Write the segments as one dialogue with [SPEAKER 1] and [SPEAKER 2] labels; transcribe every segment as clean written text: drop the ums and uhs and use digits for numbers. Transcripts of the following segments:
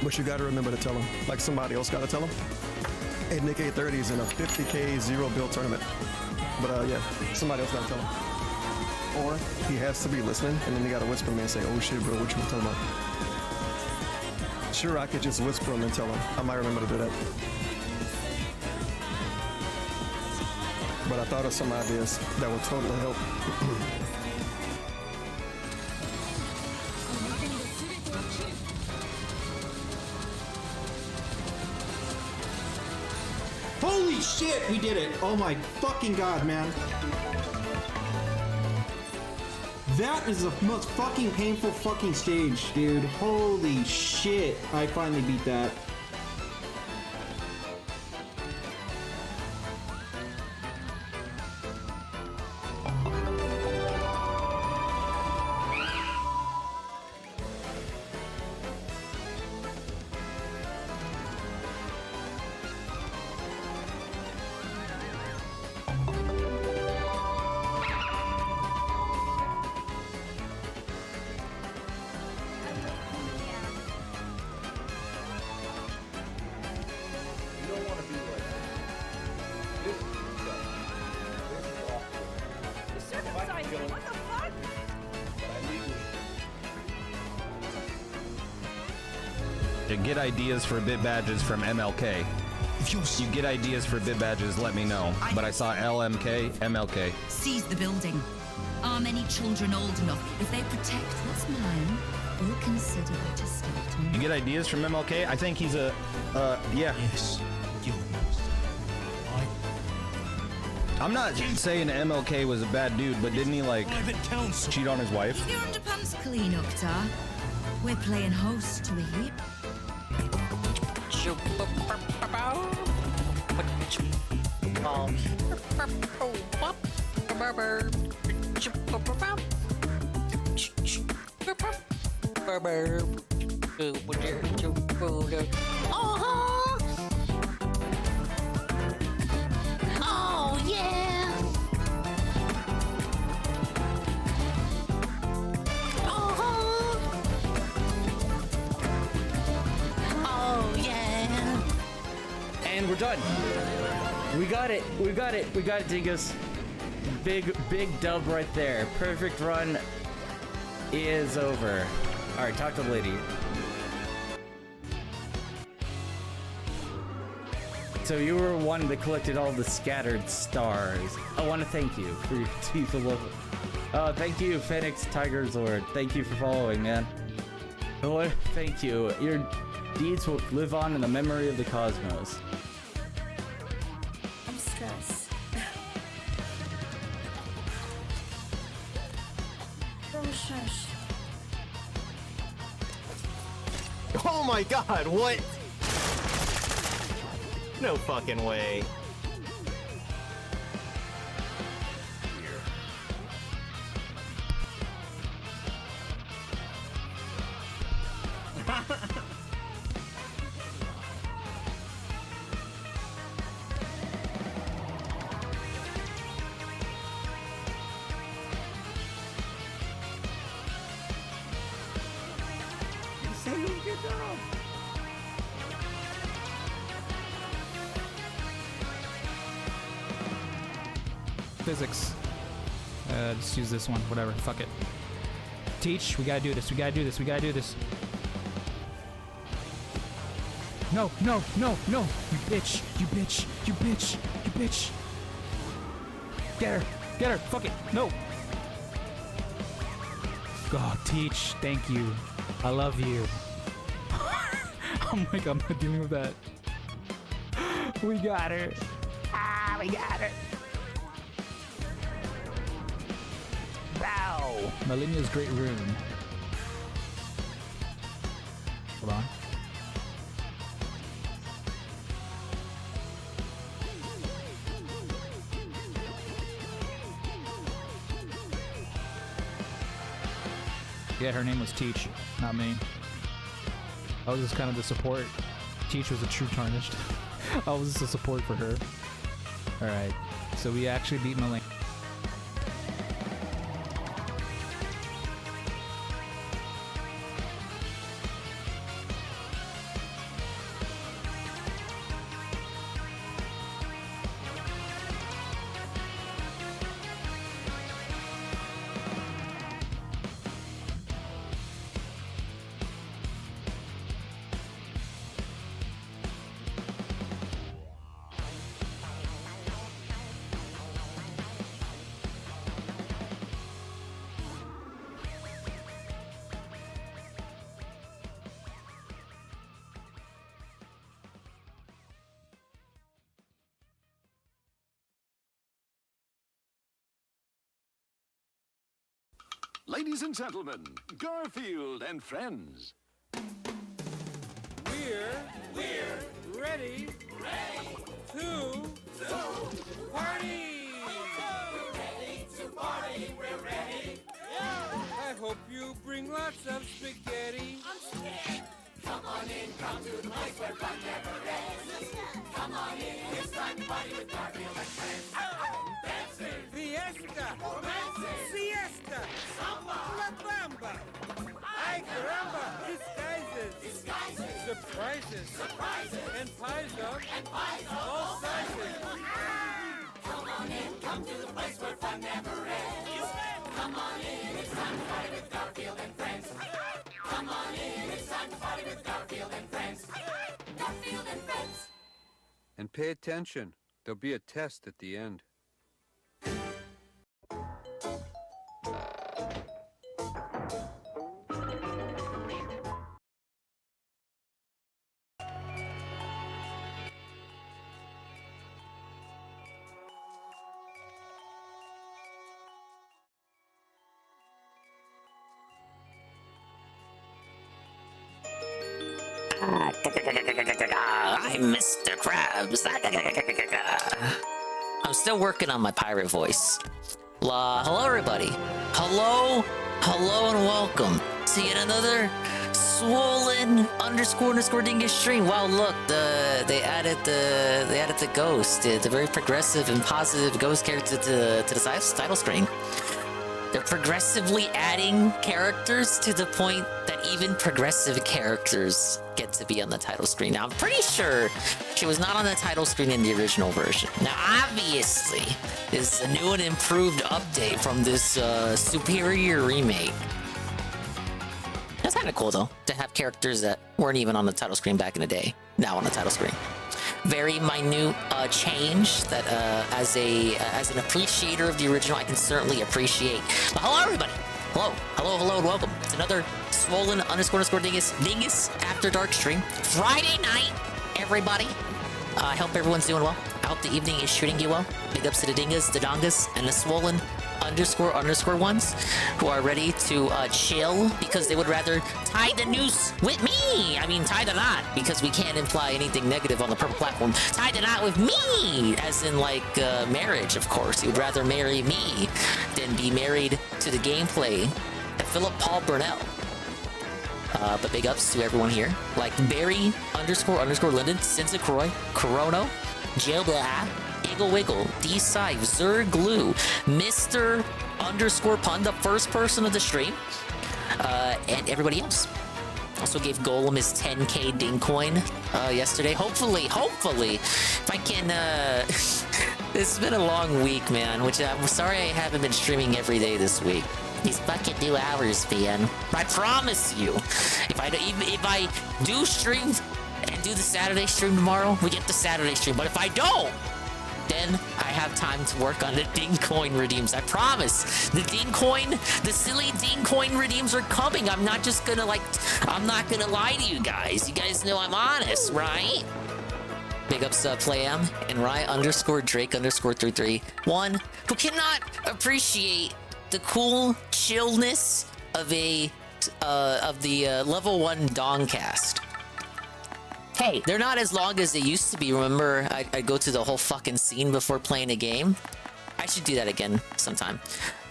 [SPEAKER 1] But you gotta remember to tell him. Like somebody else gotta tell him. Hey, Nick 830 is in a 50K zero build tournament. But yeah, somebody else gotta tell him. Or he has to be listening, and then he gotta whisper me and say, "Oh shit, bro, what you talking about?" Sure, I could just whisper him and tell him. I might remember to do that. But I thought of some ideas that would totally help.
[SPEAKER 2] Holy shit, we did it! Oh my fucking god, man. That is the most fucking painful fucking stage, dude. Holy shit, I finally beat that.
[SPEAKER 3] To get ideas for bit badges from MLK. If you get ideas for bit badges, let me know. But I saw LMK, MLK.
[SPEAKER 4] Seize the building. Are many children old enough? If they protect what's mine, we'll consider it a start.
[SPEAKER 3] You get ideas from MLK? I think he's a, yeah.
[SPEAKER 5] Yes, you must.
[SPEAKER 3] I'm not saying MLK was a bad dude, but didn't he, like, cheat on his wife?
[SPEAKER 4] Keep your underpants clean, Uktar. We're playing host to a heap.
[SPEAKER 6] Oh yeah! Oh yeah!
[SPEAKER 7] And we're done. We got it. We got it. We got it, Dingus. Big dub right there. Perfect run is over. All right, talk to the lady. So you were one that collected all the scattered stars. I want to thank you for your teeth of love. Thank you, Phoenix Tiger Zord. Thank you for following, man. Thank you. Your deeds will live on in the memory of the cosmos.
[SPEAKER 6] I'm stressed. Oh, shush.
[SPEAKER 8] Oh my god, what? No fucking way.
[SPEAKER 9] Physics. Just use this one. Whatever. Fuck it. Teach. We gotta do this. We gotta do this. We gotta do this. No, no, no, no. You bitch. You bitch. You bitch. You bitch. Get her. Get her. Fuck it. No. God, Teach. Thank you. I love you. Oh my god, I'm not dealing with that. We got her. Ah, we got her. Wow! Malinia's great rune. Hold on. Yeah, her name was Teach, not me. I was just kind of the support. Teach was a true tarnished. I was just a support for her. Alright, so we actually beat Malenia.
[SPEAKER 5] Ladies and gentlemen, Garfield and friends.
[SPEAKER 10] We're ready to party. We're ready. I hope you bring lots of spaghetti. I'm scared. Come on in, come to the place where fun never ends. Come on in, it's time to party with Garfield and friends. Dancing, fiesta, romancing, siesta, samba, la bamba. Ay caramba, disguises, surprises, and pies of all sizes. Come on in, come to the place where fun never ends. Come on in, it's time to party with Garfield and friends. Come on in, it's time to party with Garfield and friends. Garfield and friends.
[SPEAKER 11] And pay attention. There'll be a test at the end.
[SPEAKER 6] I'm Mr. Krabs. I'm still working on my pirate voice. Hello, everybody. Hello, and welcome to yet another swollen underscore dingus stream. Wow, look, they added the ghost, the very progressive and positive ghost character to the title screen. They're progressively adding characters to the point that even progressive characters get to be on the title screen. Now, I'm pretty sure she was not on the title screen in the original version. Now, obviously, this is a new and improved update from this superior remake. That's kind of cool, though, to have characters that weren't even on the title screen back in the day, now on the title screen. Very minute change that, as an appreciator of the original, I can certainly appreciate. But hello, everybody. Hello, and welcome. It's another swollen underscore dingus after dark stream. Friday night, everybody. I hope everyone's doing well. I hope the evening is treating you well. Big ups to the dingas, the dongas, and the swollen underscore ones who are ready to chill because they would rather tie the noose with me. I mean, tie the knot because we can't imply anything negative on the purple platform. Tie the knot with me, as in like marriage, of course. He would rather marry me than be married to the gameplay of Philip Paul Burnell. But big ups to everyone here, like Barry underscore Linden, Sinsa Croy, Corono, Joe Blah, Eagle Wiggle, D-Sive, Zerglue, Mr. underscore Pun, the first person of the stream, and everybody else. Also gave Golem his 10k Dincoin yesterday. Hopefully, if I can, it's been a long week, man, which I'm sorry I haven't been streaming every day this week. These fucking new hours, man. I promise you, if I do stream and do the Saturday stream tomorrow, we get the Saturday stream. But if I don't, then I have time to work on the Dincoin redeems. I promise. The silly Dincoin redeems are coming. I'm not gonna lie to you guys. You guys know I'm honest, right? Big ups Playam and Rye underscore Drake underscore 331, who cannot appreciate the cool chillness of the level 1 Dongcast. Hey, they're not as long as they used to be. Remember, I'd go through the whole fucking scene before playing a game? I should do that again sometime.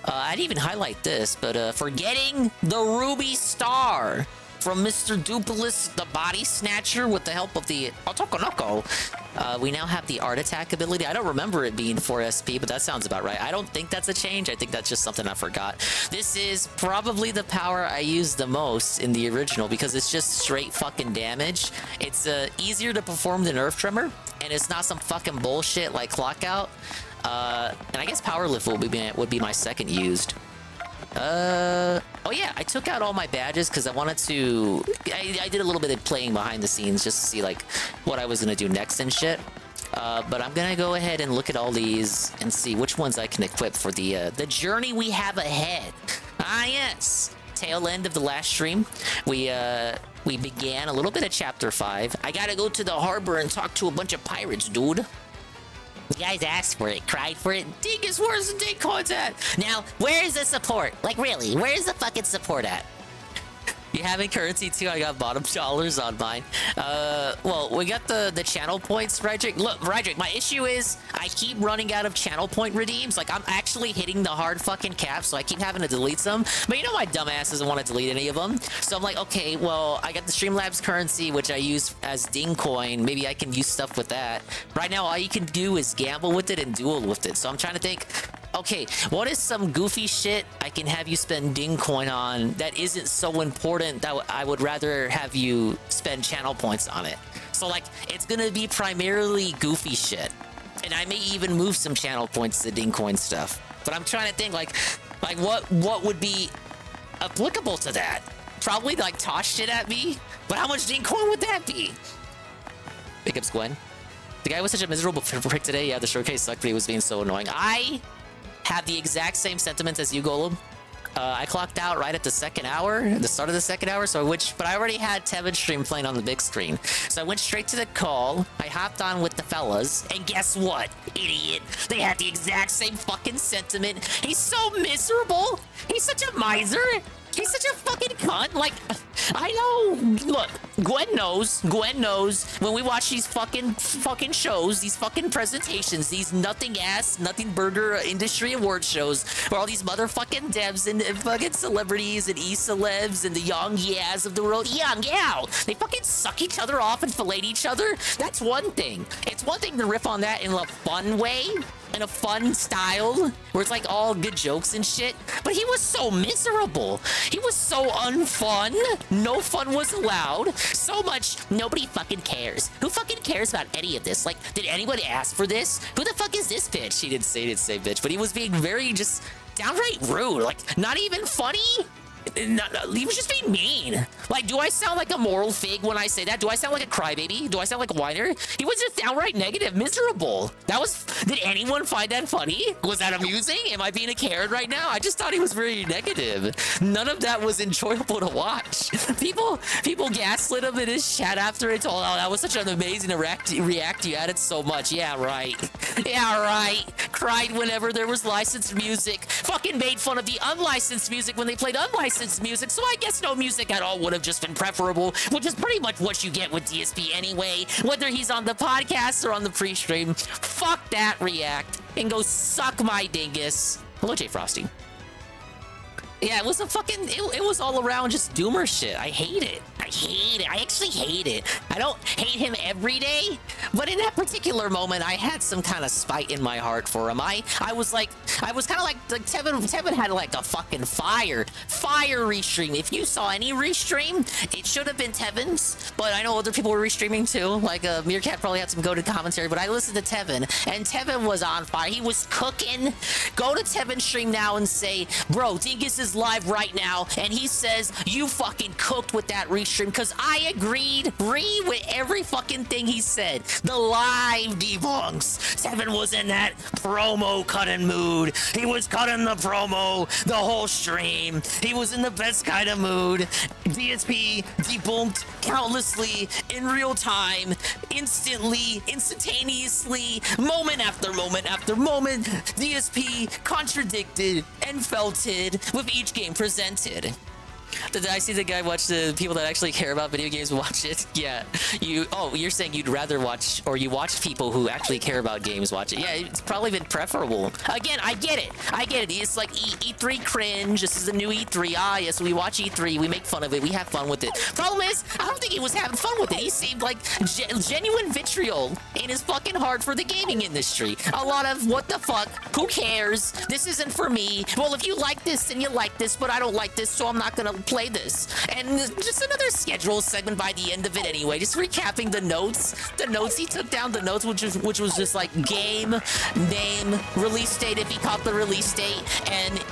[SPEAKER 6] I'd even highlight this, but for getting the Ruby Star from Mr. Dupless, the Body Snatcher, with the help of the Otokonoko, we now have the Art Attack ability. I don't remember it being 4 SP, but that sounds about right. I don't think that's a change. I think that's just something I forgot. This is probably the power I use the most in the original because it's just straight fucking damage. It's easier to perform than Earth Tremor, and it's not some fucking bullshit like Clockout. And I guess Power Lift would be my second used. Oh yeah, I took out all my badges because I wanted to... I did a little bit of playing behind the scenes just to see, like, what I was going to do next and shit. But I'm going to go ahead and look at all these and see which ones I can equip for the journey we have ahead. Ah, yes! Tail end of the last stream, we began a little bit of Chapter 5. I gotta go to the harbor and talk to a bunch of pirates, dude. You guys asked for it, cried for it. Dingus, where's the ding coins at? Now, where's the support? Like, really, where's the fucking support at? You having currency too? I got bottom dollars on mine. Well, we got the channel points, Rydrick. Look, Rydrick, my issue is I keep running out of channel point redeems. Like, I'm actually hitting the hard fucking cap, so I keep having to delete some. But you know my dumbass doesn't want to delete any of them. So I'm like, okay, well, I got the Streamlabs currency, which I use as ding coin. Maybe I can use stuff with that. Right now, all you can do is gamble with it and duel with it. So I'm trying to think, okay, what is some goofy shit I can have you spend ding coin on that isn't so important that I would rather have you spend channel points on it? So like, it's gonna be primarily goofy shit. And I may even move some channel points to ding coin stuff. But I'm trying to think like what would be applicable to that? Probably like toss shit at me, but how much ding coin would that be? Big ups, Gwen. The guy was such a miserable prick today. Yeah, the showcase sucked, but he was being so annoying. I have the exact same sentiments as you, Golem. I clocked out right at the second hour, the start of the second hour, so but I already had Tevin stream playing on the big screen. So I went straight to the call, I hopped on with the fellas, and guess what, idiot? They had the exact same fucking sentiment. He's so miserable. He's such a miser. He's such a fucking cunt. Like, I know. Look, Gwen knows when we watch these fucking shows, these fucking presentations, these nothing burger industry award shows, where all these motherfucking devs and fucking celebrities and e-celebs and the young yeahs of the world, they fucking suck each other off and fillet each other. That's one thing. It's one thing to riff on that in a fun way, in a fun style, where it's like all good jokes and shit. But he was so miserable. He was so unfun. No fun was allowed. So much, nobody fucking cares. Who fucking cares about any of this? Like, did anybody ask for this? Who the fuck is this bitch? He didn't say bitch, but he was being very just downright rude. Like, not even funny. He was just being mean. Like, do I sound like a moral fig when I say that? Do I sound like a crybaby? Do I sound like a whiner? He was just downright negative, miserable. Did anyone find that funny? Was that amusing? Am I being a Karen right now? I just thought he was very negative. None of that was enjoyable to watch. People gaslit him in his chat after it. Oh, that was such an amazing react. You added so much. Yeah, right. Yeah, right. Cried whenever there was licensed music. Fucking made fun of the unlicensed music when they played unlicensed music, so I guess no music at all would have just been preferable, which is pretty much what you get with DSP anyway, whether he's on the podcast or on the pre-stream. Fuck that, React, and go suck my dingus. Hello, J Frosty. Yeah, it was a fucking, it was all around just doomer shit. I hate it. I actually hate it. I don't hate him every day, but in that particular moment, I had some kind of spite in my heart for him. I was kind of like Tevin had like a fucking fire restream. If you saw any restream, it should have been Tevin's, but I know other people were restreaming too. Like Meerkat probably had some goated commentary, but I listened to Tevin, and Tevin was on fire. He was cooking. Go to Tevin's stream now and say, bro, Dingus is live right now, and he says you fucking cooked with that restream, because I agreed with every fucking thing he said. The live debunks. Tevin was in that promo cutting mood. He was cutting the promo the whole stream. He was in the best kind of mood. DSP debunked countlessly in real time, instantaneously, moment after moment after moment. DSP contradicted and felted with each game presented. Did I see the guy watch the people that actually care about video games watch it? Yeah. You're saying you'd rather watch, or you watch people who actually care about games watch it. Yeah, it's probably been preferable. Again, I get it. It's like E3 cringe. This is the new E3. Ah, yes, we watch E3. We make fun of it. We have fun with it. Problem is, I don't think he was having fun with it. He seemed like genuine vitriol in his fucking heart for the gaming industry. A lot of, what the fuck? Who cares? This isn't for me. Well, if you like this, then you like this, but I don't like this, so I'm not gonna play this. And just another schedule segment by the end of it anyway, just recapping the notes he took down, the notes which was just like game, name, release date if he caught the release date, and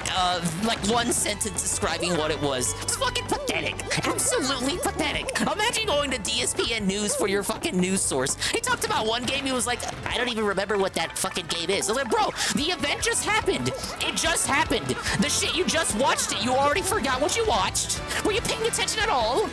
[SPEAKER 6] like one sentence describing what it was. It's fucking pathetic. Absolutely pathetic. Imagine going to DSPN News for your fucking news source. He talked about one game, he was like, I don't even remember what that fucking game is. I was like, bro, the event just happened. It just happened. The shit, you just watched it. You already forgot what you watched. Were you paying attention at all?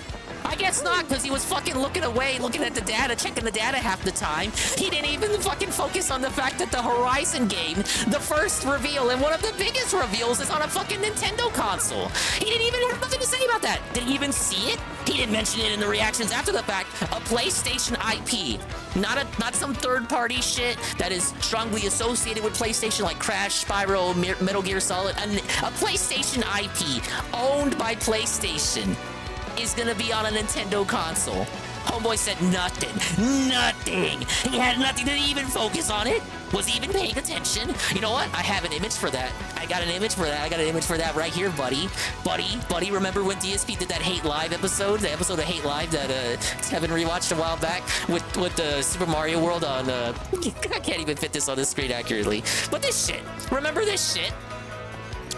[SPEAKER 6] I guess not, because he was fucking looking away, looking at the data, checking the data half the time. He didn't even fucking focus on the fact that the Horizon game, the first reveal and one of the biggest reveals, is on a fucking Nintendo console. He didn't even have nothing to say about that. Did he even see it? He didn't mention it in the reactions after the fact. A PlayStation IP, not some third-party shit that is strongly associated with PlayStation like Crash, Spyro, Metal Gear Solid. A PlayStation IP owned by PlayStation is gonna be on a Nintendo console. Homeboy said nothing. Nothing. He had nothing to even focus on it. Was he even paying attention? You know what? I have an image for that. I got an image for that right here, buddy. Buddy, remember when DSP did that Hate Live episode? The episode of Hate Live that Kevin rewatched a while back with the Super Mario World on... I can't even fit this on the screen accurately. But this shit. Remember this shit?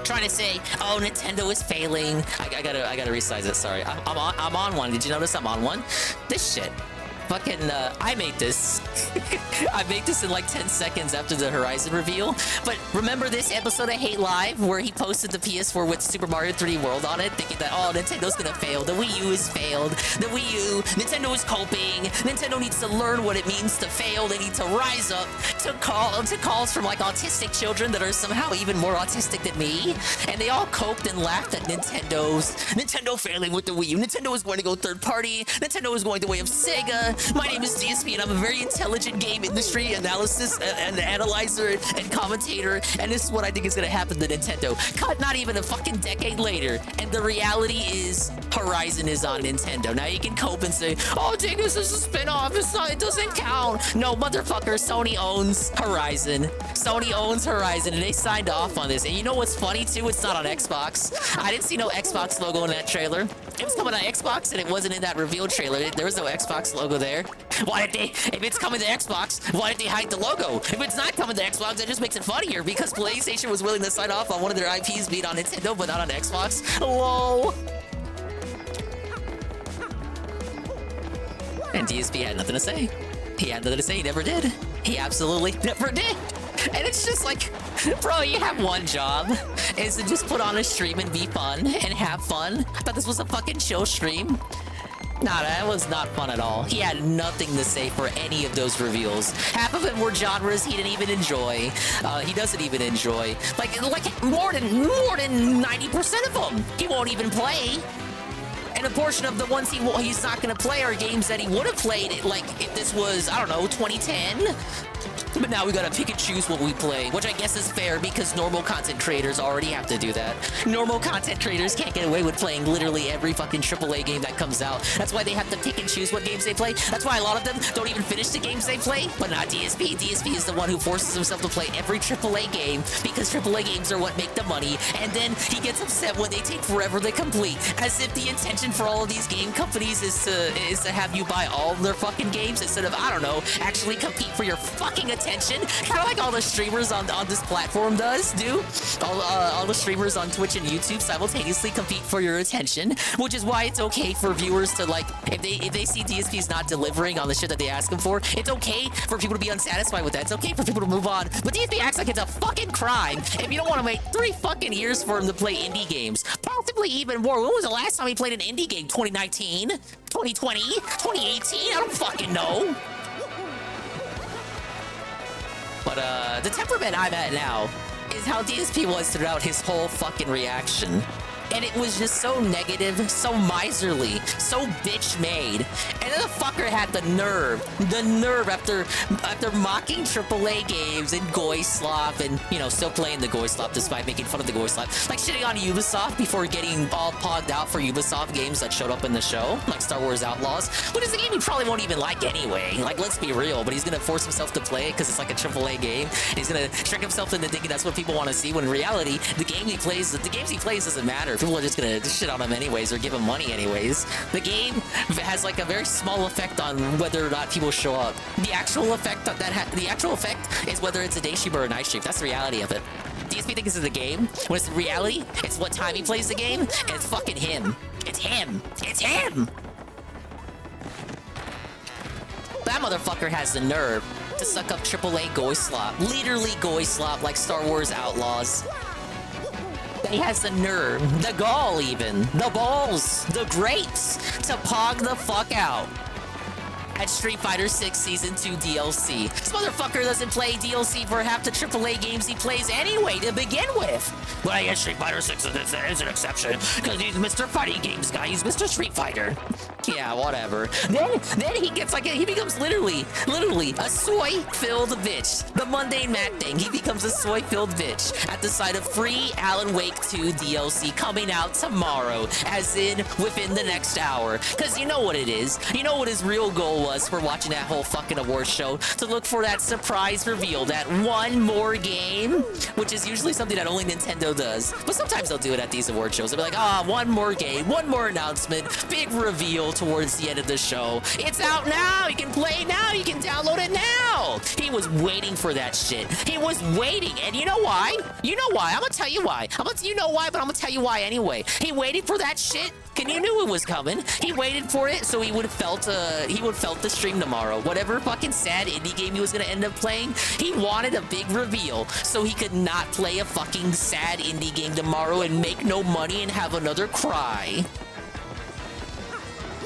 [SPEAKER 6] Trying to say, oh, Nintendo is failing. I gotta resize it. Sorry, I'm on one. Did you notice I'm on one? This shit. Fucking, I made this. I made this in like 10 seconds after the Horizon reveal. But remember this episode of Hate Live where he posted the PS4 with Super Mario 3D World on it, thinking that, oh, Nintendo's gonna fail. The Wii U is failed. The Wii U, Nintendo is coping. Nintendo needs to learn what it means to fail. They need to rise up to calls from like autistic children that are somehow even more autistic than me. And they all coped and laughed at Nintendo failing with the Wii U. Nintendo is going to go third party. Nintendo is going the way of Sega. My name is DSP, and I'm a very intelligent game industry analysis and analyzer and commentator, and this is what I think is going to happen to Nintendo. Cut not even a fucking decade later, and the reality is Horizon is on Nintendo. Now you can cope and say, oh, dang, this is a spin-off. It doesn't count. No, motherfucker, Sony owns Horizon. Sony owns Horizon, and they signed off on this. And you know what's funny, too? It's not on Xbox. I didn't see no Xbox logo in that trailer. It was coming on Xbox, and it wasn't in that reveal trailer. There was no Xbox logo there. Why did they, if it's coming to Xbox, why did they hide the logo? If it's not coming to Xbox, that just makes it funnier because PlayStation was willing to sign off on one of their IPs being on Nintendo, but not on Xbox. Lol. And DSP had nothing to say. He had nothing to say. He never did. He absolutely never did. And it's just like, bro, you have one job, is to just put on a stream and be fun and have fun. I thought this was a fucking chill stream. Nah, that was not fun at all. He had nothing to say for any of those reveals. Half of it were genres he didn't even enjoy. He doesn't even enjoy. Like more than 90% of them he won't even play. And a portion of the ones he's not gonna play are games that he would have played, like if this was, I don't know, 2010. But now we gotta pick and choose what we play, which I guess is fair because normal content creators already have to do that. Normal content creators can't get away with playing literally every fucking AAA game that comes out. That's why they have to pick and choose what games they play. That's why a lot of them don't even finish the games they play, but not DSP. DSP is the one who forces himself to play every AAA game because AAA games are what make the money, and then he gets upset when they take forever to complete, as if the intention for all of these game companies is to have you buy all of their fucking games instead of, I don't know, actually compete for your fucking attention. Kind of like all the streamers on this platform do. All the streamers on Twitch and YouTube simultaneously compete for your attention, which is why it's okay for viewers to, like, if they see DSP's not delivering on the shit that they ask him for, it's okay for people to be unsatisfied with that. It's okay for people to move on. But DSP acts like it's a fucking crime if you don't want to wait 3 fucking years for him to play indie games. Possibly even more. When was the last time he played an indie game? 2019? 2020? 2018? I don't fucking know. But the temperament I'm at now is how DSP was throughout his whole fucking reaction. And it was just so negative, so miserly, so bitch-made. And then the fucker had the nerve after mocking AAA games and Goy Slop and, you know, still playing the Goy Slop despite making fun of the Goy Slop. Like shitting on Ubisoft before getting all pogged out for Ubisoft games that showed up in the show, like Star Wars Outlaws, which is a game he probably won't even like anyway. Like, let's be real, but he's gonna force himself to play it because it's like a AAA game. And he's gonna trick himself into thinking that's what people want to see, when in reality, the games he plays doesn't matter. People are just gonna shit on him anyways or give him money anyways. The game has like a very small effect on whether or not people show up. The actual effect is whether it's a day stream or a night stream. That's the reality of it. DSP thinks it's the game, when it's reality, it's what time he plays the game, and it's fucking him. It's him. It's him! That motherfucker has the nerve to suck up AAA Goy Slop. Literally Goy Slop like Star Wars Outlaws. he has the nerve, the gall even, the balls, the grapes to pog the fuck out at Street Fighter 6 Season 2 DLC. This motherfucker doesn't play DLC for half the AAA games he plays anyway to begin with. But I guess Street Fighter 6 is an exception, because he's Mr. Fighting Games guy, he's Mr. Street Fighter. Yeah, whatever. Then he gets like, he becomes literally a soy-filled bitch. The mundane Mac thing, he becomes a soy-filled bitch at the sight of free Alan Wake 2 DLC coming out tomorrow, as in within the next hour. Because you know what it is. You know what his real goal was for watching that whole fucking award show? To look for that surprise reveal, that one more game, which is usually something that only Nintendo does. But sometimes they'll do it at these award shows. They'll be like, ah, one more game, one more announcement, big reveal towards the end of the show. It's out now! You can play now! You can download it now! He was waiting for that shit. He was waiting, and you know why? You know why? I'm gonna tell you why. You know why, but I'm gonna tell you why anyway. He waited for that shit, and he knew it was coming. He waited for it, so he would have felt the stream tomorrow. Whatever fucking sad indie game he was gonna end up playing, he wanted a big reveal, so he could not play a fucking sad indie game tomorrow and make no money and have another cry.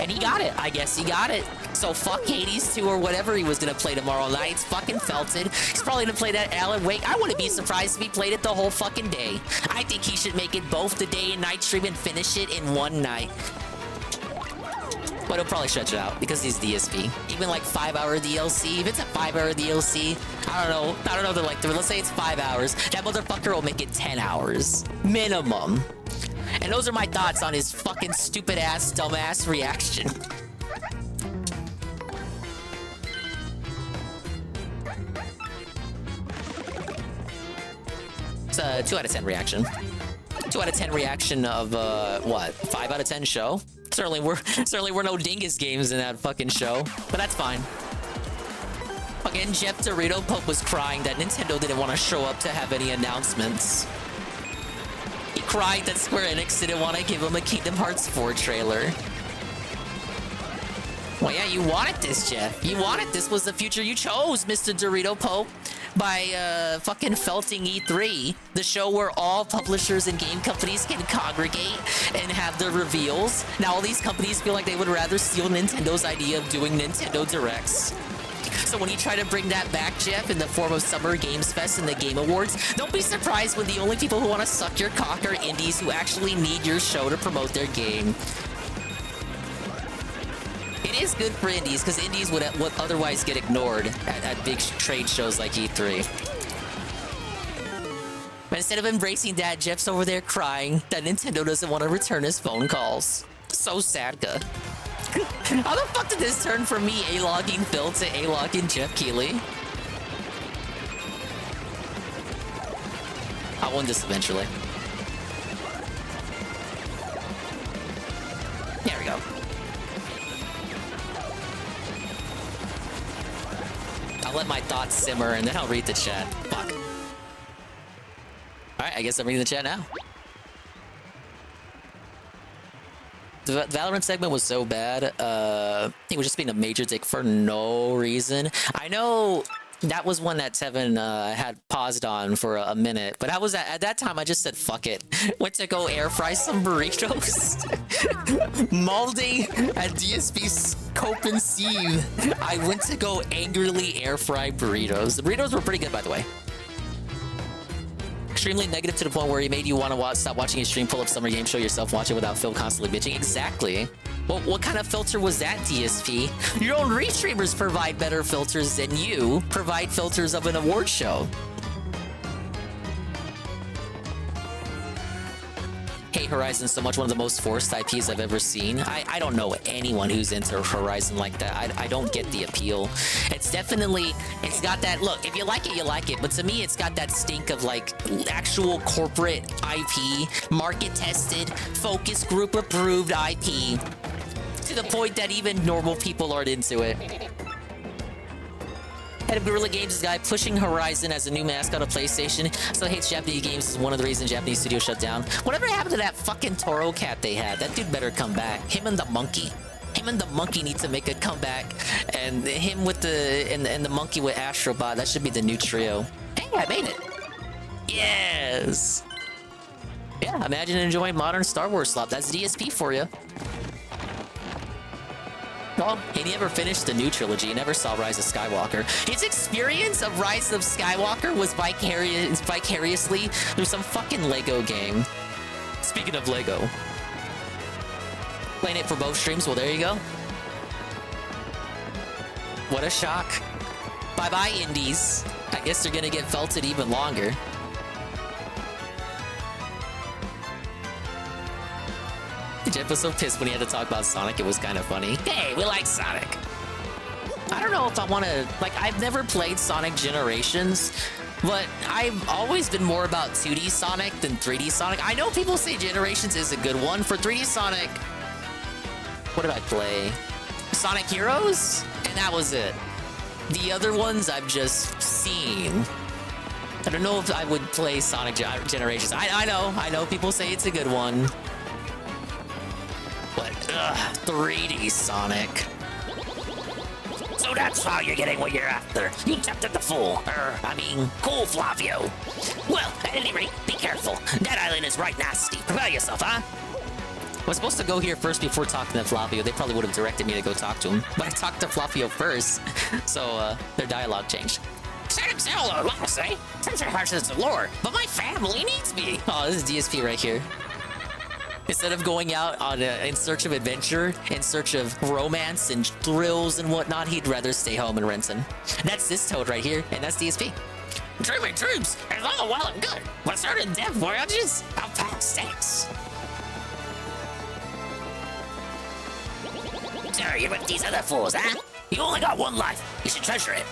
[SPEAKER 6] And he got it. I guess he got it. So fuck Hades 2 or whatever he was gonna play tomorrow night. It's fucking felted. He's probably gonna play that Alan Wake. I wouldn't be surprised if he played it the whole fucking day. I think he should make it both the day and night stream and finish it in one night. But he'll probably stretch it out because he's DSP. Even like 5-hour DLC, if it's a 5-hour DLC, I don't know the length of it. Let's say it's 5 hours. That motherfucker will make it 10 hours. Minimum. And those are my thoughts on his fucking stupid ass, dumbass reaction. It's a 2 out of 10 reaction. 2 out of 10 reaction of, what? 5 out of 10 show? Certainly were no dingus games in that fucking show, but that's fine. Again, Jeff Dorito Pope was crying that Nintendo didn't want to show up to have any announcements. He cried that Square Enix didn't want to give him a Kingdom Hearts 4 trailer. Well, yeah, you wanted this, Jeff. You wanted this was the future you chose, Mr. Dorito Pope, by fucking felting E3, the show where all publishers and game companies can congregate and have their reveals. Now all these companies feel like they would rather steal Nintendo's idea of doing Nintendo Directs. So when you try to bring that back, Jeff, in the form of Summer Games Fest and the Game Awards, don't be surprised when the only people who want to suck your cock are indies who actually need your show to promote their game. It is good for indies, because indies would otherwise get ignored at big trade shows like E3. But instead of embracing that, Jeff's over there crying that Nintendo doesn't want to return his phone calls. So sad, guh. How the fuck did this turn from me A-logging Phil to A-logging Jeff Keighley? I'll win this eventually. There we go. I'll let my thoughts simmer and then I'll read the chat. Fuck. Alright, I guess I'm reading the chat now. The Valorant segment was so bad, it was just being a major dick for no reason. I know that was one that Tevin had paused on for a minute, but I was at that time I just said fuck it. Went to go air fry some burritos. Molding at DSP Scope and Sieve. I went to go angrily air fry burritos. The burritos were pretty good, by the way. Extremely negative to the point where he made you want to stop watching a stream, pull up Summer Game Show yourself, watch it without Phil constantly bitching. Exactly. Well, what kind of filter was that, DSP? Your own restreamers provide better filters than you provide filters of an award show. Hate Horizon so much, one of the most forced IPs I've ever seen. I don't know anyone who's into Horizon like that. I don't get the appeal. It's definitely, it's got that, look, if you like it, you like it. But to me, it's got that stink of like actual corporate IP, market tested, focus group approved IP. To the point that even normal people aren't into it. Head of Guerrilla Games is a guy pushing Horizon as a new mascot of PlayStation, so hates Japanese games is one of the reasons Japanese studios shut down. Whatever happened to that fucking Toro cat they had? That dude better come back. Him and the monkey. Him and the monkey need to make a comeback, and him with the and the monkey with Astrobot. That should be the new trio. Hey, I made it. Yes. Yeah, imagine enjoying modern Star Wars slop. That's DSP for you. Well, he never finished the new trilogy. He never saw Rise of Skywalker. His experience of Rise of Skywalker was vicariously through some fucking Lego game. Speaking of Lego. Playing it for both streams. Well, there you go. What a shock. Bye-bye, indies. I guess they're gonna get felted even longer. Jeff was so pissed when he had to talk about Sonic. It was kind of funny. Hey, we like Sonic. I don't know if I want to... Like, I've never played Sonic Generations, but I've always been more about 2D Sonic than 3D Sonic. I know people say Generations is a good one. For 3D Sonic... What did I play? Sonic Heroes? And that was it. The other ones I've just seen. I don't know if I would play Sonic Generations. I know people say it's a good one. But, 3D Sonic. So that's how you're getting what you're after. You tempted the fool. Cool, Flavio. Well, at any rate, be careful. That island is right nasty. Prepare yourself, huh? I was supposed to go here first before talking to Flavio. They probably would have directed me to go talk to him. But I talked to Flavio first, so their dialogue changed. Similar, I say. Sensor harshness of lore, but my family needs me. Oh, this is DSP right here. Instead of going out on in search of adventure, in search of romance and thrills and whatnot, he'd rather stay home in Renton. That's this Toad right here, and that's DSP. Dreaming troops is all well and good, but certain death voyages have past stakes. So you're with these other fools, huh? You only got one life. You should treasure it.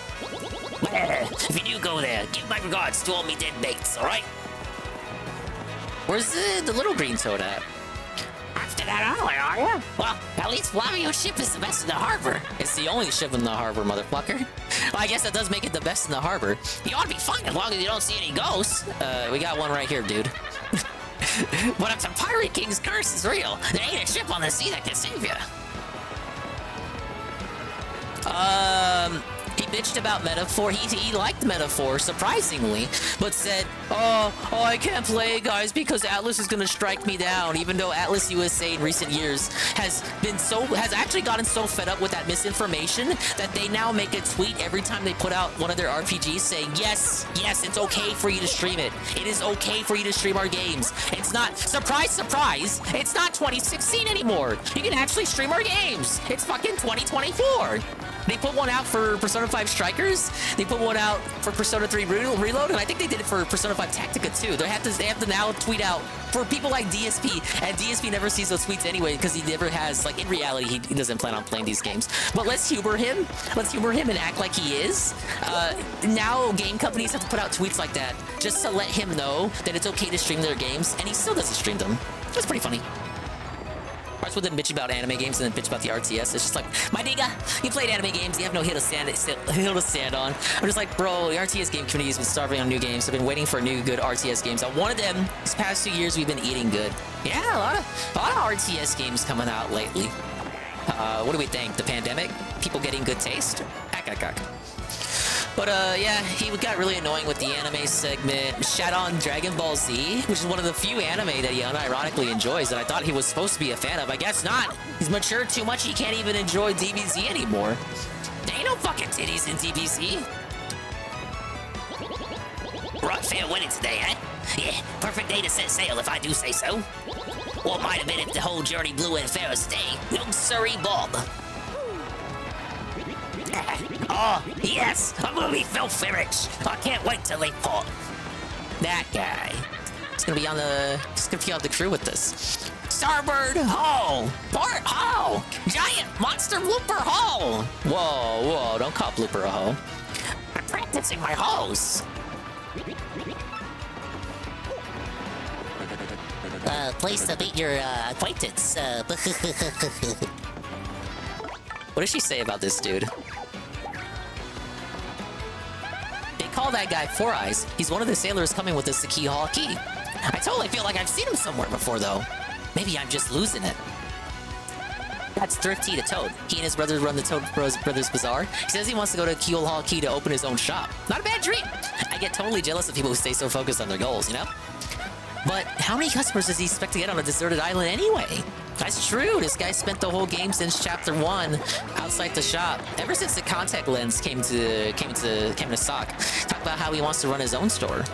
[SPEAKER 6] If you do go there, give my regards to all me dead mates, alright? Where's the little green Toad at? After that island, are ya? Well, at least Flavio's ship is the best in the harbor. It's the only ship in the harbor, motherfucker. Well, I guess that does make it the best in the harbor. You ought to be fine as long as you don't see any ghosts. We got one right here, dude. But if the Pirate King's curse is real, there ain't a ship on the sea that can save you. He bitched about Metaphor. He liked Metaphor, surprisingly, but said, oh, I can't play, guys, because Atlas is gonna strike me down, even though Atlas USA in recent years has actually gotten so fed up with that misinformation that they now make a tweet every time they put out one of their RPGs saying, yes, it's okay for you to stream it. It is okay for you to stream our games. It's not, surprise, it's not 2016 anymore. You can actually stream our games. It's fucking 2024. They put one out for Persona 5 Strikers. They put one out for Persona 3 Reload, and I think they did it for Persona 5 Tactica too. They have to now tweet out for people like DSP, and DSP never sees those tweets anyway because he never has, like, in reality, he doesn't plan on playing these games. But let's humor him. Let's humor him and act like he is. Now game companies have to put out tweets like that just to let him know that it's okay to stream their games, and he still doesn't stream them. That's pretty funny. Parts with them bitch about anime games and then bitch about the RTS. It's just like, my nigga, you played anime games, you have no hill to stand on. I'm just like, bro, the RTS game community has been starving on new games. I've been waiting for new good RTS games. I wanted them. These past 2 years, we've been eating good. Yeah, a lot of RTS games coming out lately. What do we think? The pandemic? People getting good taste? But yeah, he got really annoying with the anime segment. Shat on Dragon Ball Z, which is one of the few anime that he unironically enjoys that I thought he was supposed to be a fan of. I guess not. He's matured too much, he can't even enjoy DBZ anymore. There ain't no fucking titties in DBZ. Rock fair winning today, eh? Yeah, perfect day to set sail if I do say so. Well, it might have been if the whole journey blew in fair stay. No sorry, Bob. Oh, yes! I'm gonna be filthy rich! I can't wait till they pop. That guy. He's gonna be on the crew with this. Starboard hull! Port hull! Giant monster blooper hull! Whoa, don't call blooper a hull. I'm practicing my hulls. Place to meet your acquaintance. What does she say about this dude? They call that guy Four Eyes. He's one of the sailors coming with the Saki Hall key. I totally feel like I've seen him somewhere before, though. Maybe I'm just losing it. That's Thrifty to Toad. He and his brothers run the Toad Brothers Bazaar. He says he wants to go to Keel Hall Key to open his own shop. Not a bad dream. I get totally jealous of people who stay so focused on their goals, you know? But how many customers does he expect to get on a deserted island anyway? That's true. This guy spent the whole game since chapter 1 outside the shop. Ever since the contact lens came to stock. Talk about how he wants to run his own store.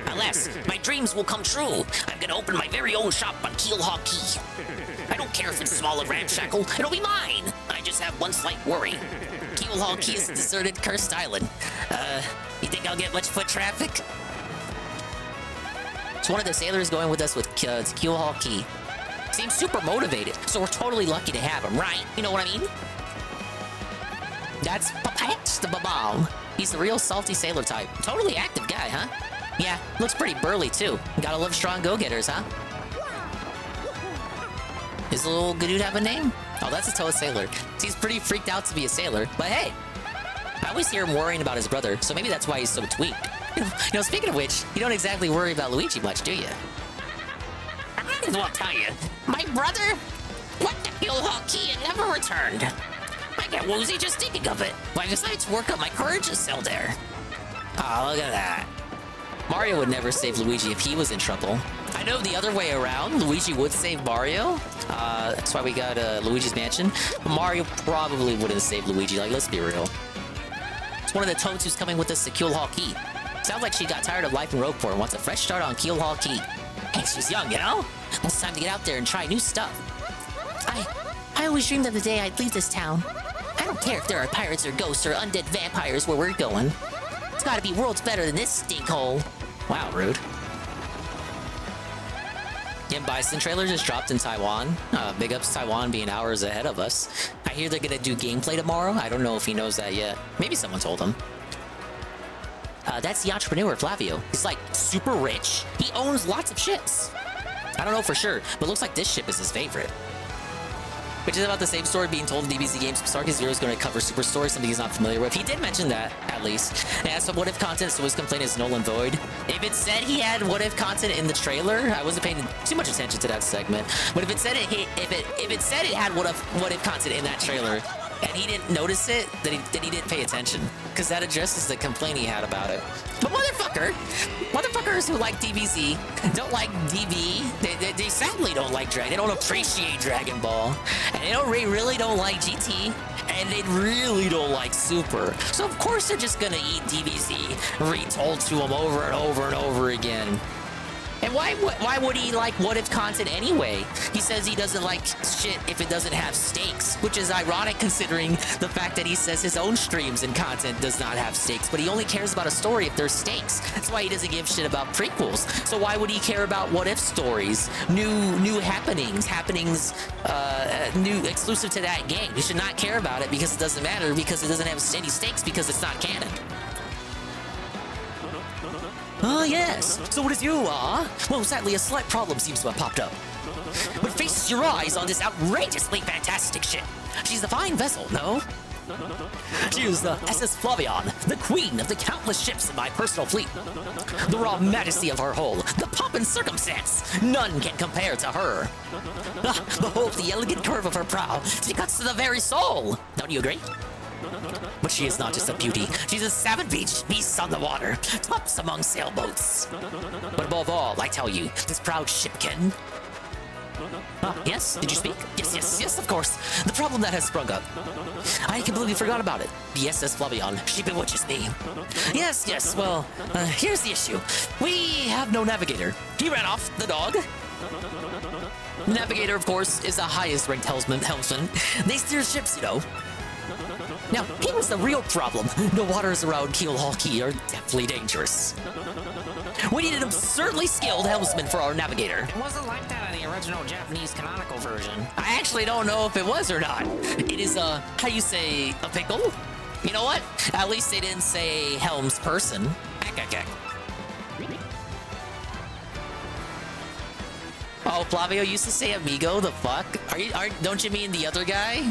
[SPEAKER 6] Alas, my dreams will come true. I'm gonna open my very own shop on Keelhaul Key. I don't care if it's small and ramshackle. It'll be mine. I just have one slight worry. Keelhaul Key is a deserted, cursed island. You think I'll get much foot traffic? It's one of the sailors going with us to Keelhaul Key. Seems super motivated, so we're totally lucky to have him, right? You know what I mean? That's Papatch the Babal. He's the real salty sailor type. Totally active guy, huh? Yeah, looks pretty burly too. Gotta love strong go-getters, huh? Does the little good dude have a name? Oh, that's a toad sailor. He's pretty freaked out to be a sailor, but hey, I always hear him worrying about his brother, so maybe that's why he's so tweaked. You know, speaking of which, you don't exactly worry about Luigi much, do you? I will tell you, my brother went to Keelhaul Key and never returned. I get woozy just thinking of it. But I decided to work up my courage and sail there. Oh, look at that. Mario would never save Luigi if he was in trouble. I know the other way around, Luigi would save Mario. That's why we got Luigi's Mansion. But Mario probably wouldn't save Luigi, like, let's be real. It's one of the Toads who's coming with us to Keelhaul Key. Sounds like she got tired of life in Rogueport and wants a fresh start on Keelhaul Key. Hey, she's young, you know? It's time to get out there and try new stuff. I always dreamed of the day I'd leave this town. I don't care if there are pirates or ghosts or undead vampires where we're going. It's gotta be worlds better than this stinkhole. Wow, rude. Game Bison trailer just dropped in Taiwan. Big ups Taiwan being hours ahead of us. I hear they're gonna do gameplay tomorrow. I don't know if he knows that yet. Maybe someone told him. That's the entrepreneur, Flavio. He's like super rich. He owns lots of ships. I don't know for sure, but looks like this ship is his favorite. Which is about the same story being told in DBZ Games. Starkey Zero is going to cover Super Story, something he's not familiar with. He did mention that, at least. And some what if content, so his complaint is null and void. If it said he had what if content in the trailer, I wasn't paying too much attention to that segment. But if it said it had what if content in that trailer, and he didn't notice it, then he didn't pay attention. Because that addresses the complaint he had about it. But motherfuckers who like DBZ don't like DB. They sadly don't like Dragon. They don't appreciate Dragon Ball. And they really don't like GT. And they really don't like Super. So of course they're just gonna eat DBZ retold to them over and over and over again. And why would he like what if content anyway? He says he doesn't like shit if it doesn't have stakes, which is ironic considering the fact that he says his own streams and content does not have stakes, but he only cares about a story if there's stakes. That's why he doesn't give shit about prequels. So why would he care about what if stories, new happenings, new exclusive to that game? He should not care about it because it doesn't matter, because it doesn't have any stakes, because it's not canon. Ah, yes. So it is you, Well, sadly, a slight problem seems to have popped up. But feast your eyes on this outrageously fantastic ship. She's a fine vessel, no? She is the SS Flavian, the queen of the countless ships in my personal fleet. The raw majesty of her hull, the pomp and circumstance, none can compare to her. Behold the elegant curve of her prow. She cuts to the very soul. Don't you agree? But she is not just a beauty. She's a savage beast on the water, tops among sailboats. But above all, I tell you, this proud shipkin. Yes? Did you speak? Yes, of course. The problem that has sprung up. I completely forgot about it. The SS Flavian, she bewitches me. Yes, well, here's the issue. We have no navigator. He ran off, the dog. Navigator, of course, is the highest ranked helmsman. They steer ships, you know. Now, here was the real problem. The waters around Keelhaul Key are deathly dangerous. We need an absurdly skilled helmsman for our navigator.
[SPEAKER 12] It wasn't like that in the original Japanese canonical version.
[SPEAKER 6] I actually don't know if it was or not. It is how you say, a pickle? You know what? At least they didn't say helms person. Oh, Flavio used to say amigo, the fuck? Don't you mean the other guy?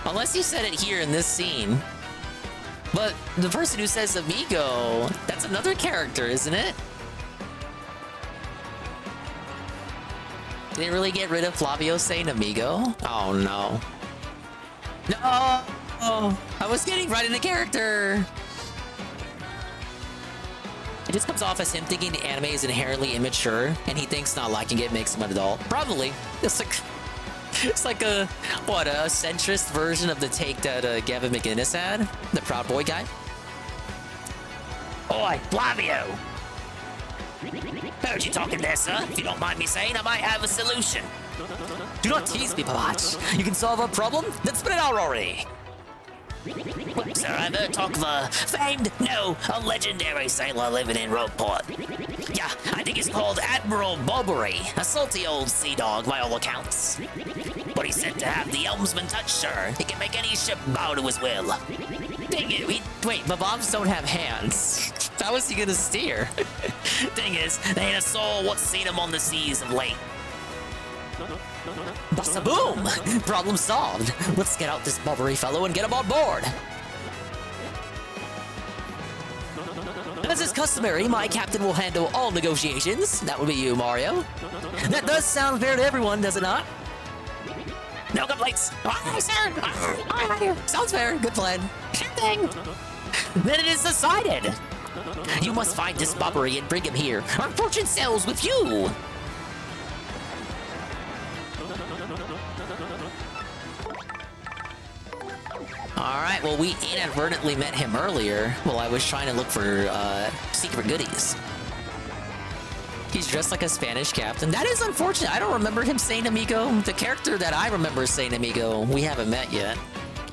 [SPEAKER 6] Unless you said it here in this scene. But the person who says amigo, that's another character, isn't it? Did they really get rid of Flavio saying amigo? Oh no. No! I was getting right into character! It just comes off as him thinking the anime is inherently immature, and he thinks not liking it makes him an adult. Probably. It's like a centrist version of the take that Gavin McInnes had, the Proud Boy guy.
[SPEAKER 12] Oi, Flavio! Heard you talking there, sir. If you don't mind me saying, I might have a solution.
[SPEAKER 6] Do not tease me, Papach. You can solve a problem? Then spit it out already.
[SPEAKER 12] Well, sir, I've heard talk of a famed, no, a legendary sailor living in Rogueport. Yeah, I think he's called Admiral Bobbery, a salty old sea dog by all accounts. But he's said to have the helmsman touch, sir. He can make any ship bow to his will. Dang it,
[SPEAKER 6] Wait, but bombs don't have hands. How is he gonna steer?
[SPEAKER 12] Thing is, there ain't a soul what's seen him on the seas of late.
[SPEAKER 6] Basta boom! Problem solved. Let's get out this Bobbery fellow and get him on board. As is customary, my captain will handle all negotiations. That would be you, Mario. That does sound fair to everyone, does it not?
[SPEAKER 12] No complaints.
[SPEAKER 6] Aye, sir. Aye. Sounds fair. Good plan.
[SPEAKER 12] Sure thing.
[SPEAKER 6] Then it is decided. You must find this Bobbery and bring him here. Our fortune sails with you. Alright, well, we inadvertently met him earlier while I was trying to look for secret goodies. He's dressed like a Spanish captain. That is unfortunate. I don't remember him saying amigo. The character that I remember saying amigo, we haven't met yet.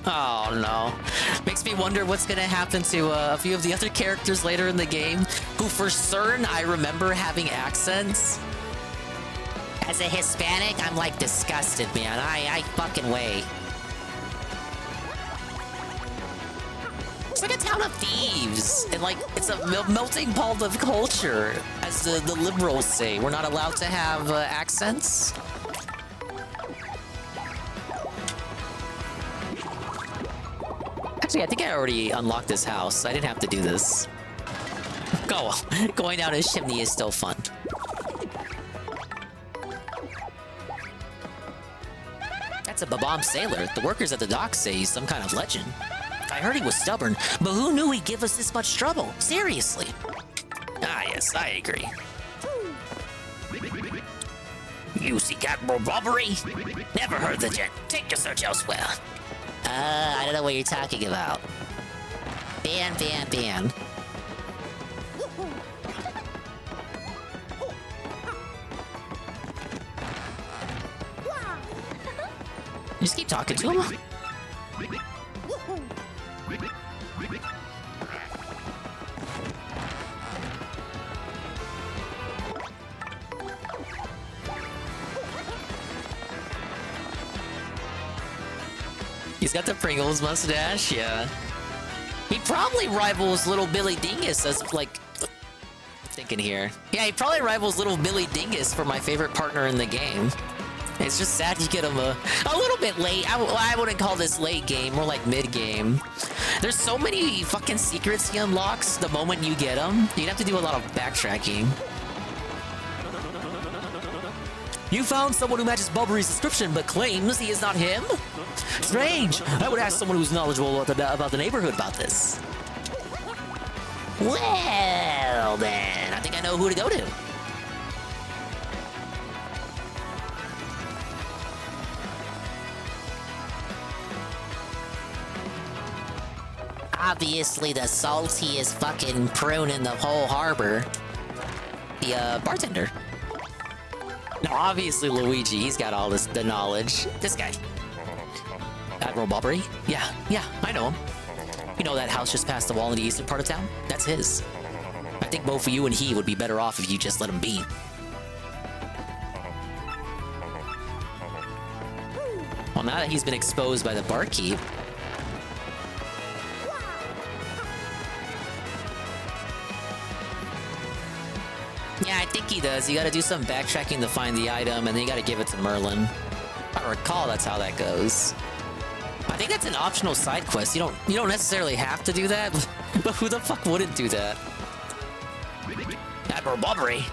[SPEAKER 6] Oh, no. Makes me wonder what's going to happen to a few of the other characters later in the game, who for certain I remember having accents.
[SPEAKER 12] As a Hispanic, I'm like disgusted, man. I fucking wait.
[SPEAKER 6] It's like a town of thieves, and like it's a melting pot of culture, as the liberals say. We're not allowed to have accents. Actually, I think I already unlocked this house. I didn't have to do this. Going down his chimney is still fun. That's a Babam sailor. The workers at the dock say he's some kind of legend. I heard he was stubborn, but who knew he'd give us this much trouble? Seriously.
[SPEAKER 12] Ah, yes, I agree. You seek Admiral Bobbery? Never heard the gent. Take your search elsewhere.
[SPEAKER 6] I don't know what you're talking about. Ban. Just keep talking to him. He's got the Pringles mustache, yeah. He probably rivals Little Billy Dingus as, like... thinking here. Yeah, he probably rivals Little Billy Dingus for my favorite partner in the game. It's just sad you get him a little bit late. I wouldn't call this late game, more like mid-game. There's so many fucking secrets he unlocks the moment you get him. You'd have to do a lot of backtracking. You found someone who matches Bobbery's description, but claims he is not him? Strange. I would ask someone who's knowledgeable about the neighborhood about this. Well, then, I think I know who to go to. Obviously, the saltiest fucking prune in the whole harbor. The bartender. No, obviously Luigi, he's got all the knowledge. This guy. Admiral Bobbery? Yeah, I know him. You know that house just past the wall in the eastern part of town? That's his. I think both you and he would be better off if you just let him be. Well, now that he's been exposed by the barkeep... Yeah, I think he does. You gotta do some backtracking to find the item, and then you gotta give it to Merlin. If I recall, that's how that goes. I think that's an optional side quest. You don't necessarily have to do that, but who the fuck wouldn't do that?
[SPEAKER 12] Admiral Bobbery?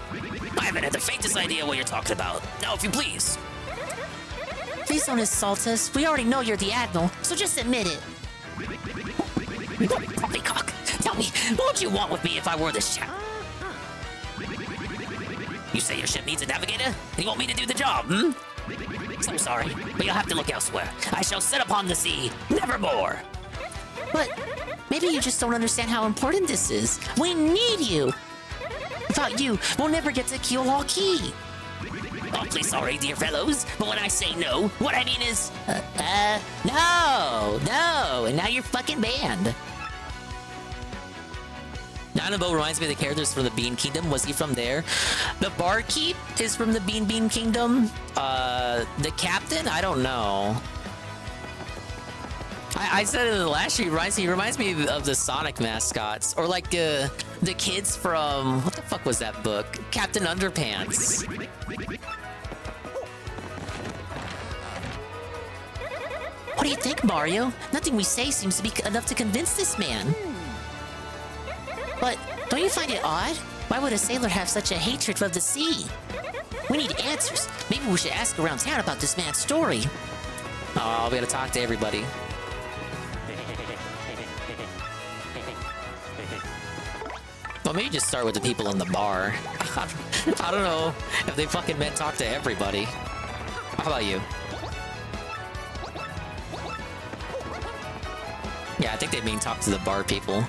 [SPEAKER 12] I haven't had the faintest idea what you're talking about. Now, if you please.
[SPEAKER 6] Please don't insult us. We already know you're the Admiral, so just admit it.
[SPEAKER 12] Poppycock, tell me, what would you want with me if I were this chap? You say your ship needs a navigator? And you want me to do the job, hmm? So sorry, but you'll have to look elsewhere. I shall set upon the sea, nevermore.
[SPEAKER 6] But maybe you just don't understand how important this is. We need you. Without you, we'll never get to Keelhaul Key.
[SPEAKER 12] Awfully sorry, dear fellows, but when I say no, what I mean is...
[SPEAKER 6] No, and now you're fucking banned. Nanabo reminds me of the characters from the Bean Kingdom. Was he from there? The barkeep is from the Bean Kingdom. The captain? I don't know. I said it in the last year. He reminds me of the Sonic mascots, or like the kids from what the fuck was that book? Captain Underpants. What do you think, Mario? Nothing we say seems to be enough to convince this man. But don't you find it odd? Why would a sailor have such a hatred of the sea? We need answers. Maybe we should ask around town about this man's story. Oh, we gotta talk to everybody. Well, maybe just start with the people in the bar. I don't know if they fucking meant talk to everybody. How about you? Yeah, I think they mean talk to the bar people.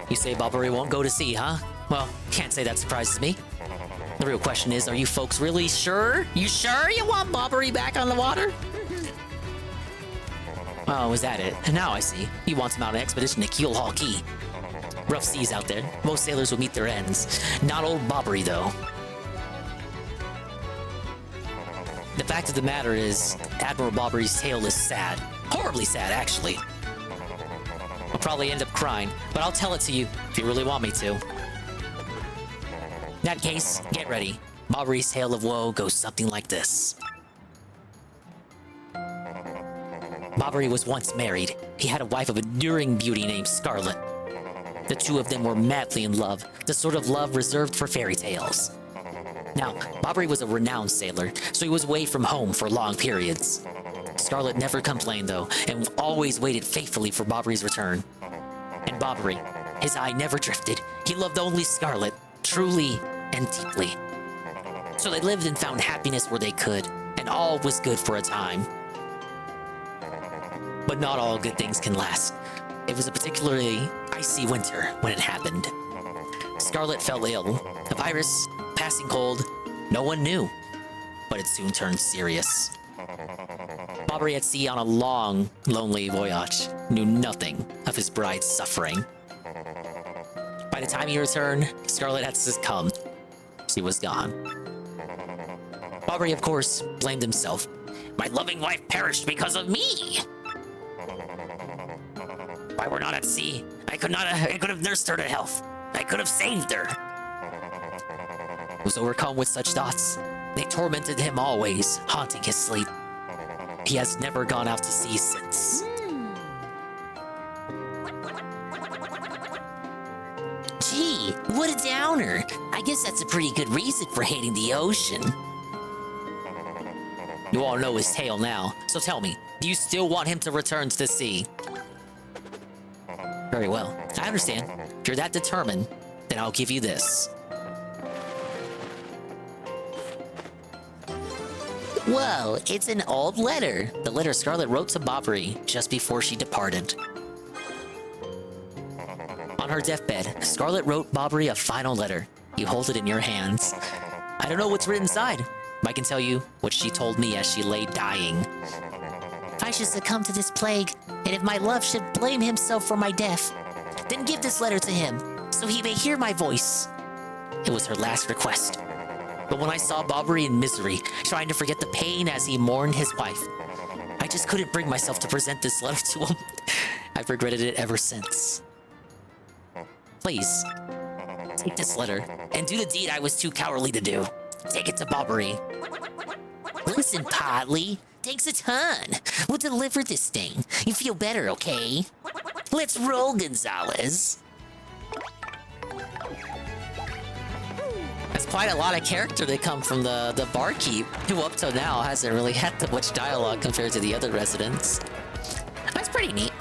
[SPEAKER 6] You say Bobbery won't go to sea, huh? Well, can't say that surprises me. The real question is, are you folks really sure? You sure you want Bobbery back on the water? Oh, is that it? And now I see. You want him out on an expedition to Keelhaul Key. Rough seas out there. Most sailors will meet their ends. Not old Bobbery, though. The fact of the matter is, Admiral Bobbery's tale is sad. Horribly sad, actually. I'll probably end up crying, but I'll tell it to you if you really want me to. In that case, get ready. Bobbery's tale of woe goes something like this. Bobbery was once married. He had a wife of enduring beauty named Scarlet. The two of them were madly in love, the sort of love reserved for fairy tales. Now, Bobbery was a renowned sailor, so he was away from home for long periods. Scarlet never complained, though, and always waited faithfully for Bobbery's return. And Bobbery, his eye never drifted. He loved only Scarlet, truly and deeply. So they lived and found happiness where they could, and all was good for a time. But not all good things can last. It was a particularly icy winter when it happened. Scarlet fell ill. A virus, passing cold, no one knew. But it soon turned serious. Bobbery at sea on a long, lonely voyage knew nothing of his bride's suffering. By the time he returned, Scarlet had succumbed. She was gone. Bobbery, of course, blamed himself.
[SPEAKER 12] My loving wife perished because of me. If I were not at sea, I could have nursed her to health. I could have saved her.
[SPEAKER 6] He was overcome with such thoughts. They tormented him always, haunting his sleep. He has never gone out to sea since.
[SPEAKER 12] Gee, what a downer. I guess that's a pretty good reason for hating the ocean.
[SPEAKER 6] You all know his tale now, so tell me, do you still want him to return to the sea? Very well, I understand. If you're that determined, then I'll give you this.
[SPEAKER 12] Whoa, it's an old letter.
[SPEAKER 6] The letter Scarlet wrote to Bobbery just before she departed. On her deathbed, Scarlet wrote Bobbery a final letter. You hold it in your hands. I don't know what's written inside, but I can tell you what she told me as she lay dying.
[SPEAKER 12] If I should succumb to this plague, and if my love should blame himself for my death, then give this letter to him, so he may hear my voice.
[SPEAKER 6] It was her last request. But when I saw Bobbery in misery, trying to forget the pain as he mourned his wife, I just couldn't bring myself to present this letter to him. I've regretted it ever since. Please, take this letter and do the deed I was too cowardly to do. Take it to Bobbery.
[SPEAKER 12] Listen, Podley, thanks a ton. We'll deliver this thing. You feel better, okay? Let's roll, Gonzalez.
[SPEAKER 6] quite a lot of character that come from the barkeep, who up till now hasn't really had that much dialogue compared to the other residents. That's pretty neat.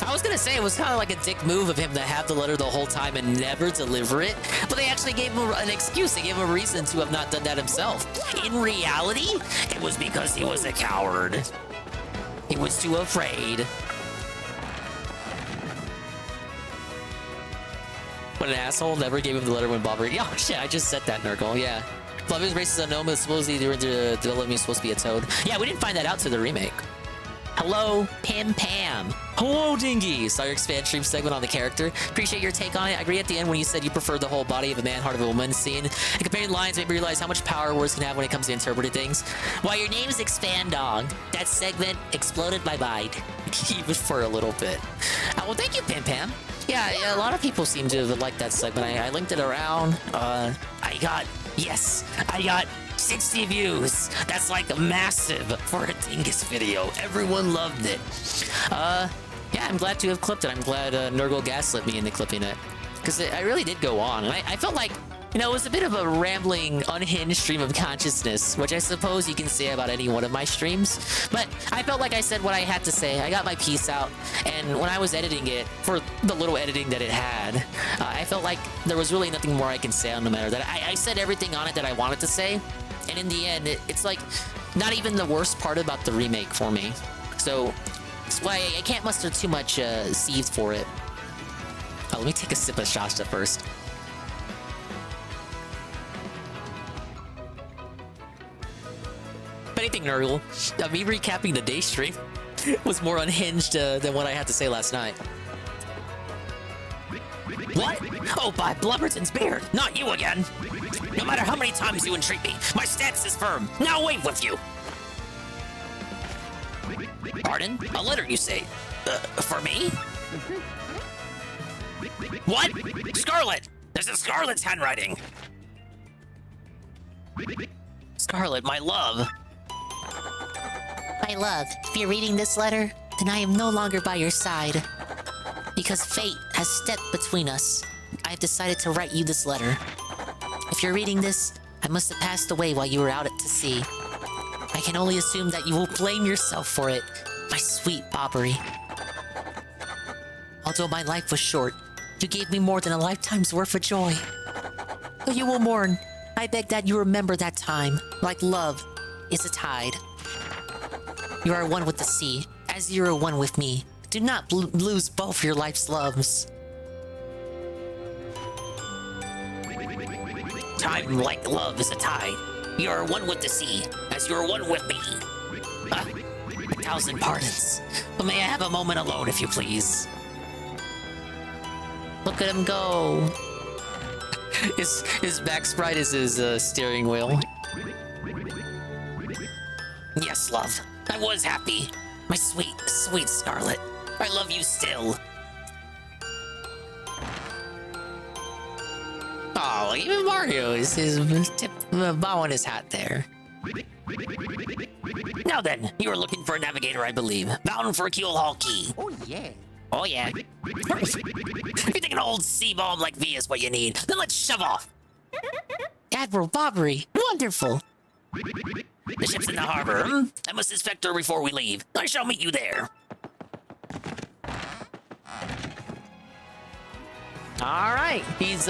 [SPEAKER 6] I was gonna say it was kind of like a dick move of him to have the letter the whole time and never deliver it, but they actually gave him an excuse. They gave him a reason to have not done that himself. In reality, it was because he was a coward. He was too afraid. What an asshole, never gave him the letter when Bob read. Oh shit, I just said that, Nurgle, yeah. Flavius races unknown, but supposedly during the development is supposed to be a toad. Yeah, we didn't find that out to the remake. Hello, Pim Pam. Hello, Dingy. Saw your expand stream segment on the character. Appreciate your take on it. I agree at the end when you said you preferred the whole body of a man, heart of a woman scene. And comparing lines made me realize how much power words can have when it comes to interpreting things. While your name's Expand Dog, that segment exploded my mind. Even for a little bit. Well, thank you, Pim Pam. Yeah, a lot of people seem to like that segment. I linked it around. I got 60 views. That's like massive for a Dingus video. Everyone loved it. Yeah, I'm glad to have clipped it. I'm glad Nurgle gaslit me into clipping it. Because I really did go on. And I felt like, you know, it was a bit of a rambling, unhinged stream of consciousness, which I suppose you can say about any one of my streams. But I felt like I said what I had to say. I got my piece out. And when I was editing it, for the little editing that it had, I felt like there was really nothing more I can say on the matter. That I said everything on it that I wanted to say. And in the end, it's like not even the worst part about the remake for me. So that's why I can't muster too much seeds for it. Let me take a sip of Shasta first. If anything, Nurgle, me recapping the day stream was more unhinged than what I had to say last night.
[SPEAKER 12] What? Oh, by Blubberton's beard, not you again. No matter how many times you entreat me, my stance is firm. Now away with you. Pardon? A letter, you say? For me? What? Scarlet! This is Scarlet's handwriting. Scarlet, my love.
[SPEAKER 13] My love, if you're reading this letter, then I am no longer by your side. Because fate has stepped between us, I have decided to write you this letter. If you're reading this, I must have passed away while you were out at sea. I can only assume that you will blame yourself for it, my sweet Bobbery. Although my life was short, you gave me more than a lifetime's worth of joy. Though you will mourn, I beg that you remember that time, like love is a tide. You are one with the sea, as you are one with me. Do not lose both your life's loves.
[SPEAKER 12] Time like love is a tide. You are one with the sea, as you are one with me. 1,000 pardons. But may I have a moment alone, if you please?
[SPEAKER 6] Look at him go. His back sprite is his steering wheel.
[SPEAKER 12] Yes, love. I was happy. My sweet, sweet Scarlet. I love you still.
[SPEAKER 6] Oh, even Mario is bowing his hat there.
[SPEAKER 12] Now then, you are looking for a navigator, I believe. Bound for a keel haul key.
[SPEAKER 6] Oh, yeah.
[SPEAKER 12] Oh, yeah. If you think an old sea bomb like V is what you need, then let's shove off.
[SPEAKER 13] Admiral Bobbery, wonderful.
[SPEAKER 12] The ship's in the harbor. I must inspect her before we leave. I shall meet you there.
[SPEAKER 6] All right, he's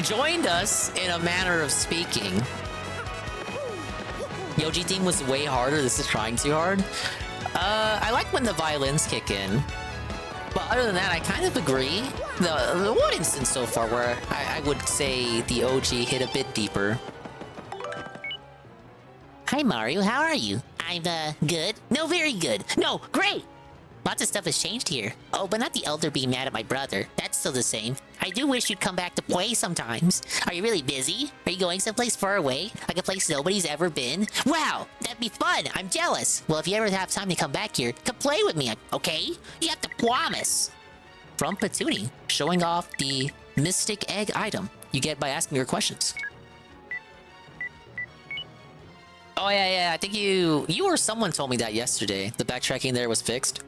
[SPEAKER 6] joined us in a manner of speaking. Yoji theme was way harder. This is trying too hard. I like when the violins kick in, but other than that, I kind of agree. The one instance so far where I would say the OG hit a bit deeper.
[SPEAKER 13] Hi, Mario. How are you? I'm, good. No, very good. No, great! Lots of stuff has changed here. Oh, but not the Elder being mad at my brother. That's still the same. I do wish you'd come back to play sometimes. Are you really busy? Are you going someplace far away? Like a place nobody's ever been? Wow, that'd be fun. I'm jealous. Well, if you ever have time to come back here, come play with me, okay? You have to promise.
[SPEAKER 6] From Patoonie, showing off the Mystic Egg item you get by asking your questions. Oh, yeah, I think you or someone told me that yesterday. The backtracking there was fixed.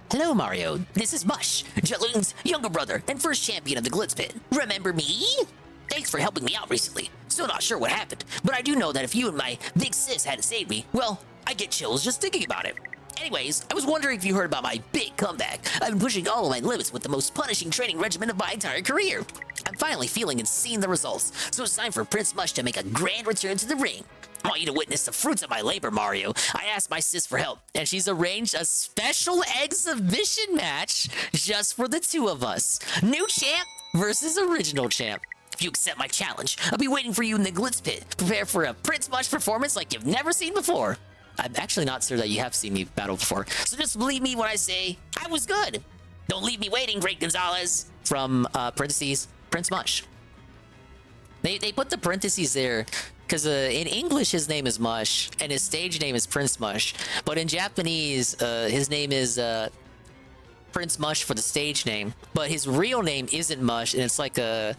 [SPEAKER 12] Hello, Mario. This is Mush, Jaloon's younger brother and first champion of the Glitz Pit. Remember me? Thanks for helping me out recently. Still not sure what happened, but I do know that if you and my big sis hadn't saved me, well, I get chills just thinking about it. Anyways, I was wondering if you heard about my big comeback. I've been pushing all of my limits with the most punishing training regimen of my entire career. I'm finally feeling and seeing the results, so it's time for Prince Mush to make a grand return to the ring. I want you to witness the fruits of my labor, Mario. I asked my sis for help, and she's arranged a special exhibition match just for the two of us. New champ versus original champ. If you accept my challenge, I'll be waiting for you in the Glitz Pit. Prepare for a Prince Mush performance like you've never seen before. I'm actually not sure that you have seen me battle before, so just believe me when I say I was good. Don't leave me waiting, Great Gonzalez. From parentheses, Prince Mush. They put the parentheses there because in English his name is Mush and his stage name is Prince Mush, but in Japanese his name is Prince Mush for the stage name, but his real name isn't Mush, and it's like a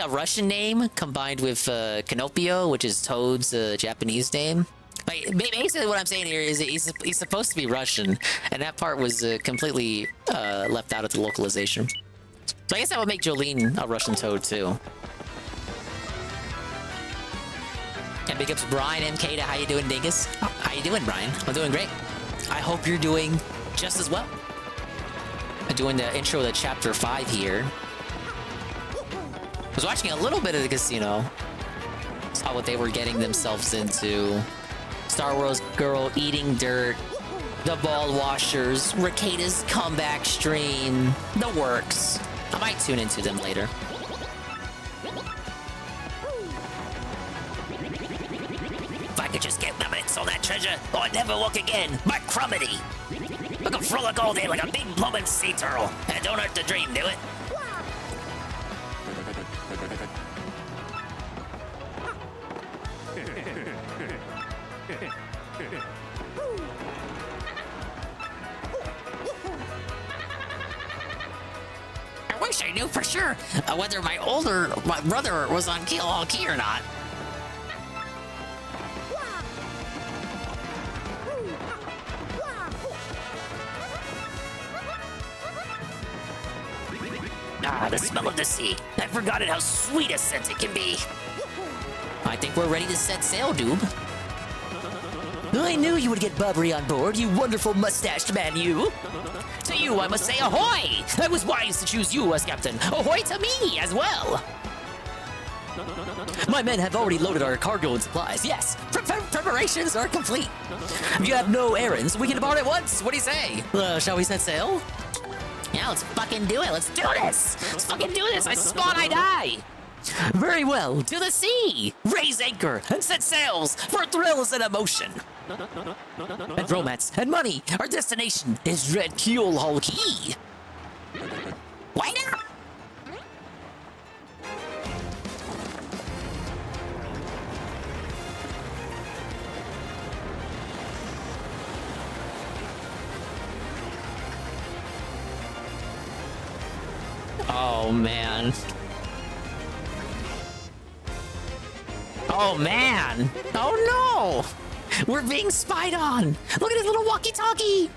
[SPEAKER 12] Russian name combined with Canopio, which is Toad's Japanese name. Like, basically what I'm saying here is that he's supposed to be Russian, and that part was completely left out of the localization. So I guess that would make Jolene a Russian Toad too. And big ups Brian MK. How you doing, Dingus? How you doing, Brian? I'm doing great. I hope you're doing just as well. I'm doing the intro to Chapter 5 here. I was watching a little bit of the casino. Saw what they were getting themselves into. Star Wars Girl eating dirt. The ball washers. Ricada's comeback stream. The works. I might tune into them later. If I could just get limits on that treasure, or I'd never walk again. My crummity. I can frolic all day like a big blowing sea turtle. And it don't hurt to dream, do it? I wish I knew for sure whether my brother was on Kill Key or not. Ah, the smell of the sea. I've forgotten how sweet a scent it can be. I think we're ready to set sail, Doob. I knew you would get Bubbery on board, you wonderful mustached man, you. To you, I must say ahoy! I was wise to choose you as captain. Ahoy to me as well! My men have already loaded our cargo and supplies. Yes, preparations are complete. If you have no errands, we can depart at once. What do you say? Shall we set sail? Yeah, let's fucking do it. Let's do this. Let's fucking do this. I spawn, I die. Very well. To the sea. Raise anchor and set sails for thrills and emotion. And romance and money. Our destination is Red Keel Hall Key. Why not? Oh, man. Oh, man. Oh, no. We're being spied on. Look at his little walkie-talkie.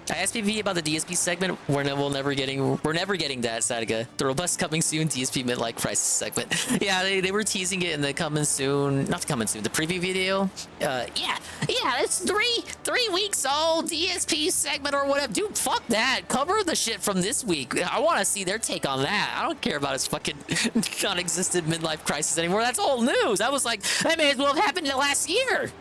[SPEAKER 12] I asked PvP about the DSP segment. We're never getting that, Sadiga. The robust coming soon DSP midlife crisis segment. Yeah, they were teasing it in the coming soon, not the coming soon, the preview video. Yeah, it's three weeks old DSP segment or whatever. Dude, fuck that. Cover the shit from this week. I want to see their take on that. I don't care about his fucking non-existent midlife crisis anymore. That's old news. I was like, that may as well have happened last year.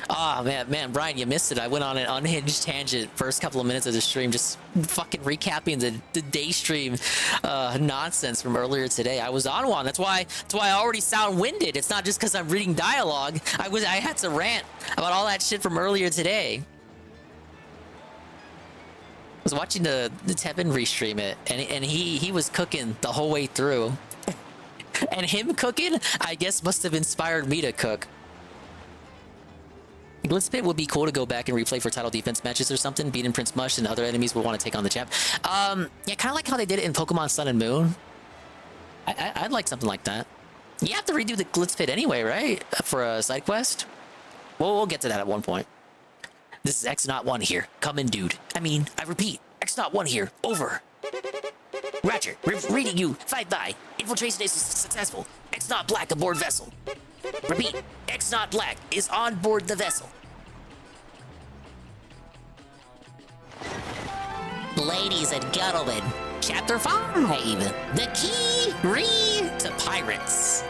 [SPEAKER 12] Oh, man, Brian, you missed it. I went on an unhinged tangent first couple of minutes of the stream, just fucking recapping the day stream nonsense from earlier today. I was on one. That's why I already sound winded. It's not just because I'm reading dialogue. I had to rant about all that shit from earlier today. I was watching the Tevin restream it, and he was cooking the whole way through. And him cooking, I guess, must have inspired me to cook. Glitz Pit would be cool to go back and replay for title defense matches or something. Beating Prince Mush and other enemies would want to take on the champ. Yeah, kind of like how they did it in Pokemon Sun and Moon. I'd like something like that. You have to redo the Glitz Pit anyway, right? For a side quest? Well, we'll get to that at one point. This is X-Not 1 here. Come in, dude. I repeat, X-Not 1 here. Over. Roger, reading you. 5-by. Infiltration is successful. X not black aboard vessel. Repeat, X not black is on board the vessel.
[SPEAKER 13] Ladies and gentlemen, Chapter 5, The Key to Pirates.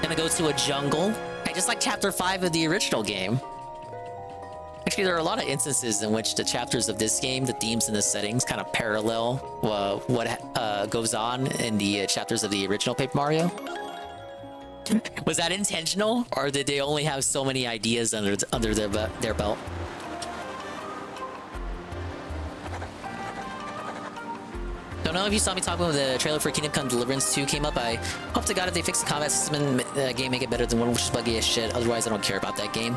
[SPEAKER 6] Gonna go to a jungle. Just like Chapter 5 of the original game. Actually, there are a lot of instances in which the chapters of this game, the themes and the settings, kind of parallel what goes on in the chapters of the original Paper Mario. Was that intentional, or did they only have so many ideas under their belt? Don't know if you saw me talking when the trailer for Kingdom Come Deliverance 2 came up. I hope to God if they fix the combat system in the game, make it better than one, which is buggy as shit. Otherwise, I don't care about that game.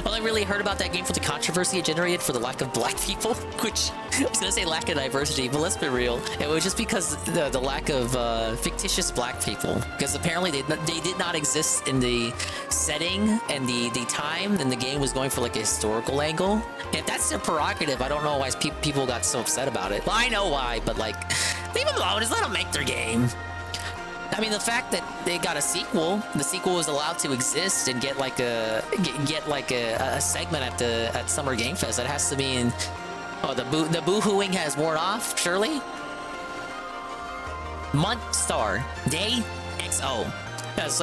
[SPEAKER 6] All I really heard about that game for the controversy it generated for the lack of black people, which I was gonna say lack of diversity, but let's be real. It was just because the lack of fictitious black people. Because apparently they did not exist in the setting and the time, and the game was going for like a historical angle. If that's their prerogative, I don't know why people got so upset about it. Well, I know why, but like, leave them alone. Just let them make their game. I mean, the fact that they got a sequel, the sequel was allowed to exist and get like a segment at Summer Game Fest. That has to mean, oh, the boo-hooing has worn off. Surely. Month star day XO. It's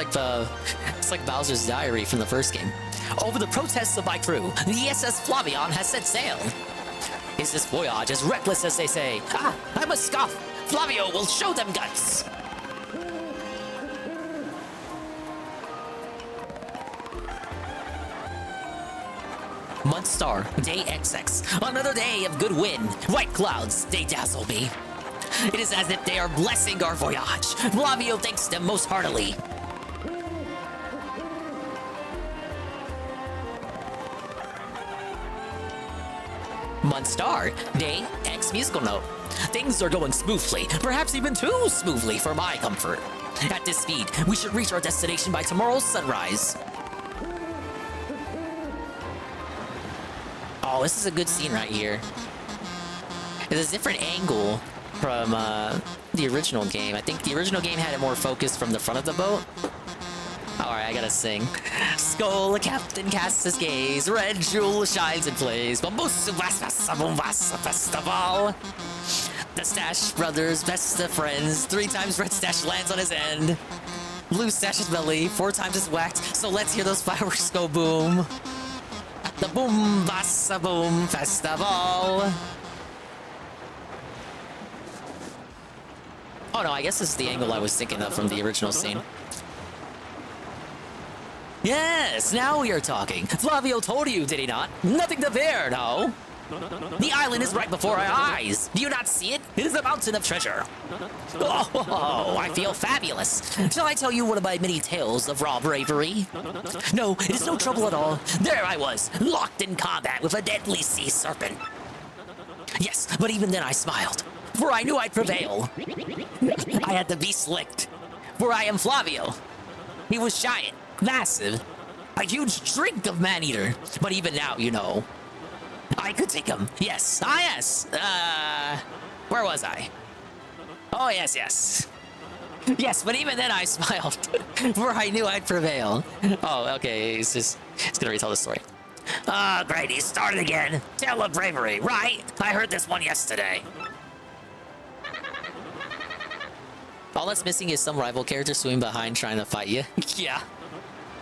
[SPEAKER 6] like Bowser's Diary from the first game. Over the protests of my crew, the SS Flavion has set sail. Is this voyage as reckless as they say? Ah, I must scoff. Flavio will show them guts. Month star, day XX. Another day of good wind. White clouds, they dazzle me. It is as if they are blessing our voyage. Flavio thanks them most heartily. Month star, day X musical note. Things are going smoothly, perhaps even too smoothly for my comfort. At this speed, we should reach our destination by tomorrow's sunrise. Oh, this is a good scene right here. It's a different angle from the original game. I think the original game had it more focused from the front of the boat. Alright, I gotta sing. Skull, a captain casts his gaze. Red jewel shines and plays. Bambusu Vasa Festival. The Stash brothers, best of friends. 3 times Red Stash lands on his end. Blue Stash's belly, 4 times is whacked. So let's hear those fireworks go boom. The Boom Vasa Boom Festival. Oh no, I guess this is the angle I was thinking of from the original scene. Yes, now we are talking. Flavio told you, did he not? Nothing to fear, no? The island is right before our eyes. Do you not see it? It is a mountain of treasure. Oh, I feel fabulous. Shall I tell you one of my many tales of raw bravery? No, it is no trouble at all. There I was, locked in combat with a deadly sea serpent. Yes, but even then I smiled, for I knew I'd prevail. I had the beast licked, for I am Flavio. He was giant. Massive. A huge drink of man-eater. But even now, you know, I could take him. Yes. Ah, yes. Where was I? Oh, yes, yes. Yes, but even then I smiled, for I knew I'd prevail. Oh, okay, he's gonna retell the story. Ah, great, he started again. Tale of bravery, right? I heard this one yesterday. All that's missing is some rival character swimming behind trying to fight you. Yeah.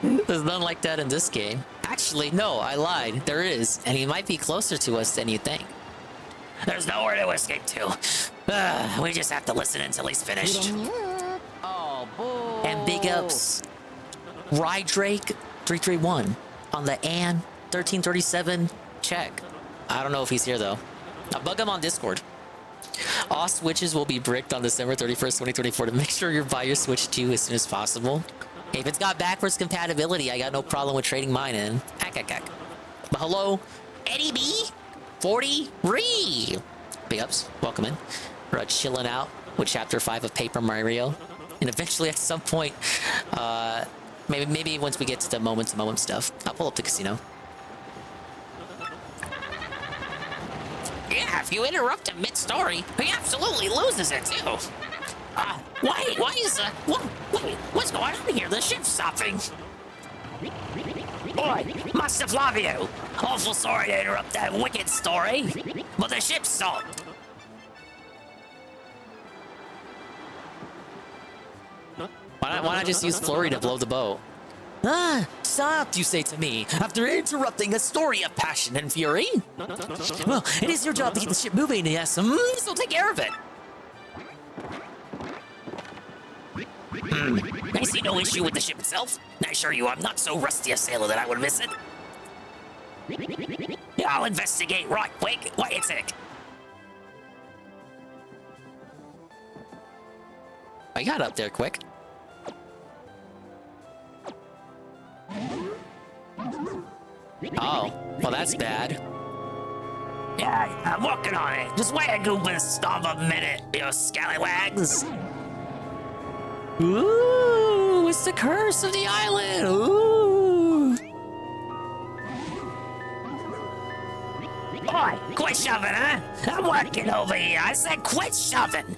[SPEAKER 6] There's none like that in this game. Actually, no, I lied. There is, and he might be closer to us than you think. There's nowhere to escape to. We just have to listen until he's finished.
[SPEAKER 7] Oh, boy.
[SPEAKER 6] And big ups, Rydrake 331 on the AN 1337 check. I don't know if he's here though. I'll bug him on Discord. All switches will be bricked on December 31st, 2024 to make sure you buy your Switch 2 as soon as possible. If it's got backwards compatibility, I got no problem with trading mine in. But hello, Eddie B, 43. Big ups, welcome in. We're chilling out with Chapter 5 of Paper Mario, and eventually at some point, maybe once we get to the moment-to-moment stuff, I'll pull up the casino. Yeah.
[SPEAKER 12] Yeah, if you interrupt him mid-story, he absolutely loses it too. What's going on here? The ship's stopping. Oi, Master Flavio. Awful sorry to interrupt that wicked story, but the ship's stopped.
[SPEAKER 6] Why not just use Flurry to blow the boat?
[SPEAKER 12] Ah, stopped, you say to me, after interrupting a story of passion and fury? Well, it is your job to keep the ship moving, yes, so take care of it. I see no issue with the ship itself. I assure you I'm not so rusty a sailor that I would miss it. I'll investigate right quick. Wait a sec.
[SPEAKER 6] I got up there quick. Oh, well that's bad.
[SPEAKER 12] Yeah, I'm working on it. Just wait a goofus stop a minute, you scallywags.
[SPEAKER 6] Ooh, it's the curse of the island. Ooh.
[SPEAKER 12] Boy, quit shoving, huh? I'm working over here. I said quit shoving.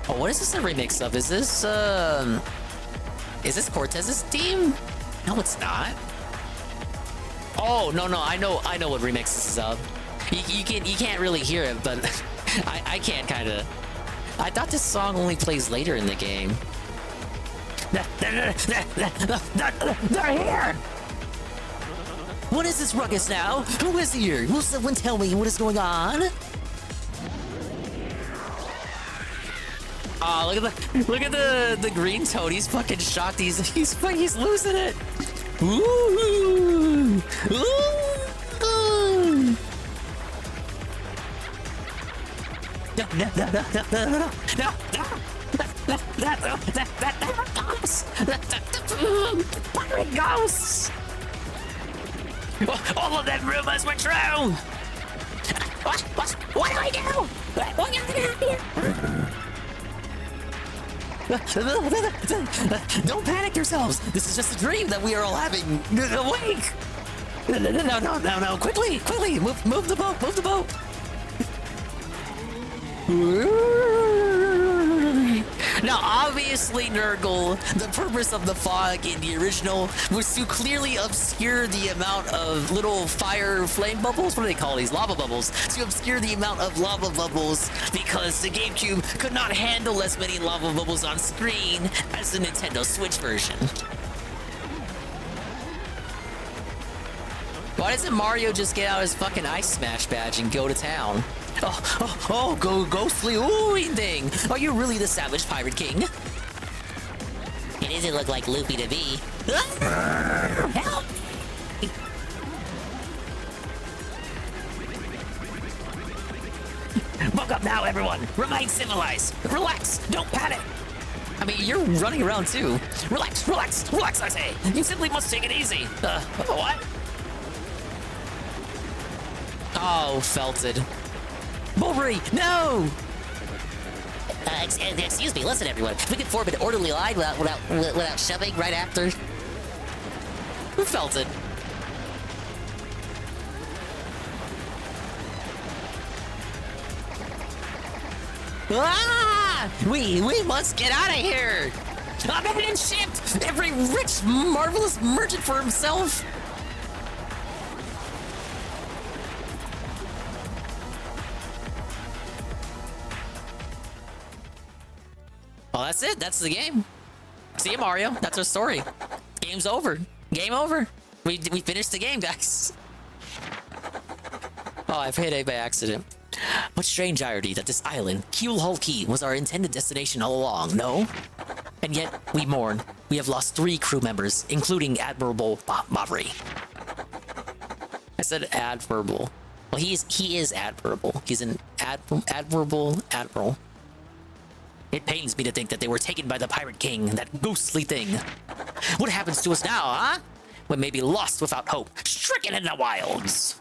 [SPEAKER 6] Oh, what is this a remix of? Is this Cortez's theme? No, it's not. Oh, no, I know what remix this is of. You can't really hear it, but I can kind of. I thought this song only plays later in the game.
[SPEAKER 12] They're here!
[SPEAKER 6] What is this ruckus now? Who is here? Will someone tell me what is going on? Oh, look at the green toad. He's fucking shocked. He's losing it. Ooh. Ooh. No.
[SPEAKER 12] Pirate ghosts! All of them rumors were true! What do I do?
[SPEAKER 6] Don't panic yourselves. This is just a dream that we are all having. Awake! No. Quickly. Move the boat. Now, obviously, Nurgle, the purpose of the fog in the original was to clearly obscure the amount of little fire flame bubbles. What do they call these? Lava bubbles. To obscure the amount of lava bubbles because the GameCube could not handle as many lava bubbles on screen as the Nintendo Switch version. Why doesn't Mario just get out his fucking Ice Smash badge and go to town? Oh, go ghostly oohing thing! Are you really the Savage Pirate King?
[SPEAKER 13] It doesn't look like Luffy to me.
[SPEAKER 12] Help! Buck up now, everyone! Remain civilized! Relax! Don't panic!
[SPEAKER 6] I mean, you're running around too.
[SPEAKER 12] Relax, I say! You simply must take it easy! What?
[SPEAKER 6] Oh, felted. Bulbury, no!
[SPEAKER 13] Excuse me, listen everyone. If we could form an orderly line without shoving right after.
[SPEAKER 6] Who felted? Ah! We must get out of here!
[SPEAKER 12] Abandoned ship!
[SPEAKER 6] Every rich, marvelous merchant for himself! Well, that's it. That's the game. See you, Mario. That's our story. Game's over. Game over. We finished the game, guys. Oh, I've hit A by accident. What strange irony that this island, Keel Hull Key, was our intended destination all along, no? And yet, we mourn. We have lost 3 crew members, including Admiral Bobbery. I said admirable. Well, he is admirable. He's an admirable admiral. It pains me to think that they were taken by the Pirate King, that ghostly thing. What happens to us now, huh? We may be lost without hope, stricken in the wilds.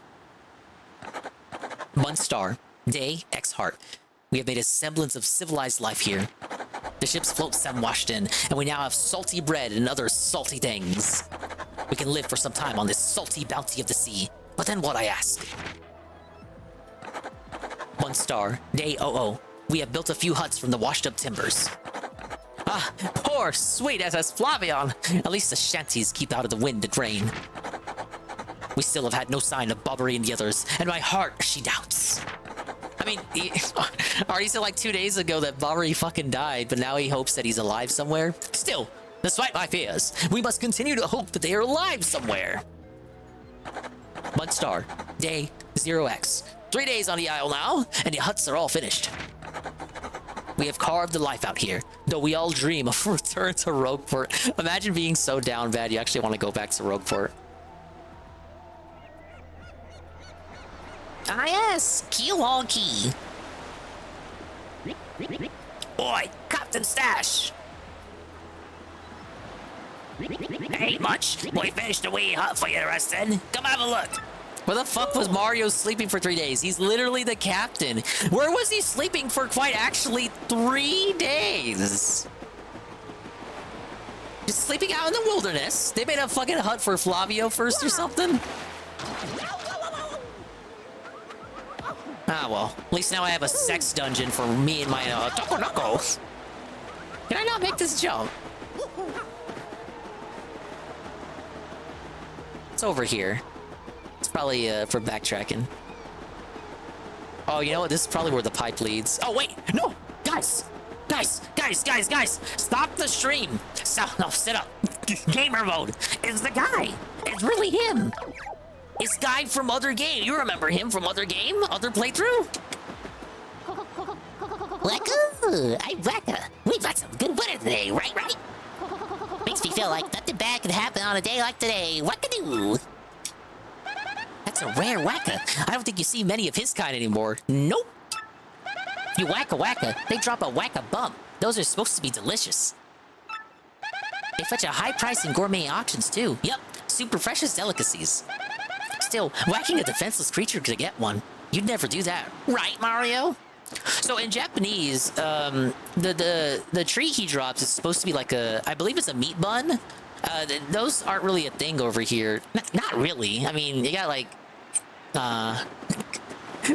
[SPEAKER 6] Month Star, Day X Heart. We have made a semblance of civilized life here. The ship's floats have washed in, and we now have salty bread and other salty things. We can live for some time on this salty bounty of the sea. But then what, I ask? 1 star, day 00. We have built a few huts from the washed up timbers. Ah, poor sweet SS Flavion. At least the shanties keep out of the wind and rain. We still have had no sign of Bobbery and the others, and my heart, she doubts. I mean, already said like 2 days ago that Bobbery fucking died, but now he hopes that he's alive somewhere. Still, despite my fears, we must continue to hope that they are alive somewhere. 1 star, day 0x. 3 days on the isle now, and the huts are all finished. We have carved the life out here, though we all dream of return to Rogueport. Imagine being so down bad you actually want to go back to Rogueport.
[SPEAKER 13] Ah yes, Key.
[SPEAKER 12] Oi, Captain Stash! Ain't much. We finished a wee hut for you to rest in. Come have a look.
[SPEAKER 6] Where the fuck was Mario sleeping for 3 days? He's literally the captain. Where was he sleeping for quite actually 3 days? Just sleeping out in the wilderness. They made a fucking hut for Flavio first or something? Ah, well. At least now I have a sex dungeon for me and my Tokonoko. Can I not make this jump? It's over here. It's probably for backtracking. Oh, you know what? This is probably where the pipe leads. Oh, wait! No! Guys! Guys! Stop the stream! No, sit up.
[SPEAKER 12] Gamer mode. It's the guy. It's really him.
[SPEAKER 6] It's Guy from Other Game. You remember him from Other Game? Other playthrough?
[SPEAKER 13] Wacka! I'm Wacka. We've got some good weather today, right? Makes me feel like nothing bad could happen on a day like today. Wacka-doo!
[SPEAKER 6] That's a rare Wacka. I don't think you see many of his kind anymore. Nope. You Wacka, they drop a Wacka bump. Those are supposed to be delicious. They fetch a high price in gourmet auctions too. Yep, super precious delicacies. Still, whacking a defenseless creature to get one. You'd never do that, right, Mario? So in Japanese, the tree he drops is supposed to be like I believe it's a meat bun. Those aren't really a thing over here. Not really. I mean, you got like,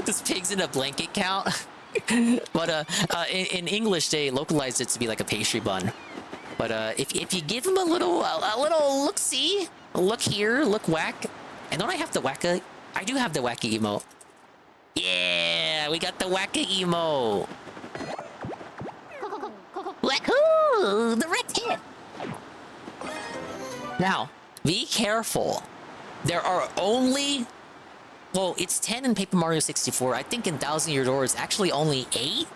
[SPEAKER 6] this pig's in a blanket count. But in English, they localized it to be like a pastry bun. But if you give him a little look-see, look here, look whack. And don't I have the Wacka? I do have the Wacka emote. Yeah, we got the Wacka emote.
[SPEAKER 13] Wacko! The red hit!
[SPEAKER 6] Now, be careful. There are only... Well, it's 10 in Paper Mario 64. I think in Thousand Year Door it's actually only 8.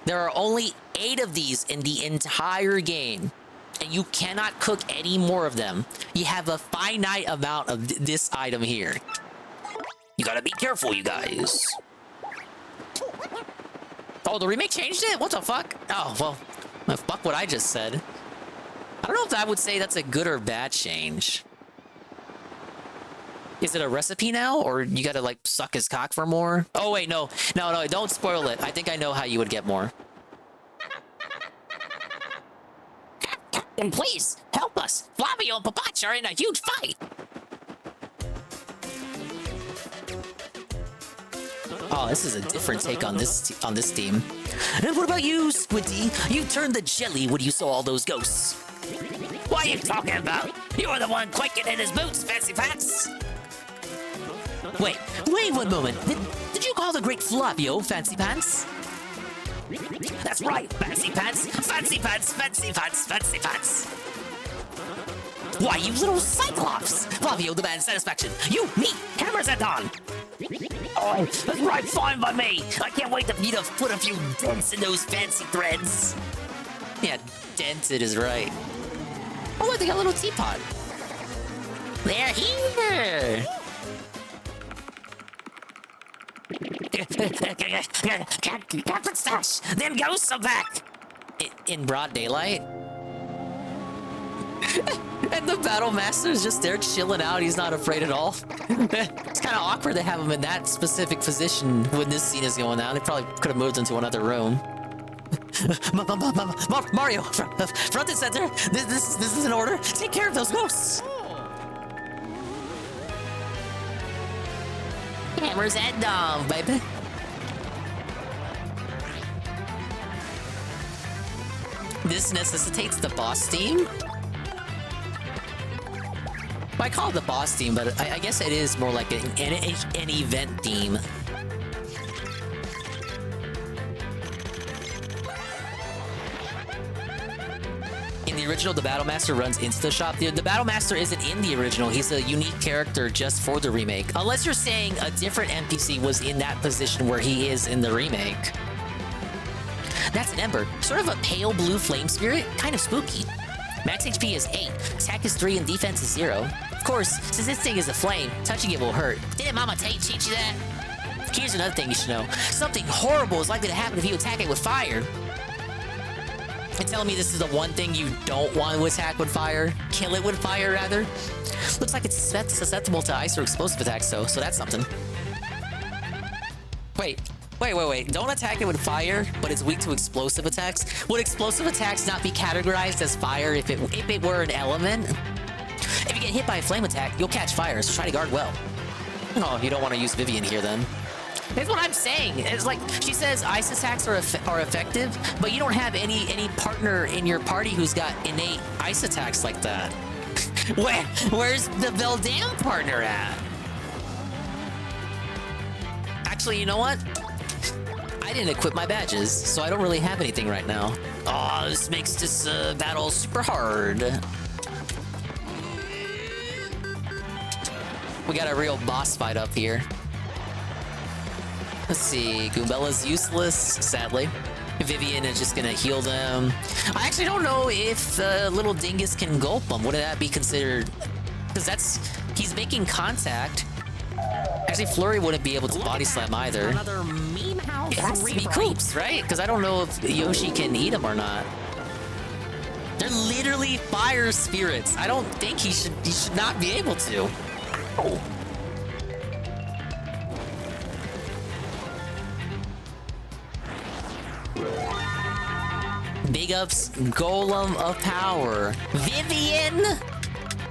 [SPEAKER 6] There are only 8 of these in the entire game. And you cannot cook any more of them. You have a finite amount of this item here. You gotta be careful, you guys. Oh, the remake changed it? What the fuck? Oh, well, fuck what I just said. I don't know if I would say that's a good or bad change. Is it a recipe now, or you gotta, like, suck his cock for more? Oh, wait, no, don't spoil it. I think I know how you would get more.
[SPEAKER 12] And please, help us. Flavio and Papach are in a huge fight.
[SPEAKER 6] Oh, this is a different take on this theme. And what about you, Squinty? You turned the jelly when you saw all those ghosts.
[SPEAKER 12] What are you talking about? You were the one quaking in his boots, Fancy Pants.
[SPEAKER 6] Wait 1 moment. Did you call the great Flavio Fancy Pants?
[SPEAKER 12] That's right, Fancy Pants. Fancy Pants, Fancy Pants, Fancy Pants.
[SPEAKER 6] Why, you little cyclops! Flavio demands satisfaction. You, me,
[SPEAKER 12] Cameras are done. Oh, that's right, fine by me. I can't wait for you to put a few dents in those fancy threads.
[SPEAKER 6] Yeah, dented is right. Oh, look, they got a little teapot.
[SPEAKER 13] They're here!
[SPEAKER 12] Captain Stash, them ghosts are back.
[SPEAKER 6] In broad daylight? And the Battle Master's just there chilling out. He's not afraid at all. It's kind of awkward to have him in that specific position when this scene is going on. They probably could have moved into another room.
[SPEAKER 12] Mario, front and center. This is an order. Take care of those ghosts. Hammers and dom, baby. This necessitates the boss theme. I call it the boss theme, but I guess it is more like an event theme. In the original, the Battle Master runs Insta Shop. The Battle Master isn't in the original. He's a unique character just for the remake. Unless you're saying a different NPC was in that position where he is in the remake. That's an Ember. Sort of a pale blue flame spirit. Kind of spooky. Max HP is 8, attack is 3, and defense is 0. Of course, since this thing is a flame, touching it will hurt. Didn't Mama teach you that? Here's another thing you should know. Something horrible is likely to happen if you attack it with fire. And telling me this is the one thing you don't want to attack with fire? Kill it with fire, rather? Looks like it's susceptible to ice or explosive attacks, though, so that's something. Wait. Don't attack it with fire, but it's weak to explosive attacks? Would explosive attacks not be categorized as fire if it were an element? If you get hit by a flame attack, you'll catch fire, so try to guard well. Oh, you don't want to use Vivian here, then. That's what I'm saying. It's like, she says ice attacks are effective, but you don't have any partner in your party who's got innate ice attacks like that. Where's the Veldam partner at? Actually, you know what? I didn't equip my badges, so I don't really have anything right now. Oh, this makes this battle super hard. We got a real boss fight up here. Let's see, Goombella's useless, sadly. Vivian is just gonna heal them. I actually don't know if little dingus can gulp them. Would that be considered? Because he's making contact. Actually, Flurry wouldn't be able to body slam either.
[SPEAKER 13] Another meme house.
[SPEAKER 12] It has to be Koops, right? Because I don't know if Yoshi can eat them or not. They're literally fire spirits. I don't think he should not be able to. Ow. Big ups, Golem of Power. Vivian!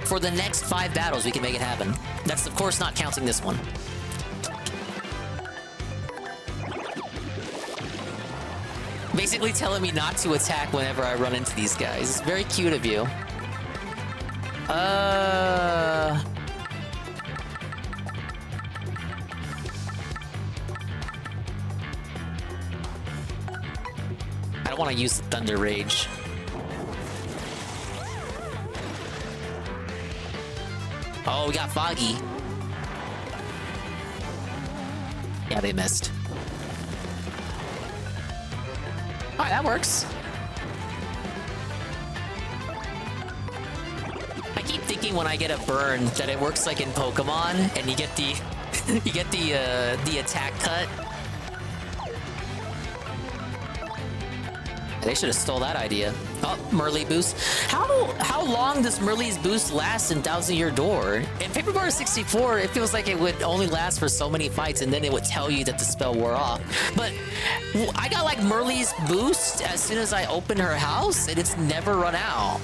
[SPEAKER 12] For the next 5 battles, we can make it happen. That's, of course, not counting this one. Basically telling me not to attack whenever I run into these guys. It's very cute of you. I don't want to use the Thunder Rage. Oh, we got Foggy. Yeah, they missed. Alright, that works. I keep thinking when I get a burn that it works like in Pokemon, and you get the the attack cut. They should have stole that idea. Oh, Merlee boost. How long does Merlee's boost last in Thousand Year Door? In Paper Bar 64, it feels like it would only last for so many fights, and then it would tell you that the spell wore off. But I got like Merlee's boost as soon as I opened her house, and it's never run out.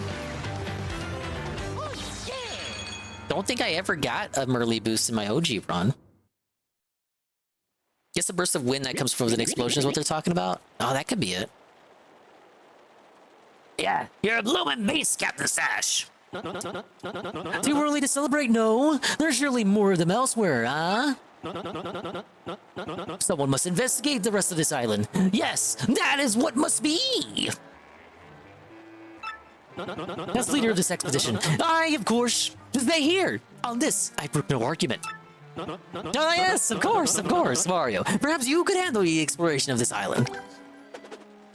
[SPEAKER 12] Don't think I ever got a Merlee boost in my OG run. Guess a burst of wind that comes from an explosion is what they're talking about? Oh, that could be it. Yeah, you're a blooming beast, Captain Sash. Too early to celebrate? No. There's surely more of them elsewhere, huh? Someone must investigate the rest of this island. Yes, that is what must be. As leader of this expedition, I, of course, stay here. On this, I brook no argument. Oh, yes, of course, Mario. Perhaps you could handle the exploration of this island.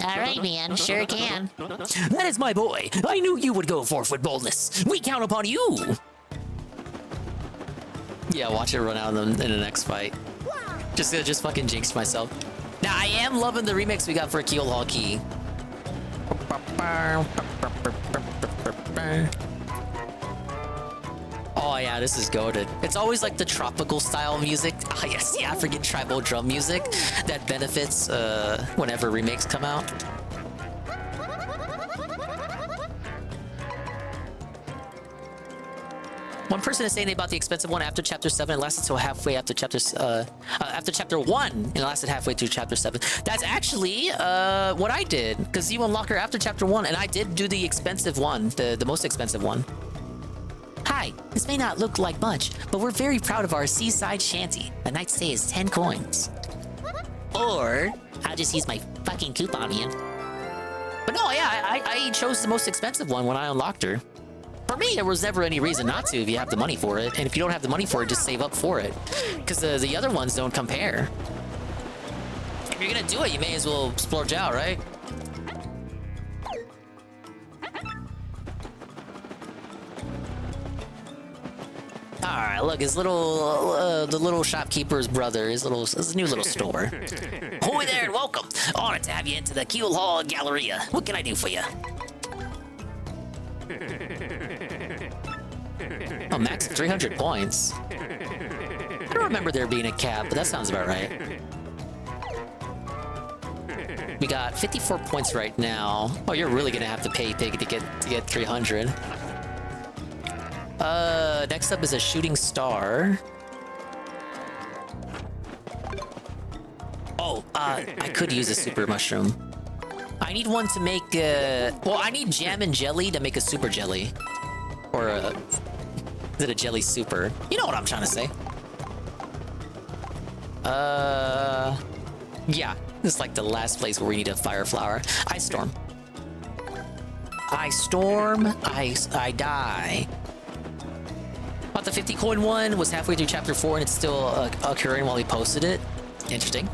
[SPEAKER 13] All right, man. Sure can.
[SPEAKER 12] That is my boy. I knew you would go forth with boldness. We count upon you. Yeah, watch it run out in the next fight. Just fucking jinxed myself. Now, I am loving the remix we got for Keel Hall Key. Oh yeah, this is goated. It's always like the tropical style music. Ah yes, the African tribal drum music that benefits whenever remakes come out.
[SPEAKER 6] One person is saying they bought the expensive one after chapter 7 and lasted until halfway after chapter 1 and lasted halfway through chapter 7. That's actually what I did, because you unlock her after chapter 1, and I did do the expensive one, the most expensive one. Hi, this may not look like much, but we're very proud of our seaside shanty. A night's stay is 10 coins. Or I'll just use my fucking coupon here. But no, yeah, I chose the most expensive one when I unlocked her. For me, there was never any reason not to if you have the money for it. And if you don't have the money for it, just save up for it. Because the other ones don't compare. If you're gonna do it, you may as well splurge out, right? Alright, look, his little, the little shopkeeper's brother, his new little store. Ahoy there and welcome! Honored to have you into the Keel Hall Galleria. What can I do for you? Oh, max 300 points. I don't remember there being a cap, but that sounds about right. We got 54 points right now. Oh, you're really gonna have to pay Pig to get 300. Next up is a shooting star. Oh, I could use a super mushroom. I need one to make, well, I need jam and jelly to make a super jelly. Or is it a jelly super? You know what I'm trying to say. Yeah, this is like the last place where we need a fire flower. Ice storm. Ice storm, I die. But the 50 coin one was halfway through chapter 4 and it's still occurring while he posted it. Interesting.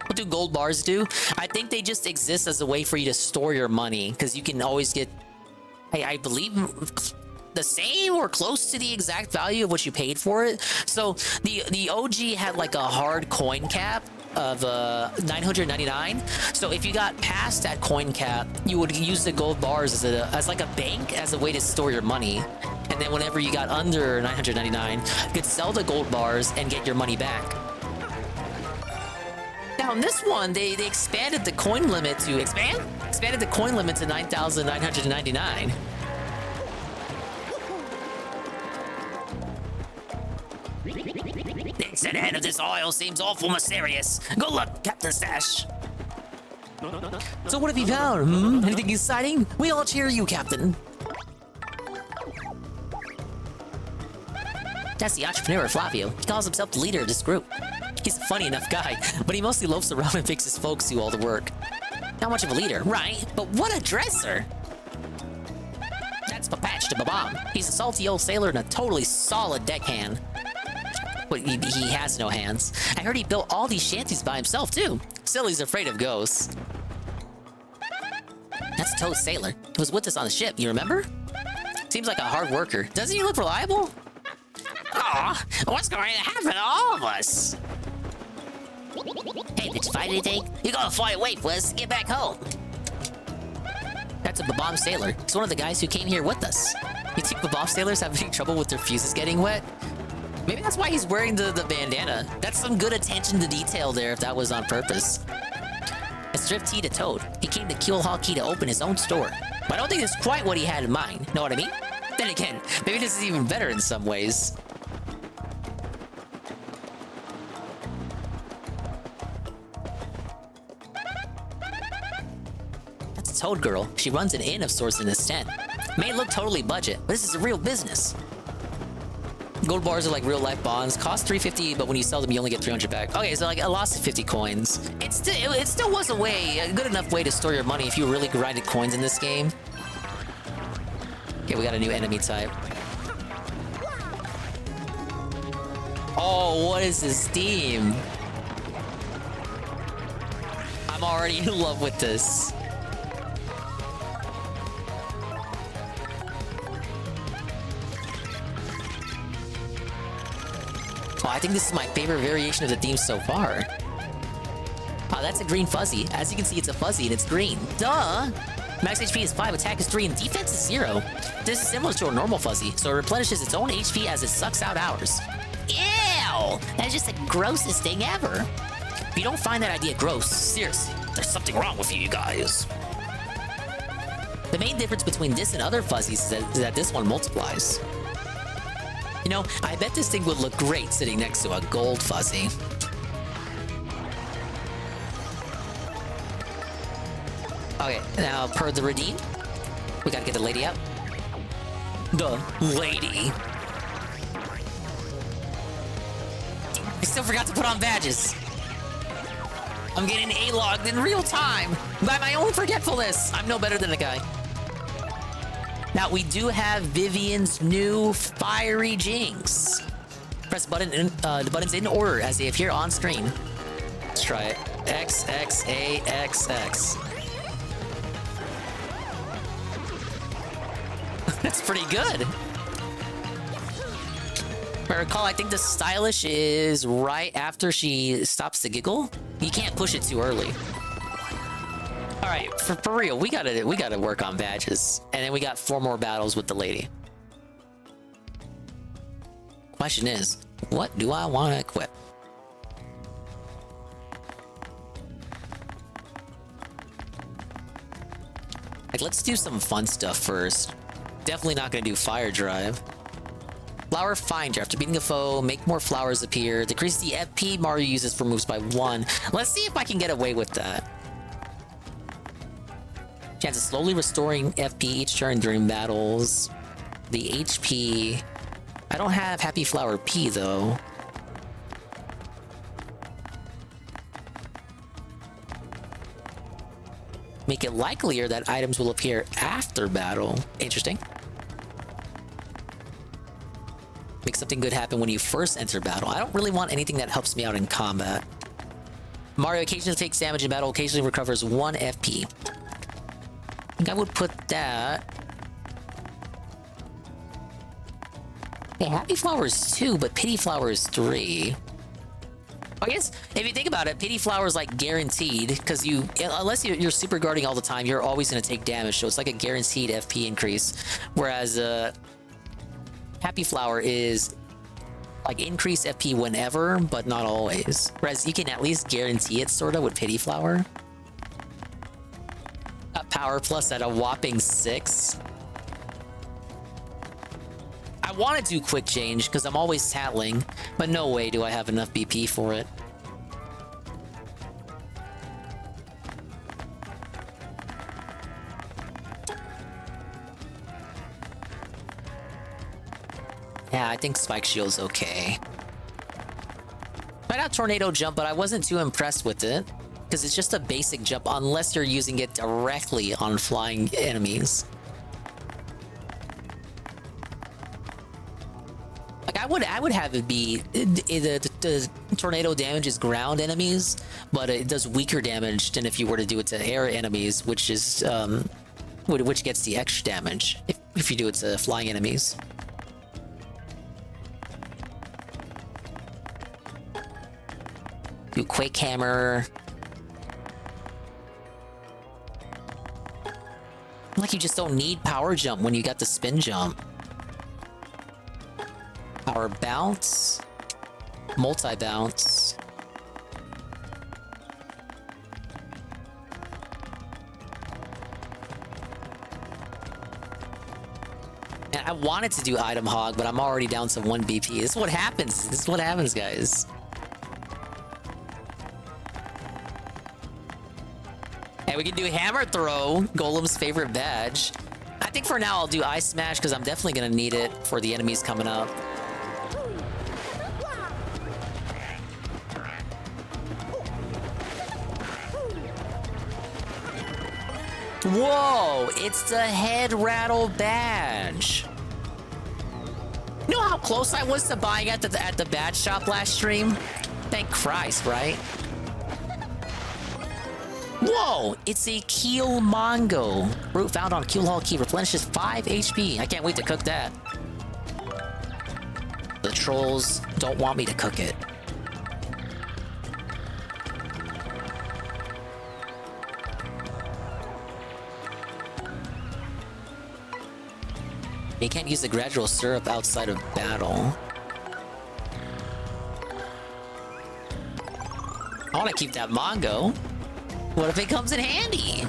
[SPEAKER 6] What do gold bars do? I think they just exist as a way for you to store your money, because you can always get, I believe, the same or close to the exact value of what you paid for it. So the OG had like a hard coin cap of 999. So if you got past that coin cap, you would use the gold bars as like a bank, as a way to store your money. And then whenever you got under 999, you could sell the gold bars and get your money back. Now in this one, they expanded the coin limit to expanded the coin limit to 9,999.
[SPEAKER 12] The exit ahead of this oil seems awful mysterious. Good luck, Captain Stash.
[SPEAKER 6] So what have you found? Anything exciting? We all cheer you, Captain. That's the entrepreneur, Flavio. He calls himself the leader of this group. He's a funny enough guy, but he mostly loafs around and makes his folks do all the work. Not much of a leader, right? But what a dresser! That's Papatch to Babam. He's a salty old sailor and a totally solid deckhand. But he has no hands. I heard he built all these shanties by himself, too. Still, he's afraid of ghosts. That's Toad Sailor. He was with us on the ship, you remember? Seems like a hard worker. Doesn't he look reliable?
[SPEAKER 12] Aw, what's going to happen to all of us?
[SPEAKER 13] Hey, did you find anything?
[SPEAKER 12] You're gonna fly away for us to get back home.
[SPEAKER 6] That's a Babam Sailor. He's one of the guys who came here with us. You think Babam Sailors have any trouble with their fuses getting wet? Maybe that's why he's wearing the bandana. That's some good attention to detail there if that was on purpose. It's Drift Tea to Toad. He came to Keel Hall Key to open his own store. But I don't think it's quite what he had in mind. Know what I mean? Then again, maybe this is even better in some ways. That's Toad Girl. She runs an inn of sorts in this tent. May look totally budget, but this is a real business. Gold bars are like real life bonds. Cost 350, but when you sell them, you only get 300 back. Okay, so like I lost 50 coins. It still was a good enough way to store your money if you really grinded coins in this game. Okay, we got a new enemy type. Oh, what is this theme? I'm already in love with this. Oh, I think this is my favorite variation of the theme so far. Oh, that's a green fuzzy. As you can see, it's a fuzzy and it's green. Duh! Max HP is 5, attack is 3, and defense is 0. This is similar to a normal fuzzy, so it replenishes its own HP as it sucks out ours.
[SPEAKER 13] Ew! That's just the grossest thing ever.
[SPEAKER 6] If you don't find that idea gross, seriously,
[SPEAKER 12] There's something wrong with you guys.
[SPEAKER 6] The main difference between this and other fuzzies is that this one multiplies. You know, I bet this thing would look great sitting next to a gold fuzzy. Okay, now per the redeem, we gotta get the lady out. The lady. I still forgot to put on badges. I'm getting A-logged in real time by my own forgetfulness. I'm no better than a guy. Now, we do have Vivian's new Fiery Jinx. Press the buttons in order as they appear on screen. Let's try it. X, X, A, X, X. That's pretty good. If I recall, I think the stylish is right after she stops to giggle. You can't push it too early. All right, for real, we gotta work on badges, and then we got 4 more battles with the lady. Question is, what do I want to equip? Like, let's do some fun stuff first. Definitely not gonna do Fire Drive. Flower Finder. After beating a foe, make more flowers appear. Decrease the FP Mario uses for moves by 1. Let's see if I can get away with that. Chance of slowly restoring FP each turn during battles. The HP... I don't have Happy Flower P, though. Make it likelier that items will appear after battle. Interesting. Make something good happen when you first enter battle. I don't really want anything that helps me out in combat. Mario occasionally takes damage in battle, occasionally recovers 1 FP. I think I would put that... Okay, Happy Flower is 2, but Pity Flower is 3. I guess, if you think about it, Pity Flower is like guaranteed, because unless you're super guarding all the time, you're always going to take damage, so it's like a guaranteed FP increase. Whereas, Happy Flower is like increase FP whenever, but not always. Whereas you can at least guarantee it, sorta, with Pity Flower. Got Power Plus at a whopping 6. I want to do Quick Change, because I'm always tattling, but no way do I have enough BP for it. Yeah, I think Spike Shield's okay. Tried out Tornado Jump, but I wasn't too impressed with it, because it's just a basic jump unless you're using it directly on flying enemies. Like, I would have it be the tornado damages ground enemies, but it does weaker damage than if you were to do it to air enemies, which is which gets the extra damage if you do it to flying enemies. Do Quake Hammer. Like, you just don't need Power Jump when you got the Spin Jump. Power Bounce. Multi-Bounce. And I wanted to do Item Hog, but I'm already down to 1 BP. This is what happens. This is what happens, guys. And we can do Hammer Throw, Golem's favorite badge. I think for now I'll do Ice Smash because I'm definitely going to need it for the enemies coming up. Whoa, it's the Head Rattle badge. You know how close I was to buying at the badge shop last stream? Thank Christ, right? Whoa! It's a Keel Mongo. Root found on Keel Hall Key replenishes 5 HP. I can't wait to cook that. The trolls don't want me to cook it. You can't use the gradual syrup outside of battle. I want to keep that Mongo. What if it comes in handy?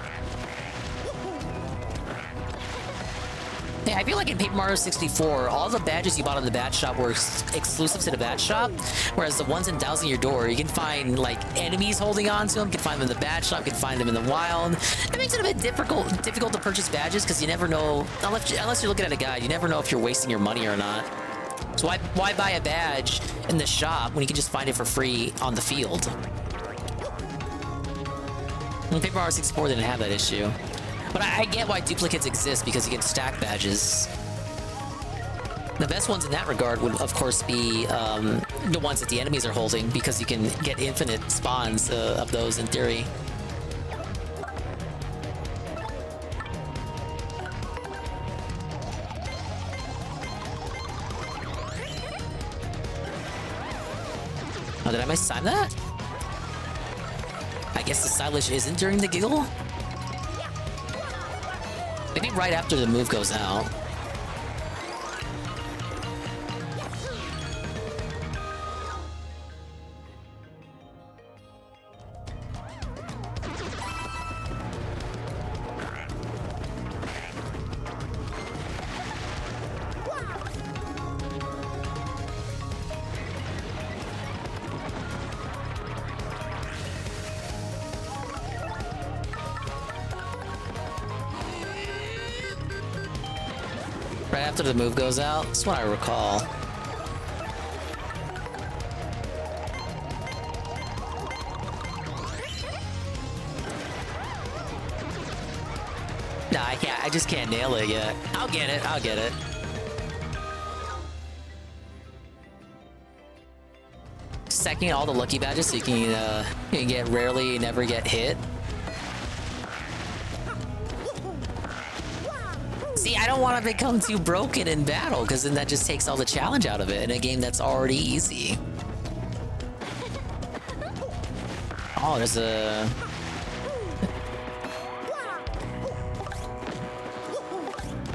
[SPEAKER 6] Yeah, I feel like in Paper Mario 64, all the badges you bought in the badge shop were exclusive to the badge shop, whereas the ones in Dousing Your Door, you can find like enemies holding on to them, you can find them in the badge shop, you can find them in the wild. It makes it a bit difficult to purchase badges because you never know, unless you're looking at a guide, you never know if you're wasting your money or not. So why buy a badge in the shop when you can just find it for free on the field? In Paper Mario 64, they didn't have that issue. But I get why duplicates exist, because you can stack badges. The best ones in that regard would, of course, be the ones that the enemies are holding, because you can get infinite spawns of those in theory. Oh, did I mistime that? I guess the silage isn't during the giggle? Maybe right after the move goes out. Right after the move goes out? That's what I recall. Nah, I can't. I just can't nail it yet. I'll get it. I'll get it. Stacking all the lucky badges so you can get rarely, never get hit. See, I don't want to become too broken in battle, because then that just takes all the challenge out of it in a game that's already easy. Oh, there's a...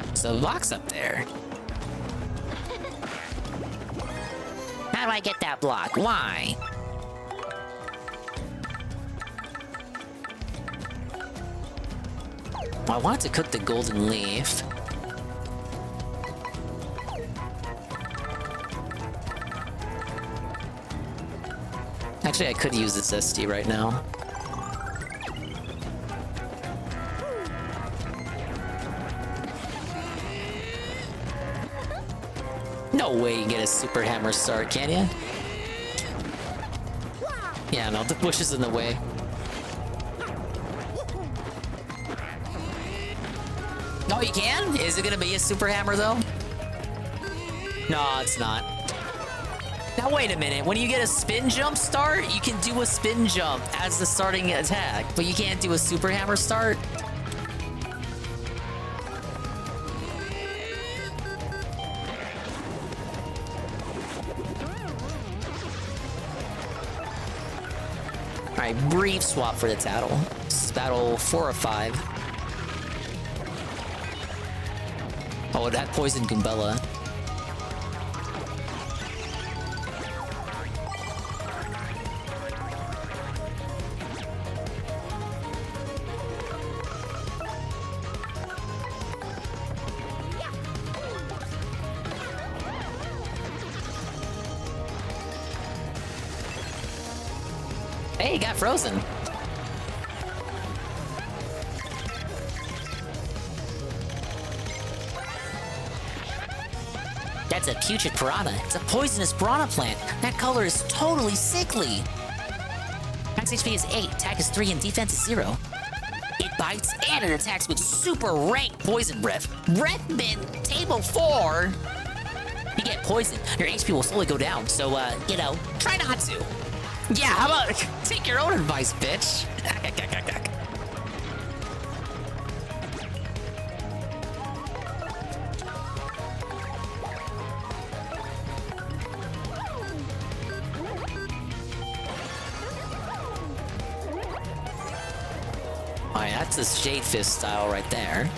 [SPEAKER 6] There's a box up there.
[SPEAKER 13] How do I get that block? Why?
[SPEAKER 6] I wanted to cook the golden leaf. Actually, I could use this SD right now. No way you can get a super hammer start, can you? Yeah, no, the bush is in the way. Oh, you can? Is it gonna be a super hammer, though? No, it's not. Now, wait a minute. When you get a spin jump start, you can do a spin jump as the starting attack, but you can't do a super hammer start? Alright, brief swap for the tattle. This is battle 4 of 5. Oh, that poisoned Goombella. Hey, he got frozen.
[SPEAKER 13] That's a putrid piranha. It's a poisonous piranha plant. That color is totally sickly. Max HP is 8, attack is 3, and defense is 0. It bites and it attacks with super rank poison breath. Breath bin table 4. You get poisoned, your HP will slowly go down, so, try not to. Yeah, how about take your own advice, bitch? Alright, that's a Shade Fist style right there.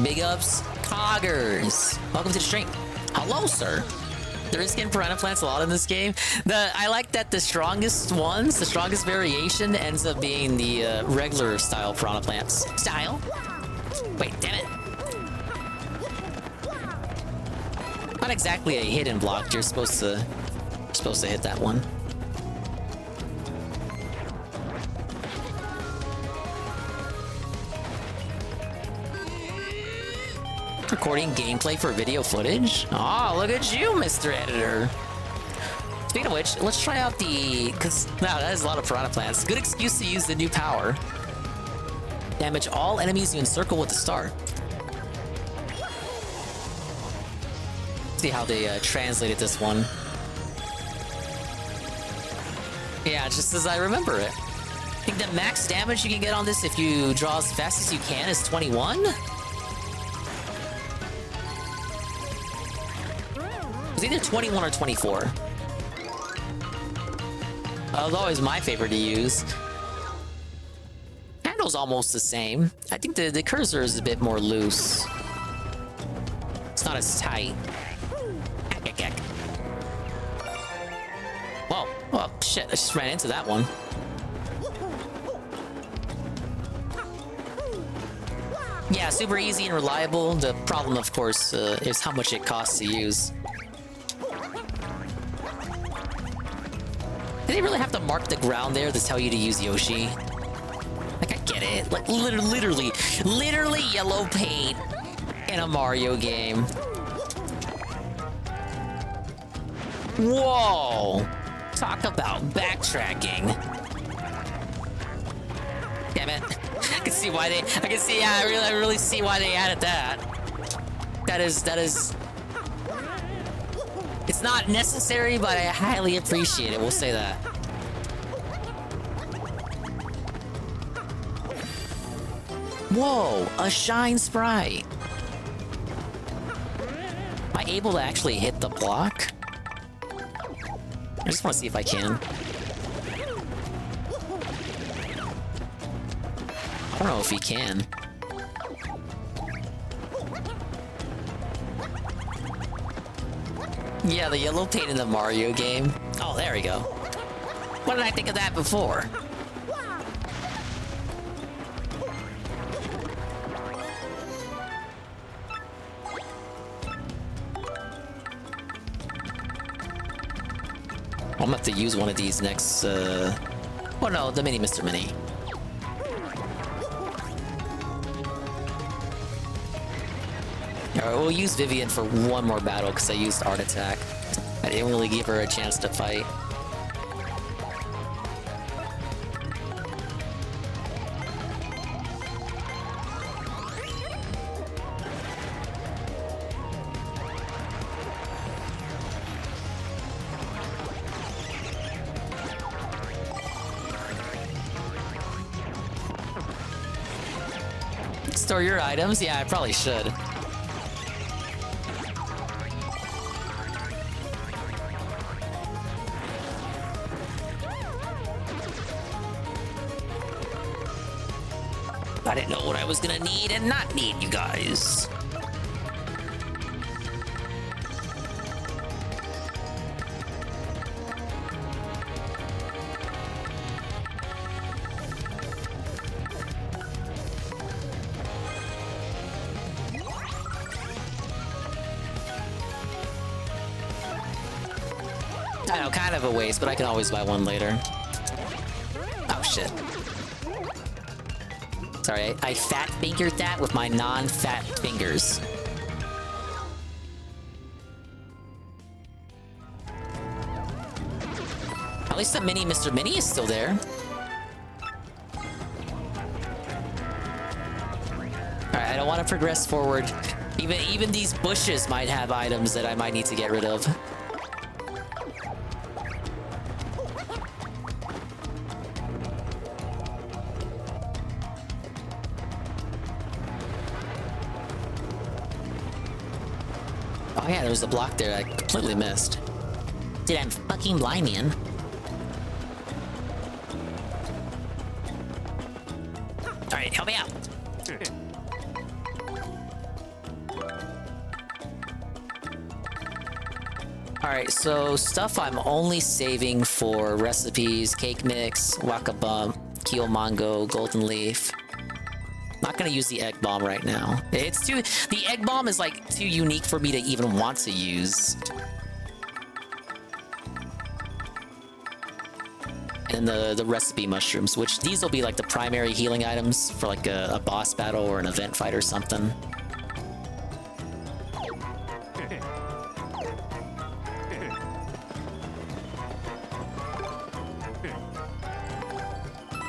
[SPEAKER 13] Big ups, Coggers. Welcome to the stream. Hello, sir.
[SPEAKER 6] There is skin piranha plants a lot in this game. I like that the strongest ones, the strongest variation ends up being the regular style piranha plants.
[SPEAKER 13] Style?
[SPEAKER 6] Wait, damn it. Not exactly a hidden block. You're supposed to hit that one. Recording gameplay for video footage? Oh, look at you, Mr. Editor. Speaking of which, let's try out because wow, that is a lot of piranha plants. Good excuse to use the new power. Damage all enemies you encircle with a star. See how they translated this one. Yeah, just as I remember it. I think the max damage you can get on this if you draw as fast as you can is 21? It's either 21 or 24. That was always my favorite to use. Handle's almost the same. I think the cursor is a bit more loose. It's not as tight. Whoa. Oh, shit. I just ran into that one. Yeah, super easy and reliable. The problem, of course, is how much it costs to use. Do they really have to mark the ground there to tell you to use Yoshi? Like, I get it. Like, literally yellow paint in a Mario game. Whoa! Talk about backtracking. Damn it. I can see why they... I can see, yeah, I really see why they added that. That is... It's not necessary, but I highly appreciate it. We'll say that. Whoa, a shine sprite. Am I able to actually hit the block? I just want to see if I can. I don't know if he can. Yeah, the yellow paint in the Mario game. Oh, there we go. What did I think of that before? I'm gonna have to use one of these next, oh no, the Mini Mr. Mini. Alright, we'll use Vivian for one more battle because I used Art Attack. I didn't really give her a chance to fight. Store your items? Yeah, I probably should. I didn't know what I was gonna need and not need, you guys. I know, kind of a waste, but I can always buy one later. Oh, shit. Sorry, I fat-fingered that with my non-fat fingers. At least the Mini Mr. Mini is still there. Alright, I don't want to progress forward. Even these bushes might have items that I might need to get rid of. Oh yeah, there was a block there I completely missed.
[SPEAKER 13] Dude, I'm fucking blind, man.
[SPEAKER 6] Alright, help me out. Alright, so stuff I'm only saving for recipes, cake mix, waka bump, keel mango, golden leaf. Not gonna use the egg bomb right now. It's too... The egg bomb is like too unique for me to even want to use. And the recipe mushrooms, which these will be like the primary healing items for like a boss battle or an event fight or something.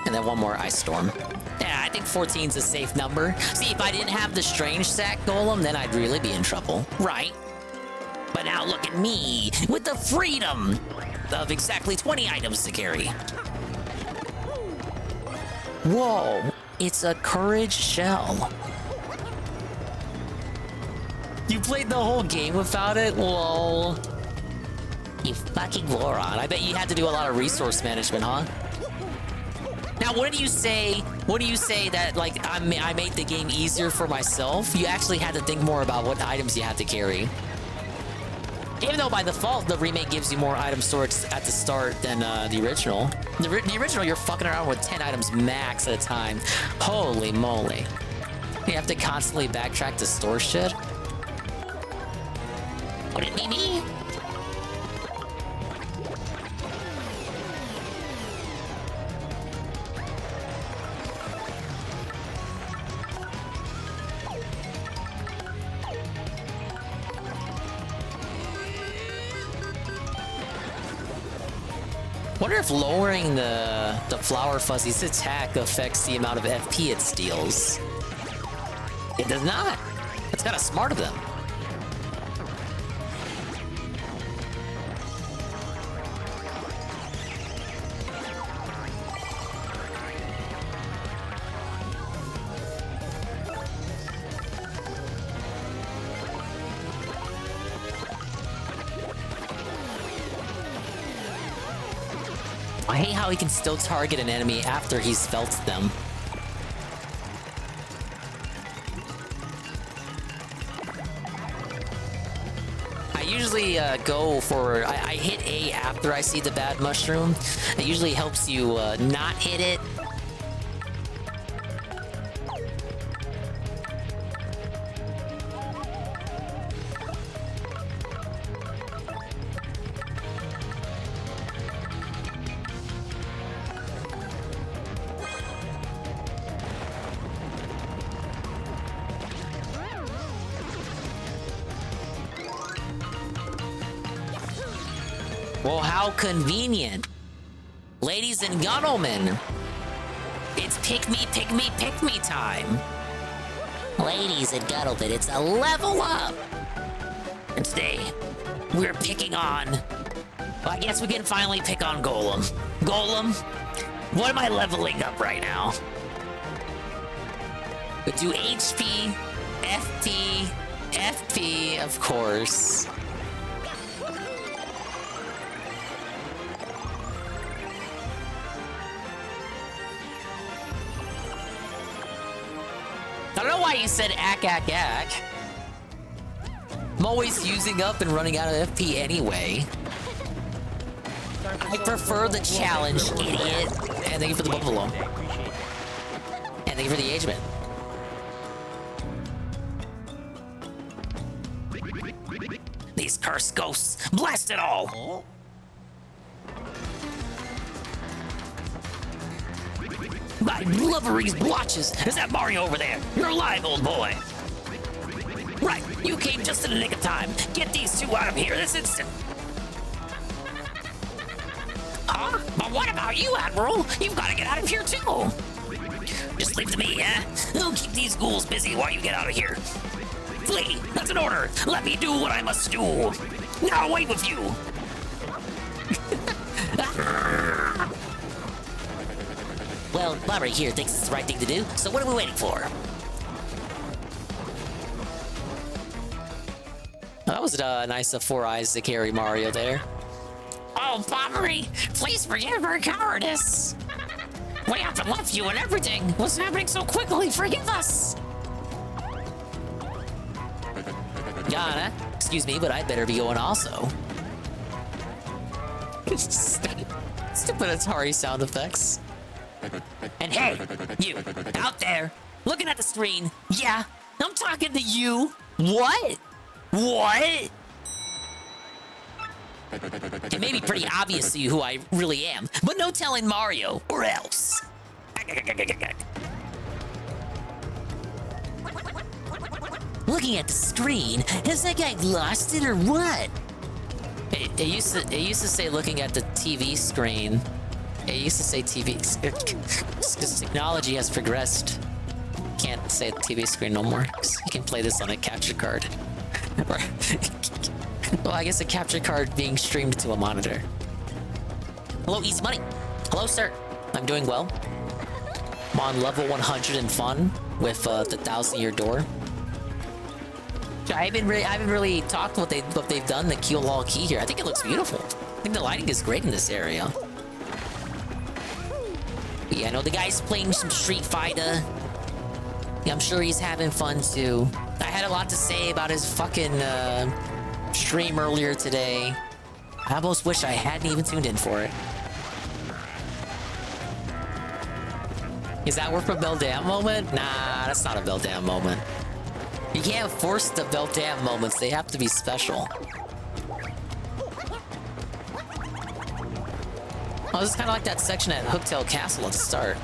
[SPEAKER 6] And then one more ice storm. Yeah, I think 14's a safe number. See, if I didn't have the strange sack golem, then I'd really be in trouble. Right? But now look at me, with the freedom of exactly 20 items to carry. Whoa, it's a courage shell. You played the whole game without it? Lol. You fucking moron. I bet you had to do a lot of resource management, huh? Now, wouldn't you say that, like, I made the game easier for myself? You actually had to think more about what items you had to carry. Even though by default, the remake gives you more item storage at the start than the original. The original, you're fucking around with 10 items max at a time. Holy moly. You have to constantly backtrack to store shit? Would it be me? Wonder if lowering the Flower Fuzzy's attack affects the amount of FP it steals. It does not. That's kind of smart of them. I hate how he can still target an enemy after he's felt them. I usually go for... I hit A after I see the bad mushroom. It usually helps you not hit it. Well, how convenient. Ladies and gentlemen, it's pick me time. Ladies and gentlemen, it's a level up. And today, we're picking on... Well, I guess we can finally pick on Golem. Golem, what am I leveling up right now? We do HP, FP, of course. I don't know why you said ack. I'm always using up and running out of FP anyway. I prefer the challenge, idiot. And thank you for the buffalo. And thank you for the engagement. These cursed ghosts, blast it all! My blubbery's blotches! Is that Mario over there? You're alive, old boy! Right, you came just in the nick of time. Get these two out of here this instant! Huh? But what about you, Admiral? You've got to get out of here, too! Just leave it to me, eh? I'll keep these ghouls busy while you get out of here. Flee! That's an order! Let me do what I must do! Now away with you! Well, Barbara here thinks it's the right thing to do, so what are we waiting for? That was nice of Four Eyes to carry Mario there. Oh, Bobbery, please forgive our cowardice. We haven't left you and everything. What's happening so quickly? Forgive us. Yana, excuse me, but I'd better be going also. Stupid Atari sound effects.
[SPEAKER 12] And hey, you, out there, looking at the screen. Yeah, I'm talking to you. What? What? It may be pretty obvious to you who I really am, but no telling Mario, or else. Looking at the screen, has that guy lost it or what?
[SPEAKER 6] It used to say looking at the TV screen. It used to say TV because technology has progressed. Can't say TV screen no more. You can play this on a capture card. Well, I guess a capture card being streamed to a monitor.
[SPEAKER 12] Hello, Easy Money.
[SPEAKER 6] Hello, sir. I'm doing well. I'm on level 100 in fun with the 1,000-year door. I haven't really talked what they've done. The Keelhaul key here. I think it looks beautiful. I think the lighting is great in this area. Yeah, I know the guy's playing some Street Fighter. Yeah, I'm sure he's having fun too. I had a lot to say about his fucking stream earlier today. I almost wish I hadn't even tuned in for it. Is that worth a Beldam moment? Nah, that's not a Beldam moment. You can't force the Beldam moments. They have to be special. Oh, this is kind of like that section at Hooktail Castle at the start.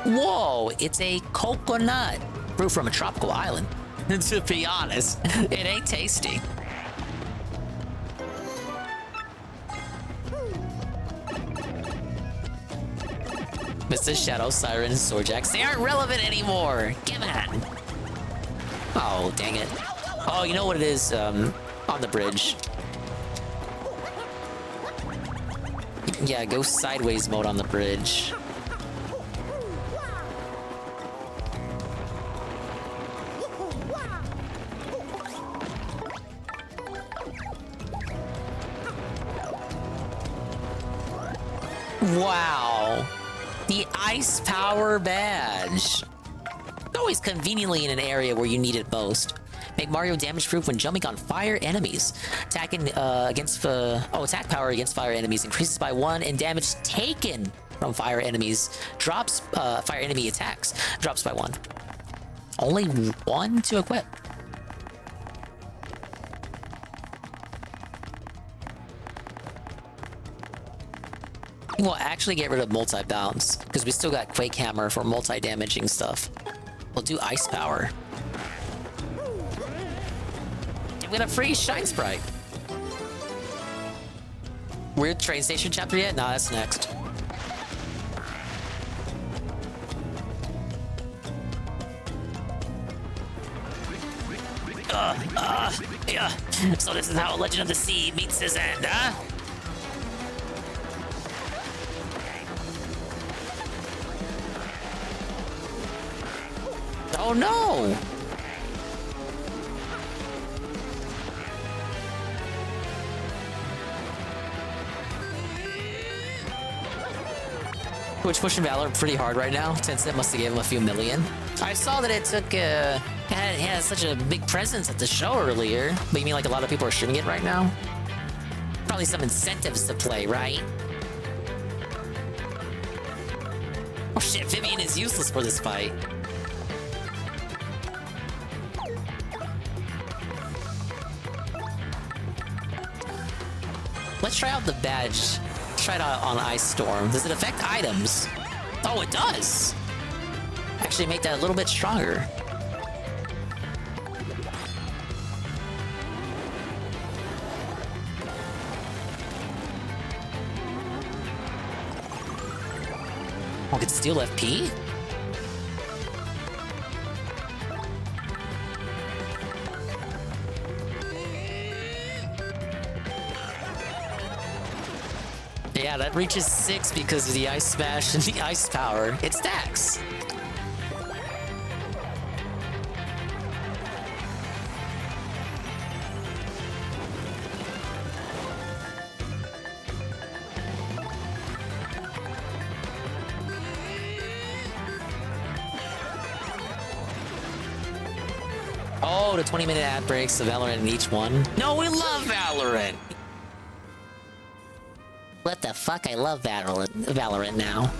[SPEAKER 6] Whoa, it's a coconut fruit from a tropical island. To be honest, it ain't tasty. Mr. Shadow, Siren, and Swordjacks, they aren't relevant anymore. Come on. Oh, dang it. Oh, you know what it is, on the bridge. Yeah, go sideways mode on the bridge. Wow. The Ice Power Badge. Always conveniently in an area where you need it most. Make Mario damage-proof when jumping on fire enemies. Attack power against fire enemies increases by 1, and damage taken from fire enemies drops. Fire enemy attacks drops by 1. Only 1 to equip. We'll actually get rid of multi-bounce, because we still got Quake Hammer for multi-damaging stuff. We'll do Ice Power. And we got a free Shine Sprite. Weird train station chapter yet? Nah, that's next.
[SPEAKER 12] Yeah. So this is how Legend of the Sea meets his end, huh?
[SPEAKER 6] Oh no! Twitch pushing Valor pretty hard right now. Tencent must have gave him a few million. I saw that it took, had such a big presence at the show earlier. But you mean like a lot of people are streaming it right now? Probably some incentives to play, right? Oh shit, Vivian is useless for this fight. Let's try out the badge. Try it out on Ice Storm. Does it affect items? Oh, it does! Actually make that a little bit stronger. Oh, I can steal FP? Yeah, that reaches 6 because of the Ice Smash and the Ice Power. It stacks. to 20-minute ad breaks of Valorant in each one. No, we love Valorant!
[SPEAKER 13] What the fuck? I love Valorant now.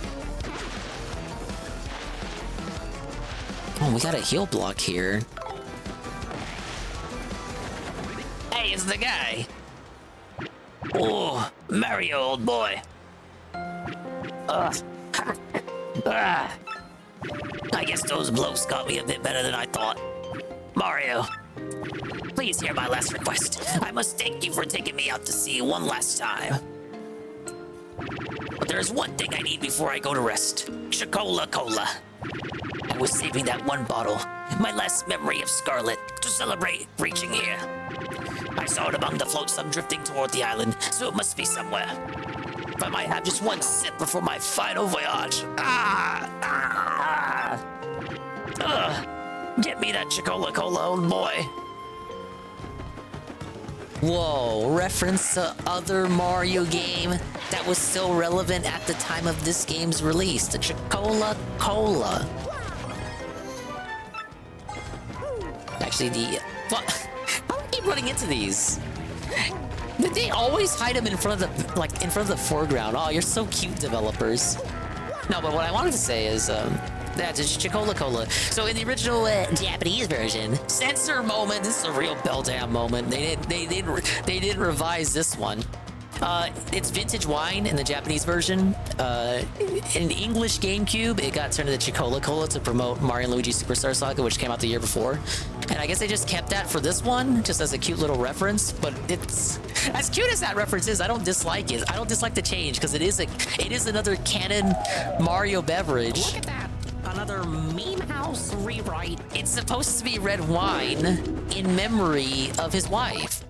[SPEAKER 6] Oh, we got a heal block here.
[SPEAKER 12] Hey, it's the guy. Oh, Mario, old boy. I guess those blokes got me a bit better than I thought. Mario, please hear my last request. I must thank you for taking me out to sea one last time. But there's one thing I need before I go to rest. Chicola Cola. I was saving that one bottle, my last memory of Scarlet, to celebrate reaching here. I saw it among the floats I'm drifting toward the island, so it must be somewhere. If I might have just one sip before my final voyage. Get me that Chicola Cola, old boy.
[SPEAKER 6] Whoa, reference to other Mario game that was still relevant at the time of this game's release, the Chicola Cola. Actually, what? How do I keep running into these? Did they always hide them in front of the, in front of the foreground? Oh, you're so cute, developers. No, but what I wanted to say is, that's a Chicola Cola. So in the original Japanese version, censor moment. This is a real Beldam moment. They didn't revise this one. It's vintage wine in the Japanese version. In the English GameCube, it got turned into Chicola Cola to promote Mario & Luigi Superstar Saga, which came out the year before. And I guess they just kept that for this one, just as a cute little reference. But it's as cute as that reference is, I don't dislike it. I don't dislike the change because it is another canon Mario beverage.
[SPEAKER 12] Look at that. Another meme house rewrite.
[SPEAKER 6] It's supposed to be red wine in memory of his wife.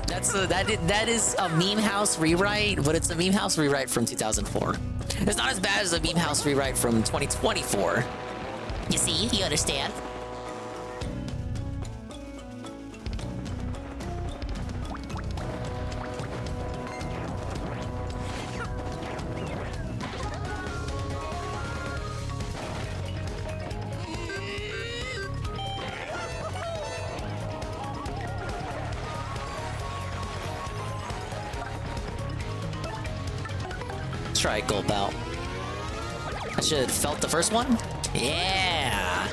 [SPEAKER 6] That is a meme house rewrite, but it's a meme house rewrite from 2004. It's not as bad as a meme house rewrite from 2024.
[SPEAKER 13] You see? You understand?
[SPEAKER 6] Let's try Gulp Out. I should have felt the first one. Yeah.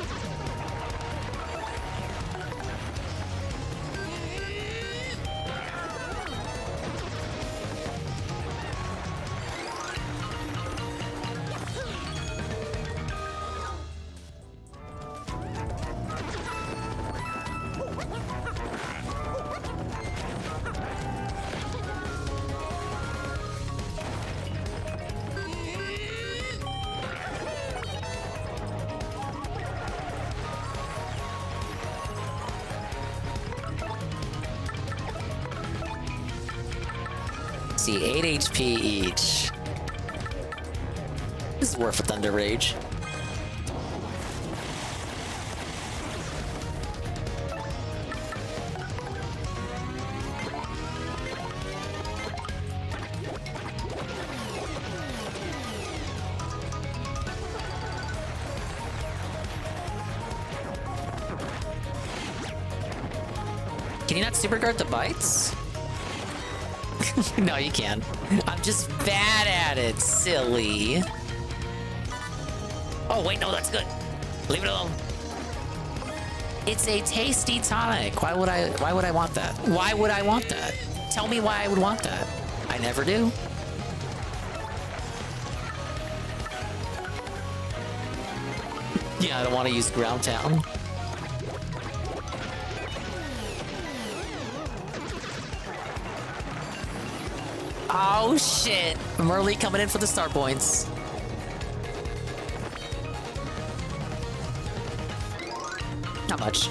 [SPEAKER 6] See, 8 HP each. This is worth a Thunder Rage. Can you not super guard the bites? No, you can. I'm just bad at it, silly.
[SPEAKER 12] Oh, wait, no, that's good. Leave it alone.
[SPEAKER 6] It's a tasty tonic. Why would I want that? Why would I want that? Tell me why I would want that. I never do. Yeah, I don't want to use Ground Town. Oh shit! Merly coming in for the star points. Not much.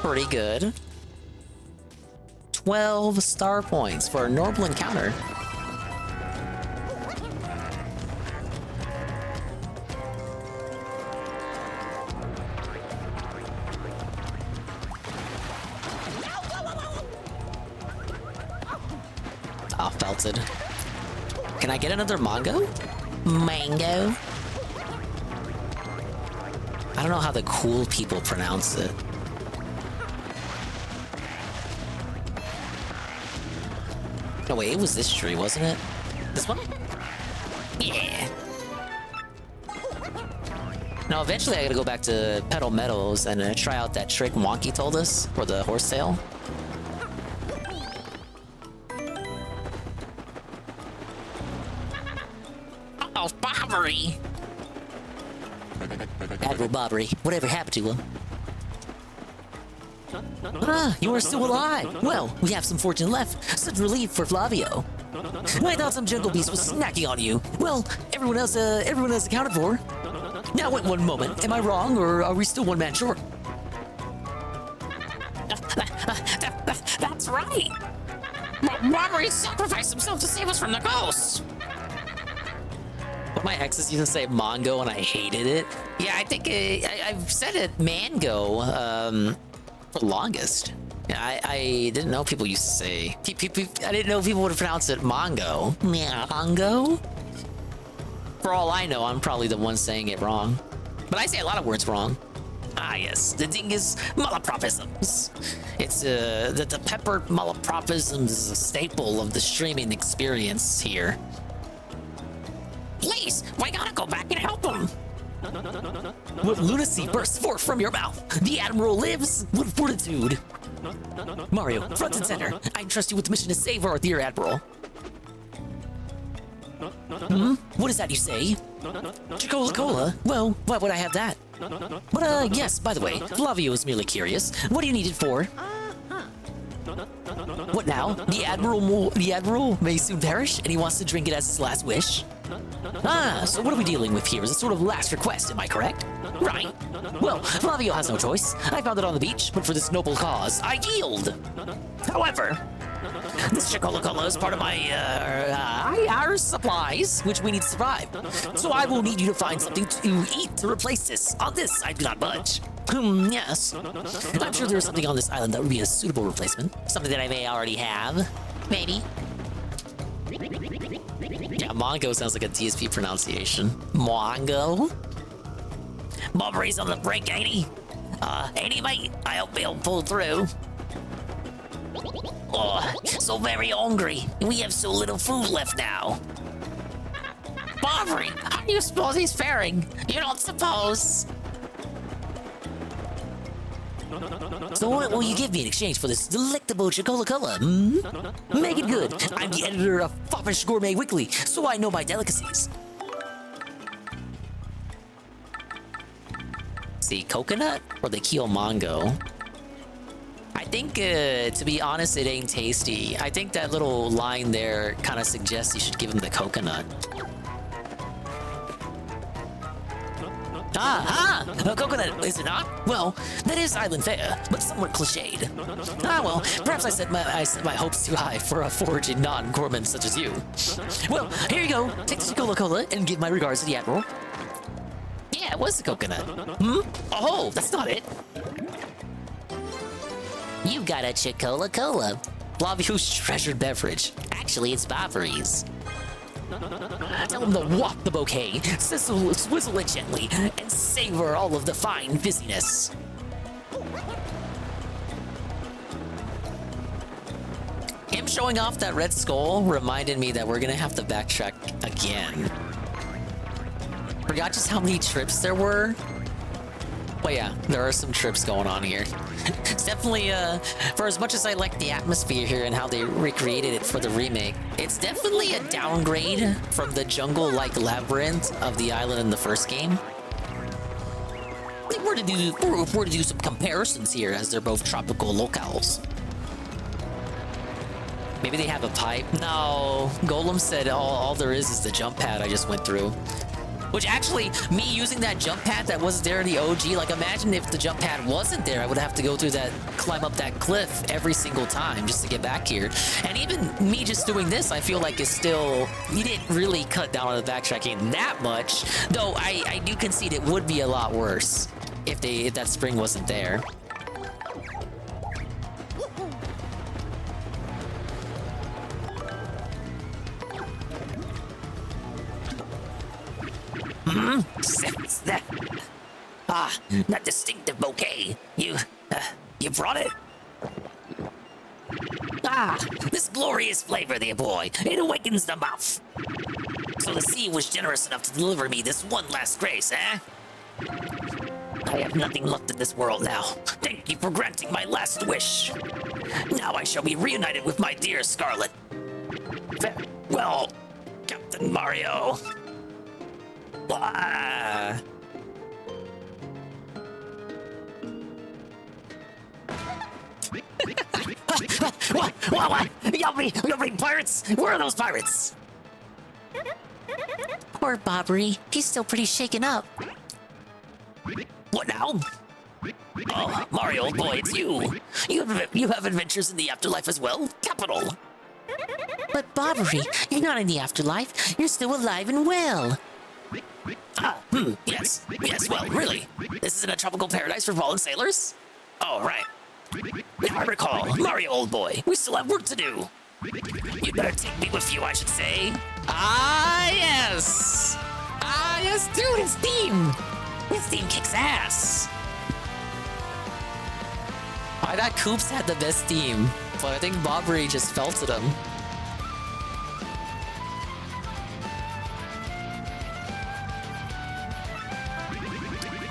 [SPEAKER 6] Pretty good. 12 star points for a normal encounter. Oh, belted. Can I get another Mongo?
[SPEAKER 12] Mango. I don't know how the cool people pronounce it. No, wait, it was this tree, wasn't it? This one? Yeah. Now, eventually I gotta go back to Petal Meadows and try out that trick Wonky told us for the horsetail. Oh, Bobbery! Admiral Bobbery, whatever happened to him? Ah, you are still alive! Well, we have some fortune left. Such relief for Flavio. I thought some jungle beast was snacking on you. Well, everyone else accounted for. Now wait one moment. Am I wrong, or are we still one man short? That's right! Bobbery sacrificed himself to save us from the ghosts! But my exes used to say Mongo and I hated it. Yeah, I think I've said it Mango for the longest. Yeah, I didn't know people used to say... I didn't know people would pronounce it Mongo. Mongo? For all I know, I'm probably the one saying it wrong. But I say a lot of words wrong. Ah, yes. The thing is malapropisms. It's, the peppered malapropisms is a staple of the streaming experience here. Please, we gotta go back and help him. What lunacy bursts forth from your mouth? The Admiral lives with fortitude. Mario, front and center. I entrust you with the mission to save our dear Admiral. Hmm? What is that you say? Coca-Cola? Well, why would I have that? But, yes, by the way, Flavio is merely curious. What do you need it for? What now? The Admiral may soon perish, and he wants to drink it as his last wish? Ah, so what are we dealing with here? Is a sort of last request, am I correct? Right. Well, Flavio has no choice. I found it on the beach, but for this noble cause, I yield. However, this Coca-Cola is part of my, our supplies, which we need to survive. So I will need you to find something to eat to replace this. On this, I do not budge. Yes. I'm sure there is something on this island that would be a suitable replacement. Something that I may already have. Maybe. Yeah, Mongo sounds like a TSP pronunciation. Mongo? Bobbery's on the brink, ain't he? Ain't he, mate? I hope he'll pull through. Oh, so very hungry. We have so little food left now. Bobbery, how do you suppose he's faring? You don't suppose? So what will you give me in exchange for this delectable Coca-Cola? Hmm? Make it good. I'm the editor of Foppish Gourmet Weekly, so I know my delicacies. See, coconut or the Kyomongo? I think, to be honest, it ain't tasty. I think that little line there kind of suggests you should give him the coconut. Coconut, is it not? Well, that is island fare, but somewhat cliched. Ah, well, perhaps I set my hopes too high for a foraging non-gourmand such as you. Well, here you go. Take the Coca-Cola and give my regards to the Admiral. Yeah, it was the coconut. Hmm? Oh, that's not it. You got a Coca-Cola. Flavio's treasured beverage. Actually, it's Bobbery's. Tell him to walk the bouquet, swizzle it gently, and savor all of the fine fizziness. Him showing off that red skull reminded me that we're gonna have to backtrack again. Forgot just how many trips there were. Well, yeah, there are some trips going on here. It's definitely, for as much as I like the atmosphere here and how they recreated it for the remake, it's definitely a downgrade from the jungle-like labyrinth of the island in the first game. We're to do some comparisons here, as they're both tropical locales. Maybe they have a pipe? No, Golem said all there is the jump pad I just went through. Which actually, me using that jump pad that wasn't there in the OG, like imagine if the jump pad wasn't there, I would have to go through that, climb up that cliff every single time just to get back here. And even me just doing this, I feel like is still, you didn't really cut down on the backtracking that much, though I do concede it would be a lot worse if that spring wasn't there. That distinctive bouquet. You brought it? This glorious flavor, dear boy. It awakens the mouth. So the sea was generous enough to deliver me this one last grace, eh? I have nothing left in this world now. Thank you for granting my last wish. Now I shall be reunited with my dear Scarlet. Farewell, Captain Mario. What? You'll bring pirates? Where are those pirates?
[SPEAKER 13] Poor Bobbery. He's still pretty shaken up.
[SPEAKER 12] What now? Oh, Mario, old boy, it's you. You have adventures in the afterlife as well? Capital.
[SPEAKER 13] But Bobbery, you're not in the afterlife. You're still alive and well.
[SPEAKER 12] Yes, well, really? This isn't a tropical paradise for fallen sailors? Oh, right. Now I recall, Mario, old boy, we still have work to do. You'd better take me with you, I should say. Yes, dude, his theme! His theme kicks ass!
[SPEAKER 6] I thought Koops had the best theme, but I think Bobbery just felted him.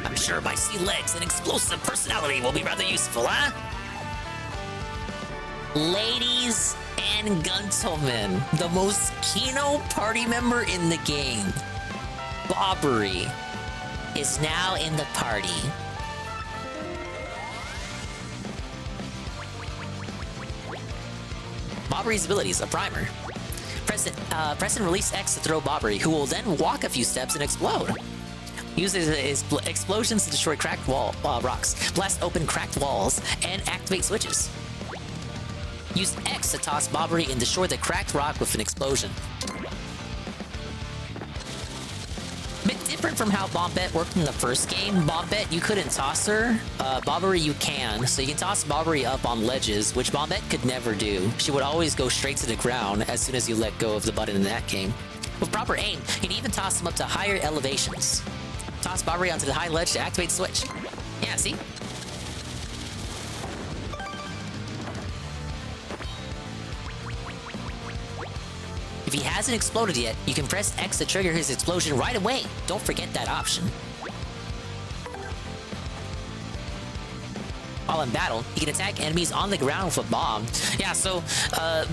[SPEAKER 12] I'm sure my sea legs and explosive personality will be rather useful, huh?
[SPEAKER 6] Ladies and gentlemen, the most Kino party member in the game, Bobbery, is now in the party. Bobbery's ability is a primer. Press and release X to throw Bobbery, who will then walk a few steps and explode. Use his explosions to destroy cracked rocks, blast open cracked walls, and activate switches. Use X to toss Bobbery and destroy the cracked rock with an explosion. Bit different from how Bombette worked in the first game. Bombette, you couldn't toss her. Bobbery, you can. So you can toss Bobbery up on ledges, which Bombette could never do. She would always go straight to the ground as soon as you let go of the button in that game. With proper aim, you can even toss them up to higher elevations. Toss Bobbery onto the high ledge to activate switch. Yeah, see? If he hasn't exploded yet, you can press X to trigger his explosion right away. Don't forget that option. While in battle, he can attack enemies on the ground with a bomb. Yeah, so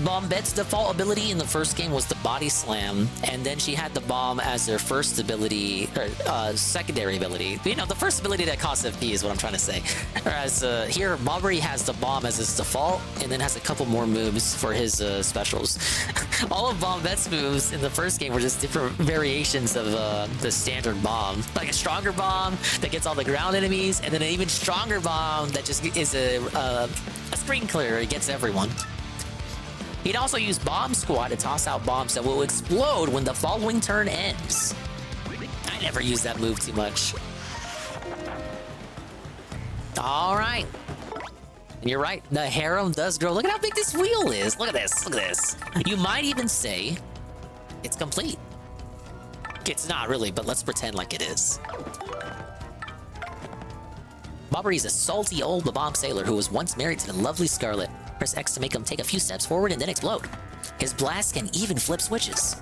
[SPEAKER 6] Bombette's default ability in the first game was the body slam, and then she had the bomb as her first ability, or secondary ability. You know, the first ability that costs FP is what I'm trying to say. Whereas here, Bobbery has the bomb as his default, and then has a couple more moves for his specials. All of Bombette's moves in the first game were just different variations of the standard bomb. Like a stronger bomb that gets all the ground enemies, and then an even stronger bomb that just is a screen clearer. It gets everyone. He'd also use Bomb Squad to toss out bombs that will explode when the following turn ends. I never use that move too much. Alright. And you're right, the harem does grow. Look at how big this wheel is. Look at this, look at this. You might even say it's complete. It's not really, but let's pretend like it is. Bobbery's a salty old bomb sailor who was once married to the lovely Scarlet. Press X to make him take a few steps forward and then explode. His blast can even flip switches.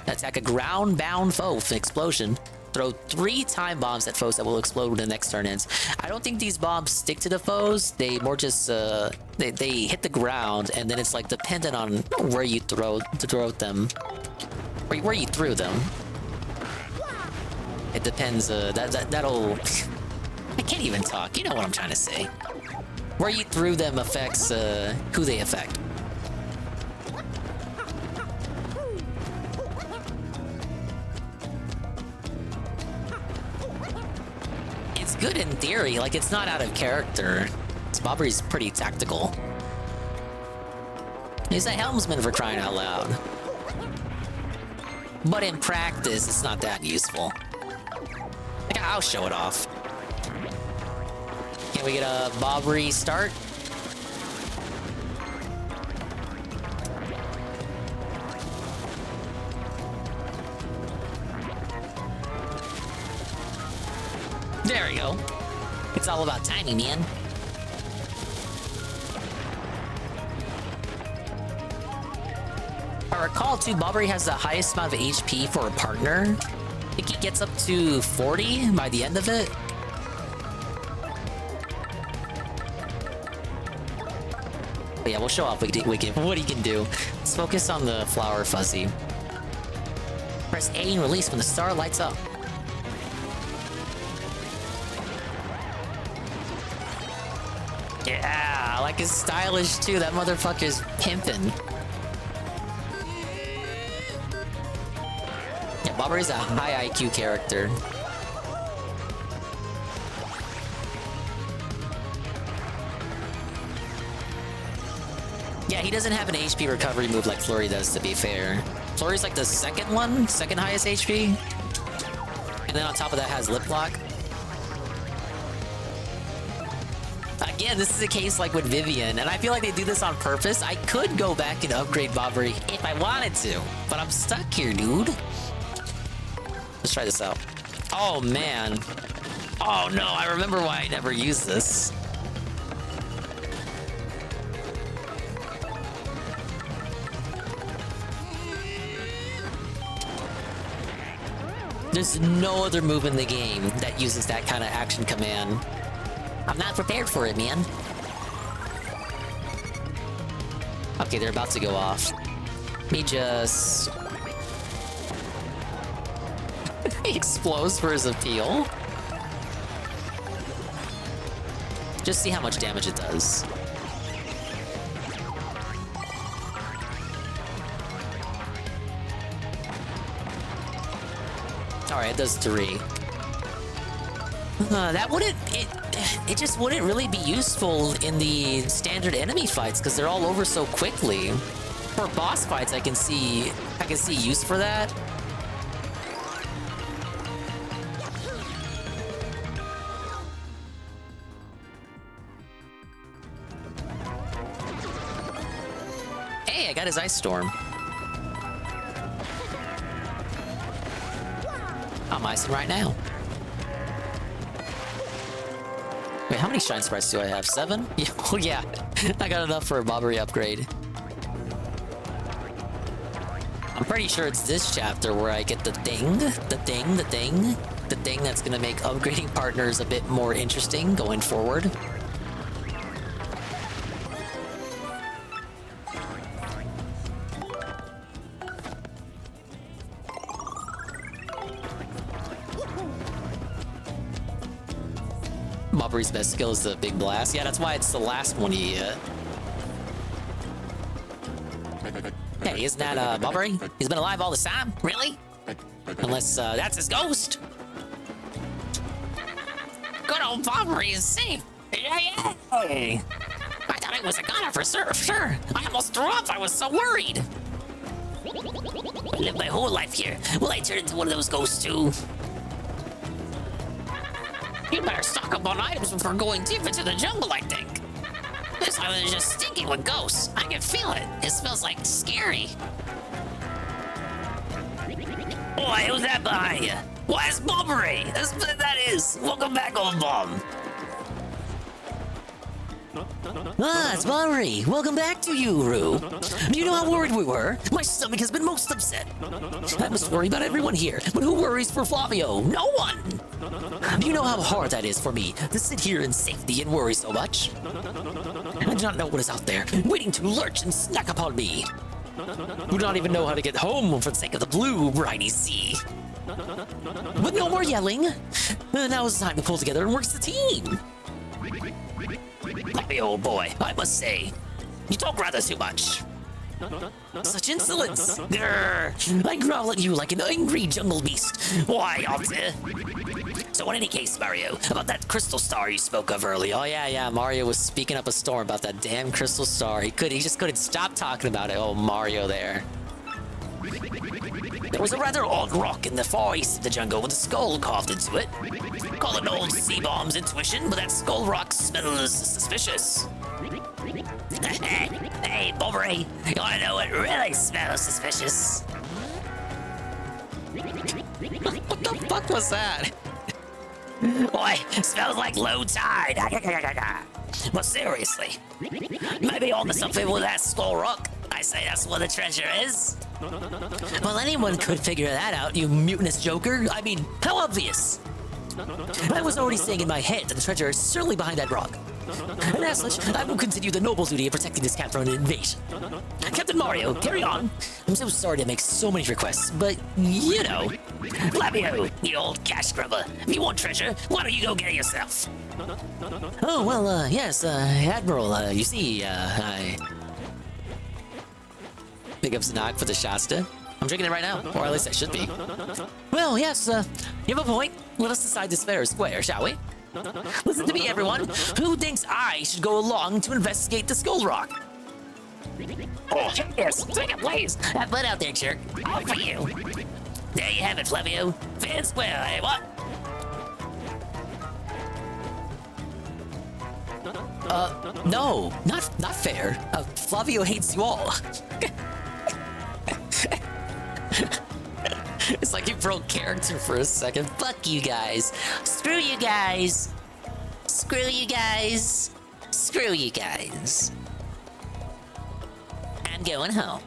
[SPEAKER 6] Attack a ground-bound foe with an explosion. Throw 3 time bombs at foes that will explode when the next turn ends. I don't think these bombs stick to the foes. They more just they hit the ground, and then it's like dependent on where you throw them, where you threw them. It depends. That'll. I can't even talk. You know what I'm trying to say. Where you threw them affects who they affect. It's good in theory. Like, it's not out of character. Bobbery's pretty tactical. He's a helmsman for crying out loud. But in practice, it's not that useful. Like, I'll show it off. Can we get a Bobbery start?
[SPEAKER 12] you go. It's all about timing, man. I recall too, Bobbery has the highest amount of HP for a partner. I think he gets up to 40 by the end of it. But yeah, we'll show off what he can do. Let's focus on the flower fuzzy. Press A and release when the star lights up. Yeah, like it's stylish too. That motherfucker's pimpin'. Yeah, Bobbery's a high IQ character. Yeah, he doesn't have an HP recovery move like Flurry does, to be fair. Flurry's like the second highest HP. And then on top of that has Lip Lock. Again, this is a case like with Vivian, and I feel like they do this on purpose. I could go back and upgrade Bobbery if I wanted to, but I'm stuck here, dude. Let's try this out. Oh, man. Oh, no, I remember why I never used this. There's no other move in the game that uses that kind of action command. I'm not prepared for it, man. Okay, they're about to go off. Let me just... He explodes for his appeal. Just see how much damage it does. Alright, it does 3. That wouldn't... It just wouldn't really be useful in the standard enemy fights because they're all over so quickly. For boss fights, I can see use for that. Hey, I got his Ice Storm. I'm icing right now. Wait, how many Shine Sprites do I have? 7? Yeah, oh yeah, I got enough for a Bobbery upgrade. I'm pretty sure it's this chapter where I get the thing that's gonna make upgrading partners a bit more interesting going forward. Bobbery's best skill is the Big Blast. Yeah, that's why it's the last one you get. Hey, isn't that Bobbery? He's been alive all this time? Really? Unless that's his ghost. Good old Bobbery is safe. Yay! I thought I was a goner for sure. I almost threw up. I was so worried. I lived my whole life here. Will I turn into one of those ghosts too? You better stock up on items before going deep into the jungle, I think. This island is just stinking with ghosts. I can feel it. It smells like scary. Boy, who's that behind you? Why, it's Bobbery. That is. Welcome back, old bum. Ah, it's Bobbery. Welcome back to you, Rue. Do you know how worried we were? My stomach has been most upset. I must worry about everyone here, but who worries for Flavio? No one! Do you know how hard that is for me to sit here in safety and worry so much? I do not know what is out there, waiting to lurch and snack upon me. Who do not even know how to get home for the sake of the blue, briny sea. But no more yelling. Now it's time to pull together and work as a team. Flavio, old boy, I must say, you talk rather too much. Such insolence! Grrr. I growl at you like an angry jungle beast. Why, Alta? So in any case, Mario, about that crystal star you spoke of earlier. Oh yeah, Mario was speaking up a storm about that damn crystal star. He just couldn't stop talking about it. Oh, Mario there. There was a rather odd rock in the far east of the jungle with a skull carved into it. Call it an old sea bomb's intuition, but that skull rock smells suspicious. Hey, Bobbery, you wanna know what really smells suspicious? What the fuck was that? Boy, smells like low tide. But seriously, you might be onto something with that skull rock. I say that's where the treasure is. Well, anyone could figure that out, you mutinous joker. I mean, how obvious? I was already saying in my head that the treasure is certainly behind that rock. And as such, I will continue the noble duty of protecting this cat from an invasion. Captain Mario, carry on. I'm so sorry to make so many requests, but you know. Flavio, you old cash grubber. If you want treasure, why don't you go get it yourself? Oh, well, yes, Admiral, you see, I... Big ups Nog for the Shasta. I'm drinking it right now, or at least I should be. Well, yes, you have a point. Let us decide this fair is square, shall we? Listen to me, everyone. Who thinks I should go along to investigate the Skull Rock? Oh, yes, take it, please. Have fun out there, jerk. All for you. There you have it, Flavio. Fair and square, eh, what?
[SPEAKER 6] No, not fair. Flavio hates you all. It's like you broke character for a second. Fuck you guys.
[SPEAKER 13] Screw you guys. Screw you guys. Screw you guys. I'm going home.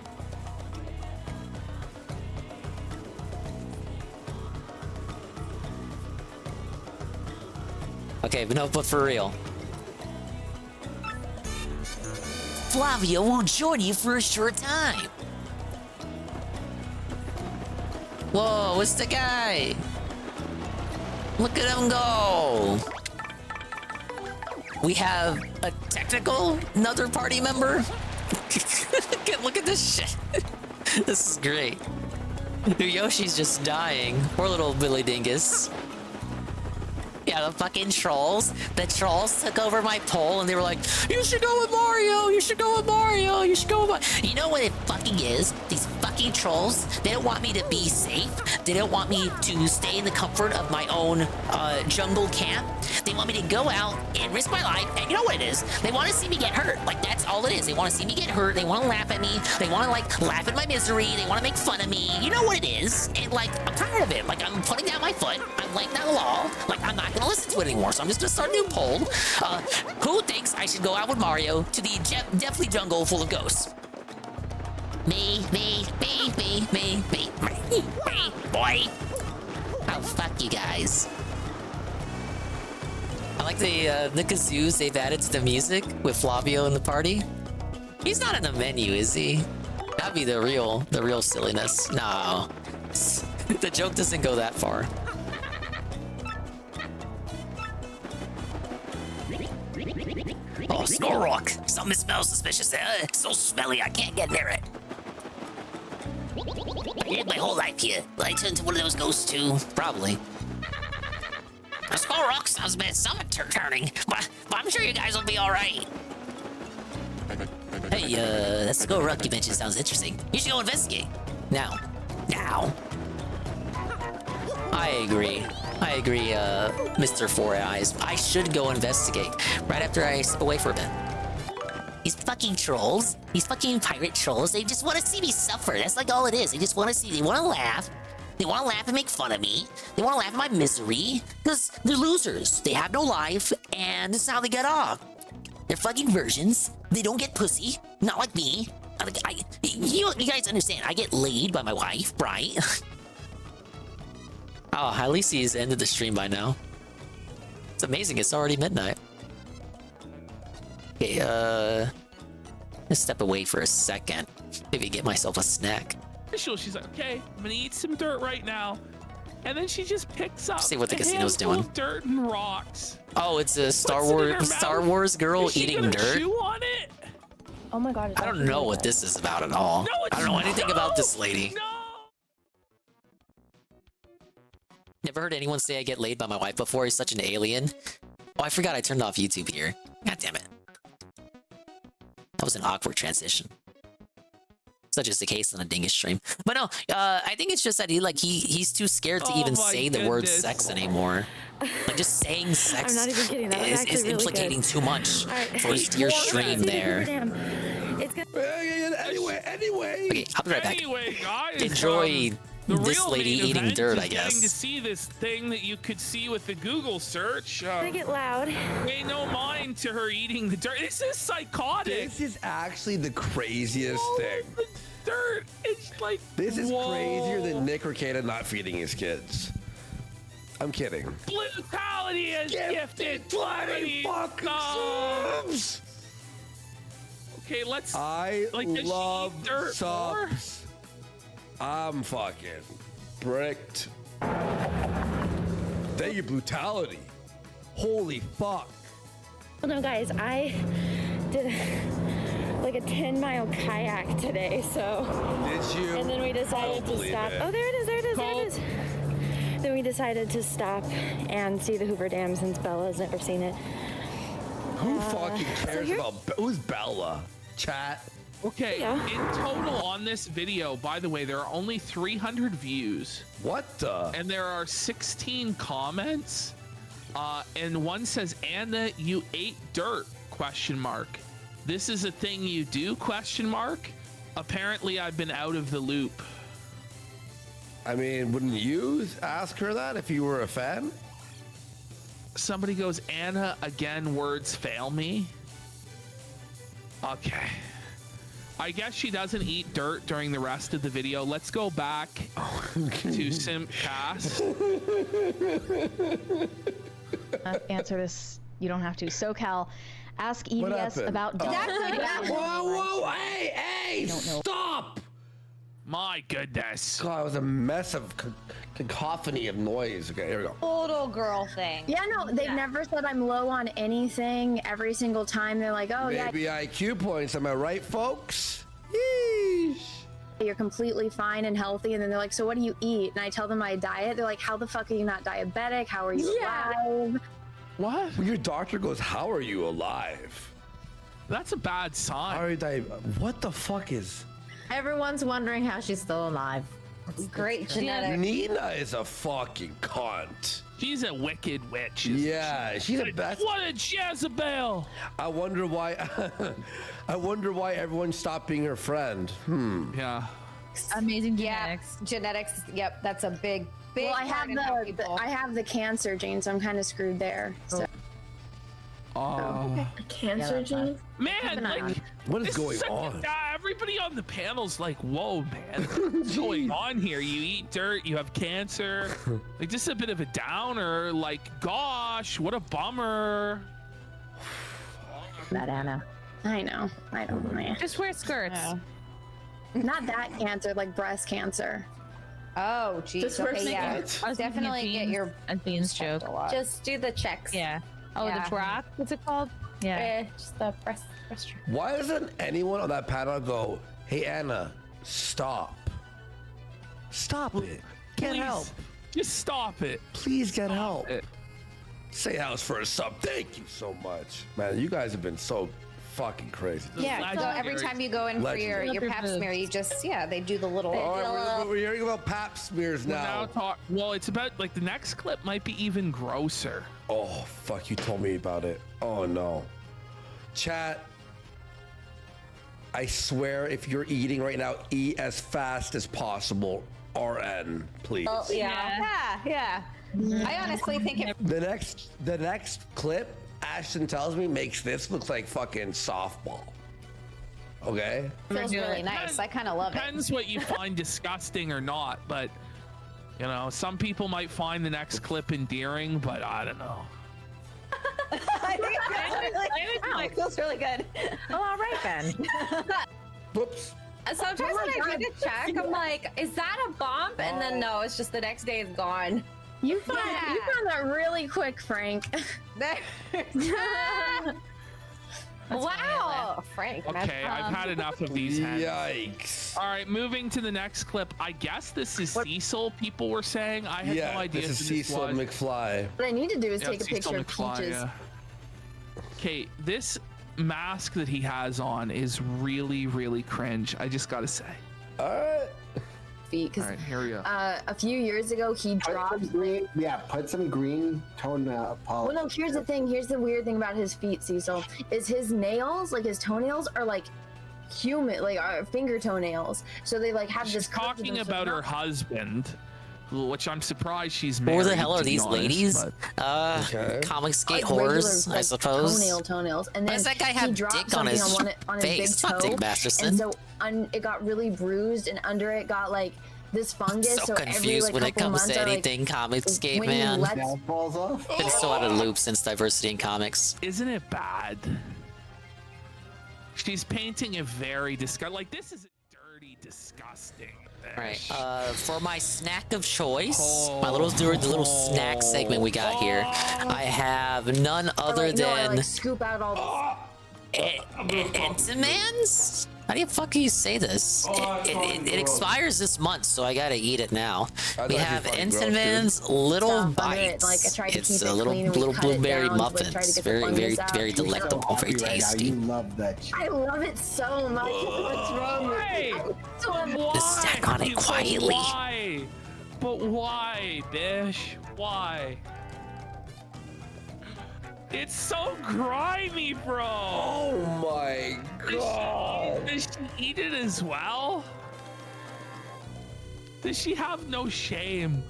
[SPEAKER 6] Okay, but for real.
[SPEAKER 13] Flavio won't join you for a short time.
[SPEAKER 6] Whoa, it's the guy. Look at him go. We have a technical, another party member. Look at this shit. This is great. Yoshi's just dying. Poor little Billy Dingus. Yeah, the fucking trolls. The trolls took over my poll and they were like, you should go with Mario, you should go with Mario, you should go with Mario.
[SPEAKER 13] You know what it fucking is? These fucking trolls, they don't want me to be safe. They don't want me to stay in the comfort of my own jungle camp. They want me to go out and risk my life. And you know what it is? They want to see me get hurt. Like, that's all it is. They want to see me get hurt. They want to laugh at me. They want to, like, laugh at my misery. They want to make fun of me. You know what it is? And, like, I'm tired of it. Like, I'm putting down my foot. I'm laying down the law. Like, I'm not going to listen to it anymore. So I'm just going to start a new poll. Who thinks I should go out with Mario to the deathly jungle full of ghosts? Me, boy. Oh, fuck you guys.
[SPEAKER 6] I like the kazoos they've added to the music with Flavio in the party. He's not in the menu, is he? That'd be the real silliness. No. The joke doesn't go that far.
[SPEAKER 12] Oh, Skull Rock. Something smells suspicious there. It's so smelly, I can't get near it. I lived my whole life here. Will I turn into one of those ghosts too?
[SPEAKER 6] Probably.
[SPEAKER 12] A Skull Rock sounds a bit stomach turning, but I'm sure you guys will be alright.
[SPEAKER 6] Hey, that Skull Rock you mentioned sounds interesting. You should go investigate. Now. I agree, Mr. Four Eyes. I should go investigate right after I step away for a bit.
[SPEAKER 13] These fucking trolls, these fucking pirate trolls, they just want to see me suffer. That's like all it is. They just want to see, they want to laugh. They want to laugh and make fun of me. They want to laugh at my misery. Because they're losers. They have no life, and this is how they get off. They're fucking virgins. They don't get pussy. Not like me. You guys understand, I get laid by my wife, right?
[SPEAKER 6] Oh, at least he's ended the stream by now. It's amazing, it's already midnight. Okay, let's step away for a second. Maybe get myself a snack.
[SPEAKER 14] She's like, okay, I'm gonna eat some dirt right now. And then she just picks up
[SPEAKER 6] See what the
[SPEAKER 14] a
[SPEAKER 6] casino's
[SPEAKER 14] handful
[SPEAKER 6] doing.
[SPEAKER 14] of dirt and rocks.
[SPEAKER 6] Oh, it's a Star
[SPEAKER 14] Puts it in her
[SPEAKER 6] Wars
[SPEAKER 14] mouth.
[SPEAKER 6] girl
[SPEAKER 14] Is she
[SPEAKER 6] eating
[SPEAKER 14] gonna
[SPEAKER 6] dirt?
[SPEAKER 14] chew on it?
[SPEAKER 15] Oh my god.
[SPEAKER 6] I don't know what this is about at all.
[SPEAKER 14] No,
[SPEAKER 6] I don't know anything about this lady. Never heard anyone say I get laid by my wife before. He's such an alien. Oh, I forgot I turned off YouTube here. God damn it. That was an awkward transition. Such is the case on a Dingus stream. But no, I think it's just that he's too scared to
[SPEAKER 14] Oh
[SPEAKER 6] even
[SPEAKER 14] my
[SPEAKER 6] say the word
[SPEAKER 14] goodness.
[SPEAKER 6] sex anymore. Like just saying sex
[SPEAKER 15] I'm not even kidding. That was
[SPEAKER 6] is
[SPEAKER 15] actually really
[SPEAKER 6] implicating
[SPEAKER 15] good.
[SPEAKER 6] too much
[SPEAKER 15] All right.
[SPEAKER 6] for your stream there.
[SPEAKER 15] It's gonna...
[SPEAKER 1] Anyway.
[SPEAKER 6] Okay, I'll be right back.
[SPEAKER 14] Anyway, guys,
[SPEAKER 6] Enjoy
[SPEAKER 14] The
[SPEAKER 6] This
[SPEAKER 14] real
[SPEAKER 6] lady
[SPEAKER 14] main
[SPEAKER 6] eating
[SPEAKER 14] event
[SPEAKER 6] dirt,
[SPEAKER 14] is
[SPEAKER 6] I
[SPEAKER 14] getting to
[SPEAKER 6] guess.
[SPEAKER 14] see this thing that you could see with the Google search.
[SPEAKER 15] Make it loud.
[SPEAKER 14] Pay no mind to her eating the dirt. This is psychotic.
[SPEAKER 16] This is actually the craziest thing.
[SPEAKER 14] The dirt. It's like
[SPEAKER 16] This is
[SPEAKER 14] whoa.
[SPEAKER 16] crazier than Nick Ricada not feeding his kids. I'm kidding.
[SPEAKER 14] Brutality is gifted.
[SPEAKER 16] 20 fucking subs.
[SPEAKER 14] Okay, let's.
[SPEAKER 16] I
[SPEAKER 14] like, does she
[SPEAKER 16] love
[SPEAKER 14] eat dirt more?
[SPEAKER 16] subs. I'm fucking bricked. Thank you, brutality. Holy fuck.
[SPEAKER 15] Well, no, guys, I did like a 10-mile kayak today, so.
[SPEAKER 16] Did you?
[SPEAKER 15] And then we decided to
[SPEAKER 16] believe
[SPEAKER 15] stop.
[SPEAKER 16] it.
[SPEAKER 15] Oh, there it is, there it is, there it is. Then we decided to stop and see the Hoover Dam since Bella's never seen it.
[SPEAKER 16] Who fucking
[SPEAKER 15] so
[SPEAKER 16] cares
[SPEAKER 15] here-
[SPEAKER 16] about who's Bella? Chat.
[SPEAKER 14] Okay,
[SPEAKER 15] Yeah.
[SPEAKER 14] in total on this video, by the way, there are only 300 views.
[SPEAKER 16] What the?
[SPEAKER 14] And there are 16 comments. And one says, Anna, you ate dirt, question mark. This is a thing you do, question mark. Apparently, I've been out of the loop.
[SPEAKER 16] I mean, wouldn't you ask her that if you were a fan?
[SPEAKER 14] Somebody goes, Anna, again, words fail me. Okay. I guess she doesn't eat dirt during the rest of the video. Let's go back to Simcast.
[SPEAKER 17] Answer this. You don't have to. SoCal, ask
[SPEAKER 16] What
[SPEAKER 17] EVS
[SPEAKER 16] happened?
[SPEAKER 17] about.
[SPEAKER 16] Whoa, hey,
[SPEAKER 17] don't know.
[SPEAKER 16] stop!
[SPEAKER 14] My goodness.
[SPEAKER 16] God, it was a mess of cacophony of noise. Okay, here we go.
[SPEAKER 18] Total girl thing.
[SPEAKER 17] Yeah, no, they've never said I'm low on anything. Every single time they're like, oh
[SPEAKER 16] Maybe
[SPEAKER 17] yeah,
[SPEAKER 16] IQ points, am I right, folks? Yeesh.
[SPEAKER 17] you're completely fine and healthy. And then they're like, so what do you eat? And I tell them my diet. They're like, how the fuck are you not diabetic? How are you alive?
[SPEAKER 14] What?
[SPEAKER 16] When your doctor goes, how are you alive?
[SPEAKER 14] That's a bad sign.
[SPEAKER 16] How are you what the fuck is...
[SPEAKER 18] Everyone's wondering how she's still alive. It's great genetics.
[SPEAKER 16] Nina is a fucking cunt.
[SPEAKER 14] She's a wicked witch. isn't
[SPEAKER 16] Yeah,
[SPEAKER 14] she?
[SPEAKER 16] she's the best.
[SPEAKER 14] What a Jezebel!
[SPEAKER 16] I wonder why. I wonder why everyone stopped being her friend.
[SPEAKER 14] Yeah.
[SPEAKER 18] Amazing genetics. Yeah, genetics. Yep, that's a big.
[SPEAKER 17] Well, I have
[SPEAKER 18] part in how
[SPEAKER 17] the
[SPEAKER 18] people-
[SPEAKER 17] I have the cancer gene, so I'm kind of screwed there. So.
[SPEAKER 15] Cancer gene?
[SPEAKER 14] Man, like,
[SPEAKER 16] what is
[SPEAKER 14] this
[SPEAKER 16] going
[SPEAKER 14] such a-
[SPEAKER 16] on?
[SPEAKER 14] everybody on the panel's like, whoa, man, what's going on here? You eat dirt, you have cancer. Like, just a bit of a downer. Like, gosh, what a bummer.
[SPEAKER 17] That Anna. I know. I don't know.
[SPEAKER 18] Just wear skirts.
[SPEAKER 17] Not that cancer, like breast cancer.
[SPEAKER 18] Oh, geez.
[SPEAKER 15] Just
[SPEAKER 18] Okay,
[SPEAKER 15] works
[SPEAKER 18] yeah.
[SPEAKER 15] like
[SPEAKER 18] I'll definitely get your
[SPEAKER 19] Bean's joke.
[SPEAKER 18] Just do the checks.
[SPEAKER 19] Yeah. Oh,
[SPEAKER 18] Yeah.
[SPEAKER 19] the Brock? What's it called? Yeah.
[SPEAKER 18] Just the breast.
[SPEAKER 16] Why doesn't anyone on that panel go, "Hey Anna, stop, stop it, get
[SPEAKER 14] Please,
[SPEAKER 16] help,
[SPEAKER 14] just stop it,
[SPEAKER 16] please get help." Say house for a sub. Thank you so much, man. You guys have been so fucking crazy.
[SPEAKER 18] Yeah, so every time you go in for your
[SPEAKER 16] Legendary.
[SPEAKER 18] pap smear, you just, they do the little.
[SPEAKER 16] All right, we're hearing about pap smears
[SPEAKER 14] We're
[SPEAKER 16] now.
[SPEAKER 14] well, it's about, like, the next clip might be even grosser.
[SPEAKER 16] Oh, fuck, you told me about it. Oh, no. Chat, I swear if you're eating right now, eat as fast as possible. RN, please.
[SPEAKER 18] Oh, yeah. I honestly think if
[SPEAKER 16] The next clip, Ashton tells me, makes this look like fucking softball. Okay?
[SPEAKER 18] feels really nice. I kind of love it.
[SPEAKER 14] Depends what you find disgusting or not, but, you know, some people might find the next clip endearing, but I don't know.
[SPEAKER 18] I think it feels really good.
[SPEAKER 19] Oh, all right then.
[SPEAKER 16] Whoops.
[SPEAKER 18] Sometimes when I do the check, I'm like, is that a bump? And then no, it's just the next day it's gone.
[SPEAKER 17] You found that really quick, Frank.
[SPEAKER 18] Wow, Frank.
[SPEAKER 14] Okay, I've had enough of these hens.
[SPEAKER 16] Yikes.
[SPEAKER 14] All right, moving to the next clip. I guess this is Cecil, people were saying. I had no idea
[SPEAKER 16] this is
[SPEAKER 14] who
[SPEAKER 16] Cecil
[SPEAKER 14] was.
[SPEAKER 16] McFly.
[SPEAKER 17] What I need to do is
[SPEAKER 14] Yeah,
[SPEAKER 17] take a
[SPEAKER 14] Cecil
[SPEAKER 17] picture of
[SPEAKER 14] McFly,
[SPEAKER 17] Peaches.
[SPEAKER 14] yeah. Okay, this mask that he has on is really, really cringe. I just gotta say.
[SPEAKER 16] All right.
[SPEAKER 17] Because
[SPEAKER 14] All right, here we go.
[SPEAKER 17] a few years ago he dropped.
[SPEAKER 20] Put some green tone polish.
[SPEAKER 17] Well, no. Here's the thing. Here's the weird thing about his feet, Cecil. Is his nails, like his toenails, are like human, like our finger toenails. So they like have
[SPEAKER 14] She's
[SPEAKER 17] this. curve to
[SPEAKER 14] talking
[SPEAKER 17] them, so
[SPEAKER 14] about
[SPEAKER 17] they're
[SPEAKER 14] her
[SPEAKER 17] not-
[SPEAKER 14] husband, which I'm surprised she's married.
[SPEAKER 6] Who the hell are
[SPEAKER 14] to be
[SPEAKER 6] these
[SPEAKER 14] honest,
[SPEAKER 6] ladies?
[SPEAKER 14] but-
[SPEAKER 6] Comic skate
[SPEAKER 17] like regular,
[SPEAKER 6] whores, I
[SPEAKER 17] like,
[SPEAKER 6] suppose.
[SPEAKER 17] Toenails, and
[SPEAKER 6] Why
[SPEAKER 17] then
[SPEAKER 6] does that guy
[SPEAKER 17] he
[SPEAKER 6] have
[SPEAKER 17] dropped
[SPEAKER 6] dick on
[SPEAKER 17] something
[SPEAKER 6] his
[SPEAKER 17] on his
[SPEAKER 6] face?
[SPEAKER 17] big
[SPEAKER 6] Not
[SPEAKER 17] toe,
[SPEAKER 6] Dick Masterson.
[SPEAKER 17] and so it got really bruised, and under it got like this fungus.
[SPEAKER 6] So
[SPEAKER 17] every
[SPEAKER 6] confused
[SPEAKER 17] like
[SPEAKER 6] when it
[SPEAKER 17] couple
[SPEAKER 6] comes
[SPEAKER 17] months
[SPEAKER 6] to
[SPEAKER 17] I, like,
[SPEAKER 6] anything comic skate,
[SPEAKER 17] when you
[SPEAKER 6] man.
[SPEAKER 17] let-
[SPEAKER 20] That falls off.
[SPEAKER 6] Been so out of the loop since diversity in comics.
[SPEAKER 14] Isn't it bad? She's painting a very like this is dirty, disgusting.
[SPEAKER 6] Right. For my snack of choice, my little snack segment we got here, I have none other
[SPEAKER 17] I
[SPEAKER 6] than
[SPEAKER 17] scoop out all
[SPEAKER 6] Entenmann's? How do you fucking say this? It expires this month, so I gotta eat it now. We have Entenmann's Little Bites.
[SPEAKER 17] Like I tried to
[SPEAKER 6] It's
[SPEAKER 17] keep
[SPEAKER 6] a
[SPEAKER 17] it
[SPEAKER 6] little
[SPEAKER 17] clean, and we
[SPEAKER 6] little
[SPEAKER 17] cut it
[SPEAKER 6] blueberry
[SPEAKER 17] down, so we tried to
[SPEAKER 6] muffins.
[SPEAKER 17] get the
[SPEAKER 6] Very, very,
[SPEAKER 17] fungus out.
[SPEAKER 6] very
[SPEAKER 17] You're so
[SPEAKER 6] delectable, very
[SPEAKER 20] Right now,
[SPEAKER 6] tasty.
[SPEAKER 20] you love that shit.
[SPEAKER 17] I love it so much. What's wrong with me? I love it.
[SPEAKER 6] Just snack on it quietly.
[SPEAKER 14] Why? But why, Bish? Why? It's so grimy, bro.
[SPEAKER 16] Oh my god.
[SPEAKER 14] Does she eat it as well? Does she have no shame?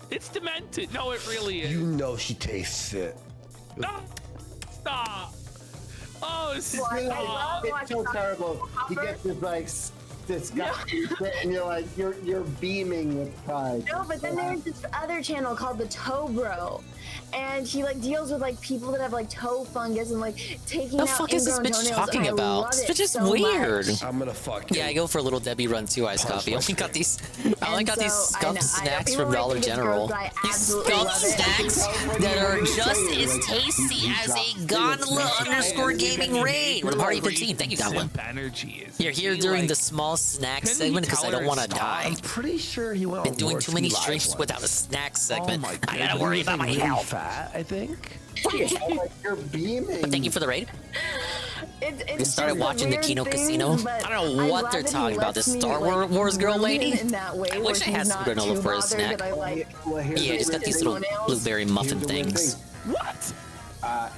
[SPEAKER 14] It's demented. No, it really is.
[SPEAKER 16] You know she tastes it.
[SPEAKER 14] No, stop. Oh,
[SPEAKER 20] It's
[SPEAKER 14] stop.
[SPEAKER 20] so terrible. You get this like disgusting shit, and you're like you're beaming with pride.
[SPEAKER 17] No, but then there's this other channel called the Toe Bro, and he like deals with like people that have like toe fungus and like taking
[SPEAKER 6] The
[SPEAKER 17] out
[SPEAKER 6] fuck is this
[SPEAKER 17] ingrown
[SPEAKER 6] bitch
[SPEAKER 17] toenails,
[SPEAKER 6] talking
[SPEAKER 17] and I
[SPEAKER 6] about?
[SPEAKER 17] love
[SPEAKER 6] This
[SPEAKER 17] it
[SPEAKER 6] bitch is
[SPEAKER 17] so
[SPEAKER 6] weird.
[SPEAKER 17] much.
[SPEAKER 16] I'm gonna fuck.
[SPEAKER 6] Yeah, I go for a little Debbie Run too, iced coffee. I only got these
[SPEAKER 17] I know,
[SPEAKER 6] snacks
[SPEAKER 17] people
[SPEAKER 6] from
[SPEAKER 17] might
[SPEAKER 6] Dollar
[SPEAKER 17] think it's
[SPEAKER 6] General.
[SPEAKER 17] gross, but I
[SPEAKER 6] These
[SPEAKER 17] absolutely
[SPEAKER 6] scuffed
[SPEAKER 17] love it.
[SPEAKER 6] snacks that are just as tasty as a Gondola _gaming raid with a party 15. Thank you, Gondola.
[SPEAKER 14] Simp energy is.
[SPEAKER 6] You're here during the small snack segment because I don't want to die.
[SPEAKER 16] I'm pretty sure he went
[SPEAKER 6] Been
[SPEAKER 16] on
[SPEAKER 6] doing too many
[SPEAKER 16] Worski Live
[SPEAKER 6] streams
[SPEAKER 16] once.
[SPEAKER 6] without a snack segment.
[SPEAKER 16] Oh my
[SPEAKER 6] I
[SPEAKER 16] God.
[SPEAKER 6] gotta worry about my
[SPEAKER 16] Really
[SPEAKER 6] health.
[SPEAKER 16] fat, I think.
[SPEAKER 20] You're beaming.
[SPEAKER 6] But thank you for the raid.
[SPEAKER 17] It's
[SPEAKER 6] We started
[SPEAKER 17] just
[SPEAKER 6] watching the
[SPEAKER 17] weird
[SPEAKER 6] Kino
[SPEAKER 17] things,
[SPEAKER 6] Casino.
[SPEAKER 17] but
[SPEAKER 6] I don't know
[SPEAKER 17] I'm
[SPEAKER 6] what
[SPEAKER 17] glad
[SPEAKER 6] they're
[SPEAKER 17] that he
[SPEAKER 6] talking about.
[SPEAKER 17] lets
[SPEAKER 6] This
[SPEAKER 17] me,
[SPEAKER 6] Star
[SPEAKER 17] like,
[SPEAKER 6] Wars girl
[SPEAKER 17] ruin
[SPEAKER 6] lady.
[SPEAKER 17] it in that way
[SPEAKER 6] I
[SPEAKER 17] where
[SPEAKER 6] wish I
[SPEAKER 17] he's
[SPEAKER 6] had some
[SPEAKER 17] not
[SPEAKER 6] granola
[SPEAKER 17] too
[SPEAKER 6] for a
[SPEAKER 17] bothered
[SPEAKER 6] snack.
[SPEAKER 17] that I, like,
[SPEAKER 6] Yeah, I just got these little blueberry muffin things.
[SPEAKER 14] What?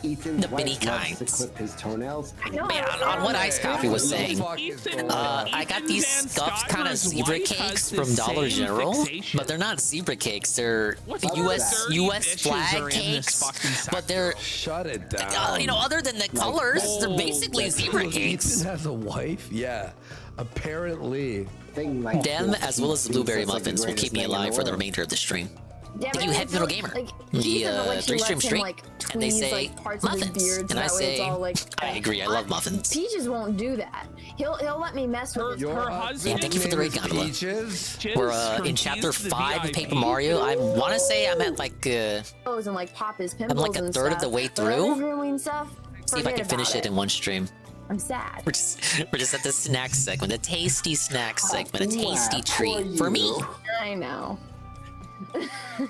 [SPEAKER 20] Ethan's
[SPEAKER 6] The mini
[SPEAKER 20] wife loves
[SPEAKER 6] kinds.
[SPEAKER 20] to clip his toenails.
[SPEAKER 6] Man, on what Ice Coffee was saying,
[SPEAKER 14] Ethan,
[SPEAKER 6] I got these
[SPEAKER 14] Van
[SPEAKER 6] scuffed kind of
[SPEAKER 14] Skyver's
[SPEAKER 6] zebra
[SPEAKER 14] wife has
[SPEAKER 6] cakes
[SPEAKER 14] the
[SPEAKER 6] from Dollar
[SPEAKER 14] same
[SPEAKER 6] General,
[SPEAKER 14] fixation.
[SPEAKER 6] but they're not zebra cakes. They're
[SPEAKER 14] What
[SPEAKER 6] US
[SPEAKER 14] dirty
[SPEAKER 6] US
[SPEAKER 14] bitches
[SPEAKER 6] flag
[SPEAKER 14] are in this
[SPEAKER 6] cakes,
[SPEAKER 14] fucking
[SPEAKER 6] but they're
[SPEAKER 16] Shut it down.
[SPEAKER 6] you know, other than the colors, they're basically zebra
[SPEAKER 16] Ethan
[SPEAKER 6] cakes.
[SPEAKER 16] has a wife? Yeah. Apparently.
[SPEAKER 6] Them, as well as the blueberry muffins, will keep me alive for the remainder of the stream.
[SPEAKER 17] Yeah,
[SPEAKER 6] Thank you,
[SPEAKER 17] but
[SPEAKER 6] Head
[SPEAKER 17] it's
[SPEAKER 6] Metal
[SPEAKER 17] like-
[SPEAKER 6] Gamer.
[SPEAKER 17] like,
[SPEAKER 6] The
[SPEAKER 17] he said that, like, she
[SPEAKER 6] three stream
[SPEAKER 17] lets him,
[SPEAKER 6] streak,
[SPEAKER 17] like,
[SPEAKER 6] and they
[SPEAKER 17] tweeze,
[SPEAKER 6] say
[SPEAKER 17] like, parts of his
[SPEAKER 6] muffins,
[SPEAKER 17] beard, so
[SPEAKER 6] and I
[SPEAKER 17] that way it's
[SPEAKER 6] say
[SPEAKER 17] all, like,
[SPEAKER 6] I agree. I love muffins.
[SPEAKER 17] Peaches won't do that. He'll let me mess with his
[SPEAKER 14] her
[SPEAKER 17] toe.
[SPEAKER 14] husband.
[SPEAKER 6] Yeah, thank you for the raid, Gondola.
[SPEAKER 16] Peaches.
[SPEAKER 6] We're in chapter 5 of Paper Mario. I want to say I'm at like
[SPEAKER 17] and like pop his pimples
[SPEAKER 6] like a
[SPEAKER 17] and
[SPEAKER 6] third of the
[SPEAKER 17] stuff.
[SPEAKER 6] way
[SPEAKER 17] But other
[SPEAKER 6] through.
[SPEAKER 17] grooming stuff,
[SPEAKER 6] See if I can
[SPEAKER 17] forget
[SPEAKER 6] finish
[SPEAKER 17] about
[SPEAKER 6] it in one stream.
[SPEAKER 17] I'm sad.
[SPEAKER 6] We're just at the snack segment, the tasty snack segment, a tasty treat for me.
[SPEAKER 17] I know.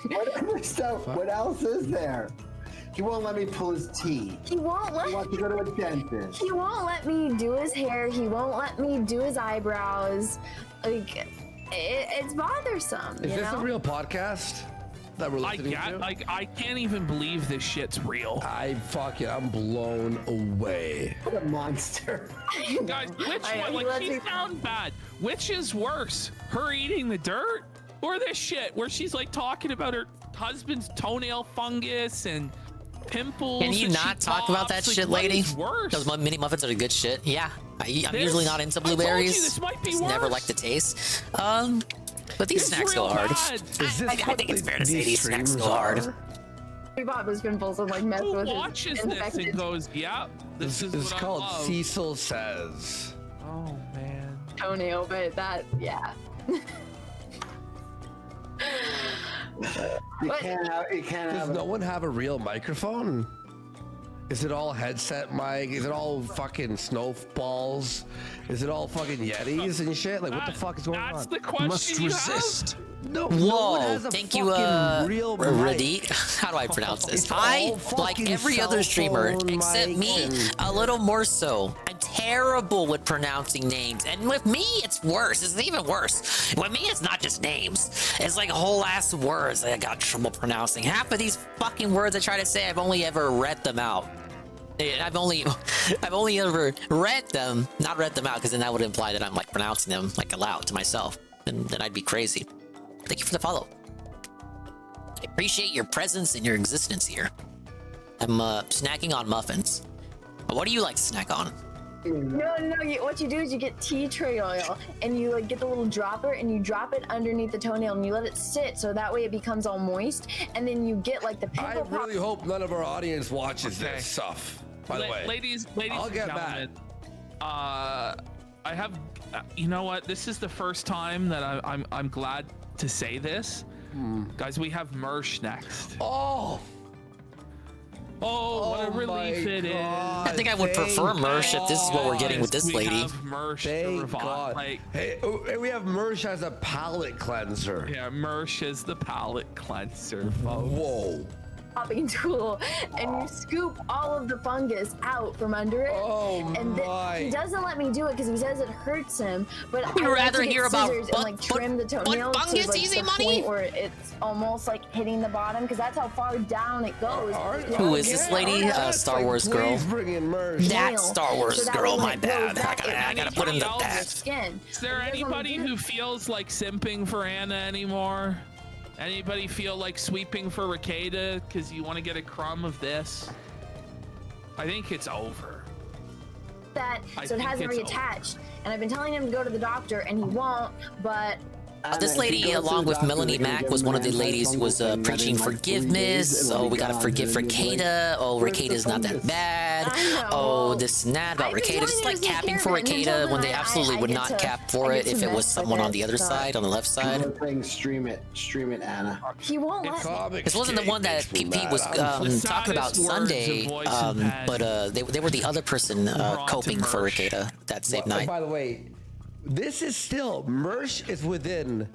[SPEAKER 20] Whatever stuff. What else is there? He won't let me pull his teeth.
[SPEAKER 17] He won't let.
[SPEAKER 20] He wants to go to a dentist.
[SPEAKER 17] He won't let me do his hair. He won't let me do his eyebrows. Like, it's bothersome.
[SPEAKER 16] Is
[SPEAKER 17] you
[SPEAKER 16] this
[SPEAKER 17] know?
[SPEAKER 16] a real podcast that we're listening to?
[SPEAKER 14] I can't even believe this shit's real.
[SPEAKER 16] I'm blown away.
[SPEAKER 20] What a monster.
[SPEAKER 14] Guys, which
[SPEAKER 17] I know,
[SPEAKER 14] one?
[SPEAKER 17] he
[SPEAKER 14] Like,
[SPEAKER 17] lets
[SPEAKER 14] she's
[SPEAKER 17] me-
[SPEAKER 14] down bad. Which is worse? Her eating the dirt? Or this shit where she's like talking about her husband's toenail fungus and pimples?
[SPEAKER 6] Can you
[SPEAKER 14] that
[SPEAKER 6] not
[SPEAKER 14] she
[SPEAKER 6] talk about that
[SPEAKER 14] pops? Like,
[SPEAKER 6] shit,
[SPEAKER 14] what
[SPEAKER 6] lady?
[SPEAKER 14] is worse?
[SPEAKER 6] Those mini muffins are the good shit. Yeah, I'm
[SPEAKER 14] This-
[SPEAKER 6] usually not into
[SPEAKER 14] I told you
[SPEAKER 6] blueberries.
[SPEAKER 14] this might be
[SPEAKER 6] Just never
[SPEAKER 14] worse.
[SPEAKER 6] like the taste. But these
[SPEAKER 14] It's
[SPEAKER 6] snacks go
[SPEAKER 14] real
[SPEAKER 6] hard.
[SPEAKER 14] bad.
[SPEAKER 6] I think it's fair to say these snacks go hard.
[SPEAKER 17] We bought his pimples and like mess
[SPEAKER 14] Who
[SPEAKER 17] with
[SPEAKER 14] watches
[SPEAKER 17] his
[SPEAKER 14] this
[SPEAKER 17] infected
[SPEAKER 14] and goes, "Yeah, this is
[SPEAKER 16] It's
[SPEAKER 14] what
[SPEAKER 16] called
[SPEAKER 14] I love."
[SPEAKER 16] Cecil Says.
[SPEAKER 14] Oh man.
[SPEAKER 17] toenail, but that, yeah.
[SPEAKER 20] You can't
[SPEAKER 16] Does
[SPEAKER 20] have
[SPEAKER 16] no one have a real microphone? Is it all headset mic? Is it all fucking snowballs? Is it all fucking Yetis and shit? Like, what the fuck is going on?
[SPEAKER 14] That's the question you have?
[SPEAKER 16] No, no one
[SPEAKER 6] Whoa,
[SPEAKER 16] has a
[SPEAKER 6] thank you,
[SPEAKER 16] fucking real mic.
[SPEAKER 6] Radik. How do I pronounce this?
[SPEAKER 16] It's
[SPEAKER 6] I,
[SPEAKER 16] all
[SPEAKER 6] like
[SPEAKER 16] fucking
[SPEAKER 6] every
[SPEAKER 16] cell
[SPEAKER 6] other streamer,
[SPEAKER 16] phone
[SPEAKER 6] except
[SPEAKER 16] mic
[SPEAKER 6] me,
[SPEAKER 16] and-
[SPEAKER 6] a little more so. I'm terrible with pronouncing names. And with me, it's worse. It's even worse. With me, it's not just names. It's like whole ass words that I got trouble pronouncing. Half of these fucking words I try to say, I've only ever read them out. I've only ever read them, not read them out, because then that would imply that I'm like pronouncing them like aloud to myself, and then I'd be crazy. Thank you for the follow. I appreciate your presence and your existence here. I'm snacking on muffins. What do you like to snack on?
[SPEAKER 17] No. What you do is you get tea tree oil and you like get the little dropper and you drop it underneath the toenail and you let it sit so that way it becomes all moist. And then you get like the
[SPEAKER 16] I really hope none of our audience watches this stuff. By the way,
[SPEAKER 14] ladies
[SPEAKER 16] I'll
[SPEAKER 14] and
[SPEAKER 16] get
[SPEAKER 14] gentlemen, I have. You know what? This is the first time that I'm glad to say this, guys. We have Mersh next. Oh, what a relief it is.
[SPEAKER 6] I think I would prefer Mersh if this is what we're getting with this lady.
[SPEAKER 14] Have Mersh
[SPEAKER 16] Thank God. Hey, we have Mersh as a palate cleanser.
[SPEAKER 14] Yeah, Mersh is the palate cleanser, folks.
[SPEAKER 16] Whoa.
[SPEAKER 17] popping tool and you scoop all of the fungus out from under it. And he doesn't let me do it because he says it hurts him. But
[SPEAKER 6] You'd
[SPEAKER 17] I like
[SPEAKER 6] rather
[SPEAKER 17] to get
[SPEAKER 6] hear about
[SPEAKER 17] scissors and like trim the toenails to
[SPEAKER 6] fungus,
[SPEAKER 17] like
[SPEAKER 6] easy
[SPEAKER 17] the
[SPEAKER 6] money?
[SPEAKER 17] point where it's almost like hitting the bottom because that's how far down it goes.
[SPEAKER 6] Who is this lady? Star Wars girl. That Star Wars girl. My bad. I gotta put in the bad.
[SPEAKER 14] Is there anybody who feels like simping for Anna anymore? Anybody feel like sweeping for Ricada because you want to get a crumb of this? I think it's over.
[SPEAKER 17] So it hasn't reattached, and I've been telling him to go to the doctor, and he won't. But
[SPEAKER 6] this lady, along with Melanie Mack, was one of the ladies who was preaching forgiveness. Oh, we gotta forgive Ricada. Oh, Ricada's not that bad. Oh, this and that about Ricada. Just like capping for Ricada when they absolutely would not cap for it if it was someone on the other side, on the left side.
[SPEAKER 20] Stream it, Anna.
[SPEAKER 17] He won't let me.
[SPEAKER 6] This wasn't the one that PP was talking about Sunday, but they were the other person coping for Ricada that same night.
[SPEAKER 16] By the way, this is still Mersh is within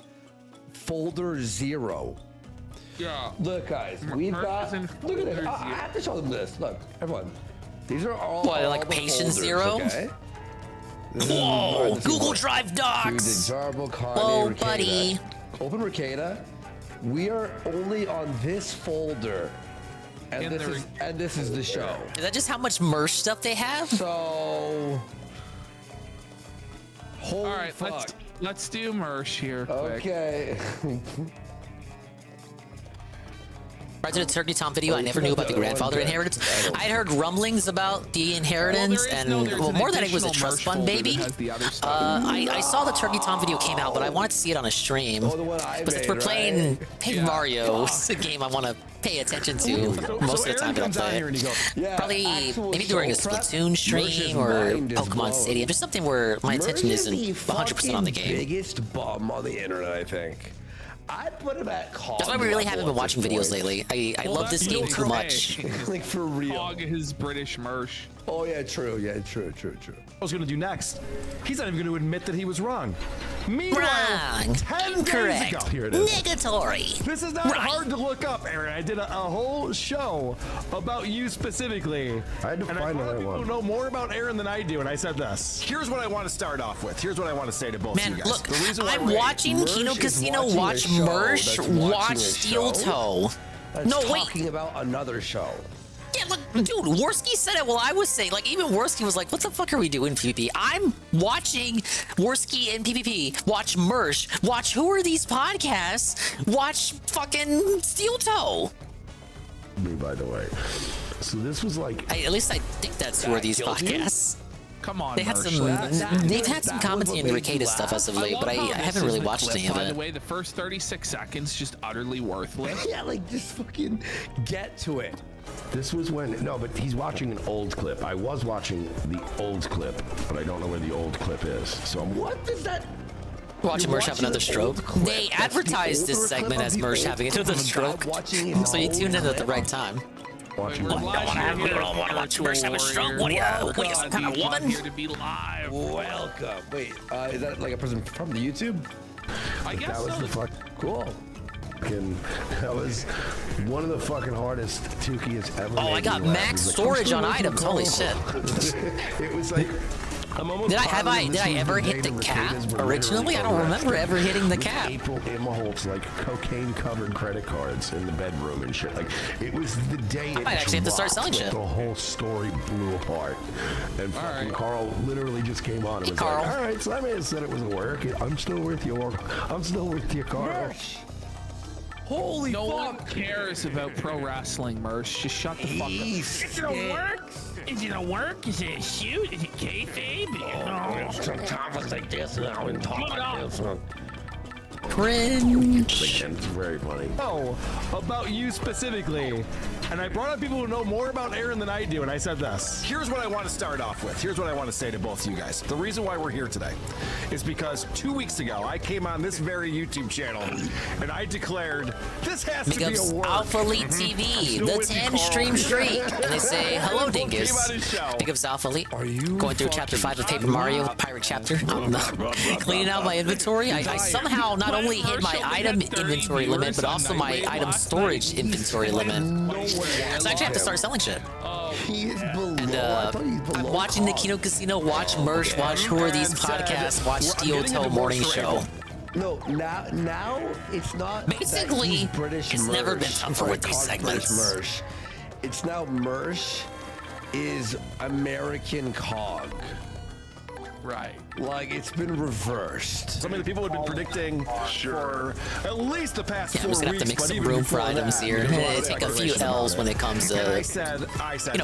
[SPEAKER 16] folder 0.
[SPEAKER 14] Yeah.
[SPEAKER 16] Look, guys, we've got. Look at this. I have to show them this. Look, everyone. These are all.
[SPEAKER 6] What, like
[SPEAKER 16] the
[SPEAKER 6] patient
[SPEAKER 16] folders,
[SPEAKER 6] 0?
[SPEAKER 16] Okay?
[SPEAKER 6] Whoa! Google Drive docs.
[SPEAKER 16] Whoa,
[SPEAKER 6] buddy.
[SPEAKER 16] Open Ricada. We are only on this folder, and this is the show.
[SPEAKER 6] Is that just how much Mersh stuff they have?
[SPEAKER 16] So.
[SPEAKER 14] All right, let's do Mersh here quick.
[SPEAKER 16] Okay.
[SPEAKER 6] Prior to the Turkey Tom video, I never knew about the grandfather inheritance. I had heard rumblings about the inheritance, more than it was a trust fund baby. I saw the Turkey Tom video came out, but I wanted to see it on a stream. But since we're playing Paper Mario, it's a game I want to pay attention to most of the time that I play. Probably maybe during a Splatoon stream or Pokemon Stadium, just something where my attention isn't 100% on the game.
[SPEAKER 16] Biggest bum on the internet, I think. I'd put him at COG.
[SPEAKER 6] That's why we really haven't been watching videos lately. I love this game too much.
[SPEAKER 16] Like for real.
[SPEAKER 14] COG is British Mersh.
[SPEAKER 16] Oh yeah, true. Yeah, true.
[SPEAKER 21] I was gonna do next. He's not even gonna admit that he was wrong. Meanwhile,
[SPEAKER 6] Wrong.
[SPEAKER 21] 10
[SPEAKER 6] Incorrect.
[SPEAKER 21] days ago, here it is.
[SPEAKER 6] Negatory.
[SPEAKER 21] This is not hard to look up, Aaron. I did a whole show about you specifically. I had to find another one. People know more about Aaron than I do, and I said this. Here's what I want to start off with. Here's what I want to say to both of you guys.
[SPEAKER 6] Look,
[SPEAKER 21] The reason why
[SPEAKER 6] I'm watching Kino Casino, watch Mersh, watch Steel Toe. No, wait.
[SPEAKER 16] Talking about another show.
[SPEAKER 6] Yeah, look, dude, Worski said it while I was saying, like, even Worski was like, what the fuck are we doing, PvP? I'm watching Worski and PvP, watch Mersh, watch Who Are These Podcasts, watch fucking Steel Toe.
[SPEAKER 21] Me, by the way. So this was like...
[SPEAKER 6] At least I think that's Who Are These Podcasts.
[SPEAKER 14] Come on,
[SPEAKER 6] they've had some commenting on the Ricada stuff as of late, but I haven't really watched any of
[SPEAKER 14] By
[SPEAKER 6] it.
[SPEAKER 14] the way, the first 36 seconds just utterly worthless.
[SPEAKER 16] Yeah, like just fucking get to it.
[SPEAKER 21] This was when, no, but he's watching an old clip. I was watching the old clip, but I don't know where the old clip is. So
[SPEAKER 16] what does that?
[SPEAKER 6] Watching Mersh have another stroke. They advertised this segment as Mersh having another stroke, so you tuned in at the right time.
[SPEAKER 21] Watching
[SPEAKER 6] want to watch Mersh have a stroke? What are you, some kind of woman?
[SPEAKER 14] Here to be live.
[SPEAKER 16] Welcome. Wait, is that like a person from the YouTube?
[SPEAKER 14] I guess
[SPEAKER 21] that was
[SPEAKER 14] so.
[SPEAKER 21] the fuck cool. That was one of the fucking hardest Tukey has ever made.
[SPEAKER 6] I got
[SPEAKER 21] me laugh.
[SPEAKER 6] max
[SPEAKER 21] He was like,
[SPEAKER 6] storage
[SPEAKER 21] "I'm
[SPEAKER 6] on
[SPEAKER 21] still
[SPEAKER 6] items. Holy shit.
[SPEAKER 21] It was like
[SPEAKER 16] almost
[SPEAKER 6] Did I
[SPEAKER 16] positive this was
[SPEAKER 6] ever
[SPEAKER 16] the
[SPEAKER 6] hit
[SPEAKER 16] day
[SPEAKER 6] the
[SPEAKER 16] the
[SPEAKER 6] cap
[SPEAKER 16] retainers were
[SPEAKER 6] originally? I don't
[SPEAKER 16] literally
[SPEAKER 6] remember ever hitting the cap.
[SPEAKER 16] April Imholtz like cocaine-covered credit cards in the bedroom and shit. Like it was the day.
[SPEAKER 6] I might actually have to start selling shit.
[SPEAKER 16] The whole story blew apart, and fucking Carl literally just came on and was
[SPEAKER 6] Carl.
[SPEAKER 16] like, "All right, so I may have said it was work. I'm still with you. I'm still with you, Carl."
[SPEAKER 7] Holy
[SPEAKER 14] no
[SPEAKER 7] fuck!
[SPEAKER 14] one cares about pro wrestling, Mersh. Just shut the fuck up.
[SPEAKER 10] Is it a work? Is it a work? Is it a shoot? Is it kayfabe?
[SPEAKER 16] Sometimes like this now and talk like this.
[SPEAKER 6] Cringe.
[SPEAKER 16] It's very funny.
[SPEAKER 21] Oh, about you specifically. And I brought up people who know more about Aaron than I do, and I said this.
[SPEAKER 3] Here's what I want to start off with. Here's what I want to say to both of you guys. The reason why we're here today is because 2 weeks ago, I came on this very YouTube channel, and I declared, this has to be a work.
[SPEAKER 6] Alpha Elite TV, the 10 stream streak. And they say, hello, Dingus. Big ups Alpha Elite. Are you going through chapter 5 of Paper Mario, Pirate Chapter? Cleaning out my inventory. I somehow not only hit my item inventory limit, but also my item storage inventory limit. So I actually have to start selling shit.
[SPEAKER 16] He is below.
[SPEAKER 6] And I'm watching the Kino Casino, watch Mersh, watch Who Are These Podcasts, watch Steel Toe Morning Show.
[SPEAKER 16] No, now it's not.
[SPEAKER 6] Basically,
[SPEAKER 16] British
[SPEAKER 6] it's never been tougher with these segments.
[SPEAKER 16] Mersh. It's now Mersh is American Cog.
[SPEAKER 14] Right.
[SPEAKER 16] Like it's been reversed.
[SPEAKER 3] So many people have been predicting for at least the past 4
[SPEAKER 6] I'm just gonna have to make some room for items here. Take a few L's when it comes to,
[SPEAKER 3] I said,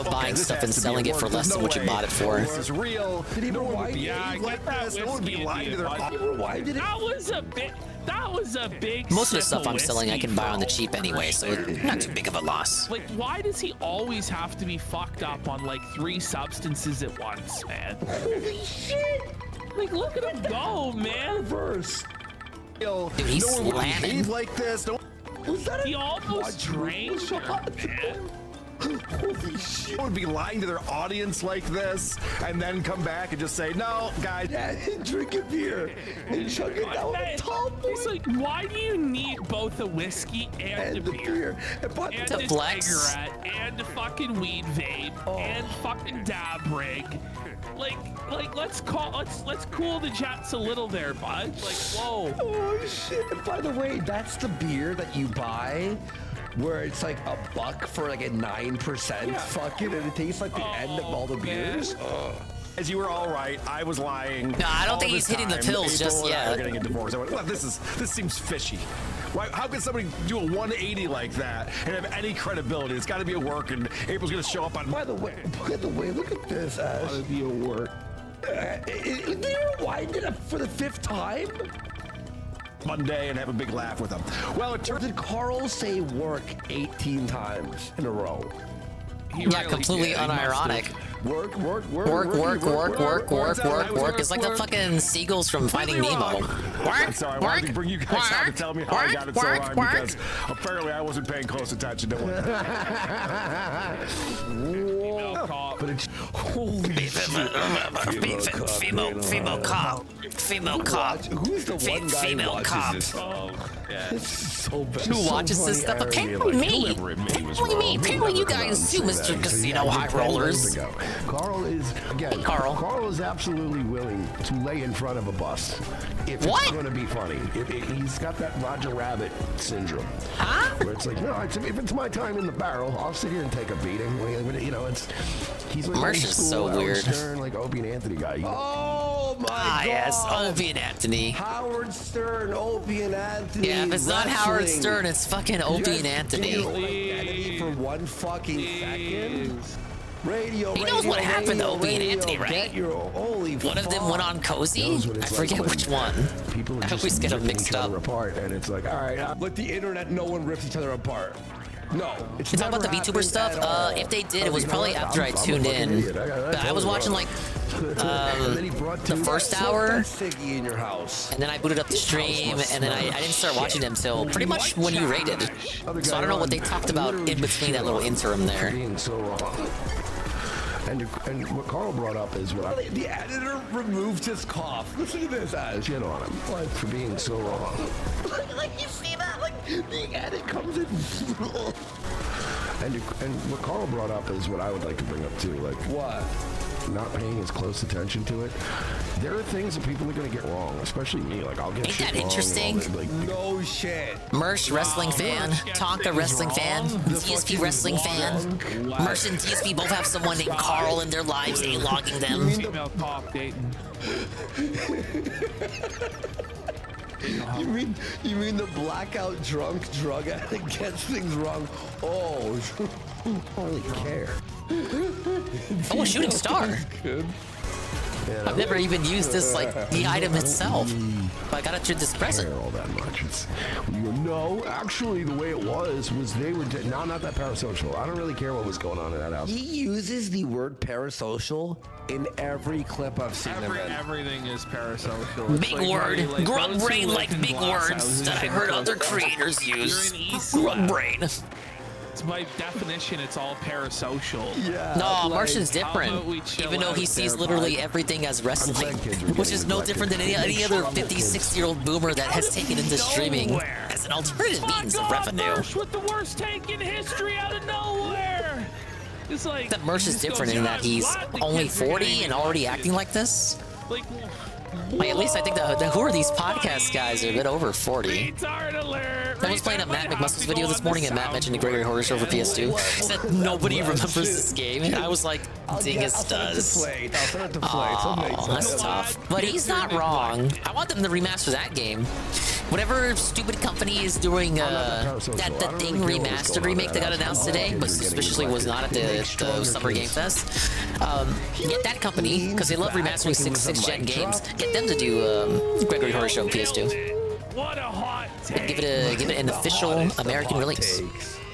[SPEAKER 6] buying stuff and selling it for less than what you bought it for.
[SPEAKER 3] This is real.
[SPEAKER 14] Yeah, I get that.
[SPEAKER 3] No one would be lying to their
[SPEAKER 14] That was a bit. That was a big.
[SPEAKER 6] Most of the
[SPEAKER 14] sip
[SPEAKER 6] stuff I'm selling, I
[SPEAKER 14] whiskey,
[SPEAKER 6] can buy on the
[SPEAKER 14] bro.
[SPEAKER 6] cheap anyway, so not too big of a loss.
[SPEAKER 14] Like, why does he always have to be fucked up on like 3 substances at once, man?
[SPEAKER 10] Holy shit!
[SPEAKER 14] Like, look at him go, man.
[SPEAKER 16] Reverse.
[SPEAKER 6] Dude, he's
[SPEAKER 3] no one would
[SPEAKER 6] slamming.
[SPEAKER 3] behave like this. No,
[SPEAKER 14] He almost drained her, man.
[SPEAKER 3] holy shit. No one would be lying to their audience like this and then come back and just say, no, guys.
[SPEAKER 16] Yeah, drink a beer and chug it down the top.
[SPEAKER 14] It's like, why do you need both a whiskey and a beer? And
[SPEAKER 6] To
[SPEAKER 14] a
[SPEAKER 6] flex.
[SPEAKER 14] cigarette and a fucking weed vape and fucking dab rig? Like let's cool the jets a little there, bud. Like, whoa.
[SPEAKER 16] Oh shit! And by the way, that's the beer that you buy, where it's like $1 for like a 9% fucking, and it tastes like the end of all the beers.
[SPEAKER 3] As you were all right, I was lying.
[SPEAKER 6] No, I don't
[SPEAKER 3] all
[SPEAKER 6] think
[SPEAKER 3] this
[SPEAKER 6] he's hitting the
[SPEAKER 3] time.
[SPEAKER 6] pills
[SPEAKER 3] April
[SPEAKER 6] just
[SPEAKER 3] and I
[SPEAKER 6] yet.
[SPEAKER 3] are getting a divorce. I went, well, this seems fishy. Why? How can somebody do a 180 like that and have any credibility? It's got to be a work, and April's gonna show up on.
[SPEAKER 16] By the way, look at this. Ash.
[SPEAKER 3] Got to be a work.
[SPEAKER 16] They rewind it up for the 5th time.
[SPEAKER 3] Monday and have a big laugh with them. Well, it turns.
[SPEAKER 16] Did Carl say work 18 times in a row?
[SPEAKER 6] Yeah, completely unironic.
[SPEAKER 16] Work.
[SPEAKER 6] It's like the fucking seagulls from Finding Nemo.
[SPEAKER 3] I'm sorry, I wanted to bring you guys out to tell me how I got it so wrong because apparently I wasn't paying close attention to it.
[SPEAKER 16] But it's holy shit.
[SPEAKER 6] Female cop.
[SPEAKER 16] Who's the one guy who watches this?
[SPEAKER 14] Oh, yeah.
[SPEAKER 16] This is so bad.
[SPEAKER 6] Who watches this stuff? Apparently me. Apparently you guys too, Mr. Casino High Rollers.
[SPEAKER 16] Carl is again. Carl is absolutely willing to lay in front of a bus if it's going to be funny. He's got that Roger Rabbit syndrome, where it's like, no, if it's my time in the barrel, I'll sit here and take a beating. You know, he's like
[SPEAKER 6] Marsh is so
[SPEAKER 16] Howard
[SPEAKER 6] weird.
[SPEAKER 16] Stern, like Opie and Anthony guy.
[SPEAKER 6] Oh my god! Yes, Opie and Anthony.
[SPEAKER 16] Howard Stern, Opie and Anthony.
[SPEAKER 6] Yeah, if it's not Howard
[SPEAKER 16] wrestling.
[SPEAKER 6] Stern, it's fucking Opie and Anthony.
[SPEAKER 16] For 1 fucking second. Radio.
[SPEAKER 6] He knows what happened to Opie and Anthony, right?
[SPEAKER 16] Holy
[SPEAKER 6] One of them went on Cozy? I forget which one.
[SPEAKER 16] People
[SPEAKER 6] I always get them mixed up.
[SPEAKER 16] apart, and it's like, all right, but the internet, no one rips each other apart. No, it's
[SPEAKER 6] You talking about the VTuber stuff? If they did, it was probably after I tuned in. I was watching like the first hour,
[SPEAKER 16] in your house,
[SPEAKER 6] and then I booted up the stream, and then I didn't start watching them till pretty much when you raided. So I don't know what they talked about in between that little interim there.
[SPEAKER 16] And what Carl brought up is what the editor removed his cough. Listen to this, Ash. Shit on him. Like, for being so wrong. Like you see that? Like the edit comes in. And what Carl brought up is what I would like to bring up too. Like what? not paying as close attention to it, there are things that people are gonna get wrong, especially me. Like I'll get
[SPEAKER 6] Ain't
[SPEAKER 16] shit
[SPEAKER 6] that
[SPEAKER 16] wrong and all
[SPEAKER 6] interesting?
[SPEAKER 16] that, like,
[SPEAKER 21] No shit.
[SPEAKER 6] Mersh wrestling fan, Tonka wrestling fan, DSP wrestling fan. Mersh and DSP both have someone named Carl in their lives, A-logging them.
[SPEAKER 14] Female top dating.
[SPEAKER 21] You mean the blackout drunk drug addict gets things wrong? Oh,
[SPEAKER 16] I don't really care.
[SPEAKER 6] Oh, a shooting star. I've never even used this, like, the item itself. But I got it through this present.
[SPEAKER 16] All that much. No, actually, the way it was they were not that parasocial. I don't really care what was going on in that house.
[SPEAKER 21] he uses the word parasocial in every clip I've seen him in.
[SPEAKER 14] Everything is parasocial. It's
[SPEAKER 6] Big
[SPEAKER 14] like,
[SPEAKER 6] word.
[SPEAKER 14] Harry, like,
[SPEAKER 6] Grub
[SPEAKER 14] those who
[SPEAKER 6] brain
[SPEAKER 14] live
[SPEAKER 6] like
[SPEAKER 14] in
[SPEAKER 6] big
[SPEAKER 14] glass
[SPEAKER 6] words
[SPEAKER 14] houses
[SPEAKER 6] that I
[SPEAKER 14] and
[SPEAKER 6] heard
[SPEAKER 14] stuff.
[SPEAKER 6] other creators use.
[SPEAKER 14] You're in East
[SPEAKER 6] Grub
[SPEAKER 14] Lab.
[SPEAKER 6] brain.
[SPEAKER 14] It's by definition, it's all parasocial.
[SPEAKER 6] No, Martian's different. Even though he sees literally everything as wrestling, which is no different than any other 50, 60-year-old boomer that has taken into streaming as an alternative means of revenue.
[SPEAKER 14] Mersh with the worst take in history out of nowhere. It's like
[SPEAKER 6] That Mersh is different in that he's only 40 and already acting like this. Like, at least I think the who are these podcast guys are a bit over 40. I was playing a Matt McMuscle's video this morning, and Matt mentioned the Gregory Horror Show for PS2. He said nobody remembers this game, and I was like, Dingus does. Oh, that's tough. But he's not wrong. I want them to remaster that game. Whatever stupid company is doing that The Thing remastered remake that got announced today, but suspiciously was not at the Summer Game Fest. Get that company, because they love remastering 6th-gen games. Get them to do Gregory Horror Show on PS2.
[SPEAKER 14] What a hot take.
[SPEAKER 6] And give it an official American release.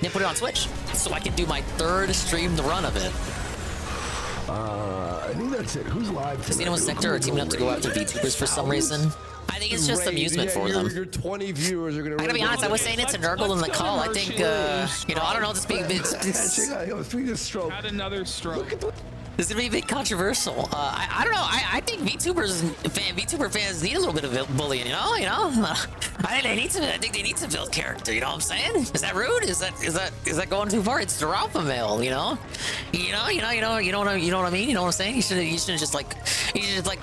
[SPEAKER 6] Then put it on Switch, so I can do my 3rd streamed run of it.
[SPEAKER 16] I think that's it. Who's live?
[SPEAKER 6] Casino and Sector are teaming up to go after VTubers for some reason. I think it's just amusement for them.
[SPEAKER 21] Your 20 viewers are gonna.
[SPEAKER 6] I gotta be honest, I was saying it to Nurgle in the call. I think, I don't know, this being
[SPEAKER 14] Had another stroke.
[SPEAKER 6] This is gonna be a bit controversial. I don't know. I think VTuber fans need a little bit of bullying. You know. I think they need to build character. You know what I'm saying? Is that rude? Is that going too far? It's the alpha male. You know what I mean? You know what I'm saying? You should just like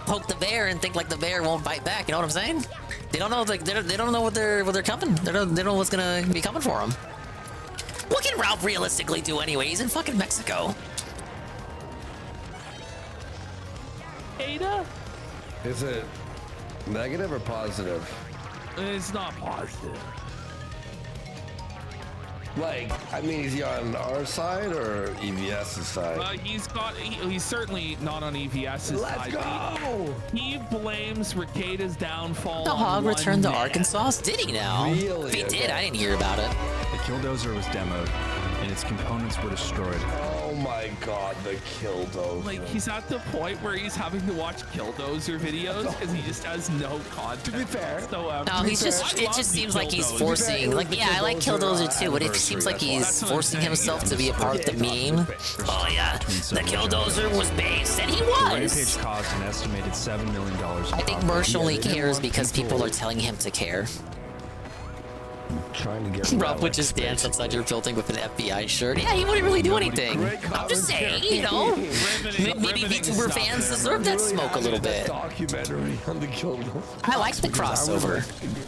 [SPEAKER 6] poke the bear and think like the bear won't bite back. You know what I'm saying? They don't know they don't know what they're coming. They don't know what's gonna be coming for them. What can Ralph realistically do anyway? He's in fucking Mexico.
[SPEAKER 14] Ada?
[SPEAKER 21] Is it negative or positive?
[SPEAKER 14] It's not positive.
[SPEAKER 21] Like, I mean, is he on our side or EVS's side?
[SPEAKER 14] He's certainly not on EVS's side.
[SPEAKER 21] Let's go!
[SPEAKER 14] He blames Recade's downfall.
[SPEAKER 6] The hog
[SPEAKER 14] on
[SPEAKER 6] returned to
[SPEAKER 14] one man.
[SPEAKER 6] Arkansas? Did he now?
[SPEAKER 21] Really?
[SPEAKER 6] If he did, I didn't hear about it.
[SPEAKER 2] The Killdozer was demoed, and its components were destroyed.
[SPEAKER 21] Oh my god, the Killdozer.
[SPEAKER 14] Like, he's at the point where he's having to watch Killdozer videos because he just has no content. To be
[SPEAKER 21] fair.
[SPEAKER 6] No, it just seems like he's forcing, like, yeah, I like Killdozer too, but it seems like he's forcing himself to be a part of the meme. Oh yeah, the Killdozer was based, and he was.
[SPEAKER 2] Rampage cost an estimated $7 million.
[SPEAKER 6] I think Mersh only cares because people are telling him to care.
[SPEAKER 16] Trying to get
[SPEAKER 6] Rob would just dance outside your building with an FBI shirt. Yeah, he wouldn't really do anything. I'm just saying, maybe VTuber fans deserve that smoke a little bit.
[SPEAKER 21] Documentary on the Killdozer.
[SPEAKER 6] I like the crossover.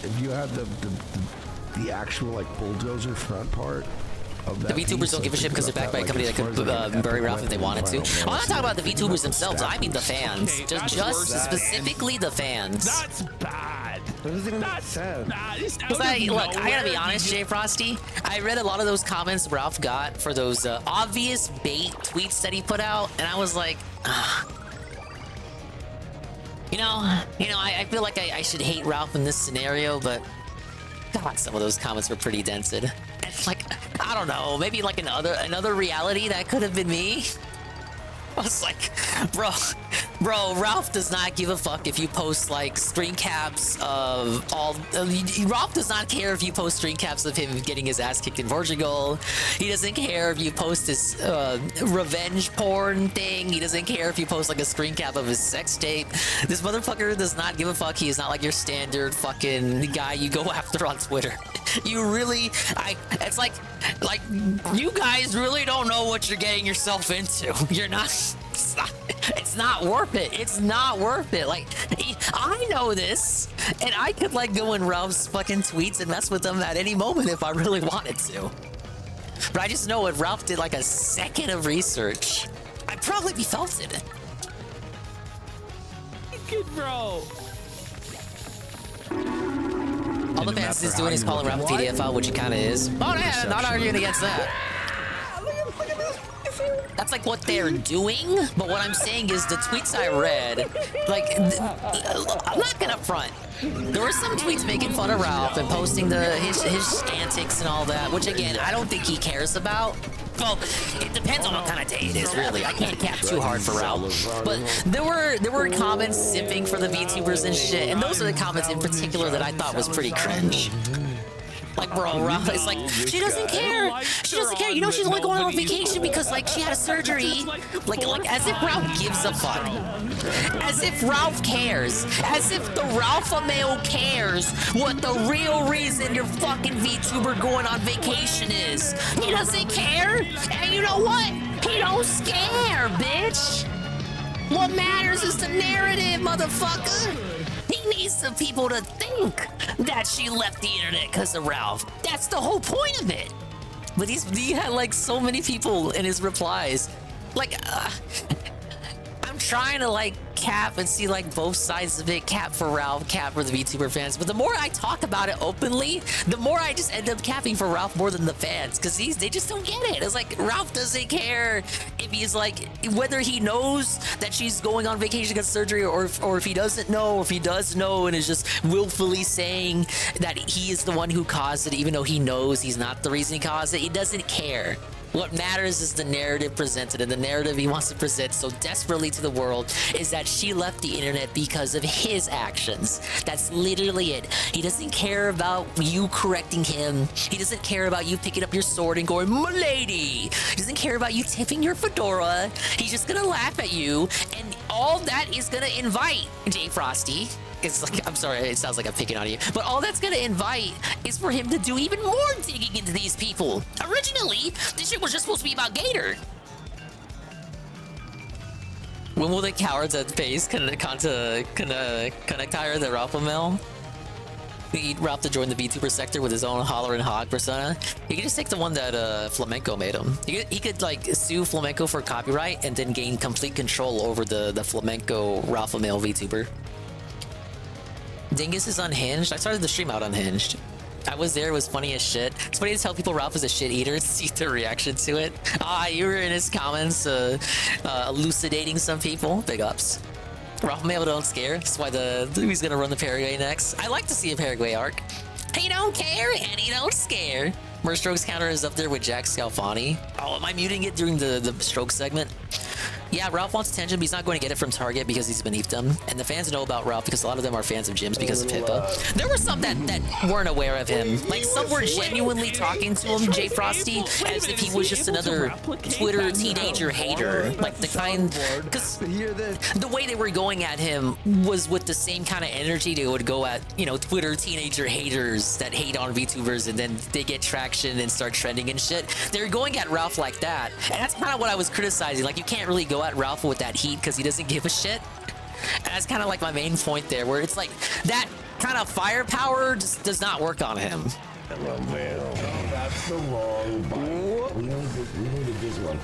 [SPEAKER 16] If you had the actual like bulldozer front part of that
[SPEAKER 6] The VTubers don't give a shit because they're backed by a company that could bury Ralph if they wanted to. I'm not talking about the VTubers themselves. I mean the fans. Just specifically the fans.
[SPEAKER 14] That's bad.
[SPEAKER 21] What does it even make sense?
[SPEAKER 6] Look, I gotta be honest, Jay Frosty. I read a lot of those comments Ralph got for those obvious bait tweets that he put out, and I was like, I feel like I should hate Ralph in this scenario, but God, some of those comments were pretty dented. And like, I don't know, maybe like another reality that could have been me. I was like, bro, Ralph does not give a fuck if you post like screen caps of all. Ralph does not care if you post screen caps of him getting his ass kicked in Portugal. He doesn't care if you post his revenge porn thing. He doesn't care if you post like a screen cap of his sex tape. This motherfucker does not give a fuck. He is not like your standard fucking guy you go after on Twitter. You really, it's like you guys really don't know what you're getting yourself into. You're not. It's It's not worth it. It's not worth it. Like, I know this, and I could like go in Ralph's fucking tweets and mess with them at any moment if I really wanted to. But I just know if Ralph did like a second of research, I'd probably be felted.
[SPEAKER 14] Good bro.
[SPEAKER 6] All the fans is doing is calling Ralph a PDF file, which he kind of is. Oh yeah, not arguing against that. That's like what they're doing, but what I'm saying is the tweets I read, like, I'm not gonna front. There were some tweets making fun of Ralph and posting his antics and all that, which again, I don't think he cares about. Well, it depends on what kind of day it is, really. I can't cap too hard for Ralph. But there were comments simping for the VTubers and shit, and those are the comments in particular that I thought was pretty cringe. Like, bro, Ralph, it's like, she doesn't care. She doesn't care. You know, she's only going on vacation because, like, she had a surgery. Like, as if Ralph gives a fuck. As if Ralph cares. As if the Ralpha male cares what the real reason your fucking VTuber going on vacation is. He doesn't care. And you know what? He don't scare, bitch. What matters is the narrative, motherfucker. He needs the people to think that she left the internet because of Ralph. That's the whole point of it. But he had like so many people in his replies. Like, I'm trying to like cap and see like both sides of it. Cap for Ralph, cap for the VTuber fans. But the more I talk about it openly, the more I just end up capping for Ralph more than the fans. Because they just don't get it. It's like Ralph doesn't care if he's like, whether he knows that she's going on vacation because of surgery or if he doesn't know, or if he does know and is just willfully saying that he is the one who caused it, even though he knows he's not the reason he caused it. He doesn't care. What matters is the narrative presented, and the narrative he wants to present so desperately to the world is that she left the internet because of his actions. That's literally it. He doesn't care about you correcting him. He doesn't care about you picking up your sword and going, "M'lady." He doesn't care about you tipping your fedora. He's just gonna laugh at you, and all that is gonna invite Jay Frosty. It's like, I'm sorry, it sounds like I'm picking on you, but all that's gonna invite is for him to do even more digging into these people. Originally, this shit was just supposed to be about Gator. When will the cowards at base connect hire the Ralph Mill? We need Ralph to join the VTuber sector with his own holler and hog persona. He could just take the one that Flamenco made him. He could like sue Flamenco for copyright and then gain complete control over the Flamenco Ralph Mill VTuber. Dingus is unhinged. I started the stream out unhinged. I was there, it was funny as shit. It's funny to tell people Ralph is a shit eater and see their reaction to it. You were in his comments elucidating some people. Big ups. Ralph Mail don't scare. That's why he's gonna run the Paraguay next. I like to see a Paraguay arc. He don't care and he don't scare. Mer Strokes counter is up there with Jack Scalfani. Oh, am I muting it during the stroke segment? Yeah, Ralph wants attention, but he's not going to get it from Target because he's beneath them. And the fans know about Ralph because a lot of them are fans of Jim's because of HIPAA. There were some that weren't aware of him. Like, some were genuinely talking to him, Jay Frosty, as if he was just another Twitter teenager hater. Like, the kind... Because the way they were going at him was with the same kind of energy they would go at, you know, Twitter teenager haters that hate on VTubers, and then they get traction and start trending and shit. They're going at Ralph like that. And that's kind of what I was criticizing. Like, you can't really go at Ralph with that heat because he doesn't give a shit. And that's kind of like my main point there, where it's like that kind of firepower just does not work on him.
[SPEAKER 16] That's the wrong button. We needed this one.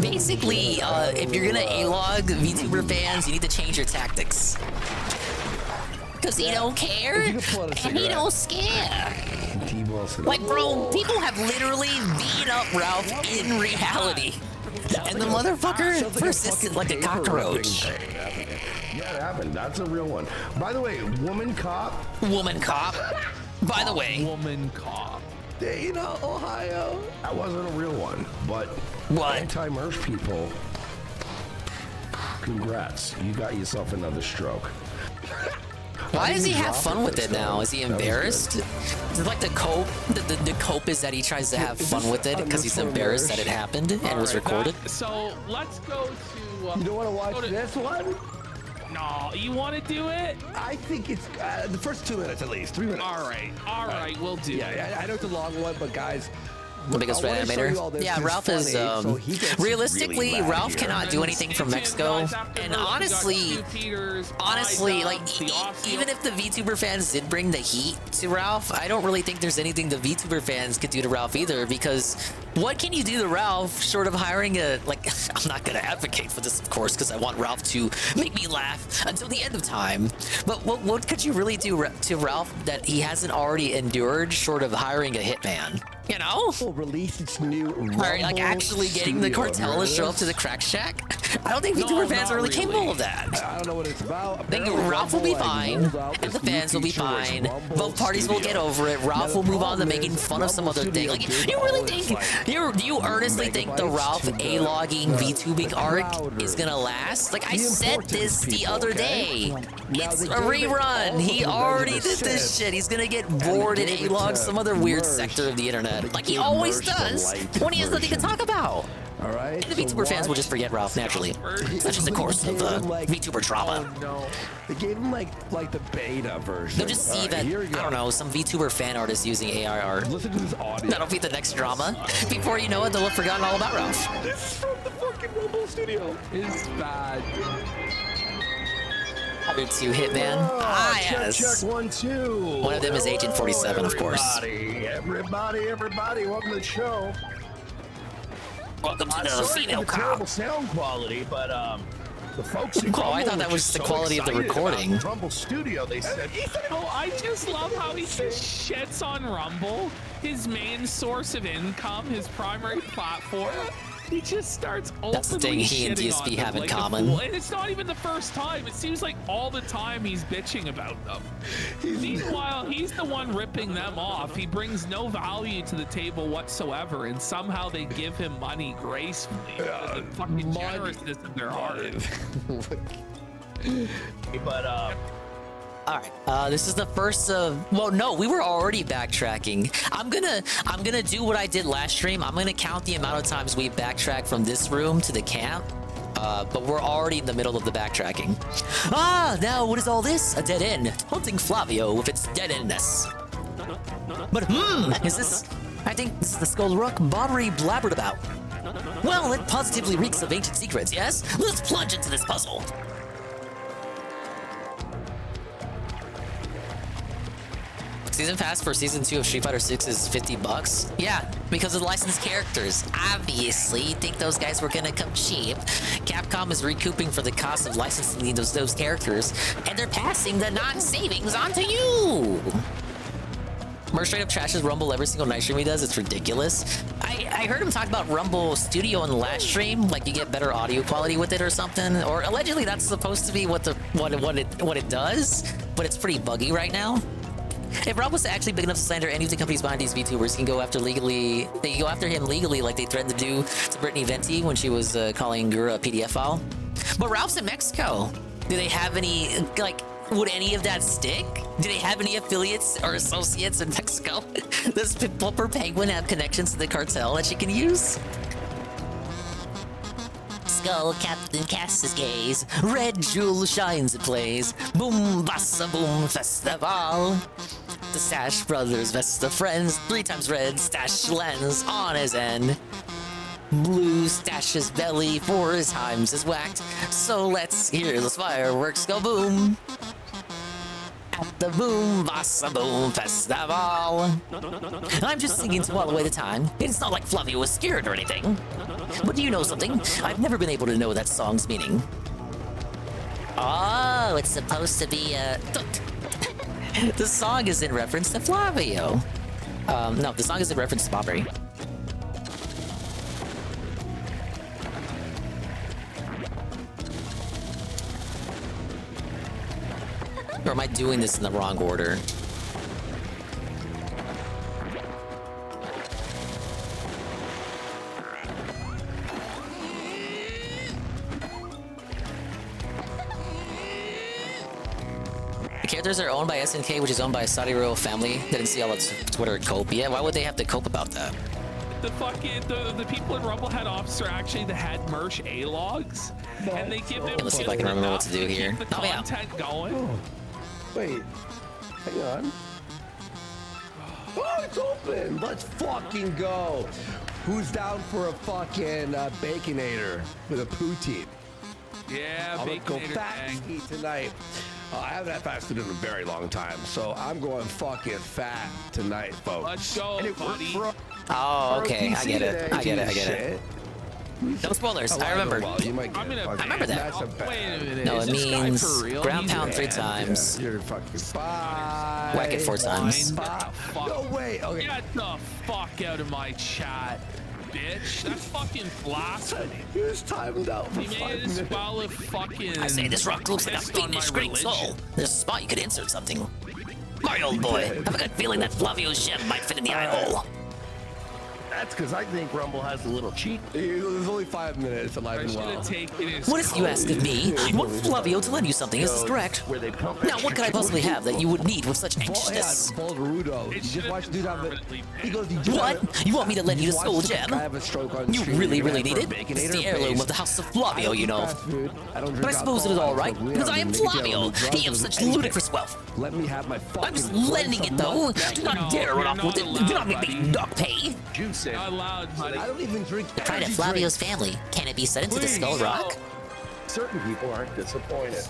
[SPEAKER 6] Basically, if you're gonna A-log VTuber fans, you need to change your tactics. Because he don't care, and he don't scare. Like, bro, people have literally beaten up Ralph in reality. And the motherfucker persisted like a cockroach.
[SPEAKER 16] Yeah, it happened. That's a real one. By the way, woman cop.
[SPEAKER 6] Woman cop. By the way.
[SPEAKER 14] Woman cop.
[SPEAKER 16] Dana, Ohio. That wasn't a real one, but
[SPEAKER 6] what?
[SPEAKER 16] Anti-merch people, congrats. You got yourself another stroke.
[SPEAKER 6] Why does he have fun with it now? Is he embarrassed? Is it like the cope? The cope is that he tries to have fun with it because he's embarrassed that it happened and was recorded?
[SPEAKER 14] So let's go to...
[SPEAKER 20] you don't want to watch this one?
[SPEAKER 14] No, you want to do it?
[SPEAKER 20] I think it's the first 2 minutes at least, 3 minutes.
[SPEAKER 14] All right, we'll do it.
[SPEAKER 20] Yeah, I know it's a long one, but guys,
[SPEAKER 6] The biggest red animator. Yeah, Ralph is realistically Ralph cannot do anything from Mexico. And honestly, like even if the VTuber fans did bring the heat to Ralph, I don't really think there's anything the VTuber fans could do to Ralph either, because what can you do to Ralph short of hiring a, like, I'm not gonna advocate for this, of course, because I want Ralph to make me laugh until the end of time. But what could you really do to Ralph that he hasn't already endured short of hiring a hitman? You know?
[SPEAKER 16] Will release its new
[SPEAKER 6] like actually getting the cartel to show up to the crack shack? I don't think VTuber fans are really capable of that.
[SPEAKER 16] I don't know what it's about.
[SPEAKER 6] I think Ralph will be fine, and the fans will be fine. Both parties will get over it. Ralph will move on to making fun of some other thing. Like, you really think, you earnestly think the Ralph A-logging VTubing arc is gonna last? Like, I said this the other day. It's a rerun. He already did this shit. He's gonna get bored and A-log some other weird sector of the internet. Like he always does when he has nothing to talk about.
[SPEAKER 16] All right.
[SPEAKER 6] And the VTuber fans will just forget Ralph naturally. That's just the course of VTuber drama.
[SPEAKER 16] Oh, no. They gave him like the beta version.
[SPEAKER 6] They'll just see that, I don't know, some VTuber fan artist using AI art.
[SPEAKER 16] Listen to this audio.
[SPEAKER 6] That'll be the next drama. Before you know it, they'll have forgotten all about Ralph.
[SPEAKER 16] This is from the fucking Rumble Studio.
[SPEAKER 14] It's bad.
[SPEAKER 6] Other two Hitman. Yes.
[SPEAKER 16] Check 1, 2.
[SPEAKER 6] One of them is Agent 47, of course.
[SPEAKER 16] Everybody, welcome to the show.
[SPEAKER 6] Welcome to the female cop.
[SPEAKER 16] Terrible sound quality, but the folks in
[SPEAKER 6] Oh, I thought that was just the quality of the recording.
[SPEAKER 16] Rumble Studio, they said.
[SPEAKER 14] Oh, I just love how he just shits on Rumble, his main source of income, his primary platform. He just starts openly
[SPEAKER 6] That's the thing he and
[SPEAKER 14] shitting
[SPEAKER 6] DSP
[SPEAKER 14] on
[SPEAKER 6] have
[SPEAKER 14] them
[SPEAKER 6] in
[SPEAKER 14] like a
[SPEAKER 6] common.
[SPEAKER 14] fool. And it's not even the first time. It seems like all the time he's bitching about them. Meanwhile, he's the one ripping them off. He brings no value to the table whatsoever, and somehow they give him money gracefully. The fucking generousness of their heart.
[SPEAKER 8] But
[SPEAKER 6] Alright, this is the first of, well, no, we were already backtracking. I'm gonna do what I did last stream. I'm gonna count the amount of times we backtrack from this room to the camp. But we're already in the middle of the backtracking. Now what is all this? A dead end. Hunting Flavio with its dead endness. But is this, I think this is the Skull Rook Bobbery blabbered about. Well, it positively reeks of ancient secrets, yes? Let's plunge into this puzzle. Season pass for season 2 of Street Fighter 6 is $50. Yeah, because of the licensed characters. Obviously, you think those guys were gonna come cheap. Capcom is recouping for the cost of licensing those characters, and they're passing the non-savings on to you. Merc straight up trashes Rumble every single night stream he does. It's ridiculous. I heard him talk about Rumble Studio in the last stream, like you get better audio quality with it or something. Or allegedly that's supposed to be what it does, but it's pretty buggy right now. If Rob was actually big enough to slander any of the companies behind these VTubers, he can go after legally. They can go after him legally, like they threatened to do to Brittany Venti when she was calling Gura a PDF file. But Ralph's in Mexico. Do they have any, like, would any of that stick? Do they have any affiliates or associates in Mexico? Does Pulper Penguin have connections to the cartel that she can use? Skull Captain casts his gaze. Red jewel shines and plays. Boom, bassa, boom, festival. The Stash Brothers, best of friends. 3 times red, Stash lens on his end. Blue Stash's belly 4 times is whacked. So let's hear those fireworks go boom. At the boom, bassa, boom, festival. I'm just singing to while away the time. It's not like Flavio was scared or anything. But do you know something? I've never been able to know that song's meaning. Oh, it's supposed to be the song is in reference to Flavio. No, the song is in reference to Bobbery. Or am I doing this in the wrong order? The characters are owned by SNK, which is owned by a Saudi royal family. Didn't see all its Twitter cope. Yeah, why would they have to cope about that?
[SPEAKER 14] The fucking the people in Rumble Head Office are actually the head merch A-logs, and they give them.
[SPEAKER 6] Let's see if I can remember what to do here.
[SPEAKER 14] The content going.
[SPEAKER 16] Wait, hang on. Oh, it's open. Let's fucking go. Who's down for a fucking Baconator with a poutine?
[SPEAKER 14] Yeah,
[SPEAKER 16] I'm gonna go
[SPEAKER 14] Baconator
[SPEAKER 16] fat
[SPEAKER 14] gang.
[SPEAKER 16] ski tonight. I haven't had fast food in a very long time, so I'm going fucking fat tonight, folks.
[SPEAKER 14] Let's go,
[SPEAKER 16] And it worked
[SPEAKER 14] buddy.
[SPEAKER 16] for
[SPEAKER 6] Oh, okay. I
[SPEAKER 16] ROTC
[SPEAKER 6] get it.
[SPEAKER 16] today,
[SPEAKER 6] I get it. I
[SPEAKER 16] piece
[SPEAKER 6] get
[SPEAKER 16] of
[SPEAKER 6] it.
[SPEAKER 16] shit.
[SPEAKER 6] No spoilers.
[SPEAKER 16] Oh,
[SPEAKER 6] I remember.
[SPEAKER 16] well, you might get
[SPEAKER 14] I'm gonna.
[SPEAKER 16] fucking
[SPEAKER 6] I remember that.
[SPEAKER 16] massive fat.
[SPEAKER 14] Wait a minute.
[SPEAKER 6] No,
[SPEAKER 14] is
[SPEAKER 6] it
[SPEAKER 14] this guy
[SPEAKER 6] means
[SPEAKER 14] for real?
[SPEAKER 6] ground
[SPEAKER 14] He's
[SPEAKER 6] pound 3
[SPEAKER 14] bad.
[SPEAKER 6] times.
[SPEAKER 16] Yeah, you're fucking bye.
[SPEAKER 6] Whack it 4 times.
[SPEAKER 14] Get the fuck,
[SPEAKER 16] No way. Okay.
[SPEAKER 14] Get the fuck out of my chat, bitch. That's fucking blasphemy.
[SPEAKER 16] He was timed out for
[SPEAKER 14] You
[SPEAKER 16] 5
[SPEAKER 14] made
[SPEAKER 16] minutes.
[SPEAKER 14] this while it fucking.
[SPEAKER 6] I say this rock looks like a
[SPEAKER 14] pissed on
[SPEAKER 6] fiendish
[SPEAKER 14] my
[SPEAKER 6] great
[SPEAKER 14] religion.
[SPEAKER 6] soul. There's a spot you could insert something. My old boy, I have a good feeling that Flavio's gem might fit in the eye hole.
[SPEAKER 16] That's because I think Rumble has a little cheat. It was only 5 minutes alive and well.
[SPEAKER 6] What if you ask of me? You want Flavio to lend you something, is this correct?
[SPEAKER 16] Where they pump
[SPEAKER 6] Now, what could I possibly have that you would need with such
[SPEAKER 16] Yeah,
[SPEAKER 6] anxiousness?
[SPEAKER 16] Volgarudo. You just watch dude on the. He goes.
[SPEAKER 6] What? You want me to lend you the skull gem?
[SPEAKER 16] I have a stroke on
[SPEAKER 6] You
[SPEAKER 16] stream.
[SPEAKER 6] really,
[SPEAKER 16] You're
[SPEAKER 6] really
[SPEAKER 16] gonna
[SPEAKER 6] need
[SPEAKER 16] have
[SPEAKER 6] it?
[SPEAKER 16] for a
[SPEAKER 6] It's the
[SPEAKER 16] Baconator
[SPEAKER 6] heirloom
[SPEAKER 16] base.
[SPEAKER 6] of the House of Flavio, you know.
[SPEAKER 16] Fast food. I don't drink
[SPEAKER 6] But I suppose it is
[SPEAKER 16] alcohol,
[SPEAKER 6] all right,
[SPEAKER 16] so we
[SPEAKER 6] because I
[SPEAKER 16] have
[SPEAKER 6] am
[SPEAKER 16] to make it
[SPEAKER 6] Flavio.
[SPEAKER 16] on drugs
[SPEAKER 6] He has
[SPEAKER 16] or
[SPEAKER 6] such
[SPEAKER 16] anything.
[SPEAKER 6] ludicrous wealth.
[SPEAKER 16] Let me have my fucking.
[SPEAKER 6] I'm just lending it, though. Do not dare run off with it. Do not make me duck pay.
[SPEAKER 16] Juice it.
[SPEAKER 14] Not allowed, buddy.
[SPEAKER 16] I don't even drink.
[SPEAKER 13] Tried at
[SPEAKER 16] energy
[SPEAKER 13] Flavio's
[SPEAKER 16] drinks.
[SPEAKER 13] family. Can it be set into the
[SPEAKER 16] Please.
[SPEAKER 13] Skull Rock?
[SPEAKER 16] Certain people aren't disappointed.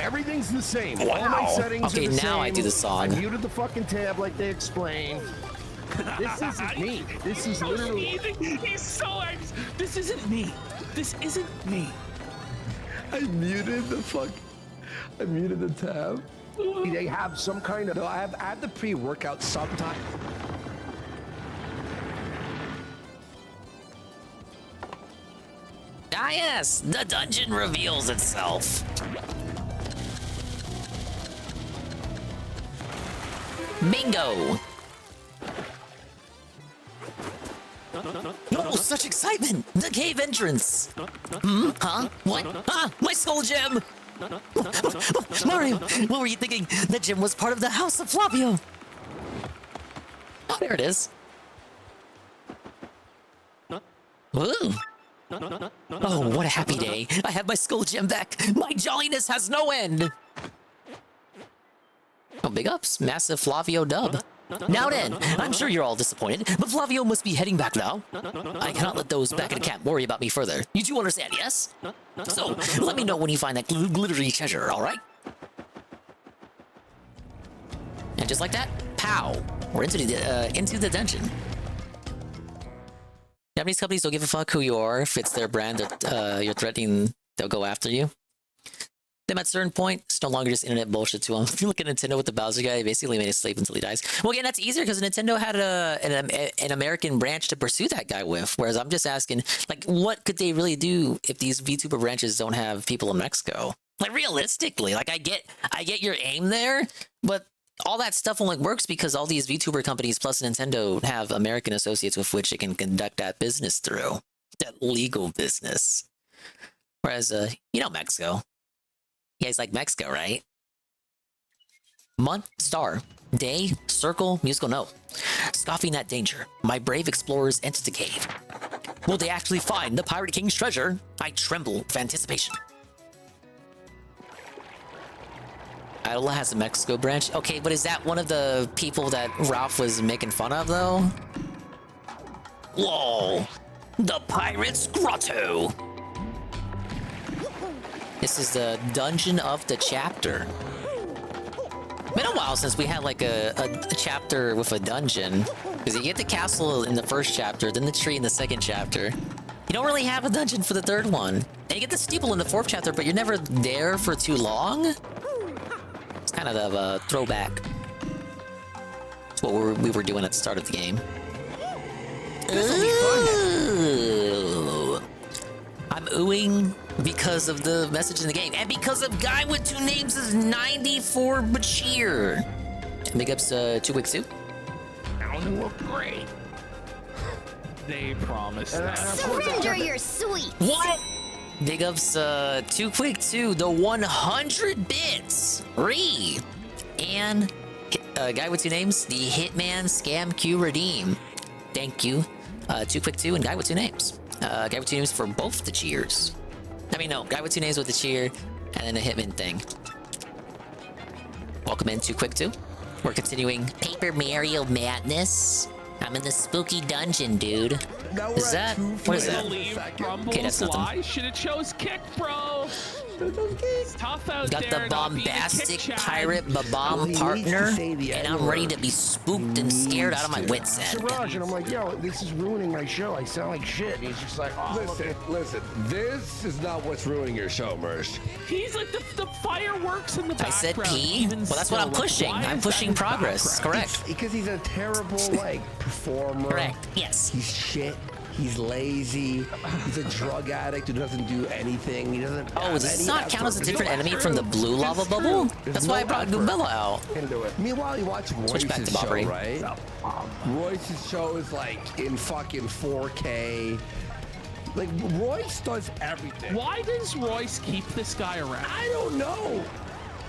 [SPEAKER 16] Everything's the same. All my
[SPEAKER 6] Wow.
[SPEAKER 16] settings
[SPEAKER 6] Okay,
[SPEAKER 16] are the
[SPEAKER 6] now I
[SPEAKER 16] same.
[SPEAKER 6] do the song.
[SPEAKER 16] I muted the fucking tab like they explained. This isn't me. This is literally.
[SPEAKER 14] He's so angry. This isn't me. This isn't me.
[SPEAKER 16] I muted the fuck. I muted the tab. They have some kind of. No, I have the pre-workout sometime.
[SPEAKER 6] Ah, yes, the dungeon reveals itself. Bingo! Oh, such excitement! The cave entrance! Huh? What? Ah, my skull gem! Mario, what were you thinking? The gem was part of the House of Flavio! Oh, there it is. Ooh. Oh, what a happy day. I have my skull gem back. My jolliness has no end. Oh, big ups. Massive Flavio dub. Now then, I'm sure you're all disappointed, but Flavio must be heading back now. I cannot let those back in the camp worry about me further. You do understand, yes? So, let me know when you find that glittery treasure, alright? And just like that, pow! We're into the dungeon. Japanese companies don't give a fuck who you are. If it's their brand that you're threatening, they'll go after you. Them at a certain point, it's no longer just internet bullshit to them. If you look at Nintendo with the Bowser guy, they basically made a slave until he dies. Well, again, that's easier because Nintendo had an American branch to pursue that guy with. Whereas I'm just asking, like, what could they really do if these VTuber branches don't have people in Mexico? Like, realistically, like, I get your aim there, but all that stuff only works because all these VTuber companies plus Nintendo have American associates with which they can conduct that business through. That legal business. Whereas, you know Mexico. You guys like Mexico, right? Month, star, day, circle, musical note. Scoffing at danger, my brave explorers enter the cave. Will they actually find the Pirate King's treasure? I tremble with anticipation. Idola has a Mexico branch. Okay, but is that one of the people that Ralph was making fun of, though? Whoa! The Pirate's Grotto! This is the dungeon of the chapter. Been a while since we had like a chapter with a dungeon. Because you get the castle in the first chapter, then the tree in the second chapter. You don't really have a dungeon for the third one. And you get the steeple in the fourth chapter, but you're never there for too long. It's kind of a throwback. It's what we were doing at the start of the game. Ooh. I'm oohing because of the message in the game, and because of Guy with Two Names is 94 Bashir. Big ups to 2Quick2.
[SPEAKER 14] I don't look great. They promised that.
[SPEAKER 4] Surrender your sweet.
[SPEAKER 6] What? Big ups 2Quick2, the 100 bits. And Guy with Two Names, the Hitman Scam Q Redeem. Thank you, 2Quick2 and Guy with Two Names. Guy with Two Names for both the cheers. I mean, no, Guy with Two Names with the cheer, and then the Hitman thing. Welcome in Too Quick 2. We're continuing Paper Mario Madness. I'm in the spooky dungeon, dude. Is that... What is that? Okay, that's nothing.
[SPEAKER 14] Should have chose kick, bro. It's tough out
[SPEAKER 6] Got
[SPEAKER 14] there.
[SPEAKER 6] the bombastic pirate Babam partner, and I'm ready to be spooked and scared out of my wits end.
[SPEAKER 16] Siraj, and I'm like, yo, this is ruining my show. I sound like shit. And he's just like, oh,
[SPEAKER 9] Listen, this is not what's ruining your show, Mersh.
[SPEAKER 14] He's like the fireworks in the
[SPEAKER 6] I said
[SPEAKER 14] background.
[SPEAKER 6] P. Well, that's what I'm pushing. I'm pushing progress. Correct.
[SPEAKER 16] Because he's a terrible, like, performer.
[SPEAKER 6] Correct. Yes.
[SPEAKER 16] He's shit. He's lazy. He's a drug addict who doesn't do anything. He doesn't.
[SPEAKER 6] Oh, does this not count as a different enemy from the blue lava bubble? That's why I brought Goombella out.
[SPEAKER 16] Meanwhile, you watch
[SPEAKER 6] Switch back to
[SPEAKER 16] Royce's show,
[SPEAKER 6] Bobbery.
[SPEAKER 16] right? Royce's show is like in fucking 4K. Like Royce does everything.
[SPEAKER 14] Why does Royce keep this guy around?
[SPEAKER 16] I don't know.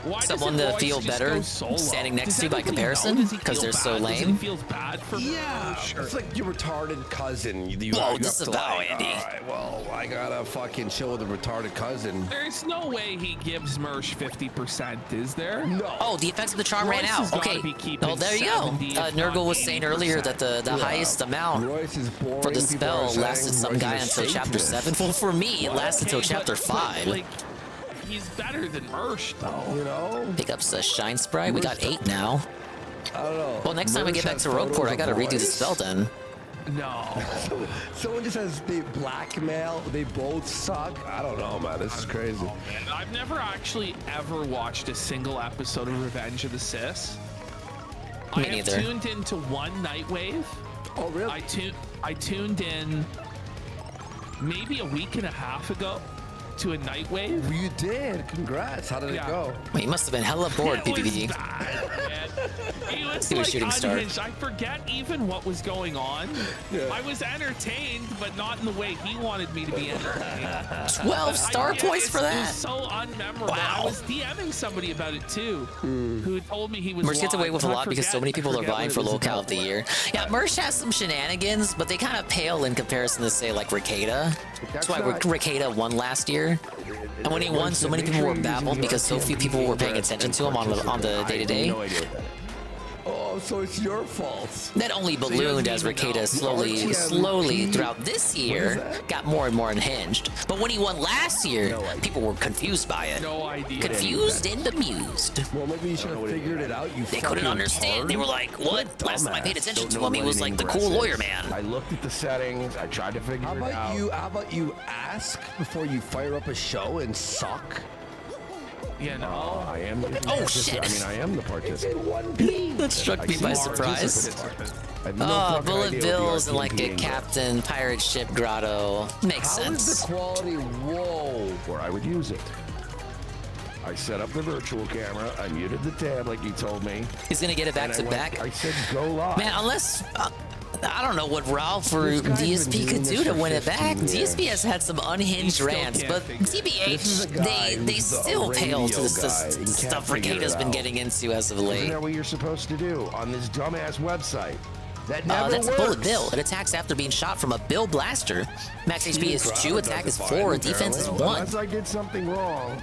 [SPEAKER 14] Why
[SPEAKER 6] Someone
[SPEAKER 14] doesn't
[SPEAKER 6] to
[SPEAKER 14] Royce
[SPEAKER 6] feel
[SPEAKER 14] just
[SPEAKER 6] better
[SPEAKER 14] go solo?
[SPEAKER 6] standing next
[SPEAKER 14] Does
[SPEAKER 6] to by
[SPEAKER 14] everybody
[SPEAKER 6] comparison
[SPEAKER 14] know? Does he
[SPEAKER 6] because
[SPEAKER 14] feel
[SPEAKER 6] they're so
[SPEAKER 14] bad? Does he
[SPEAKER 6] lame.
[SPEAKER 14] feel bad for
[SPEAKER 16] Yeah, it's like your retarded cousin. You
[SPEAKER 6] Whoa,
[SPEAKER 16] have to
[SPEAKER 6] disavow,
[SPEAKER 16] like,
[SPEAKER 6] Andy.
[SPEAKER 16] all right, well, I gotta fucking chill with a retarded cousin.
[SPEAKER 14] There's no way he gives Mersh 50%, is there?
[SPEAKER 16] No.
[SPEAKER 6] Oh, the effects of the charm ran
[SPEAKER 14] Royce
[SPEAKER 6] out.
[SPEAKER 14] has gotta
[SPEAKER 6] Okay.
[SPEAKER 14] be keeping
[SPEAKER 6] Oh, there you go.
[SPEAKER 14] 70, if not
[SPEAKER 6] Nurgle was saying earlier that the highest amount
[SPEAKER 16] Royce is boring.
[SPEAKER 6] for the
[SPEAKER 16] People
[SPEAKER 6] spell
[SPEAKER 16] are saying
[SPEAKER 6] lasted some
[SPEAKER 16] Royce
[SPEAKER 6] guy
[SPEAKER 16] is a
[SPEAKER 6] until chapter
[SPEAKER 16] Satanist.
[SPEAKER 6] 7. Well, for me, it lasted until chapter 5.
[SPEAKER 14] Like, he's better than Mersh, though.
[SPEAKER 16] You know?
[SPEAKER 6] Pickups a Shine Sprite. We got 8 now.
[SPEAKER 16] I don't know.
[SPEAKER 6] Well, next time we get back to Rogueport, I gotta redo the spell then.
[SPEAKER 14] No.
[SPEAKER 16] Someone just says they blackmail. They both suck. I don't know, man. This is crazy.
[SPEAKER 14] Oh, man. I've never actually ever watched a single episode of Revenge of the Sis.
[SPEAKER 6] Me
[SPEAKER 14] I
[SPEAKER 6] neither.
[SPEAKER 14] have tuned into one Nightwave.
[SPEAKER 16] Oh, really?
[SPEAKER 14] I tuned in maybe a week and a half ago to a Nightwave.
[SPEAKER 16] You did. Congrats. How did it go?
[SPEAKER 6] Well, you must have been hella bored,
[SPEAKER 14] It was
[SPEAKER 6] PPD.
[SPEAKER 14] bad, man. He was
[SPEAKER 6] He was
[SPEAKER 14] like
[SPEAKER 6] shooting star.
[SPEAKER 14] unhinged. I forget even what was going on.
[SPEAKER 16] Yeah.
[SPEAKER 14] I was entertained, but not in the way he wanted me to be entertained.
[SPEAKER 6] 12 star points for
[SPEAKER 14] It
[SPEAKER 6] that.
[SPEAKER 14] was so unmemorable.
[SPEAKER 6] Wow.
[SPEAKER 14] I was DMing somebody about it too, who told me he was.
[SPEAKER 6] Mersh gets away with a
[SPEAKER 14] live,
[SPEAKER 6] lot
[SPEAKER 14] but
[SPEAKER 6] because so many people are vying for locale of the year. Yeah, Mersh has some shenanigans, but they kind of pale in comparison to, say, like Ricada. That's why Ricada won last year. And when he won, so many people were baffled because so few people were paying attention to him on the day-to-day.
[SPEAKER 16] Oh, so it's your fault.
[SPEAKER 6] That only ballooned as Ricada slowly throughout this year got more and more unhinged. But when he won last year, people were confused by it.
[SPEAKER 14] No idea.
[SPEAKER 6] Confused and amused.
[SPEAKER 16] Well, maybe you should have figured it out. You
[SPEAKER 6] They couldn't understand. They were like, what? Last time I paid attention to him, he was like the cool lawyer man.
[SPEAKER 16] I looked at the settings. I tried to figure it out. How about you ask before you fire up a show and suck?
[SPEAKER 14] You know.
[SPEAKER 16] I am.
[SPEAKER 6] Oh, shit.
[SPEAKER 16] I mean, I am the participant.
[SPEAKER 6] That struck me by surprise. Bullet bills and like a captain pirate ship grotto. Makes
[SPEAKER 16] How
[SPEAKER 6] sense.
[SPEAKER 16] is the quality? Whoa, where I would use it. I set up the virtual camera. I muted the tab like you told me.
[SPEAKER 6] He's gonna get it back
[SPEAKER 16] and
[SPEAKER 6] to
[SPEAKER 16] I
[SPEAKER 6] back.
[SPEAKER 16] I said go live.
[SPEAKER 6] Man, unless I don't know what Ralph or
[SPEAKER 16] This guy's been
[SPEAKER 6] DSP
[SPEAKER 16] doing
[SPEAKER 6] could
[SPEAKER 16] this
[SPEAKER 6] do to
[SPEAKER 16] for
[SPEAKER 6] win it back.
[SPEAKER 16] 15 years.
[SPEAKER 6] DSP has had some unhinged
[SPEAKER 14] still
[SPEAKER 6] rants,
[SPEAKER 14] can't
[SPEAKER 6] but
[SPEAKER 14] figure it out.
[SPEAKER 16] This is a
[SPEAKER 6] TBH,
[SPEAKER 16] guy
[SPEAKER 6] they
[SPEAKER 16] who's
[SPEAKER 6] still
[SPEAKER 16] a
[SPEAKER 6] pale to
[SPEAKER 16] radio
[SPEAKER 6] the
[SPEAKER 16] guy and can't
[SPEAKER 6] stuff
[SPEAKER 16] figure
[SPEAKER 6] Ricada's
[SPEAKER 16] it
[SPEAKER 6] been
[SPEAKER 16] out.
[SPEAKER 6] getting into as of
[SPEAKER 16] Isn't
[SPEAKER 6] late.
[SPEAKER 16] that what you're supposed to do on this dumbass website? That never
[SPEAKER 6] That's
[SPEAKER 16] works.
[SPEAKER 6] Bullet Bill. It attacks after being shot from a Bill Blaster. Max HP is 2, attack is 4, and defense is 1.
[SPEAKER 16] Unless I did something wrong.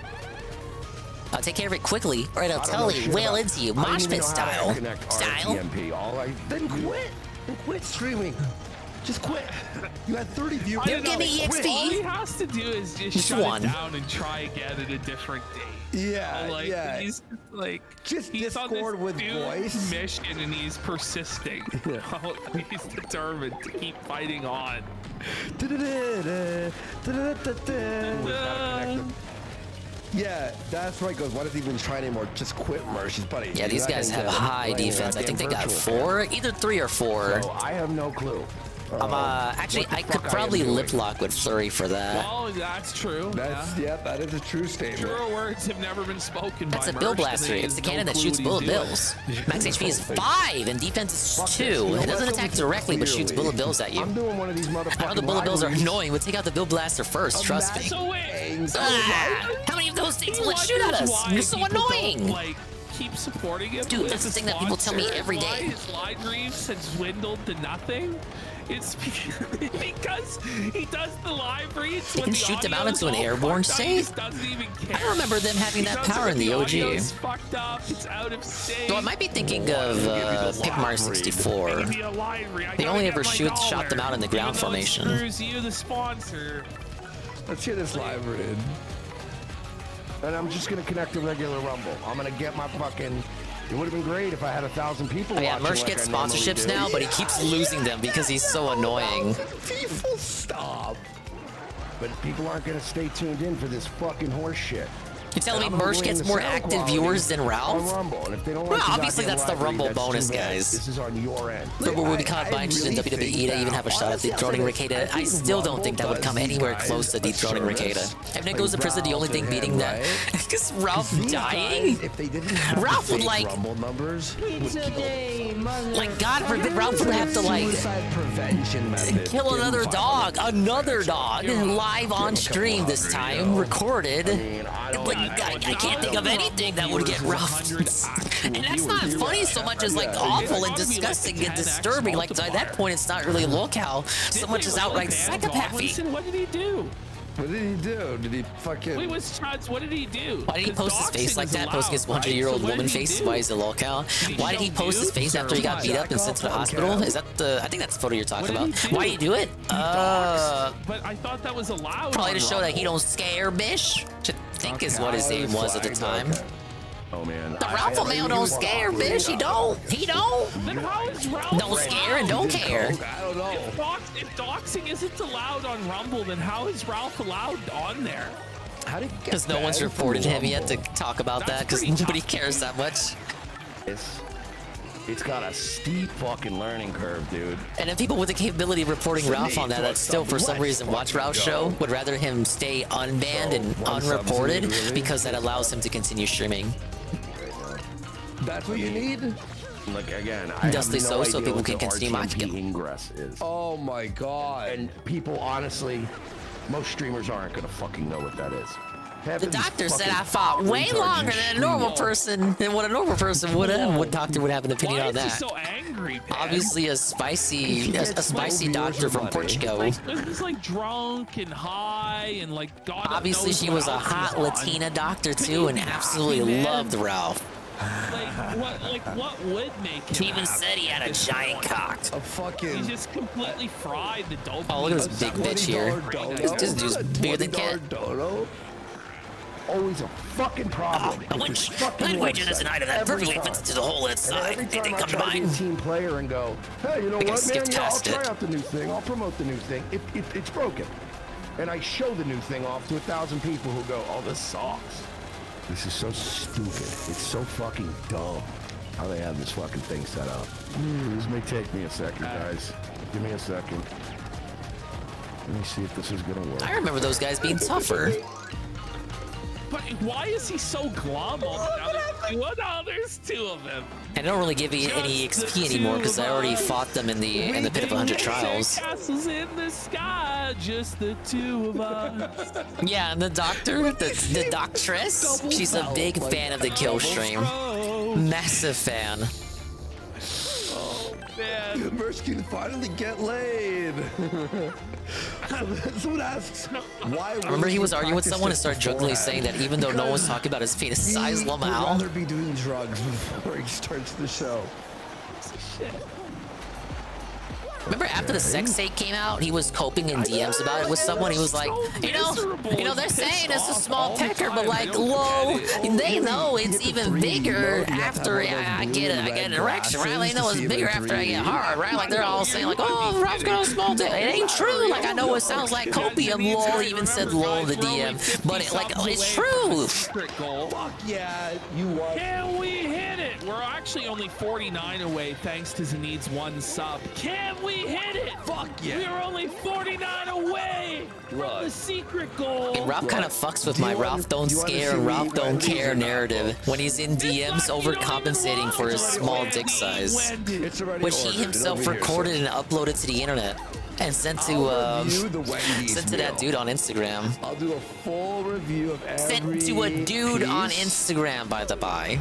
[SPEAKER 6] I'll take care of it quickly, or I'll
[SPEAKER 16] I don't know
[SPEAKER 6] totally
[SPEAKER 16] shit
[SPEAKER 6] wail
[SPEAKER 16] about-
[SPEAKER 6] into you.
[SPEAKER 16] I don't
[SPEAKER 6] Mosh
[SPEAKER 16] even
[SPEAKER 6] pit
[SPEAKER 16] know how to
[SPEAKER 6] style.
[SPEAKER 16] connect
[SPEAKER 6] Style.
[SPEAKER 16] RTMP. Then quit. Then quit streaming. Just quit. You had 30 viewers.
[SPEAKER 6] Don't give me
[SPEAKER 14] All he
[SPEAKER 6] EXP.
[SPEAKER 14] has to do is just
[SPEAKER 6] Just
[SPEAKER 14] shut
[SPEAKER 6] one.
[SPEAKER 14] it down and try again at a different date.
[SPEAKER 16] Yeah,
[SPEAKER 14] Like,
[SPEAKER 16] yeah.
[SPEAKER 14] He's like,
[SPEAKER 16] Just
[SPEAKER 14] he's on
[SPEAKER 16] Discord
[SPEAKER 14] this
[SPEAKER 16] with
[SPEAKER 14] dude's
[SPEAKER 16] voice.
[SPEAKER 14] mission and he's persisting. He's determined to keep fighting on.
[SPEAKER 16] Yeah, that's right. Goes, what is he even trying anymore? Just quit, Mersh. Buddy.
[SPEAKER 6] Yeah, these guys have high defense. I think they got 4, either 3 or 4.
[SPEAKER 16] So I have no clue.
[SPEAKER 6] Actually, I could probably lip lock with Flurry for that.
[SPEAKER 14] Well, that's true.
[SPEAKER 16] That is a true statement.
[SPEAKER 14] Truer words have never been spoken
[SPEAKER 6] That's
[SPEAKER 14] by
[SPEAKER 6] a Bill
[SPEAKER 14] Mersh,
[SPEAKER 6] Blaster.
[SPEAKER 14] and he
[SPEAKER 6] It's the
[SPEAKER 14] has
[SPEAKER 6] cannon
[SPEAKER 14] no
[SPEAKER 6] that
[SPEAKER 14] clue
[SPEAKER 6] shoots
[SPEAKER 14] what he's
[SPEAKER 6] bullet
[SPEAKER 14] doing.
[SPEAKER 6] bills. Max HP is 5 and defense is 2. It doesn't attack directly, but shoots bullet bills at you.
[SPEAKER 16] I'm doing one of these motherfucking
[SPEAKER 6] I know the bullet bills are
[SPEAKER 16] libraries.
[SPEAKER 6] annoying, but take out the Bill Blaster first. Trust me.
[SPEAKER 14] So wait,
[SPEAKER 6] How many of those things will it shoot at
[SPEAKER 14] wonders
[SPEAKER 6] us?
[SPEAKER 14] why
[SPEAKER 6] You're so
[SPEAKER 14] people don't,
[SPEAKER 6] annoying.
[SPEAKER 14] like, keep supporting him.
[SPEAKER 6] Dude,
[SPEAKER 14] with
[SPEAKER 6] that's the
[SPEAKER 14] his
[SPEAKER 6] thing that people tell me
[SPEAKER 14] sponsor,
[SPEAKER 6] every
[SPEAKER 14] why
[SPEAKER 6] day.
[SPEAKER 14] his live reads had dwindled to nothing It's because he does the live reads.
[SPEAKER 6] You can shoot them out into an airborne state? I don't remember them having that power in the OG.
[SPEAKER 14] It's fucked up. It's out of state.
[SPEAKER 6] So I might be thinking of Paper Mario 64. They only ever shot them out in the ground formation.
[SPEAKER 14] Screws you, the sponsor.
[SPEAKER 16] Let's hear this live read. And I'm just gonna connect a regular Rumble. I'm gonna get my fucking. It would have been great if I had 1,000 people.
[SPEAKER 6] Oh, yeah,
[SPEAKER 16] watching
[SPEAKER 6] Mersh
[SPEAKER 16] like
[SPEAKER 6] gets
[SPEAKER 16] I normally
[SPEAKER 6] sponsorships
[SPEAKER 16] do.
[SPEAKER 6] now, but he keeps losing them because he's so annoying.
[SPEAKER 16] People stop. But people aren't gonna stay tuned in for this fucking horse shit.
[SPEAKER 6] You're telling me
[SPEAKER 16] And I'm gonna
[SPEAKER 6] Mersh
[SPEAKER 16] blame
[SPEAKER 6] gets
[SPEAKER 16] the
[SPEAKER 6] more
[SPEAKER 16] sound
[SPEAKER 6] active
[SPEAKER 16] quality
[SPEAKER 6] viewers than
[SPEAKER 16] on
[SPEAKER 6] Ralph?
[SPEAKER 16] Rumble. And if they don't
[SPEAKER 6] Well,
[SPEAKER 16] like the
[SPEAKER 6] obviously
[SPEAKER 16] goddamn
[SPEAKER 6] that's the
[SPEAKER 16] live read,
[SPEAKER 6] Rumble
[SPEAKER 16] that's
[SPEAKER 6] bonus,
[SPEAKER 16] too bad.
[SPEAKER 6] guys.
[SPEAKER 16] This is on your end.
[SPEAKER 6] But will we caught by inches in WWE to even have a shot at dethroning Ricada? I still don't think that would come anywhere close to dethroning Ricada. If Nick goes to prison, the only thing beating that is Ralph dying.
[SPEAKER 16] If they didn't have
[SPEAKER 6] Ralph
[SPEAKER 16] the
[SPEAKER 6] would
[SPEAKER 16] fake
[SPEAKER 6] like,
[SPEAKER 16] Rumble numbers, would kill.
[SPEAKER 6] like God forbid, Ralph would have to like
[SPEAKER 16] Suicide prevention method.
[SPEAKER 6] kill another dog, live on stream this time, recorded. Like, I can't think of anything that would get Ralph. And that's not funny so much as like awful and disgusting and disturbing. Like at that point, it's not really locale so much as outright psychopathy.
[SPEAKER 14] What did he do?
[SPEAKER 16] What did he do? Did he fucking...
[SPEAKER 14] Wait, was Chuds, what did he do?
[SPEAKER 6] Why did he post his face like that? Posting his 100-year-old woman face? Why is it locale? Why did he post his face after he got beat up and sent to the hospital? Is that the... I think that's the photo you're talking about. Why did he do it?
[SPEAKER 14] But I thought that was allowed.
[SPEAKER 6] Probably to show that he don't scare, bish. Which I think is what his name was at the time.
[SPEAKER 16] Oh man.
[SPEAKER 6] The Ralph Mail don't scare, bitch. He don't. He don't.
[SPEAKER 14] Then how is Ralph
[SPEAKER 6] Don't scare and don't care.
[SPEAKER 16] I don't know.
[SPEAKER 14] If doxing isn't allowed on Rumble, then how is Ralph allowed on there?
[SPEAKER 6] Because no one's reported him yet to talk about that because nobody cares that much.
[SPEAKER 16] It's got a steep fucking learning curve, dude.
[SPEAKER 6] And then people with the capability of reporting Ralph on that still for some reason watch Ralph's show would rather him stay unbanned and unreported because that allows him to continue streaming.
[SPEAKER 16] That's what you need? Like again, I
[SPEAKER 6] Justly
[SPEAKER 16] have no
[SPEAKER 6] so
[SPEAKER 16] idea
[SPEAKER 6] people
[SPEAKER 16] what
[SPEAKER 6] can
[SPEAKER 16] the
[SPEAKER 6] continue mocking him.
[SPEAKER 16] RTMP ingress is.
[SPEAKER 9] Oh my god.
[SPEAKER 16] And people honestly, most streamers aren't gonna fucking know what that is.
[SPEAKER 6] The doctor said I fought way longer than a normal person than what a normal person would have. What doctor would have an opinion on that?
[SPEAKER 14] So angry, man?
[SPEAKER 6] Obviously, a spicy doctor from Portugal.
[SPEAKER 14] He's like drunk and high and like God.
[SPEAKER 6] Obviously, she was a hot Latina doctor too, and absolutely loved Ralph.
[SPEAKER 14] What would make him?
[SPEAKER 6] He even said he had a giant cock.
[SPEAKER 9] A fucking.
[SPEAKER 14] He just completely fried the dope.
[SPEAKER 6] Oh, look at this big bitch here. This dude's bigger than Cat.
[SPEAKER 16] Always a fucking problem.
[SPEAKER 12] When wager there's an item that perfectly fits into the hole in its side.
[SPEAKER 16] Every
[SPEAKER 12] They
[SPEAKER 16] time I
[SPEAKER 12] come to
[SPEAKER 16] try to be a
[SPEAKER 12] mind.
[SPEAKER 16] team player and go, hey, you know
[SPEAKER 6] I think I
[SPEAKER 16] what, man?
[SPEAKER 6] skipped
[SPEAKER 16] Yeah, I'll
[SPEAKER 6] past
[SPEAKER 16] try
[SPEAKER 6] it.
[SPEAKER 16] out the new thing. I'll promote the new thing. If it's broken. And I show the new thing off to 1,000 people who go, oh, this sucks. This is so stupid. It's so fucking dumb how they have this fucking thing set up. This may take me a second, guys. Give me a second. Let me see if this is gonna work.
[SPEAKER 6] I remember those guys being tougher.
[SPEAKER 14] But why is he so glum on the other two? Oh, no, there's two of them.
[SPEAKER 6] I don't really give you any XP anymore because I already fought them in the pit of 100 trials.
[SPEAKER 14] Castles in the sky, just the two of us.
[SPEAKER 6] Yeah, and the doctor, the doctress, she's a big fan of the kill stream. Massive fan.
[SPEAKER 9] Mersh can finally get laid. Someone asks, why?
[SPEAKER 6] I remember he was arguing with someone and started jokingly saying that even though no one's talking about his penis size,
[SPEAKER 9] He would
[SPEAKER 6] Lamau.
[SPEAKER 9] rather be doing drugs before he starts the show.
[SPEAKER 6] Remember after the sex tape came out, he was coping in DMs about it with someone. He was like, you know, they're saying it's a small pecker, but like, low, they know it's even bigger after I get an erection, right? They know it's bigger after I get hard, right? Like they're all saying like, oh, Ralph's got a small dick. It ain't true. Like I know it sounds like copium, lol. He even said lol in the DM, but it's true.
[SPEAKER 14] Fuck
[SPEAKER 9] yeah, you won.
[SPEAKER 14] Can we hit it? We're actually only 49 away thanks to Zanid's one sub. Can we hit it?
[SPEAKER 9] Fuck yeah.
[SPEAKER 14] We're only 49 away from the secret goal.
[SPEAKER 6] And Ralph kind of fucks with my Ralph don't scare and Ralph don't care narrative when he's in DMs overcompensating for his small dick size, which he himself recorded and uploaded to the internet and sent to that dude on Instagram.
[SPEAKER 9] I'll do a full review of every
[SPEAKER 6] Sent to a dude on
[SPEAKER 9] piece.
[SPEAKER 6] Instagram, by the by.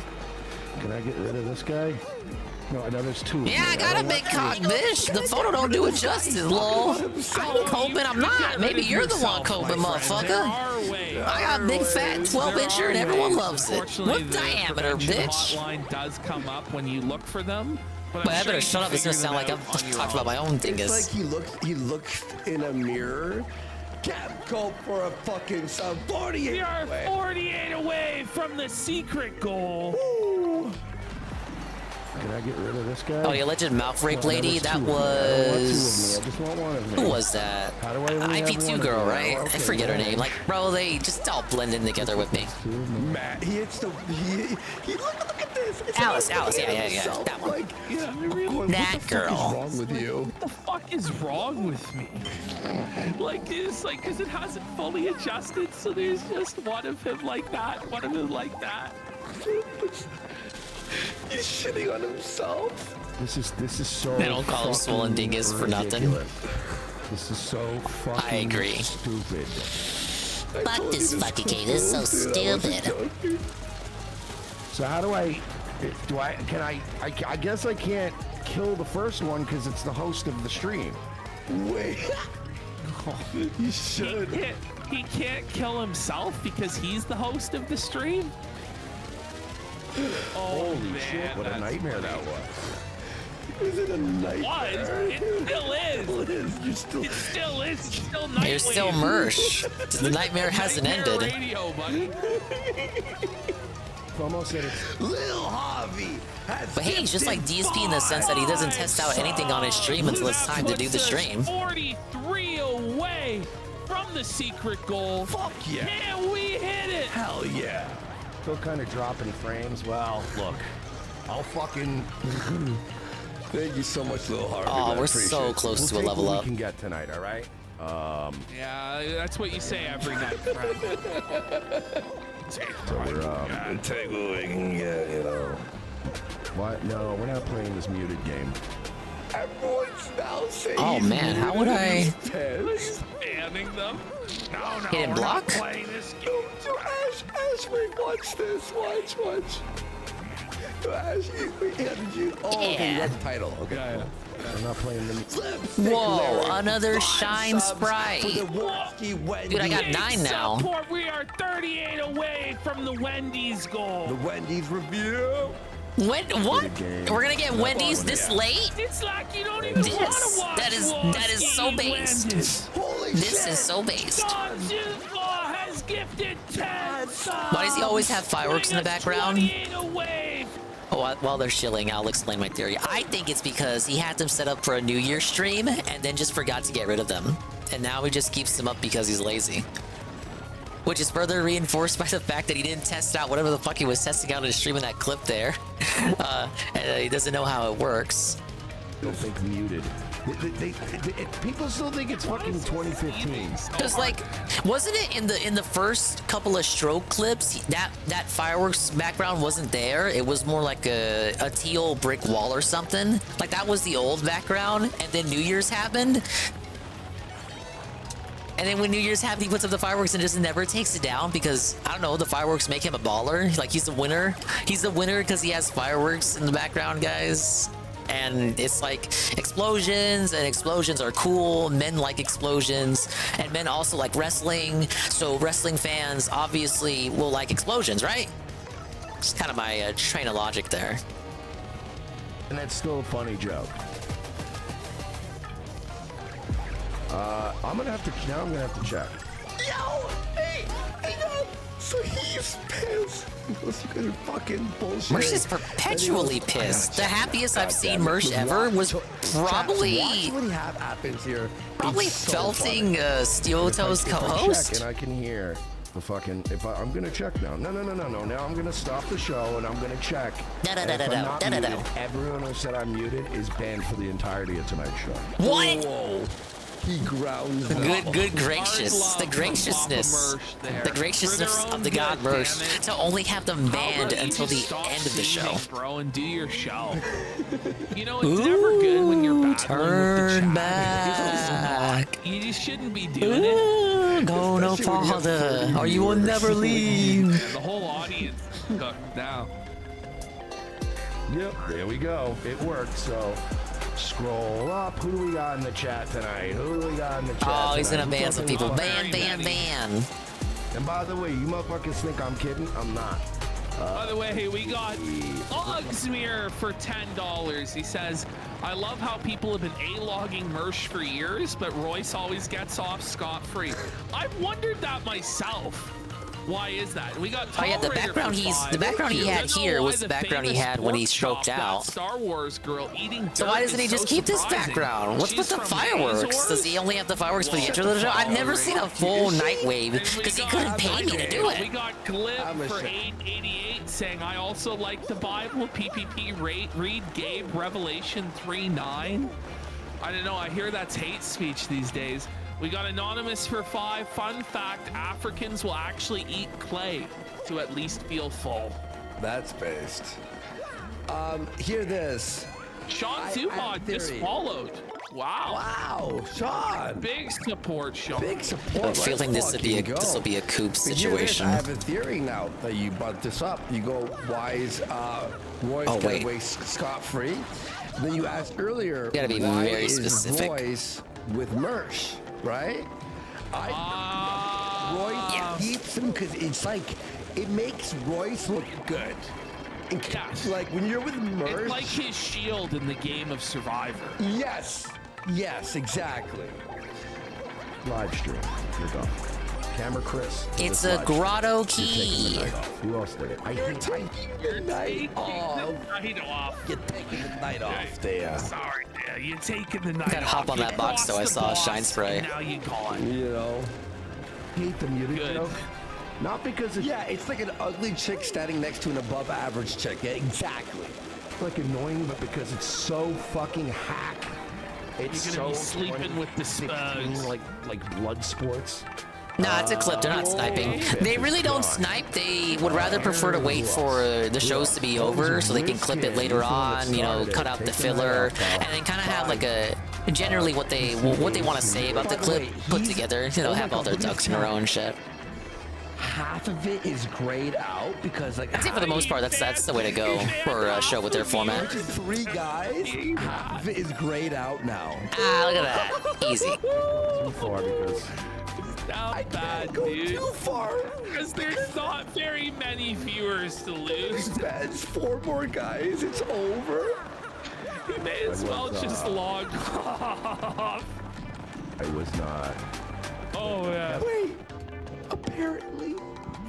[SPEAKER 16] Can I get rid of this guy? No, I know there's two.
[SPEAKER 6] Yeah, I got a big cock, bitch. The photo don't do it justice, lol. I'm coping, I'm not. Maybe you're the one coping, motherfucker. I got a big fat 12-incher and everyone loves it. What diameter, bitch?
[SPEAKER 14] Hotline does come up when you look for them. But
[SPEAKER 6] I better shut up. It's gonna sound like I'm talking about my own dingus.
[SPEAKER 9] It's like he looked in a mirror. Can't go for a fucking 48.
[SPEAKER 14] We are 48 away from the secret goal.
[SPEAKER 16] Ooh. Can I get rid of this guy?
[SPEAKER 6] Oh, the alleged mouth rape lady? That was...
[SPEAKER 16] I just want one of me.
[SPEAKER 6] Who was that?
[SPEAKER 16] How do I only have
[SPEAKER 6] IP2
[SPEAKER 16] one
[SPEAKER 6] girl,
[SPEAKER 16] of me?
[SPEAKER 6] right?
[SPEAKER 16] Okay,
[SPEAKER 6] I forget her
[SPEAKER 16] well.
[SPEAKER 6] name. Like, bro, they just all blend in together with me.
[SPEAKER 9] Matt, he hits the. He look at this. It's
[SPEAKER 6] Alice,
[SPEAKER 9] like,
[SPEAKER 6] yeah. That one.
[SPEAKER 9] Like,
[SPEAKER 14] Yeah, really.
[SPEAKER 6] That girl.
[SPEAKER 9] What's wrong with you?
[SPEAKER 14] What the fuck is wrong with me? Like, it's like, because it hasn't fully adjusted, so there's just one of him like that, one of him like that.
[SPEAKER 9] He's shitting on himself.
[SPEAKER 16] This is so.
[SPEAKER 6] They don't call him Swollen Dingus for nothing.
[SPEAKER 16] This is so fucking
[SPEAKER 6] I agree.
[SPEAKER 16] stupid.
[SPEAKER 13] Fuck this fucking game. This is so stupid.
[SPEAKER 16] So how do I? I guess I can't kill the first one because it's the host of the stream.
[SPEAKER 9] Wait. You should.
[SPEAKER 14] He can't kill himself because he's the host of the stream? Oh,
[SPEAKER 16] Holy
[SPEAKER 14] man,
[SPEAKER 16] shit! What a
[SPEAKER 14] that's
[SPEAKER 16] nightmare
[SPEAKER 14] funny.
[SPEAKER 16] that was.
[SPEAKER 9] Is it a nightmare?
[SPEAKER 14] It still is.
[SPEAKER 9] You still.
[SPEAKER 14] It still is. It's still Nightwave.
[SPEAKER 6] You're still Mersh. The nightmare hasn't
[SPEAKER 14] Nightmare
[SPEAKER 6] ended.
[SPEAKER 14] Radio, buddy.
[SPEAKER 16] Almost said it's
[SPEAKER 9] Lil Harvey.
[SPEAKER 6] But hey, he's just like DSP in the sense that he doesn't test out anything on his stream until it's time to do the stream.
[SPEAKER 14] 43 away from the secret goal.
[SPEAKER 9] Fuck yeah.
[SPEAKER 14] Can we hit it?
[SPEAKER 9] Hell yeah.
[SPEAKER 16] still kind of dropping frames. Well, look, I'll fucking.
[SPEAKER 9] Thank you so much, Lil Harvey.
[SPEAKER 6] Oh,
[SPEAKER 9] I
[SPEAKER 6] we're
[SPEAKER 9] appreciate
[SPEAKER 6] so
[SPEAKER 9] it.
[SPEAKER 6] close to a
[SPEAKER 16] We'll take
[SPEAKER 6] level
[SPEAKER 16] what
[SPEAKER 6] up.
[SPEAKER 16] we can get tonight, all right?
[SPEAKER 14] Yeah, that's what you say every night, friend.
[SPEAKER 16] So we're
[SPEAKER 9] take what we can get, you know.
[SPEAKER 16] What? No, we're not playing this muted game.
[SPEAKER 9] Everyone's now saying.
[SPEAKER 6] Oh man, how would I?
[SPEAKER 14] Spamming them? No,
[SPEAKER 6] Hit
[SPEAKER 14] we're
[SPEAKER 6] block?
[SPEAKER 14] not playing this game.
[SPEAKER 9] So Ash, wait, watch this. Watch. So Ash, you. Oh, okay, you got the title. Okay.
[SPEAKER 14] Yeah.
[SPEAKER 16] I'm not playing them.
[SPEAKER 6] Whoa, another Shine Sprite. Dude, I got 9 now.
[SPEAKER 14] Support, we are 38 away from the Wendy's goal.
[SPEAKER 9] The Wendy's review.
[SPEAKER 6] What? We're gonna get Wendy's this late?
[SPEAKER 14] It's like you don't even want to watch
[SPEAKER 6] that is so based.
[SPEAKER 9] Holy
[SPEAKER 6] This
[SPEAKER 9] shit.
[SPEAKER 6] is so based.
[SPEAKER 14] Has gifted 10
[SPEAKER 6] Why does he always have fireworks in the background?
[SPEAKER 14] 28 away.
[SPEAKER 6] Oh, while they're shilling, I'll explain my theory. I think it's because he had them set up for a New Year stream and then just forgot to get rid of them. And now he just keeps them up because he's lazy. Which is further reinforced by the fact that he didn't test out whatever the fuck he was testing out in his stream in that clip there. And he doesn't know how it works.
[SPEAKER 16] Don't think muted. People still think it's fucking 2015.
[SPEAKER 6] Because like, wasn't it in the first couple of stroke clips that fireworks background wasn't there? It was more like a teal brick wall or something. Like that was the old background, and then New Year's happened. And then when New Year's happened, he puts up the fireworks and just never takes it down because, I don't know, the fireworks make him a baller. Like, he's a winner. He's a winner because he has fireworks in the background, guys. And it's like explosions, and explosions are cool. Men like explosions, and men also like wrestling. So wrestling fans obviously will like explosions, right? It's kind of my train of logic there.
[SPEAKER 16] And that's still a funny joke. I'm gonna have to check.
[SPEAKER 9] Yo, hey, no. So he's pissed. Because you guys are fucking bullshit.
[SPEAKER 6] Mersh is perpetually pissed. The happiest I've seen Mersh ever was probably
[SPEAKER 9] Watch what happens here.
[SPEAKER 6] probably
[SPEAKER 9] It's so
[SPEAKER 6] felting Steel-Toes
[SPEAKER 16] If I
[SPEAKER 6] co-host.
[SPEAKER 16] check and I can hear the fucking. I'm gonna check now. No. Now I'm gonna stop the show and I'm gonna check. And if I'm not muted, everyone who said I'm muted is banned for the entirety of tonight's show.
[SPEAKER 6] What?
[SPEAKER 9] Whoa. He grounds.
[SPEAKER 6] Good gracious. The graciousness. The graciousness of the god Mersh to only have them banned until the end of the show.
[SPEAKER 14] Bro, and do your show. You know, it's never good when you're battling
[SPEAKER 6] Turn
[SPEAKER 14] with the chat.
[SPEAKER 6] back.
[SPEAKER 14] You just shouldn't be doing it.
[SPEAKER 6] Go no farther, or you will never leave.
[SPEAKER 14] The whole audience is cooked now.
[SPEAKER 16] Yep, there we go. It worked. So scroll up. Who do we got in the chat tonight? Who do we got in the chat?
[SPEAKER 6] Oh, he's
[SPEAKER 16] tonight?
[SPEAKER 6] gonna ban some people.
[SPEAKER 16] Ban.
[SPEAKER 6] Ban.
[SPEAKER 16] And by the way, you motherfuckers think I'm kidding? I'm not.
[SPEAKER 14] By the way, we got Ogsmere for $10. He says, I love how people have been A-logging Mersh for years, but Royce always gets off scot-free. I've wondered that myself. Why is that? We got
[SPEAKER 6] Oh yeah, the background he had here was the background he had when he stroked out.
[SPEAKER 14] Star Wars girl eating.
[SPEAKER 6] So why doesn't he just keep this background? What's with the fireworks? Does he only have the fireworks for the intro of the show? I've never seen a full night wave because he couldn't pay me to do
[SPEAKER 14] We
[SPEAKER 6] it.
[SPEAKER 14] got Glib for 888 saying, I also like the Bible. PPP read Gabe Revelation 3:9. I don't know. I hear that's hate speech these days. We got Anonymous for 5. Fun fact, Africans will actually eat clay to at least feel full.
[SPEAKER 9] That's based. Hear this.
[SPEAKER 14] Sean Zubod just followed. Wow.
[SPEAKER 9] Wow, Sean.
[SPEAKER 14] Big support, Sean.
[SPEAKER 9] Big support.
[SPEAKER 6] I have a feeling this will be a coup situation.
[SPEAKER 9] I have a theory now that you brought this up. You go, why is Royce gonna waste scot-free? Then you asked earlier,
[SPEAKER 6] You gotta be
[SPEAKER 9] why
[SPEAKER 6] very
[SPEAKER 9] is
[SPEAKER 6] specific.
[SPEAKER 9] Royce with Mersh, right? Royce keeps him because it's like it makes Royce look good. Like when you're with Mersh,
[SPEAKER 14] It's like his shield in the game of Survivor.
[SPEAKER 9] Yes, exactly.
[SPEAKER 16] Live stream. Here we go. Camera Chris.
[SPEAKER 6] It's a grotto key.
[SPEAKER 16] Who else did it?
[SPEAKER 9] You're taking the night off.
[SPEAKER 14] You're
[SPEAKER 9] taking the night off there.
[SPEAKER 14] Sorry, you're taking the night
[SPEAKER 6] Gotta hop on that box though. I saw a shine spray.
[SPEAKER 14] Now you gone.
[SPEAKER 9] You know,
[SPEAKER 16] hate the muted show. Not because it's
[SPEAKER 9] it's like an ugly chick standing next to an above average chick. Yeah, exactly.
[SPEAKER 16] like annoying, but because it's so fucking hack. It's
[SPEAKER 14] You're gonna be
[SPEAKER 16] so
[SPEAKER 14] sleeping with the Spurs.
[SPEAKER 16] like blood sports.
[SPEAKER 6] Nah, it's a clip. They're not sniping. They really don't snipe. They would rather prefer to wait for the shows to be over so they can clip it later on, you know, cut out the filler, and then kind of have like a generally what they want to say about the clip put together. You know, have all their ducks in a row and shit.
[SPEAKER 9] Half of it is grayed out because like
[SPEAKER 6] I'd say for the most part that's the way to go for a show with their format.
[SPEAKER 9] 3 guys, half of it is grayed out now.
[SPEAKER 6] Ah, look at that. Easy.
[SPEAKER 16] Too far because
[SPEAKER 14] Not bad, dude.
[SPEAKER 9] Too far.
[SPEAKER 14] Because there's not very many viewers to lose.
[SPEAKER 9] That's 4 more guys. It's over.
[SPEAKER 14] You may as well just log off.
[SPEAKER 16] I was not.
[SPEAKER 14] Oh, yeah.
[SPEAKER 9] Wait. Apparently,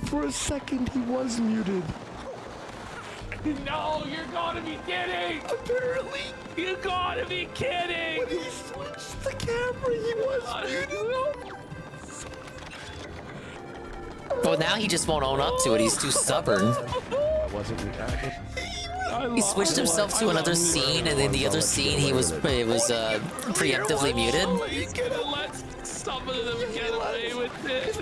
[SPEAKER 9] for a second, he was muted.
[SPEAKER 14] No, you're gotta be kidding.
[SPEAKER 9] Apparently.
[SPEAKER 14] You gotta be kidding.
[SPEAKER 9] When he switched the camera, he was muted.
[SPEAKER 6] Well, now he just won't own up to it. He's too stubborn.
[SPEAKER 16] I wasn't.
[SPEAKER 6] He switched himself to another scene, and in the other scene, he was preemptively muted.
[SPEAKER 14] He's gonna let some of them get away with it.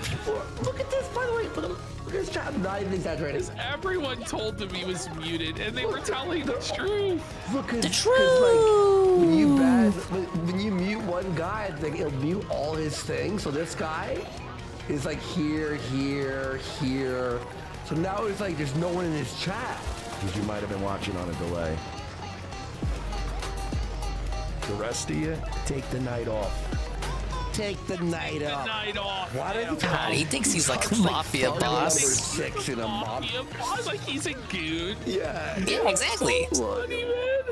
[SPEAKER 9] Look at this, by the way. Look at this chat. I'm not even exaggerating.
[SPEAKER 14] Everyone told him he was muted, and they were telling the truth.
[SPEAKER 9] Look at
[SPEAKER 6] the truth.
[SPEAKER 9] Like, when you mute one guy, like, it'll mute all his things. So this guy is like here. So now it's like there's no one in his chat.
[SPEAKER 16] Because you might have been watching on a delay. The rest of you, take the night off.
[SPEAKER 9] Take the night off. Why did
[SPEAKER 6] God, he thinks he's like a mafia boss.
[SPEAKER 9] Number 6 in a mob.
[SPEAKER 14] Like he's a goon.
[SPEAKER 9] Yeah.
[SPEAKER 6] Yeah, exactly.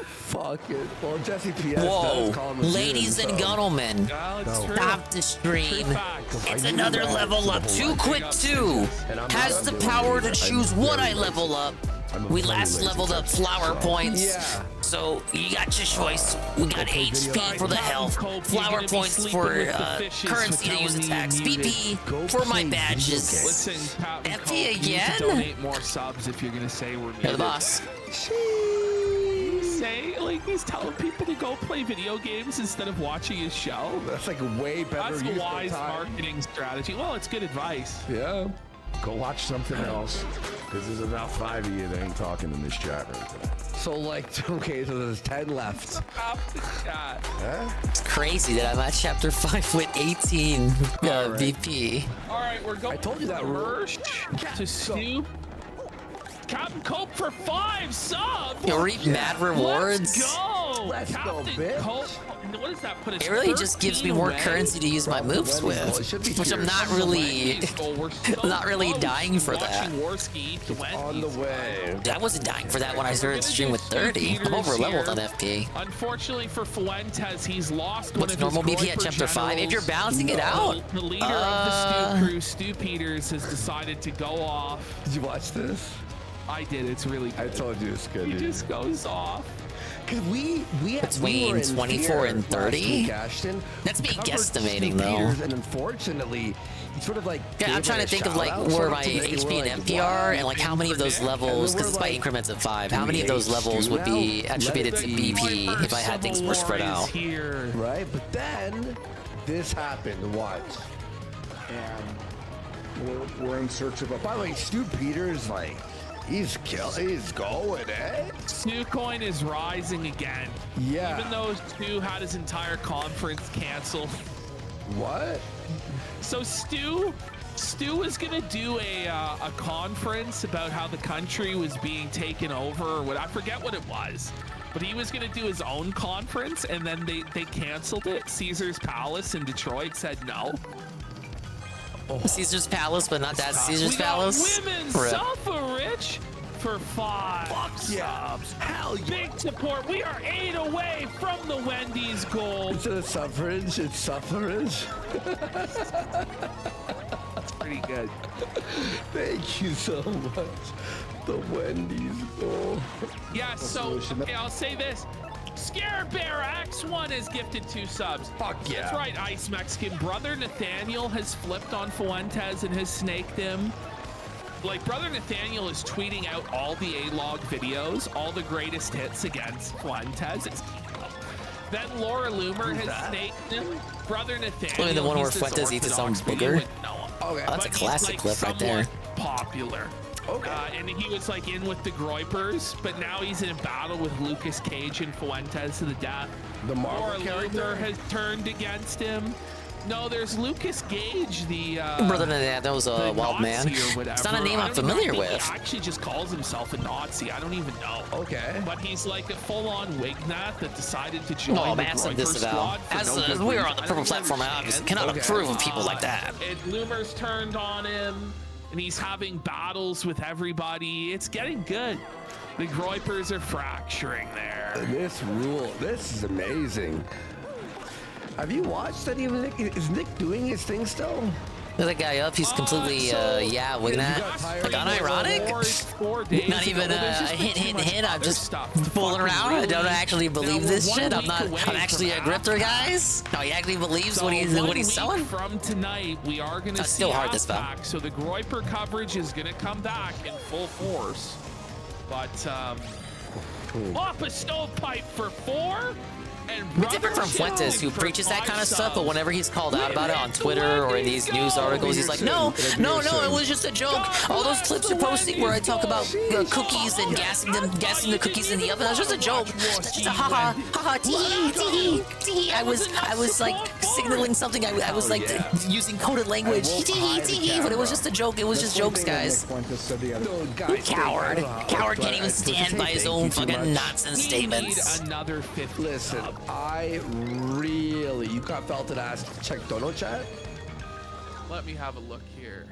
[SPEAKER 9] Fuck it. Well, Jesse PS
[SPEAKER 6] Whoa,
[SPEAKER 9] does call him a
[SPEAKER 6] ladies
[SPEAKER 9] goon,
[SPEAKER 6] and
[SPEAKER 9] so.
[SPEAKER 6] gentlemen, stop the stream. It's another level up. Too Quick 2 has the power to choose what I level up. We last leveled up flower points.
[SPEAKER 9] Yeah.
[SPEAKER 6] So you got your choice. We got HP for the health, flower points for currency to use attacks, BP for my badges.
[SPEAKER 14] Listen,
[SPEAKER 6] FP again?
[SPEAKER 14] Donate more subs if you're gonna say we're
[SPEAKER 6] You're the boss.
[SPEAKER 14] Say like he's telling people to go play video games instead of watching his show.
[SPEAKER 9] That's like a way better
[SPEAKER 14] That's
[SPEAKER 9] use
[SPEAKER 14] a wise
[SPEAKER 9] of time.
[SPEAKER 14] marketing strategy. Well, it's good advice.
[SPEAKER 9] Yeah.
[SPEAKER 16] Go watch something else. Because there's about 5 of you that ain't talking in this chat room today.
[SPEAKER 9] So like, okay, so there's 10 left.
[SPEAKER 16] Huh?
[SPEAKER 6] It's crazy that I'm at chapter 5 with 18 BP.
[SPEAKER 14] All right, we're going.
[SPEAKER 9] I told you that
[SPEAKER 14] Mersh to Stu. Captain Cope for 5 subs.
[SPEAKER 6] You'll reap mad rewards.
[SPEAKER 14] Let's go.
[SPEAKER 9] Let's go,
[SPEAKER 14] Captain
[SPEAKER 9] bitch.
[SPEAKER 14] Cope. What does that put us?
[SPEAKER 6] It really just gives me more currency to use my moves with, which I'm not really, dying for that.
[SPEAKER 9] On the way.
[SPEAKER 6] I wasn't dying for that when I started stream with 30. I'm over leveled on FP.
[SPEAKER 14] Unfortunately for Fuentes, he's lost.
[SPEAKER 6] What's normal BP at chapter 5? If you're balancing it out.
[SPEAKER 14] The leader of the Stew crew, Stu Peters, has decided to go off.
[SPEAKER 9] Did you watch this?
[SPEAKER 14] I did. It's really good.
[SPEAKER 9] I told you it's good.
[SPEAKER 14] He just goes off.
[SPEAKER 9] Cause we
[SPEAKER 6] between
[SPEAKER 9] were in
[SPEAKER 6] 24
[SPEAKER 9] fear
[SPEAKER 6] and 30.
[SPEAKER 9] last week, Ashton.
[SPEAKER 6] That's me
[SPEAKER 9] Covered
[SPEAKER 6] guesstimating,
[SPEAKER 9] Stu
[SPEAKER 6] though.
[SPEAKER 9] Peters, and unfortunately, he sort of like.
[SPEAKER 6] Yeah, I'm
[SPEAKER 9] gave
[SPEAKER 6] trying
[SPEAKER 9] it
[SPEAKER 6] to
[SPEAKER 9] a
[SPEAKER 6] think of like
[SPEAKER 9] shout-out,
[SPEAKER 6] where
[SPEAKER 9] sort
[SPEAKER 6] my
[SPEAKER 9] of to me.
[SPEAKER 6] HP
[SPEAKER 9] We're
[SPEAKER 6] and
[SPEAKER 9] like,
[SPEAKER 6] MP
[SPEAKER 9] wow.
[SPEAKER 6] are, and like how many of those levels,
[SPEAKER 9] we're
[SPEAKER 6] because it's by
[SPEAKER 9] like,
[SPEAKER 6] increments of 5, how
[SPEAKER 9] do
[SPEAKER 6] many
[SPEAKER 9] we
[SPEAKER 6] of those
[SPEAKER 9] hate
[SPEAKER 6] levels
[SPEAKER 9] Stu
[SPEAKER 6] would be
[SPEAKER 9] now?
[SPEAKER 6] attributed
[SPEAKER 9] Let
[SPEAKER 6] to
[SPEAKER 9] it be.
[SPEAKER 6] BP if I had things more spread out?
[SPEAKER 14] Here.
[SPEAKER 9] Right, but then this happened. Watch, and we're in search of a. By the way, Stu Peters, like, he's going, eh?
[SPEAKER 14] Stu Coin is rising again.
[SPEAKER 9] Yeah.
[SPEAKER 14] Even though Stu had his entire conference canceled.
[SPEAKER 9] What?
[SPEAKER 14] So Stu was gonna do a conference about how the country was being taken over, or what, I forget what it was. But he was gonna do his own conference, and then they canceled it. Caesar's Palace in Detroit said no.
[SPEAKER 6] Caesar's Palace, but not that Caesar's
[SPEAKER 14] we got
[SPEAKER 6] Palace.
[SPEAKER 14] Women's
[SPEAKER 6] Rip.
[SPEAKER 14] Suffrage for 5 subs.
[SPEAKER 9] Hell yeah.
[SPEAKER 14] Big support. We are 8 away from the Wendy's goal.
[SPEAKER 9] Instead of suffrage, it's suffrage.
[SPEAKER 14] That's pretty good.
[SPEAKER 9] Thank you so much. The Wendy's goal.
[SPEAKER 14] Yeah, so okay, I'll say this. Scare Bear X1 has gifted 2 subs.
[SPEAKER 9] Fuck yeah.
[SPEAKER 14] That's right, Ice Mexican. Brother Nathaniel has flipped on Fuentes and has snaked him. Like, Brother Nathaniel is tweeting out all the A-log videos, all the greatest hits against Fuentes. Then Laura Loomer has snaked him. Brother Nathaniel.
[SPEAKER 6] Only the one where
[SPEAKER 14] he's this
[SPEAKER 6] Fuentes eats his own
[SPEAKER 14] Orthodox
[SPEAKER 6] booger.
[SPEAKER 14] with no one.
[SPEAKER 9] Okay.
[SPEAKER 6] Oh, that's a
[SPEAKER 14] But he's,
[SPEAKER 6] classic
[SPEAKER 14] like,
[SPEAKER 6] clip right there.
[SPEAKER 14] somewhat popular.
[SPEAKER 9] Okay.
[SPEAKER 14] And he was like in with the Groypers, but now he's in a battle with Lucas Cage and Fuentes to the death.
[SPEAKER 9] The Marvel
[SPEAKER 14] Laura
[SPEAKER 9] character
[SPEAKER 14] Loomer has turned against him. No, there's Lucas Gage, the
[SPEAKER 6] Brother that was a wild man. It's not a name I'm familiar with.
[SPEAKER 14] He actually just calls himself a Nazi. I don't even know.
[SPEAKER 9] Okay.
[SPEAKER 14] But he's like a full-on Wignat that decided to join
[SPEAKER 6] Oh,
[SPEAKER 14] the
[SPEAKER 6] massive
[SPEAKER 14] Groyper
[SPEAKER 6] disavow.
[SPEAKER 14] squad. for
[SPEAKER 6] As
[SPEAKER 14] no good
[SPEAKER 6] we're
[SPEAKER 14] reason.
[SPEAKER 6] on the
[SPEAKER 14] I
[SPEAKER 6] purple
[SPEAKER 14] don't
[SPEAKER 6] platform, I
[SPEAKER 14] understand.
[SPEAKER 6] obviously cannot approve of people like that.
[SPEAKER 14] And Loomer's turned on him, and he's having battles with everybody. It's getting good. The Groypers are fracturing there.
[SPEAKER 9] This rule. This is amazing. Have you watched any of Nick? Is Nick doing his thing still?
[SPEAKER 6] There's that guy up. He's completely, yeah, with that. Like, unironic? Not even a hint. I'm just fooling around. I don't actually believe this shit. I'm actually a grifter, guys. No, he actually believes what he's selling.
[SPEAKER 14] From tonight, we are going to see
[SPEAKER 6] still hard, this
[SPEAKER 14] back. So the Groyper coverage is going to come back in full force. But, off a stovepipe for 4.
[SPEAKER 6] It's different from Fuentes, who preaches that kind of stuff, but whenever he's called out about it on Twitter or in these news articles, he's like, no, it was just a joke. All those clips you're posting where I talk about cookies and gassing the cookies in the oven, that's just a joke. That's just a haha, tee. I was like signaling something. I was like using coded language, tee, but it was just a joke. It was just jokes, guys. Coward can't even stand by his own fucking nonsense statements.
[SPEAKER 14] Another 50.
[SPEAKER 9] Listen, you got felted ass. Check Dono chat.
[SPEAKER 14] Let me have a look here.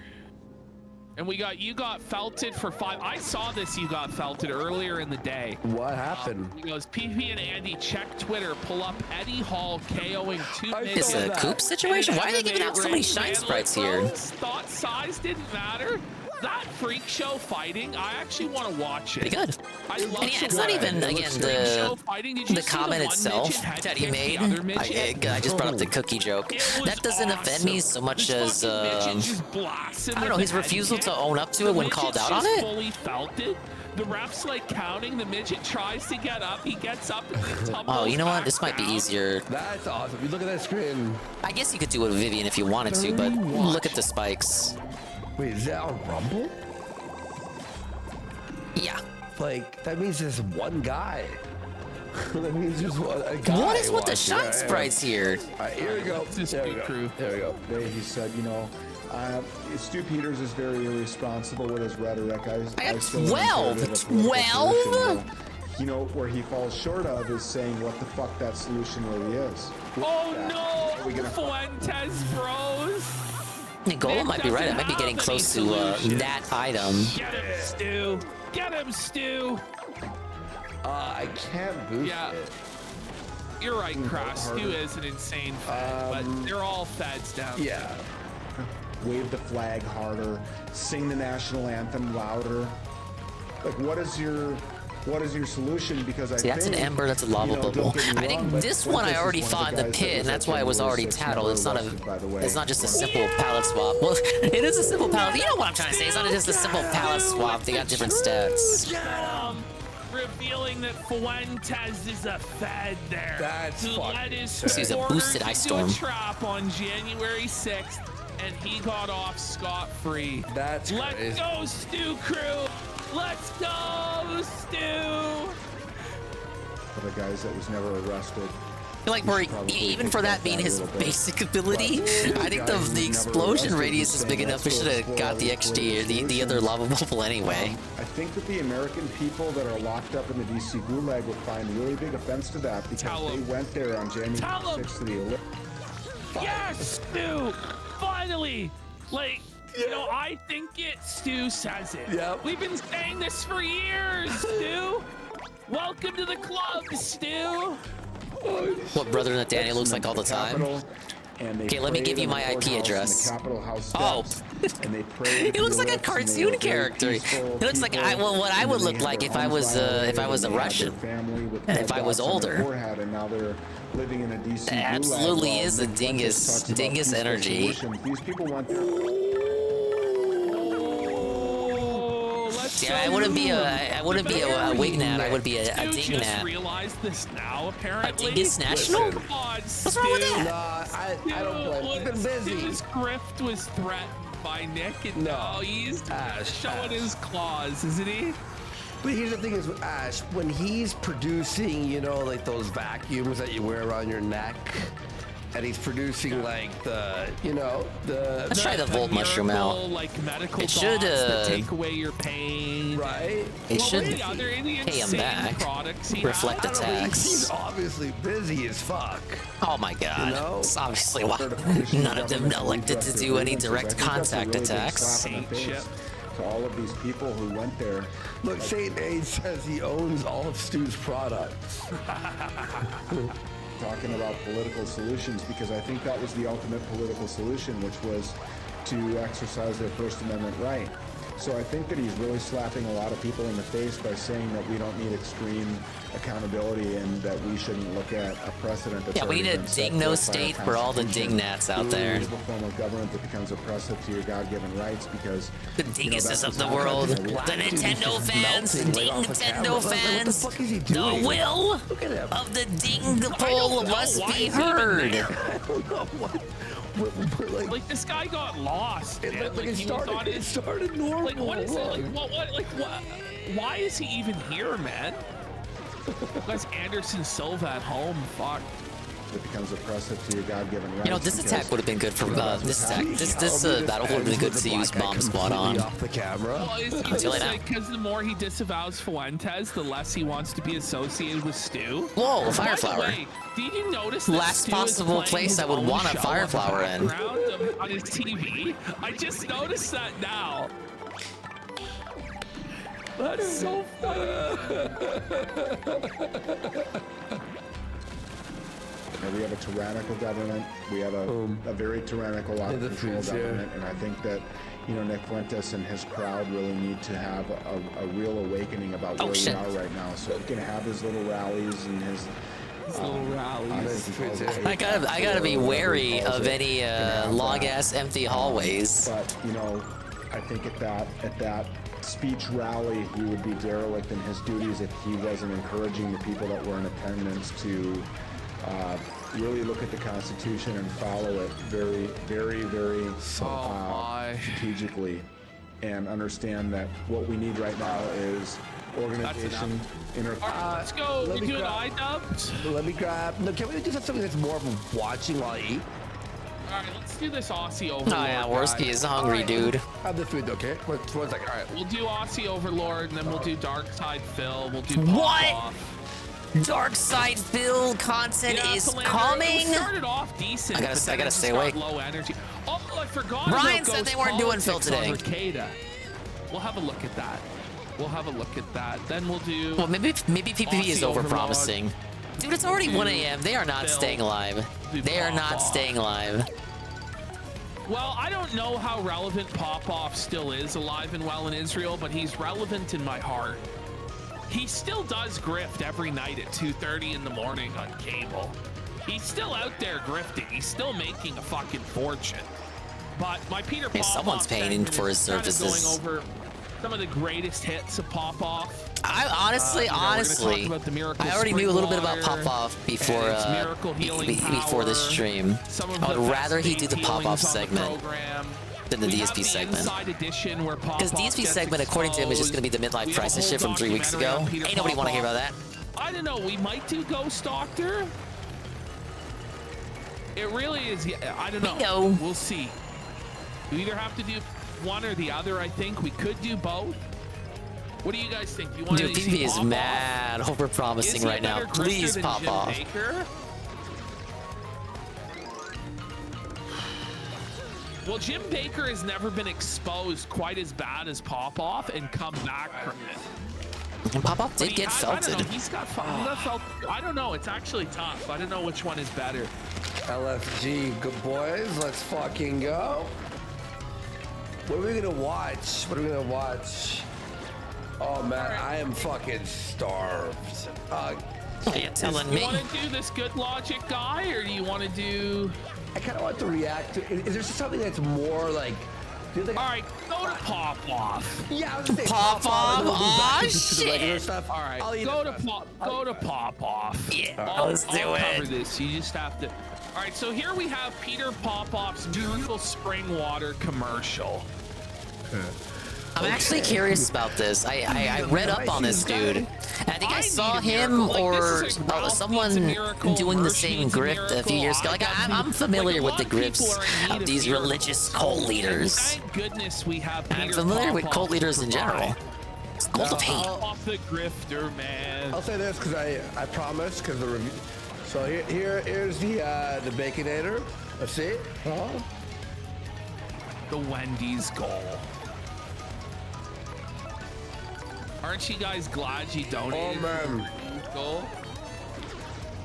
[SPEAKER 14] And you got felted for 5. I saw this. You got felted earlier in the day.
[SPEAKER 9] What happened?
[SPEAKER 14] He goes, PP and Andy, check Twitter. Pull up Eddie Hall KOing 2 minutes.
[SPEAKER 6] It's a Coop situation? Why are they giving out so many shine sprites here?
[SPEAKER 14] Thought size didn't matter. That freak show fighting, I actually want to watch it.
[SPEAKER 6] Pretty good.
[SPEAKER 14] I love
[SPEAKER 6] And yeah, it's not even, again, the comment itself that he made. I just brought up the cookie joke. That doesn't offend me so much as, I don't know, his refusal to own up to it when called out on it.
[SPEAKER 14] Fully felt it. The ref's like counting. The midget tries to get up. He gets up and then tumbles.
[SPEAKER 6] Oh, you know what? This
[SPEAKER 14] back
[SPEAKER 6] might be
[SPEAKER 14] down.
[SPEAKER 6] easier.
[SPEAKER 9] That's awesome. You look at that screen.
[SPEAKER 6] I guess you could do it with Vivian if you wanted to, but look at the spikes.
[SPEAKER 9] Wait, is that on Rumble?
[SPEAKER 6] Yeah.
[SPEAKER 9] Like, that means there's one guy. That means there's a guy.
[SPEAKER 6] What is with the
[SPEAKER 9] watching.
[SPEAKER 6] shot sprites here?
[SPEAKER 9] Here we go. There we go. There we go.
[SPEAKER 5] There he said, you know, Stu Peters is very irresponsible with his rhetoric.
[SPEAKER 6] I got
[SPEAKER 5] still
[SPEAKER 6] 12.
[SPEAKER 5] want to give a political
[SPEAKER 6] 12?
[SPEAKER 5] solution. You know, where he falls short of is saying what the fuck that solution really is.
[SPEAKER 14] Oh no! Fuentes froze.
[SPEAKER 6] Golem might be right. I might be getting close to that item.
[SPEAKER 14] Get him, Stu. Get him, Stu.
[SPEAKER 9] I can't boost it.
[SPEAKER 14] You're right, Cross. Stu is an insane fed, but they're all feds down.
[SPEAKER 9] Yeah.
[SPEAKER 5] Wave the flag harder. Sing the national anthem louder. Like, what is your solution? Because I
[SPEAKER 6] See, that's an
[SPEAKER 5] think,
[SPEAKER 6] ember, that's a lava bubble. I think
[SPEAKER 5] but
[SPEAKER 6] this one I
[SPEAKER 5] Fuentes
[SPEAKER 6] already
[SPEAKER 5] is
[SPEAKER 6] fought in
[SPEAKER 5] one
[SPEAKER 6] the
[SPEAKER 5] of the guys
[SPEAKER 6] pit, and
[SPEAKER 5] that
[SPEAKER 6] that's why it was already tattled. It's not it's not just a simple palette swap. Well, it is a simple palette. You know what I'm trying to say? It's not just a simple palette swap. They got different stats.
[SPEAKER 14] Revealing that Fuentes is a fed there.
[SPEAKER 9] That's
[SPEAKER 14] who led his
[SPEAKER 6] This is a boosted ice storm.
[SPEAKER 14] into a trap on January 6th, and he got off scot-free.
[SPEAKER 9] That's
[SPEAKER 14] Let's
[SPEAKER 9] crazy.
[SPEAKER 14] go, Stu crew. Let's go, Stu.
[SPEAKER 5] For the guys that was never arrested.
[SPEAKER 6] I feel like we're, even for that being his basic ability, I think the explosion radius is big enough. We should have got the XG or the other lava bubble anyway.
[SPEAKER 5] I think that the American people that are locked up in the DC Gulag would find really big offense to that because they went there on January 6th to the Olympics.
[SPEAKER 14] Yes, Stu. Finally. Like, you know, I think Stu says it.
[SPEAKER 9] Yep.
[SPEAKER 14] We've been saying this for years, Stu. Welcome to the club, Stu.
[SPEAKER 6] What Brother Nathaniel looks like all the time. Okay, let me give you my IP address. Oh, he looks like a cartoon character. He looks like what I would look like if I was a Russian, and if I was older. It absolutely is a dingus energy.
[SPEAKER 5] These people want their
[SPEAKER 6] See, I wouldn't be a wignat. I would be a
[SPEAKER 14] Stu just
[SPEAKER 6] dingnat.
[SPEAKER 14] realized this now, apparently.
[SPEAKER 6] A dingus national?
[SPEAKER 14] Come on,
[SPEAKER 6] What's wrong with that?
[SPEAKER 9] I don't blame. He's been busy.
[SPEAKER 14] Stu's grift was threatened by Nick, and now he's showing his claws, isn't he?
[SPEAKER 9] But here's the thing is with Ash, when he's producing, you know, like those vacuums that you wear around your neck, and he's producing like the, you know, the.
[SPEAKER 6] Let's try the Volt Mushroom out.
[SPEAKER 14] Like medical
[SPEAKER 6] It should
[SPEAKER 14] that take away your pain.
[SPEAKER 9] Right.
[SPEAKER 6] It should
[SPEAKER 14] any
[SPEAKER 6] pay him
[SPEAKER 14] insane
[SPEAKER 6] back.
[SPEAKER 14] products he
[SPEAKER 6] Reflect
[SPEAKER 14] has?
[SPEAKER 6] attacks.
[SPEAKER 9] He's obviously busy as fuck.
[SPEAKER 6] Oh my god.
[SPEAKER 9] You know?
[SPEAKER 6] It's obviously why none of them elected to do any direct contact attacks.
[SPEAKER 5] To all of these people who went there.
[SPEAKER 9] Look, Saint Aid says he owns all of Stu's products.
[SPEAKER 5] Talking about political solutions, because I think that was the ultimate political solution, which was to exercise their First Amendment right. So I think that he's really slapping a lot of people in the face by saying that we don't need extreme accountability and that we shouldn't look at a precedent that's
[SPEAKER 6] Yeah, we need a
[SPEAKER 5] already been set
[SPEAKER 6] ding no
[SPEAKER 5] forth by our
[SPEAKER 6] state for all the
[SPEAKER 5] Constitution.
[SPEAKER 6] dingnats out there.
[SPEAKER 5] It's a form of government that becomes oppressive to your God-given rights because
[SPEAKER 6] The dinguses of the world, the Nintendo fans, the ding Nintendo fans, the will of the ding pole must be heard.
[SPEAKER 14] Like this guy got lost. Man.
[SPEAKER 9] It started normal.
[SPEAKER 14] Like what is it? Like what? Why is he even here, man? That's Anderson Silva at home. Fuck.
[SPEAKER 5] It becomes oppressive to your God-given rights.
[SPEAKER 6] You know, this attack would have been good for this attack. This battle would have been good to use Bomb Squad on.
[SPEAKER 9] Off the camera.
[SPEAKER 14] Well, is he just like because the more he disavows Fuentes, the less he wants to be associated with Stu?
[SPEAKER 6] Whoa,
[SPEAKER 14] By
[SPEAKER 6] Fire
[SPEAKER 14] the
[SPEAKER 6] Flower.
[SPEAKER 14] way, did you notice that
[SPEAKER 6] Last
[SPEAKER 14] Stu is
[SPEAKER 6] possible
[SPEAKER 14] playing
[SPEAKER 6] place
[SPEAKER 14] his
[SPEAKER 6] I would
[SPEAKER 14] own
[SPEAKER 6] want a
[SPEAKER 14] show
[SPEAKER 6] Fire
[SPEAKER 14] on the
[SPEAKER 6] Flower in.
[SPEAKER 14] background on his TV? I just noticed that now. That's so funny.
[SPEAKER 5] We have a tyrannical government. We have a very tyrannical, out of control government, and I think that Nick Fuentes and his crowd really need to have a real awakening about where we are right now. So he can have his little rallies and his
[SPEAKER 14] little rallies.
[SPEAKER 6] I gotta be wary of any long ass empty hallways.
[SPEAKER 5] But I think at that speech rally, he would be derelict in his duties if he wasn't encouraging the people that were in attendance to really look at the Constitution and follow it very, very, very strategically, and understand that what we need right now is organization.
[SPEAKER 14] Let's go. We're doing iDubbbz.
[SPEAKER 9] Let me grab. No, can we just have something that's more of watching while I eat?
[SPEAKER 14] All right, let's do this Aussie Overlord.
[SPEAKER 6] Oh yeah, Worski is hungry, dude.
[SPEAKER 9] Have the food, okay? One second. All right.
[SPEAKER 14] We'll do Aussie Overlord, and then we'll do Dark Side Phil. We'll do
[SPEAKER 6] What?
[SPEAKER 14] Pop-Off.
[SPEAKER 6] Dark Side Phil content is
[SPEAKER 14] Philander,
[SPEAKER 6] coming.
[SPEAKER 14] It started off decent.
[SPEAKER 6] I gotta
[SPEAKER 14] but then it
[SPEAKER 6] stay
[SPEAKER 14] just got
[SPEAKER 6] awake.
[SPEAKER 14] Low energy. Oh, I forgot.
[SPEAKER 6] Ryan
[SPEAKER 14] about
[SPEAKER 6] said
[SPEAKER 14] Ghost
[SPEAKER 6] they weren't doing Phil
[SPEAKER 14] Politics on
[SPEAKER 6] today.
[SPEAKER 14] Arcada. We'll have a look at that. We'll have a look at that. Then we'll do.
[SPEAKER 6] Well, maybe PPV is
[SPEAKER 14] Aussie
[SPEAKER 6] over
[SPEAKER 14] Overlord.
[SPEAKER 6] promising. Dude, it's already 1 a.m. They are not
[SPEAKER 14] Phil.
[SPEAKER 6] staying alive. They are not staying alive.
[SPEAKER 14] Well, I don't know how relevant Pop-Off still is alive and well in Israel, but he's relevant in my heart. He still does grift every night at 2:30 in the morning on cable. He's still out there grifting. He's still making a fucking fortune. But my Peter
[SPEAKER 6] Hey,
[SPEAKER 14] Pop-Off
[SPEAKER 6] someone's paying
[SPEAKER 14] segment
[SPEAKER 6] for
[SPEAKER 14] is
[SPEAKER 6] his
[SPEAKER 14] kind of
[SPEAKER 6] services.
[SPEAKER 14] going over some of the greatest hits of Pop-Off.
[SPEAKER 6] I honestly, I already knew a little bit about Pop-Off before before this stream. I would rather he do the Pop-Off segment than the DSP segment. Because DSP segment, according to him, is just going to be the midlife crisis shit from 3 weeks ago. Ain't nobody want to hear about that.
[SPEAKER 14] I don't know. We might do Ghost Doctor. It really is. I don't know. We'll see. We either have to do one or the other. I think we could do both. What do you guys think? You want
[SPEAKER 6] Dude,
[SPEAKER 14] to
[SPEAKER 6] PPV is mad over promising right now. Please pop off.
[SPEAKER 14] Well, Jim Baker has never been exposed quite as bad as Pop-Off and come back from it.
[SPEAKER 6] Pop-Off did get felted.
[SPEAKER 14] I don't know. He's got felt. I don't know. It's actually tough. I don't know which one is better.
[SPEAKER 9] LFG, good boys. Let's fucking go. What are we gonna watch? What are we gonna watch? Oh man, I am fucking starved.
[SPEAKER 6] You're telling me.
[SPEAKER 14] You want to do this Good Logic guy, or do you want to do?
[SPEAKER 9] I kind of want to react to. Is there something that's more like?
[SPEAKER 14] All right, go to Pop-Off.
[SPEAKER 9] Yeah, I was gonna say
[SPEAKER 6] Pop-Off.
[SPEAKER 9] Oh
[SPEAKER 6] shit.
[SPEAKER 14] All right, go to Pop-Off.
[SPEAKER 6] Yeah, let's do
[SPEAKER 14] I'll
[SPEAKER 6] it.
[SPEAKER 14] cover this. You just have to. All right, so here we have Peter Pop-Off's Miracle Spring Water commercial.
[SPEAKER 6] I'm actually curious about this. I read up on this dude. And I think I saw him or someone doing the same grift a few years ago. Like I'm familiar with the grifts of these religious cult leaders.
[SPEAKER 14] Thank goodness we have Peter
[SPEAKER 6] I'm familiar with cult leaders in general. It's cult of hate.
[SPEAKER 14] Off the grifter, man.
[SPEAKER 9] I'll say this because I promised because the review. So here's the Baconator. Let's see.
[SPEAKER 14] The Wendy's goal. Aren't you guys glad you donated?
[SPEAKER 9] Oh man.
[SPEAKER 14] Goal?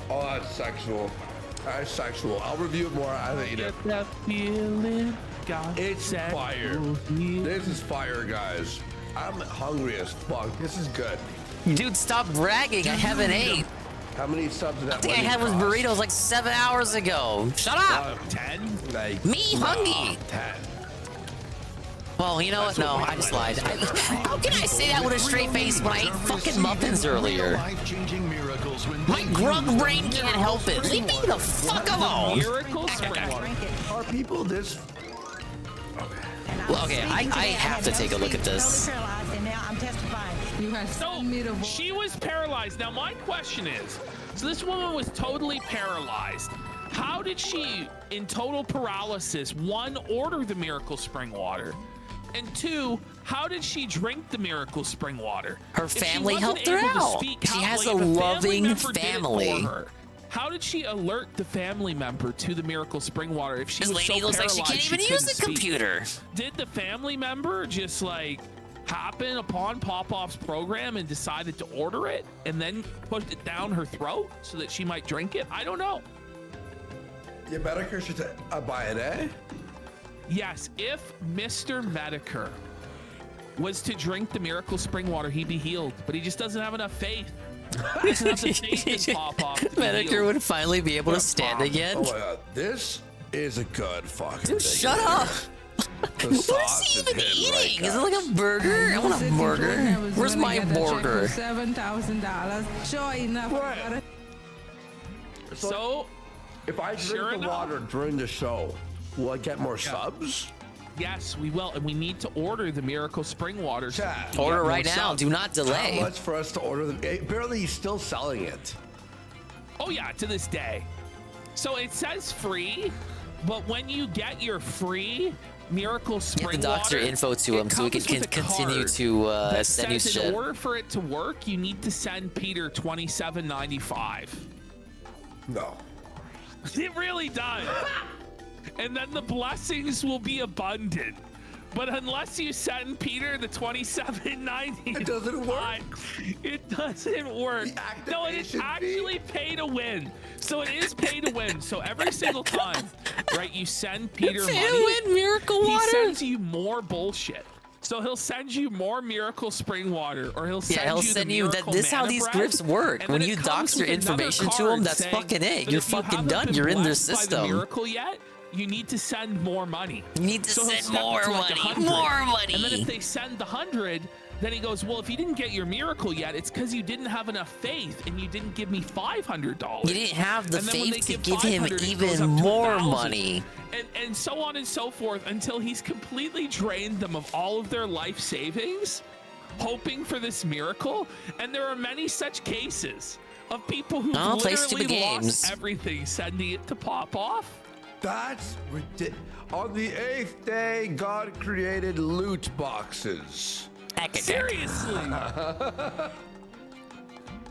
[SPEAKER 9] Oh, that's sexual. That's sexual. I'll review it more. I think
[SPEAKER 14] Get that feeling.
[SPEAKER 9] It's fire. This is fire, guys. I'm hungry as fuck. This is good.
[SPEAKER 6] Dude, stop bragging. I haven't ate.
[SPEAKER 9] How many subs did that?
[SPEAKER 6] I think I had was burritos like 7 hours ago. Shut up.
[SPEAKER 14] 10?
[SPEAKER 9] Like,
[SPEAKER 6] me hungry.
[SPEAKER 9] 10.
[SPEAKER 6] Well, you know what? No, I just lied. How can I say that with a straight face when I ate fucking muffins earlier? My grug brain can't help it. Leave me the fuck alone.
[SPEAKER 9] Are people this?
[SPEAKER 6] Well, okay, I have to take a look at this.
[SPEAKER 14] So she was paralyzed. Now my question is, so this woman was totally paralyzed. How did she, in total paralysis, one, order the Miracle Spring Water? And two, how did she drink the Miracle Spring Water?
[SPEAKER 6] Her family helped her out. She has a loving family.
[SPEAKER 14] How did she alert the family member to the Miracle Spring Water if she
[SPEAKER 6] This
[SPEAKER 14] was
[SPEAKER 6] lady
[SPEAKER 14] so
[SPEAKER 6] looks like
[SPEAKER 14] paralyzed
[SPEAKER 6] she can't even use the
[SPEAKER 14] couldn't speak?
[SPEAKER 6] computer.
[SPEAKER 14] Did the family member just like happen upon Pop-Off's program and decided to order it and then put it down her throat so that she might drink it? I don't know.
[SPEAKER 9] You better should buy it, eh?
[SPEAKER 14] Yes, if Mr. Medicare was to drink the Miracle Spring Water, he'd be healed, but he just doesn't have enough faith. He doesn't have the faith in Pop-Off to be
[SPEAKER 6] Medicare
[SPEAKER 14] healed.
[SPEAKER 6] would finally be able to stand again.
[SPEAKER 9] Oh my god, this is a good fucking
[SPEAKER 6] Dude,
[SPEAKER 9] thing.
[SPEAKER 6] shut up.
[SPEAKER 9] The
[SPEAKER 6] What is
[SPEAKER 9] sauce
[SPEAKER 6] he even
[SPEAKER 9] hitting right,
[SPEAKER 6] eating? Is it like a burger? I want a burger. Where's my burger?
[SPEAKER 10] $7,000. Sure enough.
[SPEAKER 14] So,
[SPEAKER 9] if I drink the water during the show, will I get more subs?
[SPEAKER 14] Yes, we will, and we need to order the Miracle Spring Water. So
[SPEAKER 6] Order right now. Do not delay.
[SPEAKER 9] How much for us to order them? Apparently, he's still selling it.
[SPEAKER 14] Oh yeah, to this day. So it says free, but when you get your free Miracle Spring
[SPEAKER 6] Give the doctor
[SPEAKER 14] Water,
[SPEAKER 6] info to him so we can continue to
[SPEAKER 14] that
[SPEAKER 6] send you
[SPEAKER 14] says
[SPEAKER 6] shit.
[SPEAKER 14] in order for it to work, you need to send Peter $27.95.
[SPEAKER 9] No.
[SPEAKER 14] It really does. And then the blessings will be abundant. But unless you send Peter the $27.95,
[SPEAKER 9] it doesn't work.
[SPEAKER 14] It doesn't work. No, it is actually pay to win. So it is pay to win. So every single time, right, you send Peter money,
[SPEAKER 6] win Miracle Water.
[SPEAKER 14] He sends you more bullshit. So he'll send you more Miracle Spring Water, or he'll send you the
[SPEAKER 6] that.
[SPEAKER 14] Miracle
[SPEAKER 6] This is how
[SPEAKER 14] Mana
[SPEAKER 6] these
[SPEAKER 14] Bread,
[SPEAKER 6] grips work.
[SPEAKER 14] and
[SPEAKER 6] When
[SPEAKER 14] then
[SPEAKER 6] you
[SPEAKER 14] it
[SPEAKER 6] dox
[SPEAKER 14] comes
[SPEAKER 6] your
[SPEAKER 14] with another
[SPEAKER 6] information to
[SPEAKER 14] card
[SPEAKER 6] them, that's
[SPEAKER 14] saying
[SPEAKER 6] fucking it.
[SPEAKER 14] that
[SPEAKER 6] You're
[SPEAKER 14] if you
[SPEAKER 6] fucking
[SPEAKER 14] haven't
[SPEAKER 6] done.
[SPEAKER 14] been
[SPEAKER 6] You're in their
[SPEAKER 14] blessed by the
[SPEAKER 6] system.
[SPEAKER 14] miracle yet, you need to send more money.
[SPEAKER 6] You need to
[SPEAKER 14] So he'll
[SPEAKER 6] send
[SPEAKER 14] step it
[SPEAKER 6] more
[SPEAKER 14] to like
[SPEAKER 6] money.
[SPEAKER 14] 100.
[SPEAKER 6] More money.
[SPEAKER 14] And then if they send the 100, then he goes, well, if you didn't get your miracle yet, it's because you didn't have enough faith and you didn't give me $500.
[SPEAKER 6] You didn't have the
[SPEAKER 14] And then when
[SPEAKER 6] faith
[SPEAKER 14] they
[SPEAKER 6] to
[SPEAKER 14] give
[SPEAKER 6] give him
[SPEAKER 14] 500, it
[SPEAKER 6] even
[SPEAKER 14] goes up to
[SPEAKER 6] more
[SPEAKER 14] 1,000.
[SPEAKER 6] money.
[SPEAKER 14] And so on and so forth until he's completely drained them of all of their life savings, hoping for this miracle. And there are many such cases of people who
[SPEAKER 6] play stupid
[SPEAKER 14] literally
[SPEAKER 6] games.
[SPEAKER 14] lost everything sending it to pop off.
[SPEAKER 9] That's ridiculous. On the 8th day, God created loot boxes.
[SPEAKER 14] Seriously.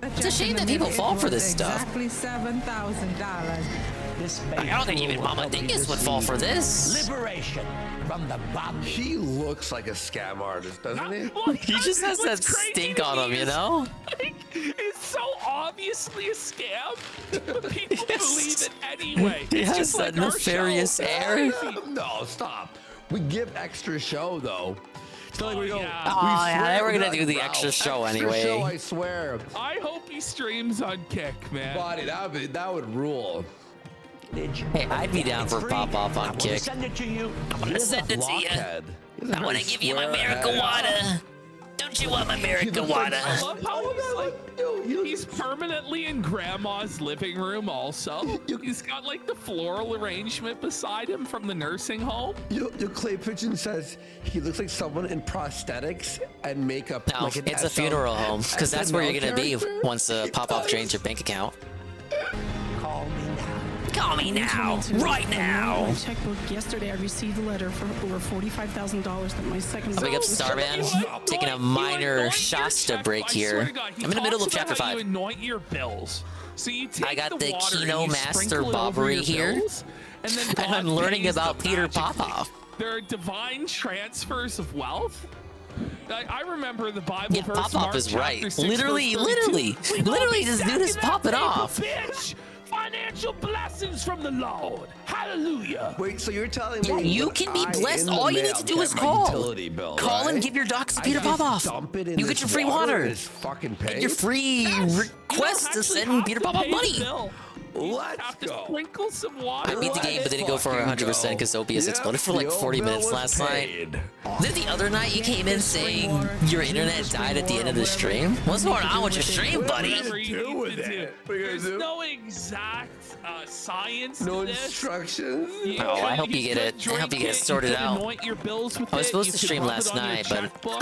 [SPEAKER 6] It's a shame that people fall for this stuff.
[SPEAKER 11] Exactly $7,000. This
[SPEAKER 6] I don't think even Mama Dingus would fall for this.
[SPEAKER 11] Liberation from the bomb.
[SPEAKER 9] He looks like a scam artist, doesn't he?
[SPEAKER 6] He just has that stink on him, you know?
[SPEAKER 14] It's so obviously a scam, but people believe it anyway.
[SPEAKER 6] He
[SPEAKER 14] It's
[SPEAKER 6] has
[SPEAKER 14] just
[SPEAKER 6] that
[SPEAKER 14] like our
[SPEAKER 6] nefarious
[SPEAKER 14] show.
[SPEAKER 6] air.
[SPEAKER 9] No, stop. We give extra show, though. It's not like we go.
[SPEAKER 6] Yeah, we're gonna do the extra show anyway.
[SPEAKER 9] Show, I swear.
[SPEAKER 14] I hope he streams on Kick, man.
[SPEAKER 9] Buddy, that would rule.
[SPEAKER 6] Hey, I'd be down for pop off on Kick.
[SPEAKER 11] Send it to you.
[SPEAKER 6] I'm gonna send it to you.
[SPEAKER 9] Blockhead.
[SPEAKER 6] I want to give you my miracle water. Don't you want my miracle water?
[SPEAKER 14] I love how he's permanently in Grandma's living room also. He's got like the floral arrangement beside him from the nursing home.
[SPEAKER 9] Your Clay Pigeon says he looks like someone in prosthetics and makeup.
[SPEAKER 6] No,
[SPEAKER 9] like an
[SPEAKER 6] it's a
[SPEAKER 9] SL
[SPEAKER 6] funeral home, because that's where you're gonna be
[SPEAKER 9] character?
[SPEAKER 6] once pop off drains your bank account.
[SPEAKER 11] Call me now.
[SPEAKER 6] Call me now, right now.
[SPEAKER 22] My checkbook yesterday, I received a letter for over $45,000 that my second.
[SPEAKER 6] Big up Starman, taking a minor Shasta break here. I'm in the middle of chapter 5.
[SPEAKER 14] You anoint your bills. So you take
[SPEAKER 6] I got the
[SPEAKER 14] water
[SPEAKER 6] Kino
[SPEAKER 14] and you
[SPEAKER 6] Master
[SPEAKER 14] sprinkle it over
[SPEAKER 6] Bobbery
[SPEAKER 14] your
[SPEAKER 6] here,
[SPEAKER 14] bills, and then
[SPEAKER 6] and I'm
[SPEAKER 14] God
[SPEAKER 6] learning
[SPEAKER 14] pays
[SPEAKER 6] about
[SPEAKER 14] them
[SPEAKER 6] Peter
[SPEAKER 14] magically.
[SPEAKER 6] Popoff.
[SPEAKER 14] There are divine transfers of wealth. I remember the Bible
[SPEAKER 6] Yeah,
[SPEAKER 14] verse.
[SPEAKER 6] Popoff
[SPEAKER 14] Mark
[SPEAKER 6] is
[SPEAKER 14] chapter
[SPEAKER 6] right.
[SPEAKER 14] 6,
[SPEAKER 6] Literally,
[SPEAKER 14] verse 32. We gonna
[SPEAKER 6] literally,
[SPEAKER 14] be
[SPEAKER 6] this dude is
[SPEAKER 14] stacking
[SPEAKER 6] popping
[SPEAKER 14] that paper,
[SPEAKER 6] off.
[SPEAKER 14] Bitch. Financial blessings from the Lord. Hallelujah.
[SPEAKER 9] Wait, so you're telling
[SPEAKER 6] Yeah,
[SPEAKER 9] me
[SPEAKER 6] you can be blessed. All you need to do is call. Call and give your docs to Peter Popoff. You get your free water. And your free request to send Peter Popoff money.
[SPEAKER 9] Let's go.
[SPEAKER 14] Sprinkle some water.
[SPEAKER 6] I beat the game, but didn't go for 100% because OBS exploded for like 40 minutes last night. Then the other night you came in saying your internet died at the end of the stream. What's going on with your stream, buddy?
[SPEAKER 14] There's no exact science
[SPEAKER 9] No
[SPEAKER 14] to this.
[SPEAKER 9] instructions.
[SPEAKER 6] Oh, I hope you get it. I hope you get it sorted out.
[SPEAKER 14] Anoint your bills with
[SPEAKER 6] I was
[SPEAKER 14] it.
[SPEAKER 6] supposed
[SPEAKER 14] You
[SPEAKER 6] to
[SPEAKER 14] can
[SPEAKER 6] stream
[SPEAKER 14] rub
[SPEAKER 6] last
[SPEAKER 14] it on your
[SPEAKER 6] night, but
[SPEAKER 14] checkbook.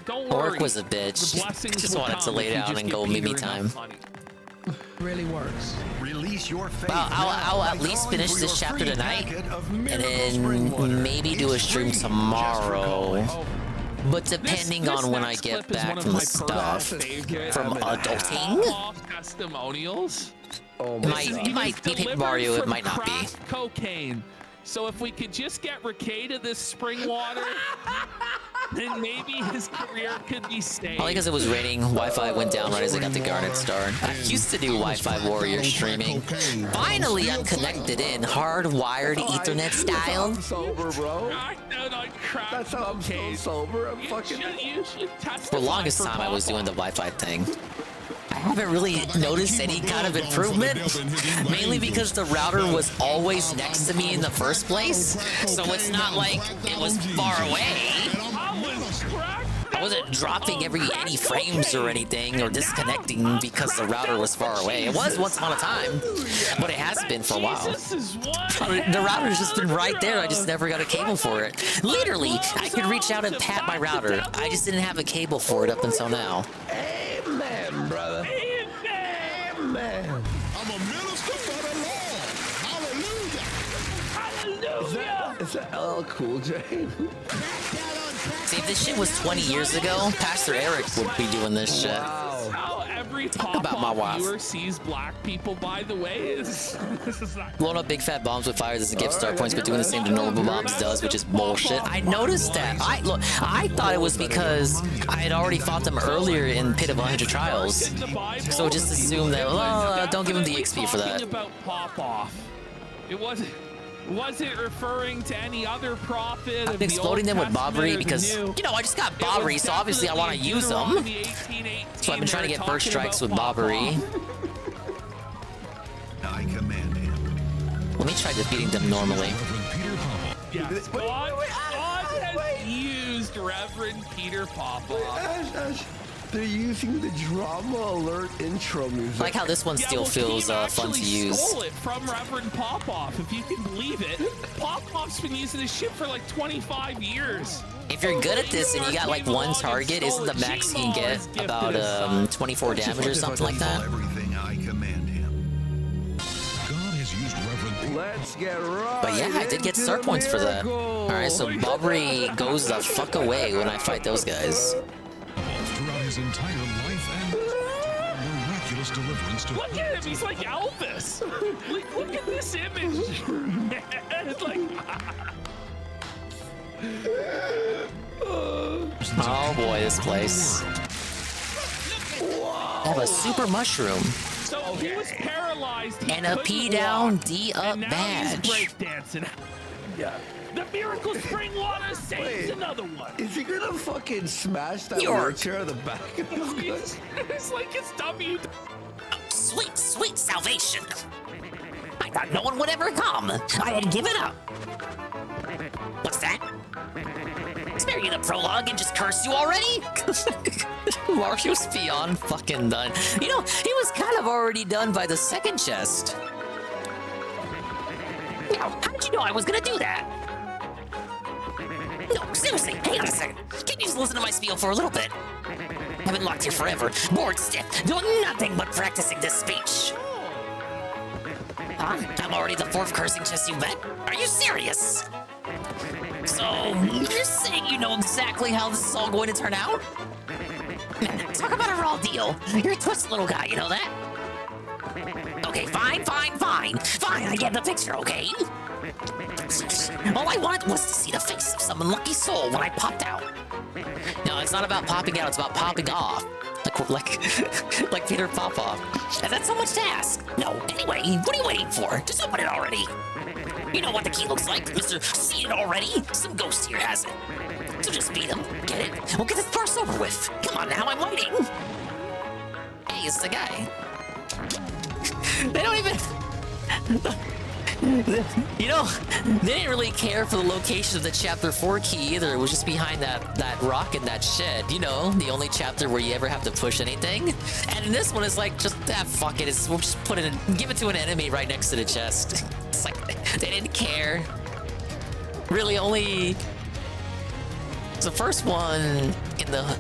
[SPEAKER 14] Don't
[SPEAKER 6] work
[SPEAKER 14] worry.
[SPEAKER 6] was a bitch.
[SPEAKER 14] The blessings
[SPEAKER 6] Just
[SPEAKER 14] will
[SPEAKER 6] wanted to
[SPEAKER 14] come
[SPEAKER 6] lay
[SPEAKER 14] if you
[SPEAKER 6] down
[SPEAKER 14] just
[SPEAKER 6] and
[SPEAKER 14] give
[SPEAKER 6] go Mimi
[SPEAKER 14] Peter enough
[SPEAKER 6] time.
[SPEAKER 14] money.
[SPEAKER 11] Really works.
[SPEAKER 21] Release your faith.
[SPEAKER 6] Well, I'll
[SPEAKER 21] now
[SPEAKER 6] at
[SPEAKER 21] by
[SPEAKER 6] least
[SPEAKER 21] calling
[SPEAKER 6] finish
[SPEAKER 21] for
[SPEAKER 6] this
[SPEAKER 21] your
[SPEAKER 6] chapter
[SPEAKER 21] free
[SPEAKER 6] tonight,
[SPEAKER 21] packet of
[SPEAKER 6] and
[SPEAKER 21] Miracle Spring Water.
[SPEAKER 6] then maybe do a
[SPEAKER 21] It's
[SPEAKER 6] stream
[SPEAKER 21] free
[SPEAKER 6] tomorrow. But depending
[SPEAKER 14] This
[SPEAKER 6] on when I
[SPEAKER 14] next
[SPEAKER 6] get
[SPEAKER 14] clip is
[SPEAKER 6] back
[SPEAKER 14] one of
[SPEAKER 6] from
[SPEAKER 14] my
[SPEAKER 6] the stuff,
[SPEAKER 14] personal favorite
[SPEAKER 6] from adulting,
[SPEAKER 14] Pop-off testimonials.
[SPEAKER 9] Oh
[SPEAKER 6] my
[SPEAKER 14] He
[SPEAKER 6] might
[SPEAKER 14] was
[SPEAKER 6] be Paper
[SPEAKER 14] delivered
[SPEAKER 6] Mario, it
[SPEAKER 14] from
[SPEAKER 6] might not be.
[SPEAKER 14] crack cocaine. So if we could just get Ricada this spring water, then maybe his career could be saved.
[SPEAKER 6] Only because it was raining, Wi-Fi went down right as I got the Garnet Star. I used to do Wi-Fi Warrior streaming. Finally, I'm connected in, hardwired Ethernet style.
[SPEAKER 9] I'm sober, bro. That's how I'm so sober. I'm fucking.
[SPEAKER 14] You should test
[SPEAKER 6] For the longest time, I was doing the Wi-Fi thing. I haven't really noticed any kind of improvement, mainly because the router was always next to me in the first place, so it's not like it was far away. I wasn't dropping any frames or anything or disconnecting because the router was far away. It was once upon a time, but it has been for a while. The router's just been right there. I just never got a cable for it. Literally, I could reach out and pat my router. I just didn't have a cable for it up until now.
[SPEAKER 9] Amen, brother. Amen.
[SPEAKER 10] I'm a minister for the Lord. Hallelujah.
[SPEAKER 9] Is that LL Cool J?
[SPEAKER 6] See, if this shit was 20 years ago, Pastor Eric would be doing this shit.
[SPEAKER 14] How every
[SPEAKER 6] About my wife.
[SPEAKER 14] viewer sees black people, by the way, is not
[SPEAKER 6] Blowing up big fat bombs with fire doesn't give star points, but doing the same to normal bombs does, which is bullshit. I noticed that. I thought it was because I had already fought them earlier in Pit of 100 Trials. So just assume that, well, don't give them the XP for that.
[SPEAKER 14] about pop-off. It wasn't referring to any other prophet.
[SPEAKER 6] I'm exploding them with Bobbery because, you know, I just got Bobbery, so obviously I want to use them. So I've been trying to get first strikes with Bobbery.
[SPEAKER 10] I command him.
[SPEAKER 6] Let me try defeating them normally.
[SPEAKER 14] Yes, God has used Reverend Peter Popoff.
[SPEAKER 9] They're using the drama alert intro music.
[SPEAKER 6] I like how this one still feels fun to use.
[SPEAKER 14] Stole it from Reverend Popoff, if you can believe it. Popoff's been using this shit for like 25 years.
[SPEAKER 6] If you're good at this and you got like one target, isn't the max you can get about 24 damage or something like that?
[SPEAKER 10] Everything I command him. God has used Reverend.
[SPEAKER 9] Let's get right.
[SPEAKER 6] But yeah, I did get star points for that. Alright, so Bobbery goes the fuck away when I fight those guys.
[SPEAKER 10] Throughout his entire life and miraculous deliverance to
[SPEAKER 14] Look at him, he's like Elvis. Look at this image. Like,
[SPEAKER 6] oh boy, this place. I have a super mushroom.
[SPEAKER 14] so he was paralyzed. He
[SPEAKER 6] And a
[SPEAKER 14] couldn't
[SPEAKER 6] P down,
[SPEAKER 14] walk,
[SPEAKER 6] D up
[SPEAKER 14] and now
[SPEAKER 6] badge.
[SPEAKER 14] He's breakdancing. Yeah. The miracle spring water saves another one.
[SPEAKER 9] Is he gonna fucking smash that
[SPEAKER 6] York.
[SPEAKER 9] wheelchair in the back of the
[SPEAKER 14] It's like it's W.
[SPEAKER 12] Sweet, sweet salvation. I thought no one would ever come. I had given up. What's that? Spare you the prologue and just curse you already?
[SPEAKER 6] Mario's beyond fucking done. You know, he was kind of already done by the second chest.
[SPEAKER 12] Now, how did you know I was gonna do that? No, seriously, hang on a second. Can't you just listen to my spiel for a little bit? I've been locked here forever, bored stiff, doing nothing but practicing this speech. Huh? I'm already the fourth cursing chest you've met? Are you serious?
[SPEAKER 6] So, you're saying you know exactly how this is all going to turn out?
[SPEAKER 12] Man, talk about a raw deal. You're a twisted little guy, you know that? Okay, fine, I get the picture, okay? All I wanted was to see the face of some unlucky soul when I popped out.
[SPEAKER 6] No, it's not about popping out, it's about popping off. Like Peter Popoff.
[SPEAKER 12] And that's so much to ask. No, anyway, what are you waiting for? Just open it already. You know what the key looks like, Mr. See it already? Some ghost here has it. So just beat him, get it? We'll get this farce over with. Come on now, I'm waiting.
[SPEAKER 6] Hey, it's the guy. They don't even... You know, they didn't really care for the location of the chapter 4 key either. It was just behind that rock in that shed. You know, the only chapter where you ever have to push anything. And in this one, it's like, just, fuck it. We'll just put it in, give it to an enemy right next to the chest. It's like, they didn't care. Really only... The first one in the...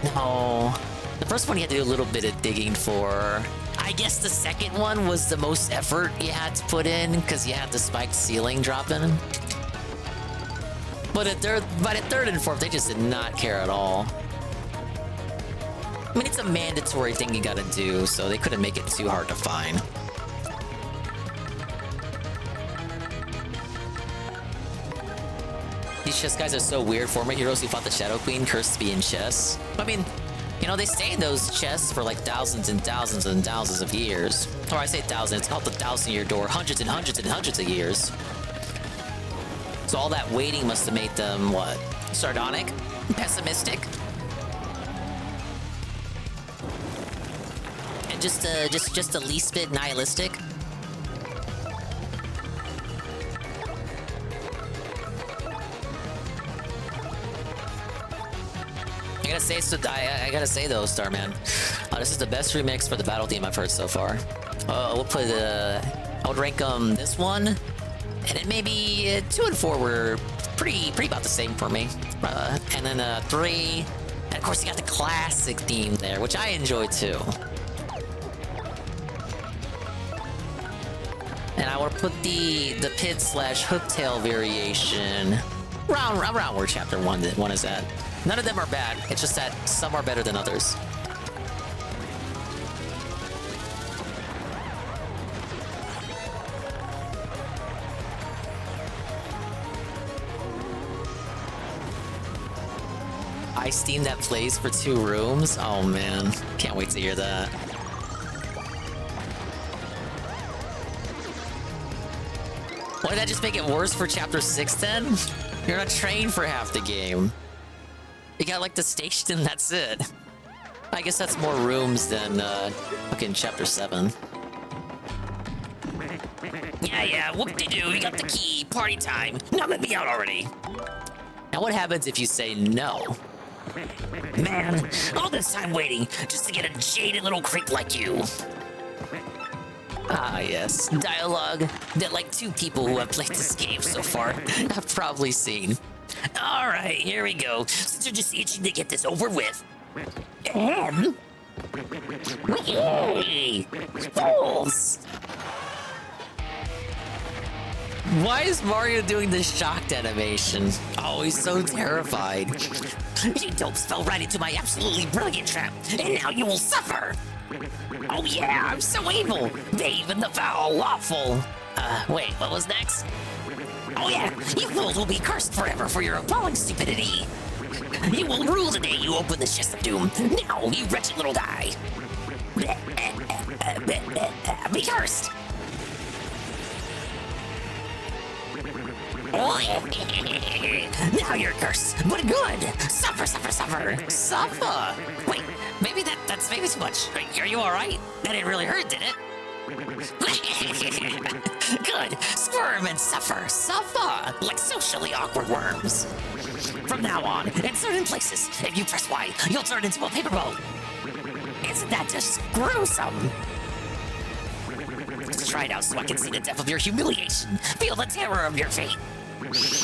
[SPEAKER 6] No. The first one you had to do a little bit of digging for. I guess the second one was the most effort you had to put in because you had the spiked ceiling dropping. But by the third and fourth, they just did not care at all. I mean, it's a mandatory thing you gotta do, so they couldn't make it too hard to find. These chess guys are so weird. Former heroes who fought the Shadow Queen cursed to be in chess. I mean, you know, they stay in those chests for like thousands and thousands and thousands of years. Or I say thousands, it's called the 1,000-year door. Hundreds and hundreds and hundreds of years. So all that waiting must have made them, what? Sardonic? Pessimistic? And just the least bit nihilistic? I gotta say, I gotta say though, Starman, this is the best remix for the battle theme I've heard so far. We'll play I would rank this one, and then maybe 2 and 4 were pretty about the same for me. And then 3, and of course you got the classic theme there, which I enjoy too. And I want to put the pid / hooktail variation around where chapter 1 is at. None of them are bad. It's just that some are better than others. Ice theme that plays for 2 rooms? Oh man, can't wait to hear that. Why did that just make it worse for chapter 6 then? You're not trained for half the game. You got like the station, that's it. I guess that's more rooms than fucking chapter 7.
[SPEAKER 12] Yeah, whoop-de-doo, we got the key, party time. Now let me out already.
[SPEAKER 6] Now what happens if you say no?
[SPEAKER 12] Man, all this time waiting just to get a jaded little creep like you.
[SPEAKER 6] Ah, yes. Dialogue that like 2 people who have played this game so far have probably seen.
[SPEAKER 12] All right, here we go. Since you're just itching to get this over with. Fools!
[SPEAKER 6] Why is Mario doing this shocked animation? Oh, he's so terrified.
[SPEAKER 12] You dopes fell right into my absolutely brilliant trap, and now you will suffer! Oh yeah, I'm so evil! Dave and the foul lawful!
[SPEAKER 6] Wait, what was next?
[SPEAKER 12] Oh yeah, you fools will be cursed forever for your appalling stupidity! You will rule the day you open the chest of doom! Now, you wretched little die! Be cursed! Now you're cursed, but good! Suffer, suffer, suffer!
[SPEAKER 6] Suffer?
[SPEAKER 12] Wait, maybe that's maybe too much. Are you alright? That didn't really hurt, did it? Good! Squirm and suffer! Suffer! Like socially awkward worms! From now on, in certain places, if you press Y, you'll turn into a paper boat! Isn't that just gruesome? Let's try it out so I can see the depth of your humiliation. Feel the terror of your fate.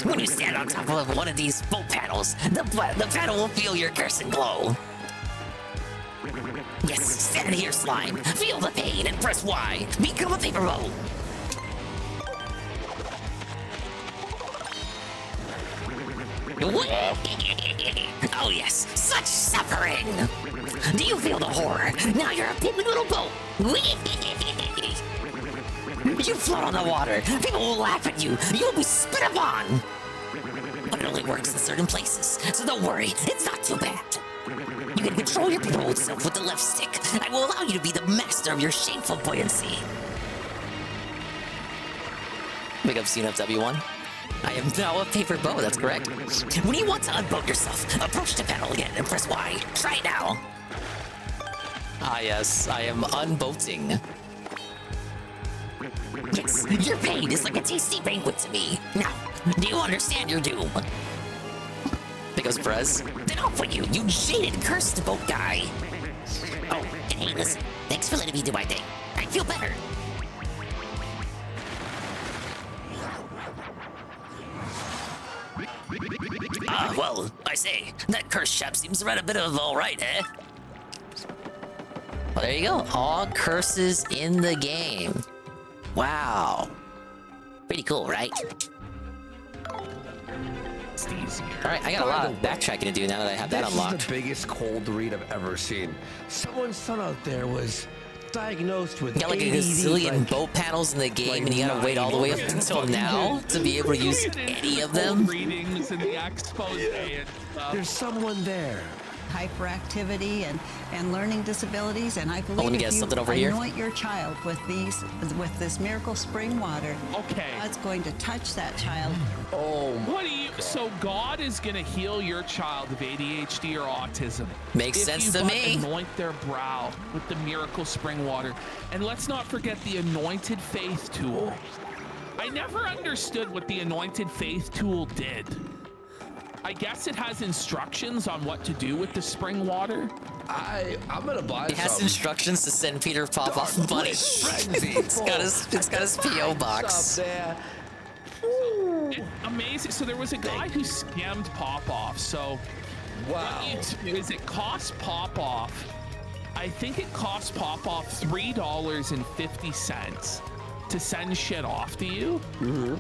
[SPEAKER 12] When you stand on top of one of these boat panels, the panel will feel your curse and glow. Yes, stand here, slime. Feel the pain and press Y. Become a paper boat. Oh yes, such suffering. Do you feel the horror? Now you're a piddly little boat. You float on the water. People will laugh at you. You'll be spit upon. But it only works in certain places, so don't worry. It's not too bad. You can control your paper boat self with the left stick. I will allow you to be the master of your shameful buoyancy.
[SPEAKER 6] Big up CNFW1. I am now a paper boat, that's correct.
[SPEAKER 12] When you want to unboat yourself, approach the panel again and press Y. Try it now.
[SPEAKER 6] Ah yes, I am unboating.
[SPEAKER 12] Yes, your pain is like a tasty banquet to me. Now, do you understand your doom?
[SPEAKER 6] Because Prez.
[SPEAKER 12] Then off with you, you jaded, cursed boat guy. Oh, and hey, listen, thanks for letting me do my thing. I feel better. Well, I say, that cursed chap seems to run a bit of all right, eh?
[SPEAKER 6] Well, there you go. All curses in the game. Wow.
[SPEAKER 12] Pretty cool, right?
[SPEAKER 14] It's easier.
[SPEAKER 6] All right, I got a lot of backtracking to do now that I have that unlocked.
[SPEAKER 9] This is the biggest cold read I've ever seen. Someone's son out there was diagnosed with
[SPEAKER 6] you got like
[SPEAKER 9] ADD,
[SPEAKER 6] a gazillion boat panels in the game, and you gotta wait all the way up until now to be able to use any of them.
[SPEAKER 14] Readings in the expose and stuff.
[SPEAKER 9] There's someone there.
[SPEAKER 1] Hyperactivity and learning disabilities, and I believe
[SPEAKER 6] let me get something over here.
[SPEAKER 1] Anoint your child with this miracle spring water.
[SPEAKER 14] Okay.
[SPEAKER 1] God's going to touch that child.
[SPEAKER 9] Oh.
[SPEAKER 14] What do you? So God is gonna heal your child of ADHD or autism.
[SPEAKER 6] Makes sense to me.
[SPEAKER 14] Anoint their brow with the miracle spring water, and let's not forget the anointed faith tool. I never understood what the anointed faith tool did. I guess it has instructions on what to do with the spring water.
[SPEAKER 9] I'm gonna buy
[SPEAKER 6] It has
[SPEAKER 9] some.
[SPEAKER 6] instructions to send Peter Popoff money. It's got his PO box.
[SPEAKER 14] It's amazing. So there was a guy who scammed Popoff. So
[SPEAKER 9] wow,
[SPEAKER 14] what you do is it costs Popoff. I think it costs Popoff $3.50 to send shit off to you.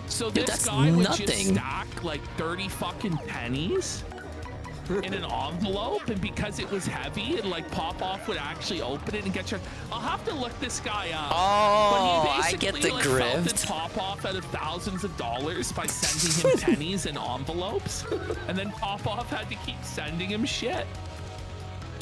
[SPEAKER 14] So
[SPEAKER 6] Dude,
[SPEAKER 14] this
[SPEAKER 6] that's
[SPEAKER 14] guy would just
[SPEAKER 6] nothing.
[SPEAKER 14] stack like 30 fucking pennies in an envelope, and because it was heavy, and like Popoff would actually open it and get your. I'll have to look this guy up.
[SPEAKER 6] Oh,
[SPEAKER 14] But he
[SPEAKER 6] I get
[SPEAKER 14] basically,
[SPEAKER 6] the grift.
[SPEAKER 14] felted Popoff out of thousands of dollars by sending him pennies in envelopes, and then Popoff had to keep sending him shit.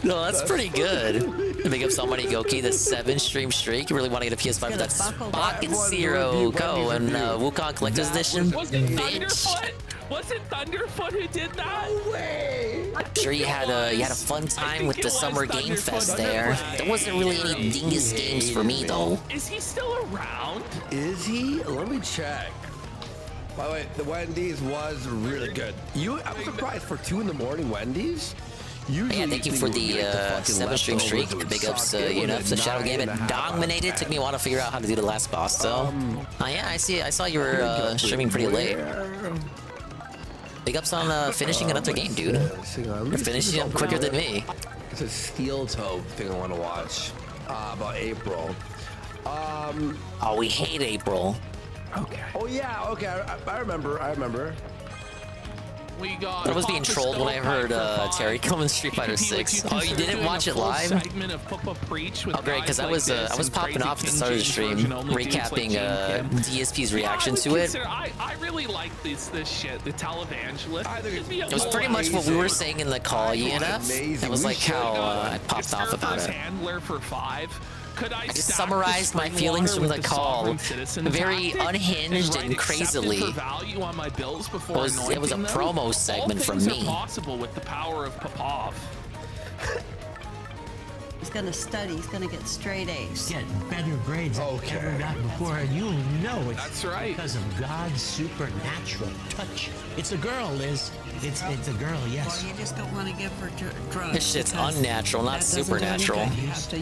[SPEAKER 6] No, that's pretty good. Big up somebody, Goki, the 7-stream streak. You really want to get a PS5 for that Pocket Zero Go and Wukong Collector's Edition?
[SPEAKER 14] Was it
[SPEAKER 6] Bitch.
[SPEAKER 14] Thunderfoot? Was it Thunderfoot who did that? No way!
[SPEAKER 6] I'm sure you had a fun time with the Summer Game Fest there. There wasn't really any dingus games for me though.
[SPEAKER 14] Is he still around?
[SPEAKER 9] Is he? Let me check. By the way, the Wendy's was really good. I'm surprised for 2 in the morning Wendy's.
[SPEAKER 6] Yeah, thank you for the 7-stream streak. Big ups, the Shadow Game. It dominated. Took me a while to figure out how to do the last boss. So, yeah, I saw you were streaming pretty late. Big ups on finishing another game, dude. You're finishing up quicker than me.
[SPEAKER 9] It's a steel toe thing I want to watch about April.
[SPEAKER 6] Oh, we hate April.
[SPEAKER 14] Okay.
[SPEAKER 9] Oh yeah. Okay. I remember.
[SPEAKER 14] We got.
[SPEAKER 6] I was being trolled when I heard Terry come in Street Fighter 6. Oh, you didn't watch it live? Oh, great, because I was popping off at the start of the stream, recapping DSP's reaction to it.
[SPEAKER 14] I really like this shit, the televangelist.
[SPEAKER 6] It was pretty much what we were saying in the call, ENF. That was like how I popped off about it.
[SPEAKER 14] Handler for 5.
[SPEAKER 6] I just summarized my feelings from the call very unhinged and crazily. It was a promo segment from me.
[SPEAKER 14] Possible with the power of Popov.
[SPEAKER 1] He's going to study. He's going to get straight A's.
[SPEAKER 15] Get better grades than you've ever gotten before, and you'll know it's
[SPEAKER 14] That's right.
[SPEAKER 15] because of God's supernatural touch. It's a girl, Liz. It's a girl, yes.
[SPEAKER 1] Well, you just don't want to give her drugs.
[SPEAKER 6] This shit's unnatural, not supernatural.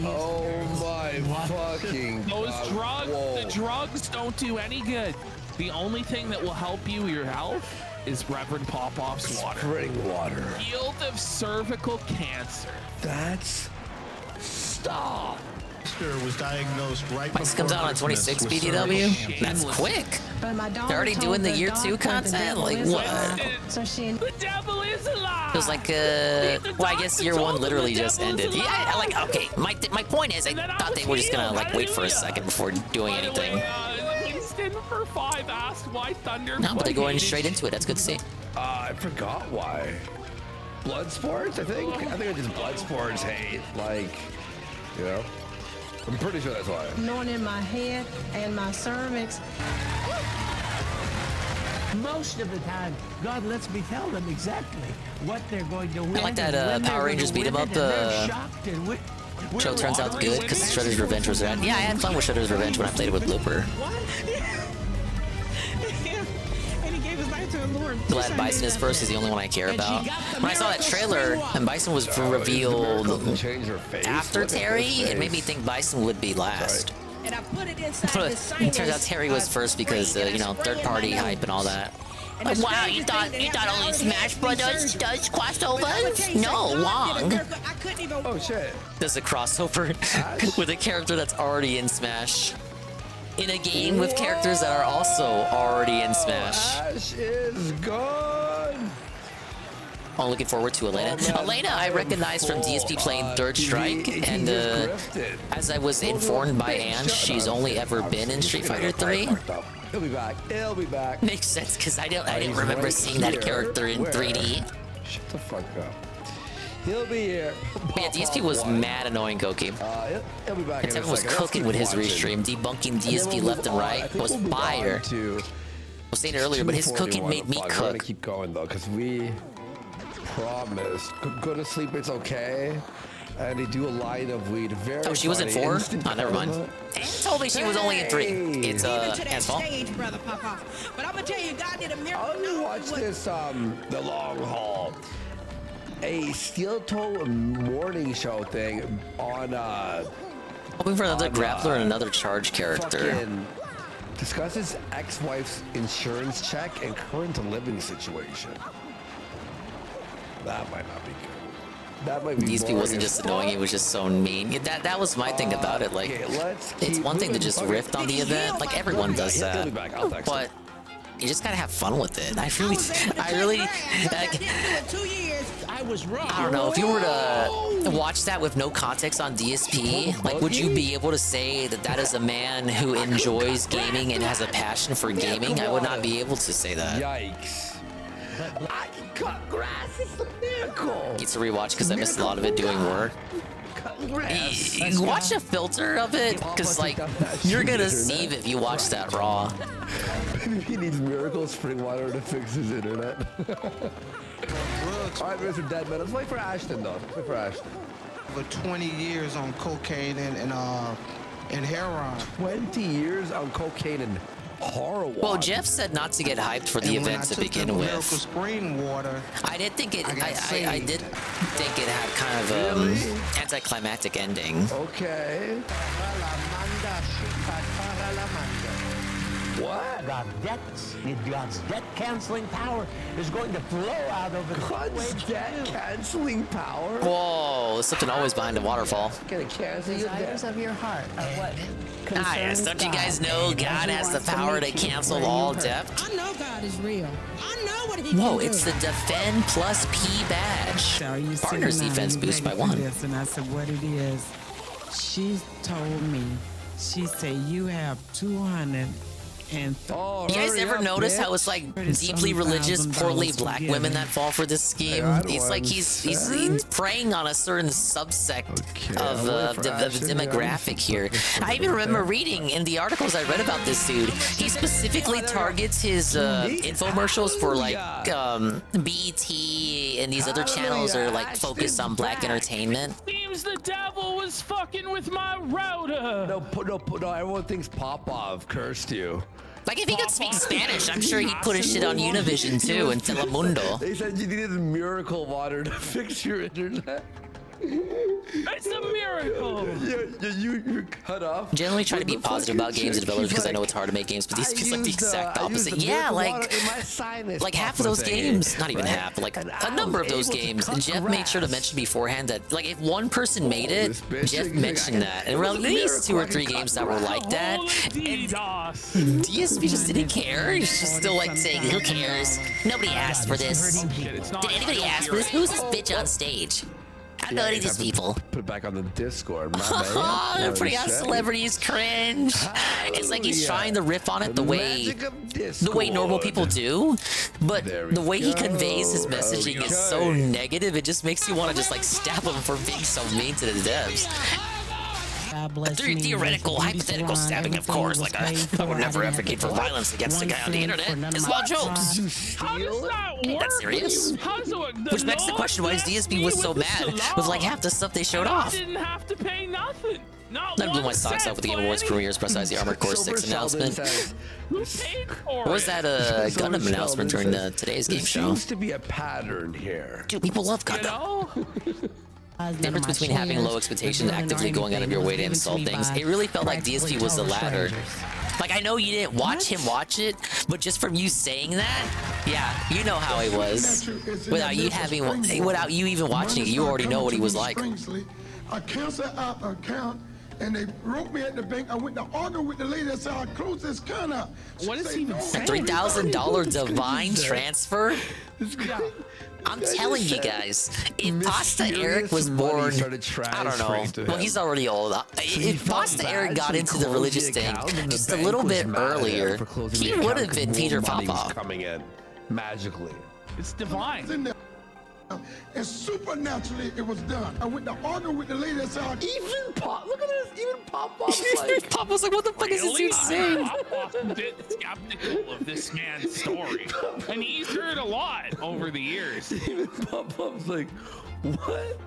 [SPEAKER 9] Oh my fucking
[SPEAKER 14] Those drugs, the drugs don't do any good. The only thing that will help your health is Reverend Popoff's water.
[SPEAKER 9] Spring water.
[SPEAKER 14] Field of cervical cancer.
[SPEAKER 9] That's stop.
[SPEAKER 19] Was diagnosed right
[SPEAKER 6] This comes out on 26 BDW? That's quick. They're already doing the year 2 content? Like what?
[SPEAKER 14] The devil is alive.
[SPEAKER 6] It was like, well, I guess year 1 literally just ended. Yeah, okay, my point is, I thought they were just gonna wait for a second before doing anything.
[SPEAKER 14] For 5 asked why Thunder.
[SPEAKER 6] No, but they're going straight into it. That's good to see.
[SPEAKER 9] I forgot why. Blood sports, I think. I think it's just blood sports hate. I'm pretty sure that's why.
[SPEAKER 22] Knowing in my head and my cervix.
[SPEAKER 15] Most of the time, God lets me tell them exactly what they're going to win.
[SPEAKER 6] I like that Power Rangers beat 'em up. Show turns out good because Shredder's Revenge was around. Yeah, I had fun with Shredder's Revenge when I played it with Looper. Glad Bison is first. He's the only one I care about. When I saw that trailer and Bison was revealed after Terry, it made me think Bison would be last. But it turns out Terry was first because third-party hype and all that.
[SPEAKER 13] Wow, you thought only Smash Brothers does crossovers? No, Wong.
[SPEAKER 9] Oh shit.
[SPEAKER 6] Does a crossover with a character that's already in Smash. In a game with characters that are also already in Smash.
[SPEAKER 9] Ash is gone.
[SPEAKER 6] I'm looking forward to Elena. Elena, I recognize from DSP playing Third Strike, and as I was informed by Ange, she's only ever been in Street Fighter 3.
[SPEAKER 9] He'll be back. He'll be back.
[SPEAKER 6] Makes sense because I didn't remember seeing that character in 3D.
[SPEAKER 9] Shut the fuck up. He'll be here.
[SPEAKER 6] Yeah, DSP was mad annoying Goki.
[SPEAKER 9] He'll be back.
[SPEAKER 6] Tevin was cooking with his restream, debunking DSP left and right. It was fire. I was saying it earlier, but his cooking made me cook.
[SPEAKER 9] We're gonna keep going though, because we promised. Go to sleep, it's okay. And they do a line of weed. Very
[SPEAKER 6] Oh, she was in
[SPEAKER 9] funny.
[SPEAKER 6] 4?
[SPEAKER 9] Instant
[SPEAKER 6] Oh, never mind.
[SPEAKER 9] karma.
[SPEAKER 6] And told me she was only in 3. It's
[SPEAKER 11] Even to that
[SPEAKER 6] Anne's fault.
[SPEAKER 11] stage, brother Papa. But I'm gonna tell you, God did a miracle.
[SPEAKER 9] I'll watch this, the long haul. A steel toe morning show thing on,
[SPEAKER 6] Hoping for another grappler and another charge character.
[SPEAKER 9] fucking discusses ex-wife's insurance check and current living situation. That might not be good. That might be
[SPEAKER 6] DSP
[SPEAKER 9] boring
[SPEAKER 6] wasn't
[SPEAKER 9] as
[SPEAKER 6] just annoying,
[SPEAKER 9] fuck.
[SPEAKER 6] it was just so mean. Yeah, that was my thing about it. Like,
[SPEAKER 9] Okay, let's
[SPEAKER 6] it's
[SPEAKER 9] keep
[SPEAKER 6] one thing to
[SPEAKER 9] moving.
[SPEAKER 6] just
[SPEAKER 9] Okay.
[SPEAKER 6] riff on the event. Like, everyone does
[SPEAKER 9] He'll
[SPEAKER 6] that.
[SPEAKER 9] be back. I'll text him.
[SPEAKER 6] But you just gotta have fun with it. I really, like,
[SPEAKER 15] I was wrong.
[SPEAKER 6] I don't know. If you were to watch that with no context on DSP, like, would you be able to say that that is a man who enjoys gaming and has a passion for gaming? I would not be able to say that.
[SPEAKER 9] Yikes. I can cut grass. It's a miracle.
[SPEAKER 6] Need to rewatch because I missed a lot of it doing work. Watch a filter of it, because like you're gonna see if you watch that raw.
[SPEAKER 9] Maybe he needs miracle spring water to fix his internet. All right, Mr. Deadman. Let's wait for Ashton though. Let's wait for Ashton.
[SPEAKER 17] For 20 years on cocaine and heroin.
[SPEAKER 9] 20 years on cocaine and heroin.
[SPEAKER 6] Well, Jeff said not to get hyped for the event to begin with.
[SPEAKER 17] Spring water.
[SPEAKER 6] I did think it. I did think it had kind of anticlimactic ending.
[SPEAKER 9] Okay. What?
[SPEAKER 15] God's debt canceling power is going to flow out over the
[SPEAKER 9] God's debt canceling power?
[SPEAKER 6] Whoa, there's something always behind a waterfall.
[SPEAKER 9] Gonna cancel your
[SPEAKER 18] Desires
[SPEAKER 9] debt.
[SPEAKER 18] of your heart are what
[SPEAKER 6] Ah, yes. Don't you guys know God has the power to cancel all debt?
[SPEAKER 11] I know God is real. I know what He
[SPEAKER 6] Whoa,
[SPEAKER 11] can
[SPEAKER 6] it's
[SPEAKER 11] do.
[SPEAKER 6] the Defend plus P badge.
[SPEAKER 11] So you sit
[SPEAKER 6] Partner's
[SPEAKER 11] down,
[SPEAKER 6] defense
[SPEAKER 11] you
[SPEAKER 6] boost by
[SPEAKER 11] ready for
[SPEAKER 6] 1.
[SPEAKER 11] this? And I said, what it is? She told me. She said you have 200 and
[SPEAKER 9] Oh,
[SPEAKER 6] You guys
[SPEAKER 9] hurry
[SPEAKER 6] ever
[SPEAKER 9] up,
[SPEAKER 6] notice
[SPEAKER 9] bitch.
[SPEAKER 6] how it's like deeply religious, poorly black women that fall for this scheme?
[SPEAKER 9] I don't
[SPEAKER 6] It's like he's preying on a certain subsect of
[SPEAKER 9] I'll wait for
[SPEAKER 6] the
[SPEAKER 9] Ashton here.
[SPEAKER 6] demographic here. I even remember reading in the articles I read about this dude, he specifically targets his infomercials for like BET and these other channels are like focused on black entertainment.
[SPEAKER 14] Seems the devil was fucking with my router.
[SPEAKER 9] No, everyone thinks Popov cursed you.
[SPEAKER 6] Like, if he could speak Spanish, I'm sure he'd put his shit on Univision too and Telemundo.
[SPEAKER 9] They said you needed miracle water to fix your internet.
[SPEAKER 14] It's a miracle.
[SPEAKER 9] You're cut off.
[SPEAKER 6] Generally try to be positive about games and developers because I know it's hard to make games, but these feels like the exact opposite. Yeah, like half of those games, not even half, but like a number of those games, Jeff made sure to mention beforehand that like if one person made it, Jeff mentioned that. And around at least 2 or 3 games that were like that. And DSP just didn't care. He's just still like saying, who cares? Nobody asked for this. Did anybody ask for this? Who's this bitch on stage? I know these people.
[SPEAKER 9] Put it back on the Discord, my
[SPEAKER 6] They're putting out celebrities cringe. It's like he's trying to riff on it the way normal people do, but the way he conveys his messaging is so negative. It just makes you want to just like stab him for being so mean to the devs. Theoretical, hypothetical stabbing, of course. Like I would never advocate for violence against a guy on the internet. It's all jokes.
[SPEAKER 14] How does that work?
[SPEAKER 6] That's serious.
[SPEAKER 14] How does it work?
[SPEAKER 6] Which begs the question: why DSP was so mad with like half the stuff they showed
[SPEAKER 14] I
[SPEAKER 6] off?
[SPEAKER 14] didn't have to pay nothing. Not
[SPEAKER 6] I blew my
[SPEAKER 14] one
[SPEAKER 6] socks
[SPEAKER 14] cent
[SPEAKER 6] off with the Game
[SPEAKER 14] for
[SPEAKER 6] Awards
[SPEAKER 14] any-
[SPEAKER 6] premieres besides the Armored Core 6 announcement.
[SPEAKER 14] Who paid for
[SPEAKER 6] Or was that a Gundam announcement during today's game show?
[SPEAKER 9] There seems to be a pattern here.
[SPEAKER 6] Dude, people love Gundam. Difference between having low expectations and actively going out of your way to insult things. It really felt like DSP was the latter. Like, I know you didn't watch him watch it, but just from you saying that, yeah, you know how he was. Without you even watching it, you already know what he was like.
[SPEAKER 23] I canceled out an account and they wrote me at the bank. I went to argue with the lady that said I closed this account out.
[SPEAKER 14] What is he even saying?
[SPEAKER 6] $3,000 divine transfer? I'm telling you guys, if Pasta Eric was born, I don't know. Well, he's already old. If Pasta Eric got into the religious thing just a little bit earlier, he would have been Peter Popoff.
[SPEAKER 9] Coming in magically.
[SPEAKER 14] It's divine.
[SPEAKER 23] And supernaturally, it was done. I went to argue with the lady that said,
[SPEAKER 9] look at this, even Pop-Pop's
[SPEAKER 6] Pop was like, what the fuck is this dude saying?
[SPEAKER 14] Pop-Pop's a bit skeptical of this man's story. And he's heard a lot over the years.
[SPEAKER 9] Even Pop-Pop's like, what?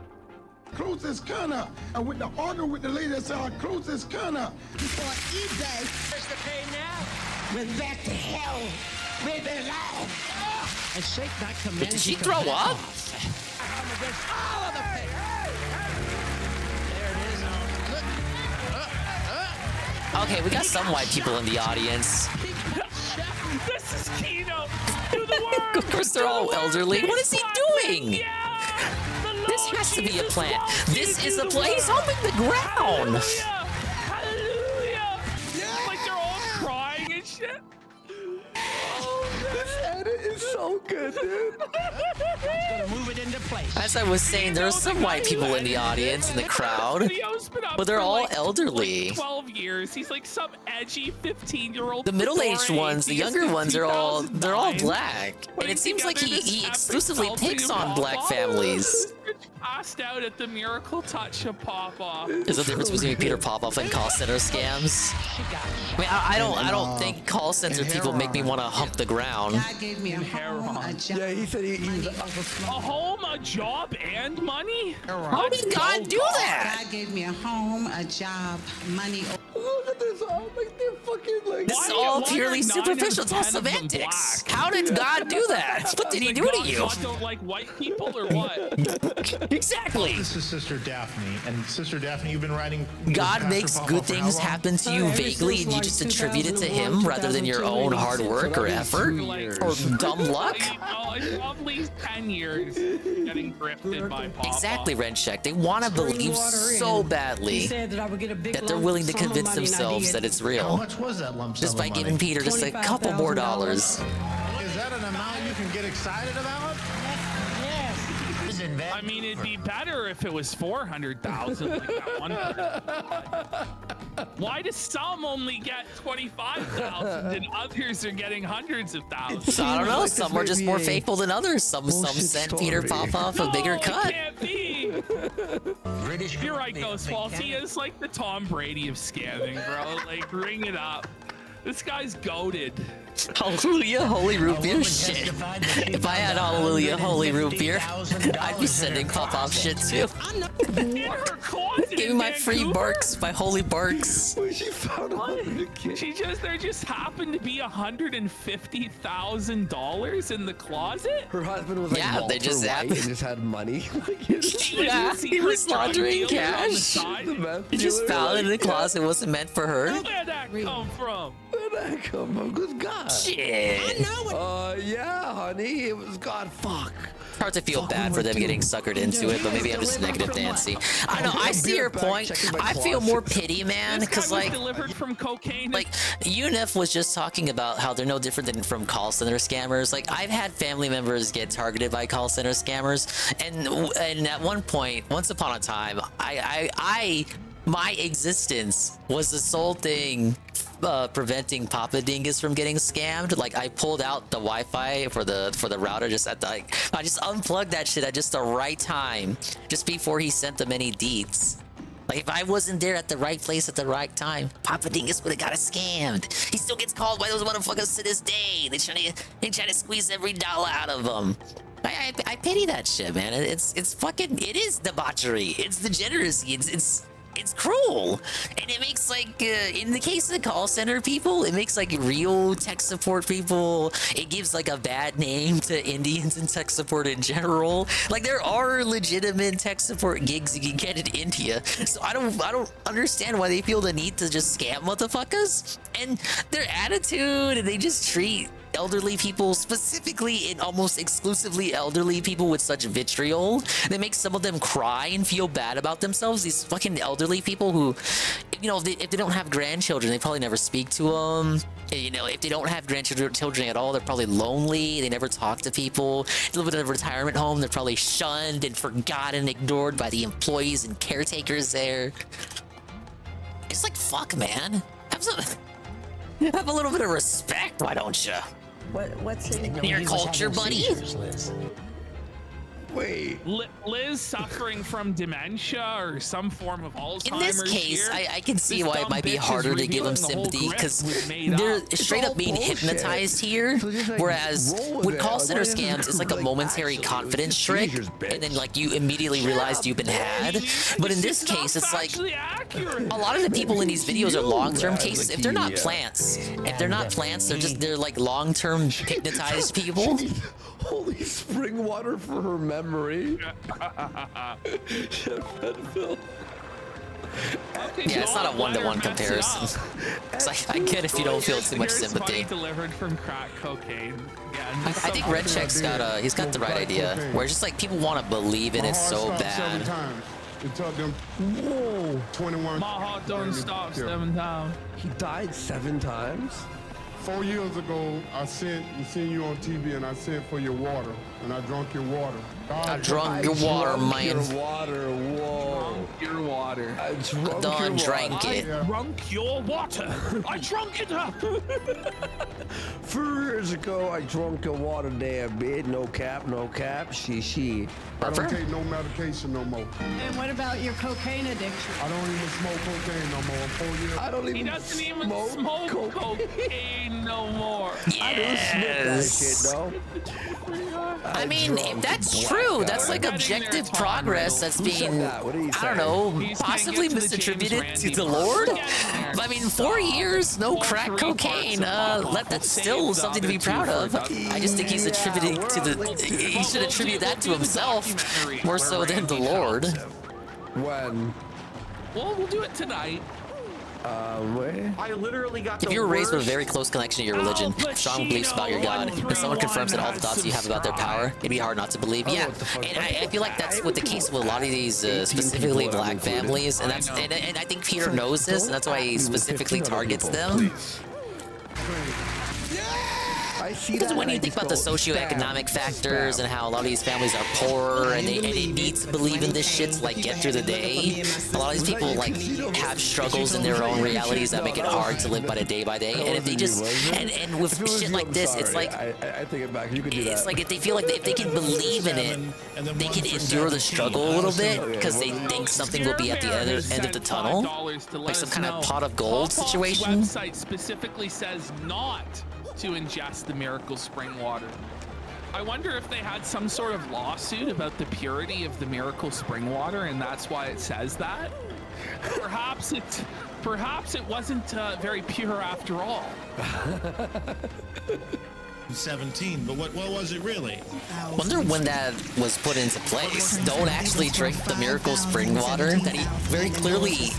[SPEAKER 23] close this counter. I went to argue with the lady that said I'd close this counter.
[SPEAKER 15] On eBay. Where's the pay now? We're back to hell. We belong. And shake not command.
[SPEAKER 6] Did she throw up?
[SPEAKER 15] I'm against all of the pay. There it is. Look.
[SPEAKER 6] Okay, we got some white people in the audience.
[SPEAKER 14] This is Kino. Do the work.
[SPEAKER 6] Of course, they're all elderly. What is he doing? This has to be a plant. This is a plant. He's humping the ground.
[SPEAKER 14] Hallelujah. Like they're all crying and shit.
[SPEAKER 9] This edit is so good, dude.
[SPEAKER 15] Gonna move it into place.
[SPEAKER 6] As I was saying, there are some white people in the audience, in the crowd, but they're all elderly.
[SPEAKER 14] 12 years. He's like some edgy 15-year-old.
[SPEAKER 6] The middle-aged ones, the younger ones, they're all black, and it seems like he exclusively picks on black families.
[SPEAKER 14] Passed out at the Miracle Touch of Pop-Off.
[SPEAKER 6] There's a difference between Peter Popoff and call center scams. I mean, I don't think call center people make me want to hump the ground.
[SPEAKER 11] God gave me a home, a job.
[SPEAKER 9] Yeah, he said he's
[SPEAKER 14] a home, a job, and money?
[SPEAKER 6] How did God do that?
[SPEAKER 11] God gave me a home, a job, money.
[SPEAKER 9] Look at this, all like they're fucking like.
[SPEAKER 6] This is all purely superficial. It's all semantics. How did God do that? What did he do to you?
[SPEAKER 14] God don't like white people or what?
[SPEAKER 6] Exactly.
[SPEAKER 19] This is Sister Daphne, and Sister Daphne, you've been writing.
[SPEAKER 6] God makes good things happen to you vaguely, and you just attribute it to Him rather than your own hard work or effort or dumb luck.
[SPEAKER 14] It's probably 10 years getting drifted by Papa.
[SPEAKER 6] Exactly, Rencheck. They want to believe so badly that they're willing to convince themselves that it's real.
[SPEAKER 19] How much was that lump sum
[SPEAKER 6] just by
[SPEAKER 19] of money?
[SPEAKER 6] giving Peter just a couple more dollars.
[SPEAKER 19] Is that an amount you can get excited about?
[SPEAKER 14] I mean, it'd be better if it was 400,000 like that one. Why do some only get 25,000 and others are getting hundreds of thousands?
[SPEAKER 6] I don't know. Some are just more faithful than others. Some sent Peter Popoff a bigger cut.
[SPEAKER 14] It can't be. You're right, Ghost Falls. He is like the Tom Brady of scamming, bro. Like, ring it up. This guy's goated.
[SPEAKER 6] Hallelujah, holy root beer shit. If I had Hallelujah, holy root beer, I'd be sending Popoff shit too.
[SPEAKER 14] Give
[SPEAKER 6] me my free barks, my holy barks.
[SPEAKER 9] She found
[SPEAKER 14] there just happened to be $150,000 in the closet.
[SPEAKER 9] Her husband was like Walter
[SPEAKER 6] just
[SPEAKER 9] White and just had money.
[SPEAKER 6] Yeah, he was laundering cash. He just found it in the closet. It wasn't meant for her.
[SPEAKER 14] Where did that come from?
[SPEAKER 9] Where did that come from? Good God.
[SPEAKER 6] Shit.
[SPEAKER 9] Yeah, honey. It was God. Fuck.
[SPEAKER 6] It's hard to feel bad for them getting suckered into it, but maybe I'm just negative Nancy. I don't know. I see your point. I feel more pity, man, because like,
[SPEAKER 14] delivered from cocaine.
[SPEAKER 6] Like UNIF was just talking about how they're no different than from call center scammers. Like I've had family members get targeted by call center scammers, and at one point, once upon a time, my existence was the sole thing preventing Papa Dingus from getting scammed. Like I pulled out the Wi-Fi for the router just at the I just unplugged that shit at just the right time, just before he sent them any deets. Like if I wasn't there at the right place at the right time, Papa Dingus would have got us scammed. He still gets called by those motherfuckers to this day. They try to squeeze every dollar out of him. I pity that shit, man. It is debauchery. It's degeneracy. It's cruel, and it makes like in the case of the call center people, it makes like real tech support people, it gives like a bad name to Indians and tech support in general. Like there are legitimate tech support gigs you can get in India, so I don't understand why they feel the need to just scam motherfuckers. And their attitude, and they just treat elderly people, specifically and almost exclusively elderly people, with such vitriol. They make some of them cry and feel bad about themselves. These fucking elderly people who, you know, if they don't have grandchildren, they probably never speak to them. You know, if they don't have grandchildren at all, they're probably lonely. They never talk to people. They live in a retirement home. They're probably shunned and forgotten, ignored by the employees and caretakers there. It's like, fuck, man. Have a little bit of respect, why don't you?
[SPEAKER 1] What's
[SPEAKER 6] in your culture, buddy?
[SPEAKER 9] Wait.
[SPEAKER 14] Liz suffering from dementia or some form of Alzheimer's.
[SPEAKER 6] In this case,
[SPEAKER 14] here.
[SPEAKER 6] I can see
[SPEAKER 14] This
[SPEAKER 6] why it
[SPEAKER 14] dumb
[SPEAKER 6] might be
[SPEAKER 14] bitch is
[SPEAKER 6] harder to give them
[SPEAKER 14] revealing the whole
[SPEAKER 6] sympathy
[SPEAKER 14] grift
[SPEAKER 6] because
[SPEAKER 14] we've made
[SPEAKER 6] they're
[SPEAKER 14] up.
[SPEAKER 6] straight up being
[SPEAKER 9] bullshit.
[SPEAKER 6] hypnotized here.
[SPEAKER 9] So just, like,
[SPEAKER 6] Whereas
[SPEAKER 9] roll with
[SPEAKER 6] with
[SPEAKER 9] it.
[SPEAKER 6] call
[SPEAKER 9] Like,
[SPEAKER 6] center
[SPEAKER 9] why isn't
[SPEAKER 6] scams,
[SPEAKER 9] it,
[SPEAKER 6] it's like a
[SPEAKER 9] like,
[SPEAKER 6] momentary
[SPEAKER 9] actually,
[SPEAKER 6] confidence
[SPEAKER 9] it's
[SPEAKER 6] trick,
[SPEAKER 9] seizures, bitch.
[SPEAKER 6] and then like you immediately realized you've been had. But in this case, it's like a lot of the people in these videos are long-term cases. If they're not plants, they're like long-term hypnotized people.
[SPEAKER 9] Holy spring water for her memory.
[SPEAKER 6] Yeah, it's not a one-to-one comparison. It's like, I get if you don't feel too much sympathy.
[SPEAKER 14] Delivered from crack cocaine. Yeah,
[SPEAKER 6] I think Red Check's he's got the right idea. Where it's just like people want to believe in it so bad.
[SPEAKER 23] It took them 21.
[SPEAKER 14] My heart don't stop 7 times.
[SPEAKER 9] He died 7 times?
[SPEAKER 23] 4 years ago, I seen you on TV, and I sent for your water, and I drunk your water.
[SPEAKER 6] I drunk your water, man.
[SPEAKER 9] Your water, whoa.
[SPEAKER 14] Your water.
[SPEAKER 9] I drunk
[SPEAKER 6] Done
[SPEAKER 9] your
[SPEAKER 6] drank
[SPEAKER 9] water.
[SPEAKER 6] it.
[SPEAKER 14] I drunk your water. I drunk it up.
[SPEAKER 9] 4 years ago, I drunk your water there, bitch. No cap, no cap. She.
[SPEAKER 23] I don't take no medication no more.
[SPEAKER 22] And what about your cocaine addiction?
[SPEAKER 23] I don't even smoke cocaine no more. 4 years.
[SPEAKER 9] I don't even
[SPEAKER 14] He doesn't even smoke cocaine no more.
[SPEAKER 6] Yes. I mean, if that's true, that's like objective progress that's being, I don't know, possibly misattributed to the Lord. I mean, 4 years, no crack cocaine. That's still something to be proud of. I just think he's attributing he should attribute that to himself more so than the Lord.
[SPEAKER 9] When?
[SPEAKER 14] Well, we'll do it tonight.
[SPEAKER 8] I literally got.
[SPEAKER 6] If you were raised with a very close connection to your religion, strong beliefs about your God, and someone confirms that all the thoughts you have about their power, it'd be hard not to believe. Yeah, and I feel like that's what the case with a lot of these, specifically black families, and I think Peter knows this, and that's why he specifically targets them. Because when you think about the socioeconomic factors and how a lot of these families are poor and they need to believe in this shit to like get through the day, a lot of these people like have struggles in their own realities that make it hard to live by the day by day. And if they just and with shit like this, it's like
[SPEAKER 9] I take it back. You could do that.
[SPEAKER 6] It's like if they feel like if they can believe in it, they can endure the struggle a little bit because they think something will be at the end of the tunnel, like some kind of pot of gold situation.
[SPEAKER 14] Website specifically says not to ingest the miracle spring water. I wonder if they had some sort of lawsuit about the purity of the miracle spring water, and that's why it says that. Perhaps it wasn't very pure after all.
[SPEAKER 3] 17, but what was it really?
[SPEAKER 6] Wonder when that was put into place. Don't actually drink the miracle spring water that he very clearly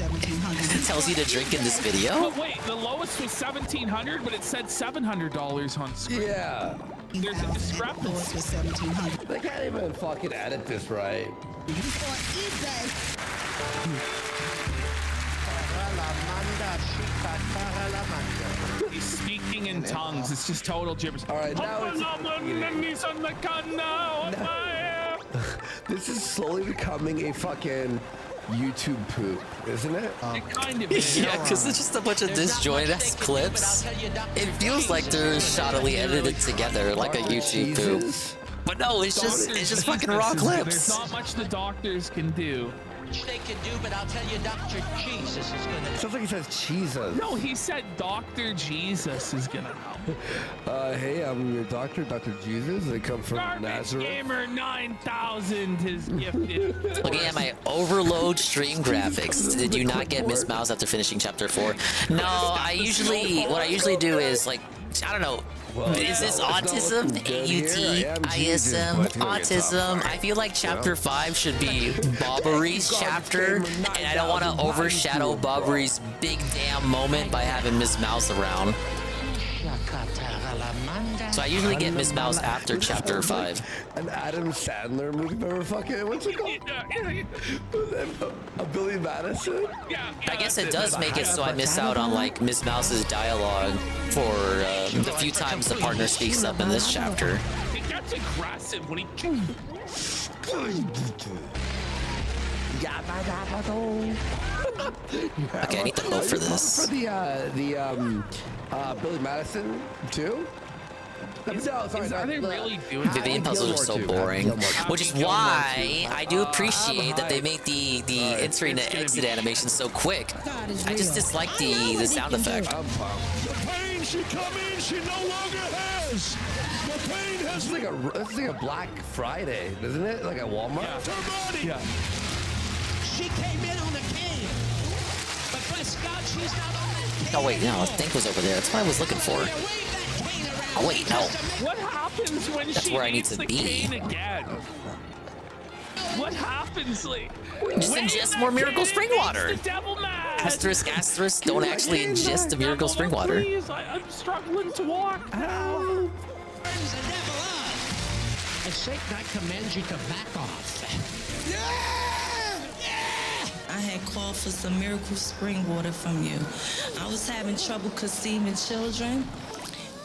[SPEAKER 6] tells you to drink in this video.
[SPEAKER 14] But wait, the lowest was $1,700, but it said $700 on screen.
[SPEAKER 9] Yeah.
[SPEAKER 14] There's a discrepancy.
[SPEAKER 9] They can't even fucking edit this right.
[SPEAKER 14] He's speaking in tongues. It's just total gibberish.
[SPEAKER 9] All right, now this is slowly becoming a fucking YouTube poop, isn't it?
[SPEAKER 14] It kind of is.
[SPEAKER 6] Yeah, because it's just a bunch of disjointed ass clips. It feels like they're shoddily edited together like a YouTube poop. But no, it's just fucking raw clips.
[SPEAKER 14] There's not much the doctors can do.
[SPEAKER 15] They can do, but I'll tell you, Dr. Jesus is gonna.
[SPEAKER 9] Sounds like he says Jesus.
[SPEAKER 14] No, he said Dr. Jesus is gonna help.
[SPEAKER 9] Hey, I'm your doctor, Dr. Jesus. I come from
[SPEAKER 14] Garbage
[SPEAKER 9] Nazareth.
[SPEAKER 14] Gamer 9000 is gifted.
[SPEAKER 6] Looking at my overload stream graphics. Did you not get Miss Mouse after finishing chapter 4? No, what I usually do is like, I don't know. Is this autism? AUT-ISM? Autism? I feel like chapter 5 should be Bobbery's chapter, and I don't want to overshadow Bobbery's big damn moment by having Miss Mouse around. So I usually get Miss Mouse after chapter 5.
[SPEAKER 9] An Adam Sandler movie, remember fucking, what's it called? A Billy Madison?
[SPEAKER 6] I guess it does make it so I miss out on like Miss Mouse's dialogue for the few times the partner speaks up in this chapter.
[SPEAKER 14] It gets aggressive when he.
[SPEAKER 6] Okay, I need to vote for this.
[SPEAKER 9] For the Billy Madison too?
[SPEAKER 14] Are they really doing that?
[SPEAKER 6] Vivian puzzles are so boring, which is why I do appreciate that they make the entry and exit animation so quick. I just dislike the sound effect.
[SPEAKER 2] The pain she come in, she no longer has. The pain has.
[SPEAKER 9] It's like a Black Friday, isn't it? Like a Walmart.
[SPEAKER 2] Yeah.
[SPEAKER 15] She came in on the cane. But bless God, she's not on that cane.
[SPEAKER 6] Oh wait, no, the thing was over there. That's what I was looking for. Oh wait, no.
[SPEAKER 14] What happens when
[SPEAKER 6] That's
[SPEAKER 14] she
[SPEAKER 6] where I need
[SPEAKER 14] needs
[SPEAKER 6] to
[SPEAKER 14] the
[SPEAKER 6] be.
[SPEAKER 14] cane again? What happens, like?
[SPEAKER 6] Just ingest more miracle spring water.
[SPEAKER 14] The devil mad.
[SPEAKER 6] Asterisk, asterisk, don't actually ingest the miracle spring water.
[SPEAKER 14] Please, I'm struggling to walk.
[SPEAKER 15] Turns the devil on. And Satan, I command you to back off.
[SPEAKER 7] I had called for some miracle spring water from you. I was having trouble conceiving children.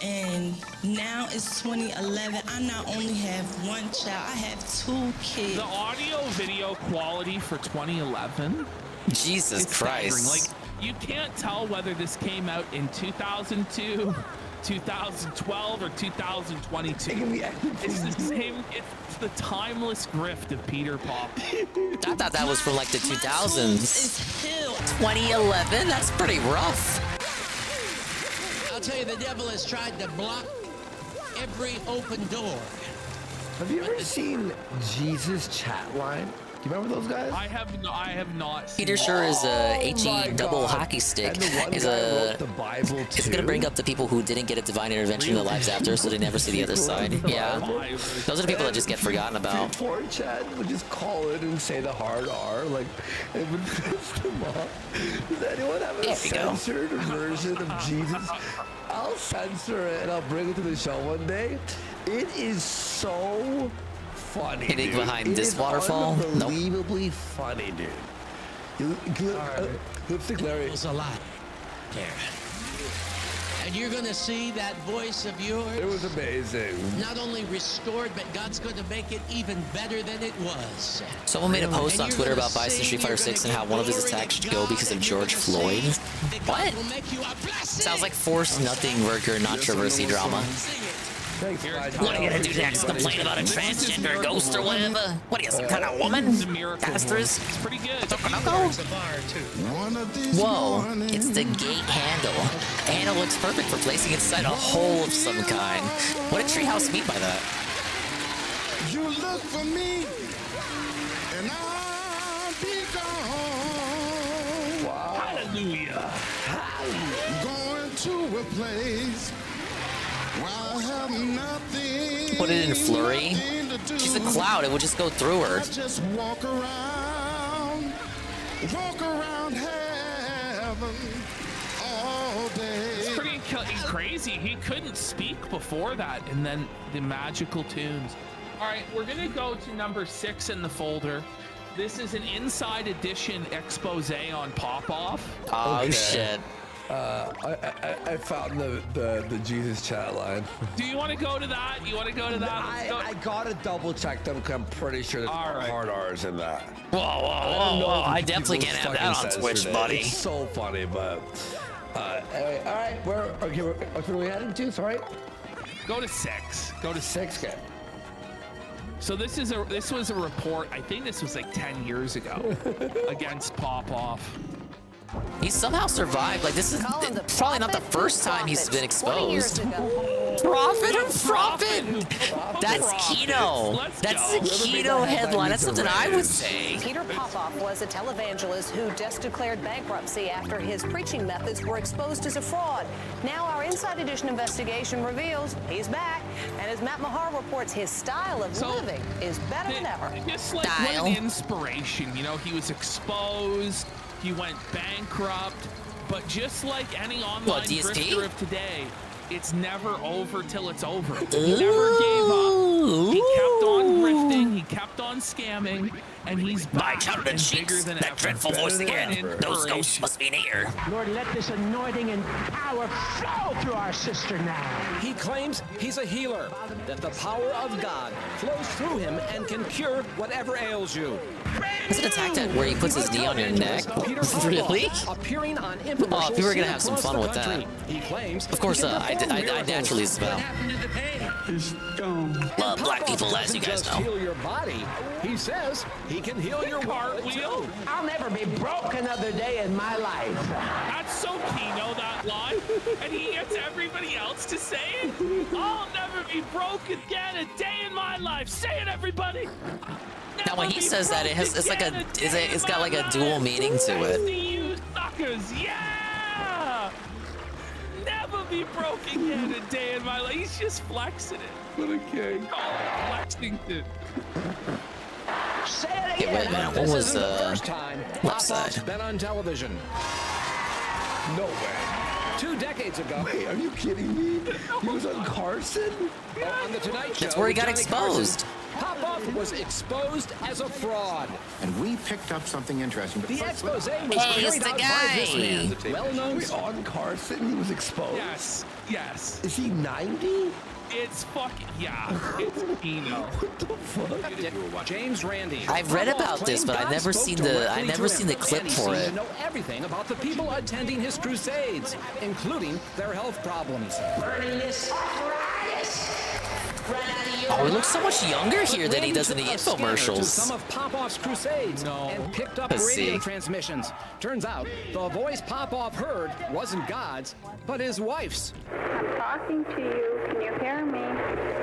[SPEAKER 7] And now it's 2011. I not only have one child, I have 2 kids.
[SPEAKER 14] The audio video quality for 2011.
[SPEAKER 6] Jesus Christ.
[SPEAKER 14] Staggering. Like, you can't tell whether this came out in 2002, 2012, or 2022. It's the same. It's the timeless grift of Peter Pop.
[SPEAKER 6] I thought that was from like the 2000s. 2011? That's pretty rough.
[SPEAKER 15] I'll tell you, the devil has tried to block every open door.
[SPEAKER 9] Have you ever seen Jesus chat line? Do you remember those guys?
[SPEAKER 14] I have not.
[SPEAKER 6] Peter sure is a HE double hockey stick. Is a
[SPEAKER 9] the Bible too.
[SPEAKER 6] It's gonna bring up the people who didn't get a divine intervention in their lives after, so they never see the other side. Yeah, those are the people that just get forgotten about.
[SPEAKER 9] Poor Chad would just call it and say the hard R, like it would piss them off. Does anyone have a censored version of Jesus? I'll censor it and I'll bring it to the show one day. It is so funny.
[SPEAKER 6] Hitting
[SPEAKER 9] dude.
[SPEAKER 6] behind this waterfall? Nope.
[SPEAKER 9] Unbelievably funny, dude. Lipstick Larry.
[SPEAKER 15] It was a lot there. And you're going to see that voice of yours.
[SPEAKER 9] It was amazing.
[SPEAKER 15] Not only restored, but God's going to make it even better than it was.
[SPEAKER 6] Someone made a post on Twitter about Bison Street Fighter 6 and how one of his attacks should go because of George Floyd. What? Sounds like forced nothing worker, not traversy drama.
[SPEAKER 12] What are you gonna do next? Complain about a transgender ghost or whatever? What are you, some kind of woman? Asterisk?
[SPEAKER 14] It's pretty good.
[SPEAKER 6] Whoa, it's the gate handle. The handle looks perfect for placing inside a hole of some kind. What did Treehouse mean by that?
[SPEAKER 2] You look for me, and I'll be gone.
[SPEAKER 14] Wow. Hallelujah.
[SPEAKER 2] Going to a place where I have nothing.
[SPEAKER 6] Put it in flurry. She's a cloud. It would just go through her.
[SPEAKER 2] I just walk around heaven all day.
[SPEAKER 14] It's pretty crazy. He couldn't speak before that, and then the magical tunes. All right, we're gonna go to number 6 in the folder. This is an Inside Edition expose on Pop-Off.
[SPEAKER 6] Oh shit.
[SPEAKER 9] I found the Jesus chat line.
[SPEAKER 14] Do you want to go to that? You want to go to that?
[SPEAKER 9] I gotta double check them because I'm pretty sure there's hard R's in that.
[SPEAKER 6] Whoa. I definitely can't have that on Twitch, buddy.
[SPEAKER 9] It's so funny, but anyway, all right. Where are we heading to? Sorry.
[SPEAKER 14] Go to 6.
[SPEAKER 9] Go to 6. Okay.
[SPEAKER 14] So this was a report. I think this was like 10 years ago against Pop-Off.
[SPEAKER 6] He somehow survived. Like, this is probably not the first time he's been exposed. Prophet of Prophet! That's keto. That's the keto headline. That's something I would say.
[SPEAKER 18] Peter Popoff was a televangelist who just declared bankruptcy after his preaching methods were exposed as a fraud. Now our Inside Edition investigation reveals he's back, and as Matt Mahar reports, his style of living is better than ever.
[SPEAKER 14] Just like what an inspiration. You know, he was exposed. He went bankrupt, but just like any online grifter of today, it's never over till it's over. He never gave up. He kept on grifting. He kept on scamming, and he's back
[SPEAKER 12] My childhood
[SPEAKER 14] and bigger
[SPEAKER 12] sheets,
[SPEAKER 14] than
[SPEAKER 12] that
[SPEAKER 14] ever.
[SPEAKER 12] dreadful voice again.
[SPEAKER 14] And
[SPEAKER 12] Those
[SPEAKER 14] courage.
[SPEAKER 12] ghosts must be near.
[SPEAKER 15] Lord, let this anointing and power flow through our sister now.
[SPEAKER 4] He claims he's a healer, that the power of God flows through him and can cure whatever ails you.
[SPEAKER 6] Is it attack that where he puts his knee on your neck? Really?
[SPEAKER 4] Appearing on
[SPEAKER 6] Oh, if you were gonna have some
[SPEAKER 4] across
[SPEAKER 6] fun
[SPEAKER 4] the
[SPEAKER 6] with that.
[SPEAKER 4] country. He claims
[SPEAKER 6] Of course, I naturally smell.
[SPEAKER 12] Love black people, as you guys
[SPEAKER 4] just
[SPEAKER 12] know.
[SPEAKER 4] heal your body. He says he can heal your
[SPEAKER 14] Cartwheel.
[SPEAKER 15] I'll never be broke another day in my life.
[SPEAKER 14] That's so Kino, that line. And he gets everybody else to say it. I'll never be broke again a day in my life. Say it, everybody.
[SPEAKER 6] Now when he says that, it's got like a dual meaning to it.
[SPEAKER 14] You suckers, yeah! Never be broke again a day in my life. He's just flexing it. What a king. Call it Lexington.
[SPEAKER 15] Say it
[SPEAKER 6] Okay,
[SPEAKER 15] again.
[SPEAKER 6] wait a minute. What
[SPEAKER 4] This
[SPEAKER 6] was
[SPEAKER 4] isn't the first time
[SPEAKER 6] left
[SPEAKER 4] Pop-Off's
[SPEAKER 6] side?
[SPEAKER 4] been on television.
[SPEAKER 9] No way.
[SPEAKER 4] 2 decades ago.
[SPEAKER 9] Wait, are you kidding me? He was on Carson?
[SPEAKER 4] On the Tonight Show.
[SPEAKER 6] That's where he got
[SPEAKER 4] with Johnny
[SPEAKER 6] exposed.
[SPEAKER 4] Carson, Pop-Off was exposed as a fraud.
[SPEAKER 16] And we picked up something interesting.
[SPEAKER 4] The expose was
[SPEAKER 12] Hey, it's
[SPEAKER 4] carried
[SPEAKER 12] the
[SPEAKER 4] out by this
[SPEAKER 12] guy.
[SPEAKER 4] man. Well-known.
[SPEAKER 9] Wait, on Carson, he was exposed?
[SPEAKER 14] Yes, yes.
[SPEAKER 9] Is he 90?
[SPEAKER 14] It's fucking, yeah, it's Kino.
[SPEAKER 9] What the fuck?
[SPEAKER 4] James Randi.
[SPEAKER 6] I've read
[SPEAKER 4] Pop-Off
[SPEAKER 6] about this,
[SPEAKER 4] claimed
[SPEAKER 6] but I've
[SPEAKER 4] God
[SPEAKER 6] never
[SPEAKER 4] spoke
[SPEAKER 6] seen
[SPEAKER 4] directly
[SPEAKER 6] the
[SPEAKER 4] to him,
[SPEAKER 6] clip
[SPEAKER 4] and he
[SPEAKER 6] for
[SPEAKER 4] seemed
[SPEAKER 6] it.
[SPEAKER 4] to know everything about the people attending his crusades, including their health problems.
[SPEAKER 15] Burning this arthritis. Run out of your
[SPEAKER 6] Oh, he looks so much younger here
[SPEAKER 4] But
[SPEAKER 6] than he
[SPEAKER 4] Randy
[SPEAKER 6] does in the
[SPEAKER 4] took a scanner to
[SPEAKER 6] infomercials.
[SPEAKER 4] some of Pop-Off's crusades and picked up
[SPEAKER 6] Let's
[SPEAKER 4] radio
[SPEAKER 6] see.
[SPEAKER 4] transmissions. Turns out the voice Pop-Off heard wasn't God's, but his wife's.
[SPEAKER 20] I'm talking to you. Can you hear me?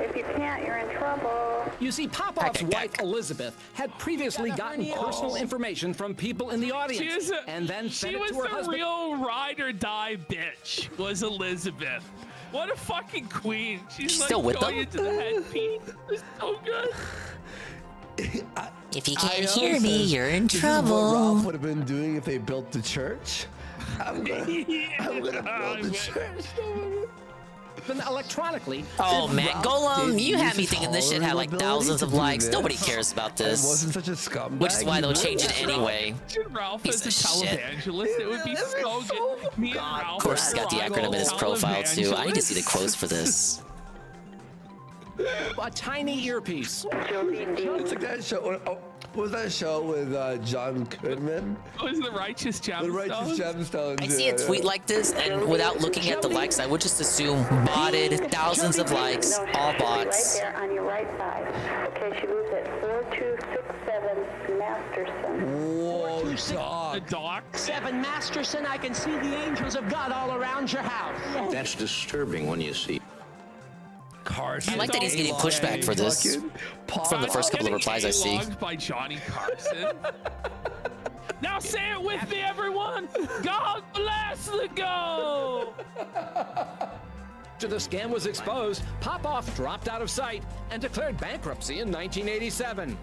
[SPEAKER 20] If you can't, you're in trouble.
[SPEAKER 4] You see, Pop-Off's wife, Elizabeth, had previously gotten personal information from people in the audience and then
[SPEAKER 14] She
[SPEAKER 4] sent it
[SPEAKER 14] was
[SPEAKER 4] to her
[SPEAKER 14] the
[SPEAKER 4] husband.
[SPEAKER 14] real ride or die bitch, was Elizabeth. What a fucking queen. She's like
[SPEAKER 6] still with
[SPEAKER 14] going
[SPEAKER 6] them?
[SPEAKER 14] into the headpiece. It's so good.
[SPEAKER 12] If you
[SPEAKER 9] I
[SPEAKER 12] can't
[SPEAKER 9] also
[SPEAKER 12] hear me,
[SPEAKER 9] says,
[SPEAKER 12] you're in
[SPEAKER 9] this is what
[SPEAKER 12] trouble.
[SPEAKER 9] Ralph would have been doing if they built the church. I'm gonna build the church.
[SPEAKER 4] Then electronically.
[SPEAKER 6] Oh man, Golem, you had me
[SPEAKER 9] use his
[SPEAKER 6] thinking this shit had like
[SPEAKER 9] ability
[SPEAKER 6] thousands
[SPEAKER 9] to
[SPEAKER 6] of
[SPEAKER 9] do
[SPEAKER 6] likes.
[SPEAKER 9] this.
[SPEAKER 6] Nobody cares about this.
[SPEAKER 9] It wasn't such a scumbag.
[SPEAKER 6] Which is why they'll
[SPEAKER 9] He
[SPEAKER 6] change it
[SPEAKER 9] would.
[SPEAKER 6] anyway.
[SPEAKER 14] Imagine Ralph
[SPEAKER 6] Piece
[SPEAKER 14] as a
[SPEAKER 6] of shit.
[SPEAKER 14] televangelist. It would be so good. Me and Ralph.
[SPEAKER 6] Of course, he's got the acronym in his profile too. I need to see the quotes for this.
[SPEAKER 4] A tiny earpiece.
[SPEAKER 9] It's like that show. Oh, what was that show with John Goodman?
[SPEAKER 14] What was the Righteous Gemstones?
[SPEAKER 9] The Righteous Gemstones.
[SPEAKER 6] I see a tweet like this, and without looking at the likes, I would just assume botted, thousands of likes, all bots.
[SPEAKER 20] Right there on your right side. Okay, she lives at 4267 Masterson.
[SPEAKER 9] Whoa, dog.
[SPEAKER 14] Doc.
[SPEAKER 15] 7 Masterson, I can see the angels of God all around your house.
[SPEAKER 16] That's disturbing when you see.
[SPEAKER 9] Carson.
[SPEAKER 6] I like that he's getting pushback for this from the first couple of replies I see.
[SPEAKER 14] Logged by Johnny Carson. Now say it with me, everyone. God bless the go.
[SPEAKER 4] After the scam was exposed, Pop-Off dropped out of sight and declared bankruptcy in 1987.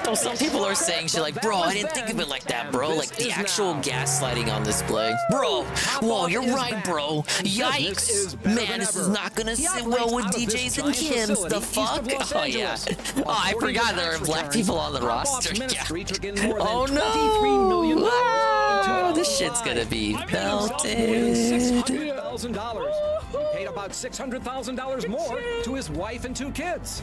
[SPEAKER 6] So some people are saying shit like, bro, I didn't think of it like that, bro. Like the actual gaslighting on display. Bro, whoa, you're right, bro. Yikes. Man, this is not gonna sit well with DJs and Kims. The fuck? Oh, yeah. Oh, I forgot there are black people on the roster. Yeah. Oh, no. Oh, this shit's gonna be belted.
[SPEAKER 4] $600,000. He paid about $600,000 more to his wife and 2 kids.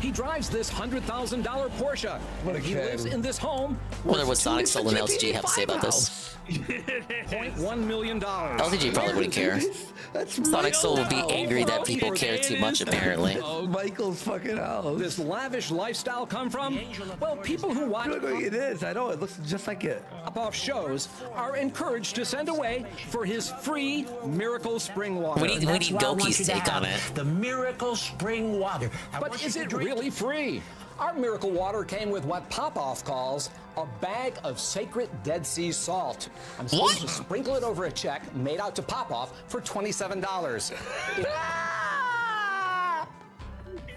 [SPEAKER 4] He drives this $100,000 Porsche.
[SPEAKER 9] What a
[SPEAKER 4] He
[SPEAKER 9] kid.
[SPEAKER 4] lives in this home.
[SPEAKER 6] Wonder what Sonic Soul and LTG have to say about this.
[SPEAKER 4] $0.1 million.
[SPEAKER 6] LTG probably wouldn't care. Sonic Soul would be angry that people care too much, apparently.
[SPEAKER 9] Michael's fucking house.
[SPEAKER 4] This lavish lifestyle come from? Well, people who watch
[SPEAKER 9] It is. I know. It looks just like it.
[SPEAKER 4] Pop-Off shows are encouraged to send away for his free Miracle Spring Water.
[SPEAKER 6] We need Goki's take on it.
[SPEAKER 15] The miracle spring water.
[SPEAKER 4] But is it really free? Our Miracle Water came with what Pop-Off calls a bag of sacred Dead Sea salt. I'm supposed to sprinkle it over a check made out to Pop-Off for $27.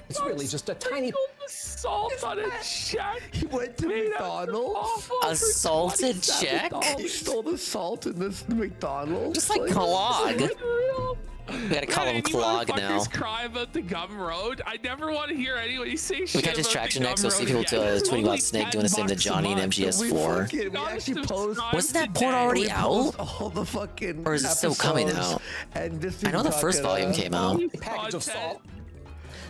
[SPEAKER 4] It's really just a tiny
[SPEAKER 14] salt on a check.
[SPEAKER 9] He went to McDonald's.
[SPEAKER 6] A salted check?
[SPEAKER 9] He stole the salt in this McDonald's.
[SPEAKER 6] Just like Kellogg. We gotta call him Clog now.
[SPEAKER 14] Cry about the Gum Road. I never want to hear anybody say shit.
[SPEAKER 6] We got distraction next. We'll see people tweeting about Snake doing the same to Johnny and MGS4.
[SPEAKER 9] We actually post.
[SPEAKER 6] Wasn't that port already out?
[SPEAKER 9] All the fucking.
[SPEAKER 6] Or is it still coming out?
[SPEAKER 9] And
[SPEAKER 6] I know the first volume came out.
[SPEAKER 4] Package of salt.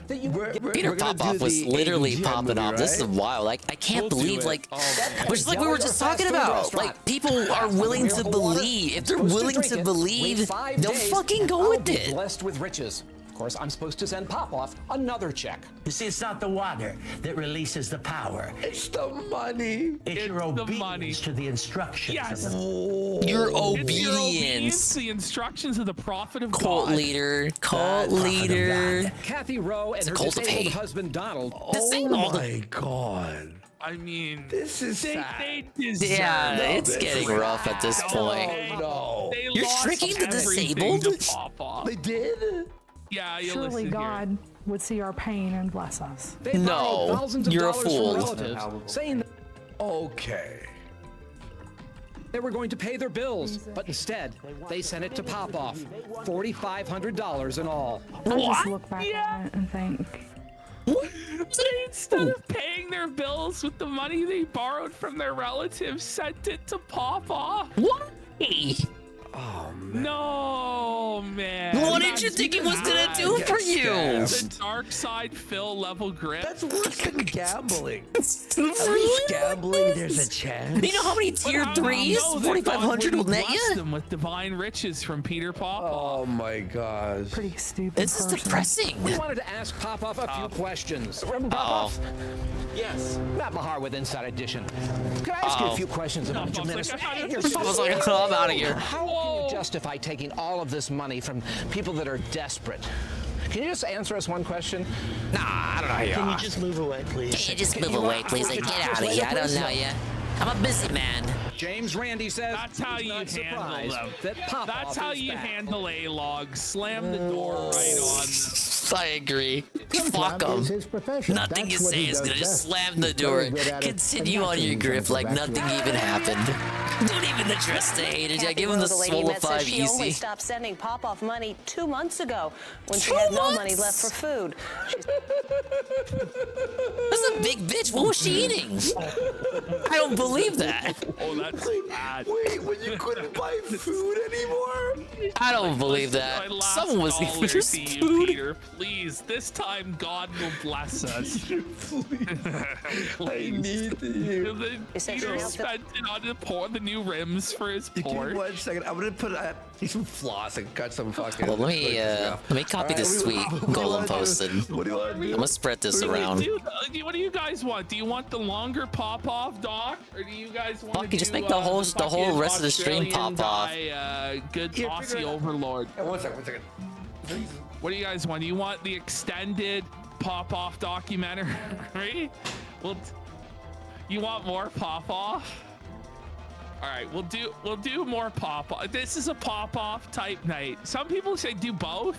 [SPEAKER 6] Peter Popoff was literally popping off. This is wild. Like, I can't believe, like, which is like we were just talking about. Like, people are willing to believe. If they're willing to believe, they'll fucking go with it.
[SPEAKER 4] Blessed with riches. Of course, I'm supposed to send Popoff another check.
[SPEAKER 5] You see, it's not the water that releases the power.
[SPEAKER 9] It's the money.
[SPEAKER 5] It's your obedience to the instructions.
[SPEAKER 14] Yes.
[SPEAKER 6] Your obedience.
[SPEAKER 14] The instructions of the prophet of
[SPEAKER 6] Cult
[SPEAKER 14] God.
[SPEAKER 6] leader. Cult leader.
[SPEAKER 4] Kathy Rowe and her
[SPEAKER 6] cult of
[SPEAKER 4] disabled
[SPEAKER 6] hate.
[SPEAKER 4] husband Donald.
[SPEAKER 9] Oh my god.
[SPEAKER 14] I mean,
[SPEAKER 9] this is sad.
[SPEAKER 14] They deserve
[SPEAKER 6] Yeah, it's getting rough at this point.
[SPEAKER 9] No.
[SPEAKER 6] You're tricking the disabled?
[SPEAKER 9] They did?
[SPEAKER 14] Yeah, you
[SPEAKER 10] Surely
[SPEAKER 14] listen
[SPEAKER 10] God
[SPEAKER 14] here.
[SPEAKER 10] would see our pain and bless us.
[SPEAKER 4] They borrowed
[SPEAKER 6] No,
[SPEAKER 4] thousands of
[SPEAKER 6] you're a
[SPEAKER 4] dollars from
[SPEAKER 6] fool.
[SPEAKER 4] relatives, saying that
[SPEAKER 9] Okay.
[SPEAKER 4] they were going to pay their bills, but instead they sent it to Popoff. $4,500 in all.
[SPEAKER 10] I just look back on it and think,
[SPEAKER 14] Instead of paying their bills with the money they borrowed from their relatives, sent it to Popoff.
[SPEAKER 6] What?
[SPEAKER 9] Oh man.
[SPEAKER 14] No, man.
[SPEAKER 6] What did you think it was gonna do for you?
[SPEAKER 14] The dark side Phil level grip.
[SPEAKER 9] That's worse than gambling. At least gambling, there's a chance.
[SPEAKER 6] You know how many tier 3s 4,500 will net you?
[SPEAKER 14] Them with divine riches from Peter Popoff.
[SPEAKER 9] Oh my gosh.
[SPEAKER 10] pretty stupid.
[SPEAKER 6] This is depressing.
[SPEAKER 4] We wanted to ask Popoff a few questions. Reverend Popoff? Yes. Matt Mahar with Inside Edition. Can I ask you a few questions about your ministry?
[SPEAKER 6] Popoff's like, I'm out of here.
[SPEAKER 4] How can you justify taking all of this money from people that are desperate? Can you just answer us one question?
[SPEAKER 6] Nah, I don't know you
[SPEAKER 5] Can
[SPEAKER 6] are.
[SPEAKER 5] you just move away, please?
[SPEAKER 6] Can you just move away, please? Like, get out of here. I don't know you. I'm a busy man.
[SPEAKER 4] James Randi says
[SPEAKER 14] That's how you handle them.
[SPEAKER 4] that Popoff
[SPEAKER 14] That's how
[SPEAKER 4] is
[SPEAKER 14] you
[SPEAKER 4] back.
[SPEAKER 14] handle A-Log. Slam the door right on.
[SPEAKER 6] I agree. Fuck them. Nothing you say is gonna just slam the door. Continue on your grip like nothing even happened. Don't even address the haters. Yeah, give him the swallow 5
[SPEAKER 18] she only
[SPEAKER 6] easy.
[SPEAKER 18] stopped sending Popoff money 2 months ago when she had no money left for food.
[SPEAKER 6] That's a big bitch. What was she eating? I don't believe that.
[SPEAKER 14] Oh, that's bad.
[SPEAKER 9] Wait, when you couldn't buy food anymore?
[SPEAKER 6] I don't believe that.
[SPEAKER 14] My last
[SPEAKER 6] Someone was
[SPEAKER 14] dollar
[SPEAKER 6] eating
[SPEAKER 14] to you,
[SPEAKER 6] food.
[SPEAKER 14] Peter. Please, this time God will bless us.
[SPEAKER 9] I need you.
[SPEAKER 14] Peter spent it on the new rims for his
[SPEAKER 9] Give me
[SPEAKER 14] Porsche.
[SPEAKER 9] 1 second. I'm gonna put some floss and cut some fucking.
[SPEAKER 6] Well, let me copy this tweet Golem posted.
[SPEAKER 9] What do you want to do?
[SPEAKER 6] I'm gonna spread this around.
[SPEAKER 14] What do you guys want? Do you want the longer pop-off, Doc, or do you guys want
[SPEAKER 6] Fuck,
[SPEAKER 14] to
[SPEAKER 6] you just
[SPEAKER 14] do,
[SPEAKER 6] make the whole rest of the stream
[SPEAKER 14] Australian
[SPEAKER 6] pop off.
[SPEAKER 14] guy, good
[SPEAKER 9] Here,
[SPEAKER 14] Aussie
[SPEAKER 9] figure it out.
[SPEAKER 14] overlord?
[SPEAKER 9] Hey, 1 second.
[SPEAKER 14] What do you guys want? Do you want the extended pop-off documentary? Well, you want more pop-off? All right, we'll do more pop-off. This is a pop-off type night. Some people say do both.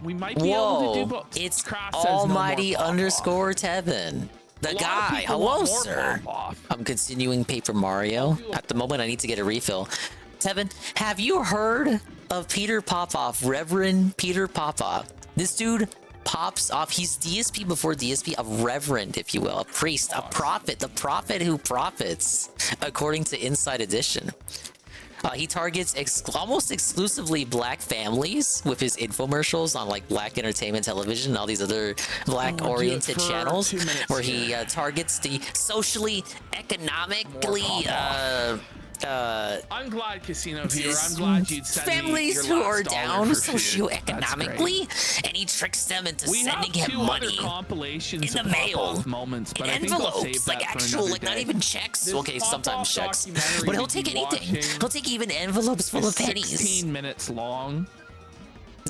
[SPEAKER 14] We might be able to do both.
[SPEAKER 6] It's
[SPEAKER 14] Kraft says no more
[SPEAKER 6] Almighty
[SPEAKER 14] pop-off.
[SPEAKER 6] _Tevin. The
[SPEAKER 14] A lot of
[SPEAKER 6] guy.
[SPEAKER 14] people
[SPEAKER 6] Hello,
[SPEAKER 14] want more
[SPEAKER 6] sir.
[SPEAKER 14] pop-off.
[SPEAKER 6] I'm continuing Paper Mario. At the moment, I need to get a refill. Tevin, have you heard of Peter Popoff, Reverend Peter Popoff? This dude pops off. He's DSP before DSP, a reverend, if you will, a priest, a prophet, the prophet who profits, according to Inside Edition. He targets almost exclusively black families with his infomercials on like Black Entertainment Television and all these other black-oriented channels, where he targets the socially, economically,
[SPEAKER 14] I'm glad, Casino Viewer. I'm glad you'd send
[SPEAKER 6] families
[SPEAKER 14] me your
[SPEAKER 6] who are
[SPEAKER 14] last dollar
[SPEAKER 6] down
[SPEAKER 14] for food. That's great.
[SPEAKER 6] socioeconomically, and he tricks them into
[SPEAKER 14] We
[SPEAKER 6] sending
[SPEAKER 14] have
[SPEAKER 6] him
[SPEAKER 14] 2
[SPEAKER 6] money
[SPEAKER 14] other compilations
[SPEAKER 6] in the
[SPEAKER 14] of
[SPEAKER 6] mail,
[SPEAKER 14] pop-off moments, but
[SPEAKER 6] in
[SPEAKER 14] I think I'll save
[SPEAKER 6] envelopes,
[SPEAKER 14] that
[SPEAKER 6] like
[SPEAKER 14] for
[SPEAKER 6] actual,
[SPEAKER 14] another
[SPEAKER 6] like not
[SPEAKER 14] day.
[SPEAKER 6] even checks.
[SPEAKER 14] This
[SPEAKER 6] Okay, sometimes
[SPEAKER 14] pop-off
[SPEAKER 6] checks,
[SPEAKER 14] documentary
[SPEAKER 6] but he'll
[SPEAKER 14] we'd
[SPEAKER 6] take
[SPEAKER 14] be
[SPEAKER 6] anything.
[SPEAKER 14] watching
[SPEAKER 6] He'll take even envelopes full
[SPEAKER 14] is
[SPEAKER 6] of pennies.
[SPEAKER 14] 16 minutes long.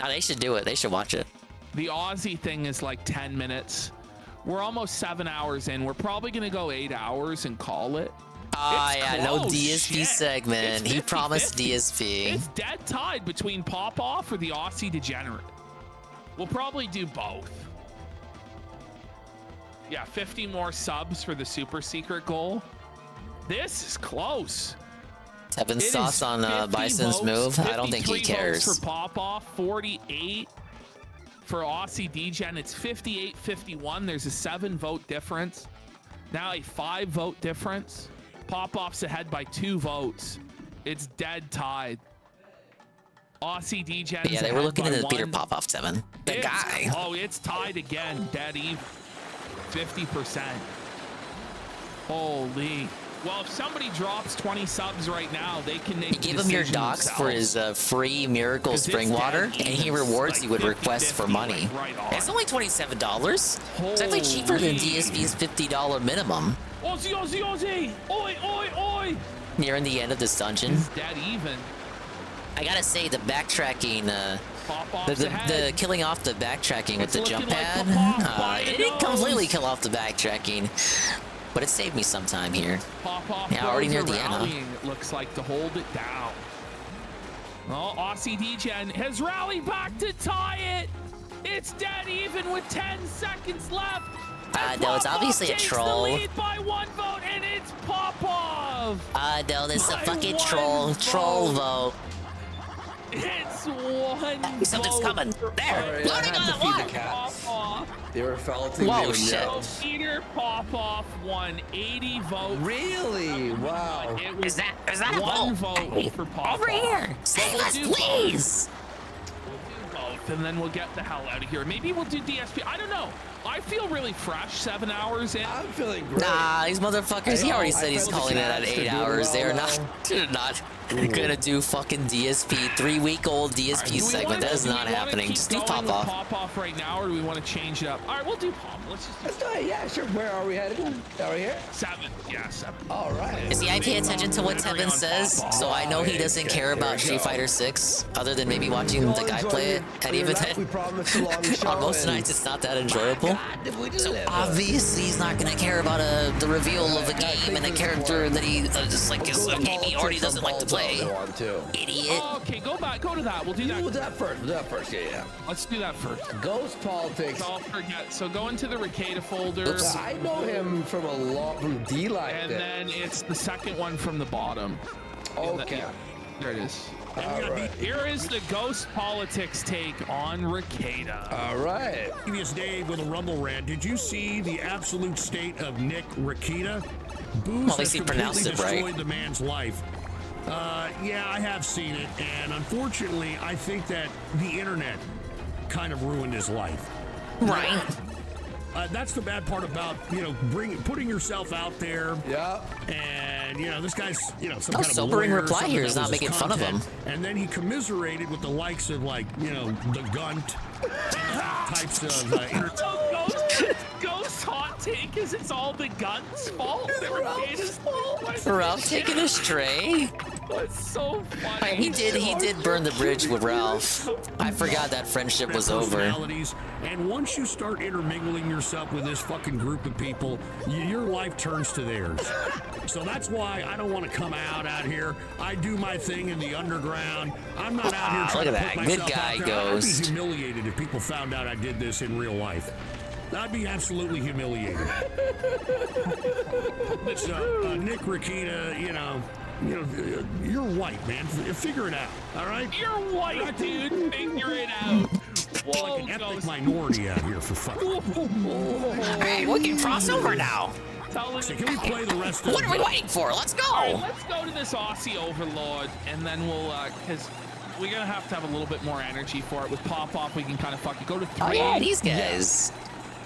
[SPEAKER 6] No, they should do it. They should watch it.
[SPEAKER 14] The Aussie thing is like 10 minutes. We're almost 7 hours in. We're probably gonna go 8 hours and call it.
[SPEAKER 6] Yeah, no
[SPEAKER 14] close,
[SPEAKER 6] DSP
[SPEAKER 14] shit.
[SPEAKER 6] segment.
[SPEAKER 14] It's
[SPEAKER 6] He promised
[SPEAKER 14] 50-50.
[SPEAKER 6] DSP.
[SPEAKER 14] It's dead tied between Pop-Off or the Aussie Degenerate. We'll probably do both. Yeah, 50 more subs for the super secret goal. This is close.
[SPEAKER 6] Tevin sauce on Bison's move. I don't think he cares.
[SPEAKER 14] For Popoff, 48 for Aussie DGen. It's 58-51. There's a 7-vote difference. Now a 5-vote difference. Popoff's ahead by 2 votes. It's dead tied. Aussie DGen.
[SPEAKER 6] Yeah, they were looking into Peter Popoff, Tevin. The guy.
[SPEAKER 14] Oh, it's tied again. Dead even. 50%. Holy. Well, if somebody drops 20 subs right now, they can make
[SPEAKER 6] give him your docs for his free Miracle Spring Water, and he rewards you with requests for money. It's only $27. It's actually cheaper than DSP's $50 minimum.
[SPEAKER 14] Aussie, Aussie, Aussie! Oi, oi, oi!
[SPEAKER 6] Nearing the end of this dungeon.
[SPEAKER 14] It's dead even.
[SPEAKER 6] I gotta say, the backtracking, the killing off the backtracking with the jump pad, it didn't completely kill off the backtracking. But it saved me some time here. Yeah, already near the end, huh?
[SPEAKER 14] It looks like to hold it down. Oh, Aussie DGen has rallied back to tie it. It's dead even with 10 seconds left.
[SPEAKER 6] No, it's obviously a troll.
[SPEAKER 14] The lead by 1 vote, and it's Popov.
[SPEAKER 6] No, this is a fucking troll vote.
[SPEAKER 14] It's 1
[SPEAKER 6] Something's coming. There, loading on the wall.
[SPEAKER 9] They were felting.
[SPEAKER 6] Whoa, shit.
[SPEAKER 14] Peter Popoff won 80 votes.
[SPEAKER 9] Really? Wow.
[SPEAKER 14] It was
[SPEAKER 6] is that a
[SPEAKER 14] 1 vote for Popoff.
[SPEAKER 6] Over here. Save us, please.
[SPEAKER 14] We'll do both, and then we'll get the hell out of here. Maybe we'll do DSP. I don't know. I feel really fresh 7 hours in.
[SPEAKER 9] I'm feeling great.
[SPEAKER 6] Nah, these motherfuckers, he already said he's calling it at 8 hours. They're not gonna do fucking DSP, 3-week-old DSP segment. That is not happening. Just do Pop-Off.
[SPEAKER 14] Pop-Off right now, or do we want to change it up? All right, we'll do Pop. Let's just do
[SPEAKER 9] it. Yeah, sure. Where are we headed? Are we here?
[SPEAKER 14] 7. Yeah, 7.
[SPEAKER 9] All right.
[SPEAKER 6] See, I pay attention to what Tevin says, so I know he doesn't care about Street Fighter 6, other than maybe watching the guy play it at Even on most nights, it's not that enjoyable. So obviously, he's not gonna care about the reveal of a game and a character that he just like is a game he already doesn't like to play. Idiot.
[SPEAKER 14] Oh, okay, go to that. We'll do that.
[SPEAKER 9] We'll do that first. Yeah.
[SPEAKER 14] Let's do that first.
[SPEAKER 9] Ghost politics.
[SPEAKER 14] Don't forget. So go into the Ricada folder.
[SPEAKER 9] Oops. I know him from from D-Live.
[SPEAKER 14] And then it's the second one from the bottom.
[SPEAKER 9] Okay.
[SPEAKER 14] There it is.
[SPEAKER 9] Right.
[SPEAKER 14] Here is the Ghost Politics take on Ricada.
[SPEAKER 9] All right.
[SPEAKER 2] Previous day with a Rumble rant, did you see the absolute state of Nick Ricada? Booze has completely destroyed the man's life. Yeah, I have seen it, and unfortunately, I think that the internet kind of ruined his life.
[SPEAKER 6] Right.
[SPEAKER 2] That's the bad part about, putting yourself out there.
[SPEAKER 9] Yeah.
[SPEAKER 2] And, this guy's, some kind of
[SPEAKER 6] sobering reply here is not making fun of him.
[SPEAKER 2] And then he commiserated with the likes of, the Gunt types of
[SPEAKER 14] Ghost hot take is it's all the Gunt's fault. Ricada's fault.
[SPEAKER 6] Ralph taking a stray.
[SPEAKER 14] That's so funny.
[SPEAKER 6] He did burn the bridge with Ralph. I forgot that friendship was over.
[SPEAKER 2] And once you start intermingling yourself with this fucking group of people, your life turns to theirs. So that's why I don't want to come out here. I do my thing in the underground. I'm not out here trying to put myself out there.
[SPEAKER 6] Ghost.
[SPEAKER 2] I'd be humiliated if people found out I did this in real life. I'd be absolutely humiliated. So, Nick Ricada, you're white, man. Figure it out, all right?
[SPEAKER 14] You're white, dude. Figure it out.
[SPEAKER 2] Whoa, like an ethnic minority out here, for fuck's sake.
[SPEAKER 6] Hey, we can cross over now.
[SPEAKER 2] So can we play the rest of
[SPEAKER 6] What are we waiting for? Let's go.
[SPEAKER 14] All right, let's go to this Aussie Overlord, and then we'll, because we're going to have a little bit more energy for it. With Pop-Off, we can kind of fucking go to 3.
[SPEAKER 6] Oh, yeah, these guys.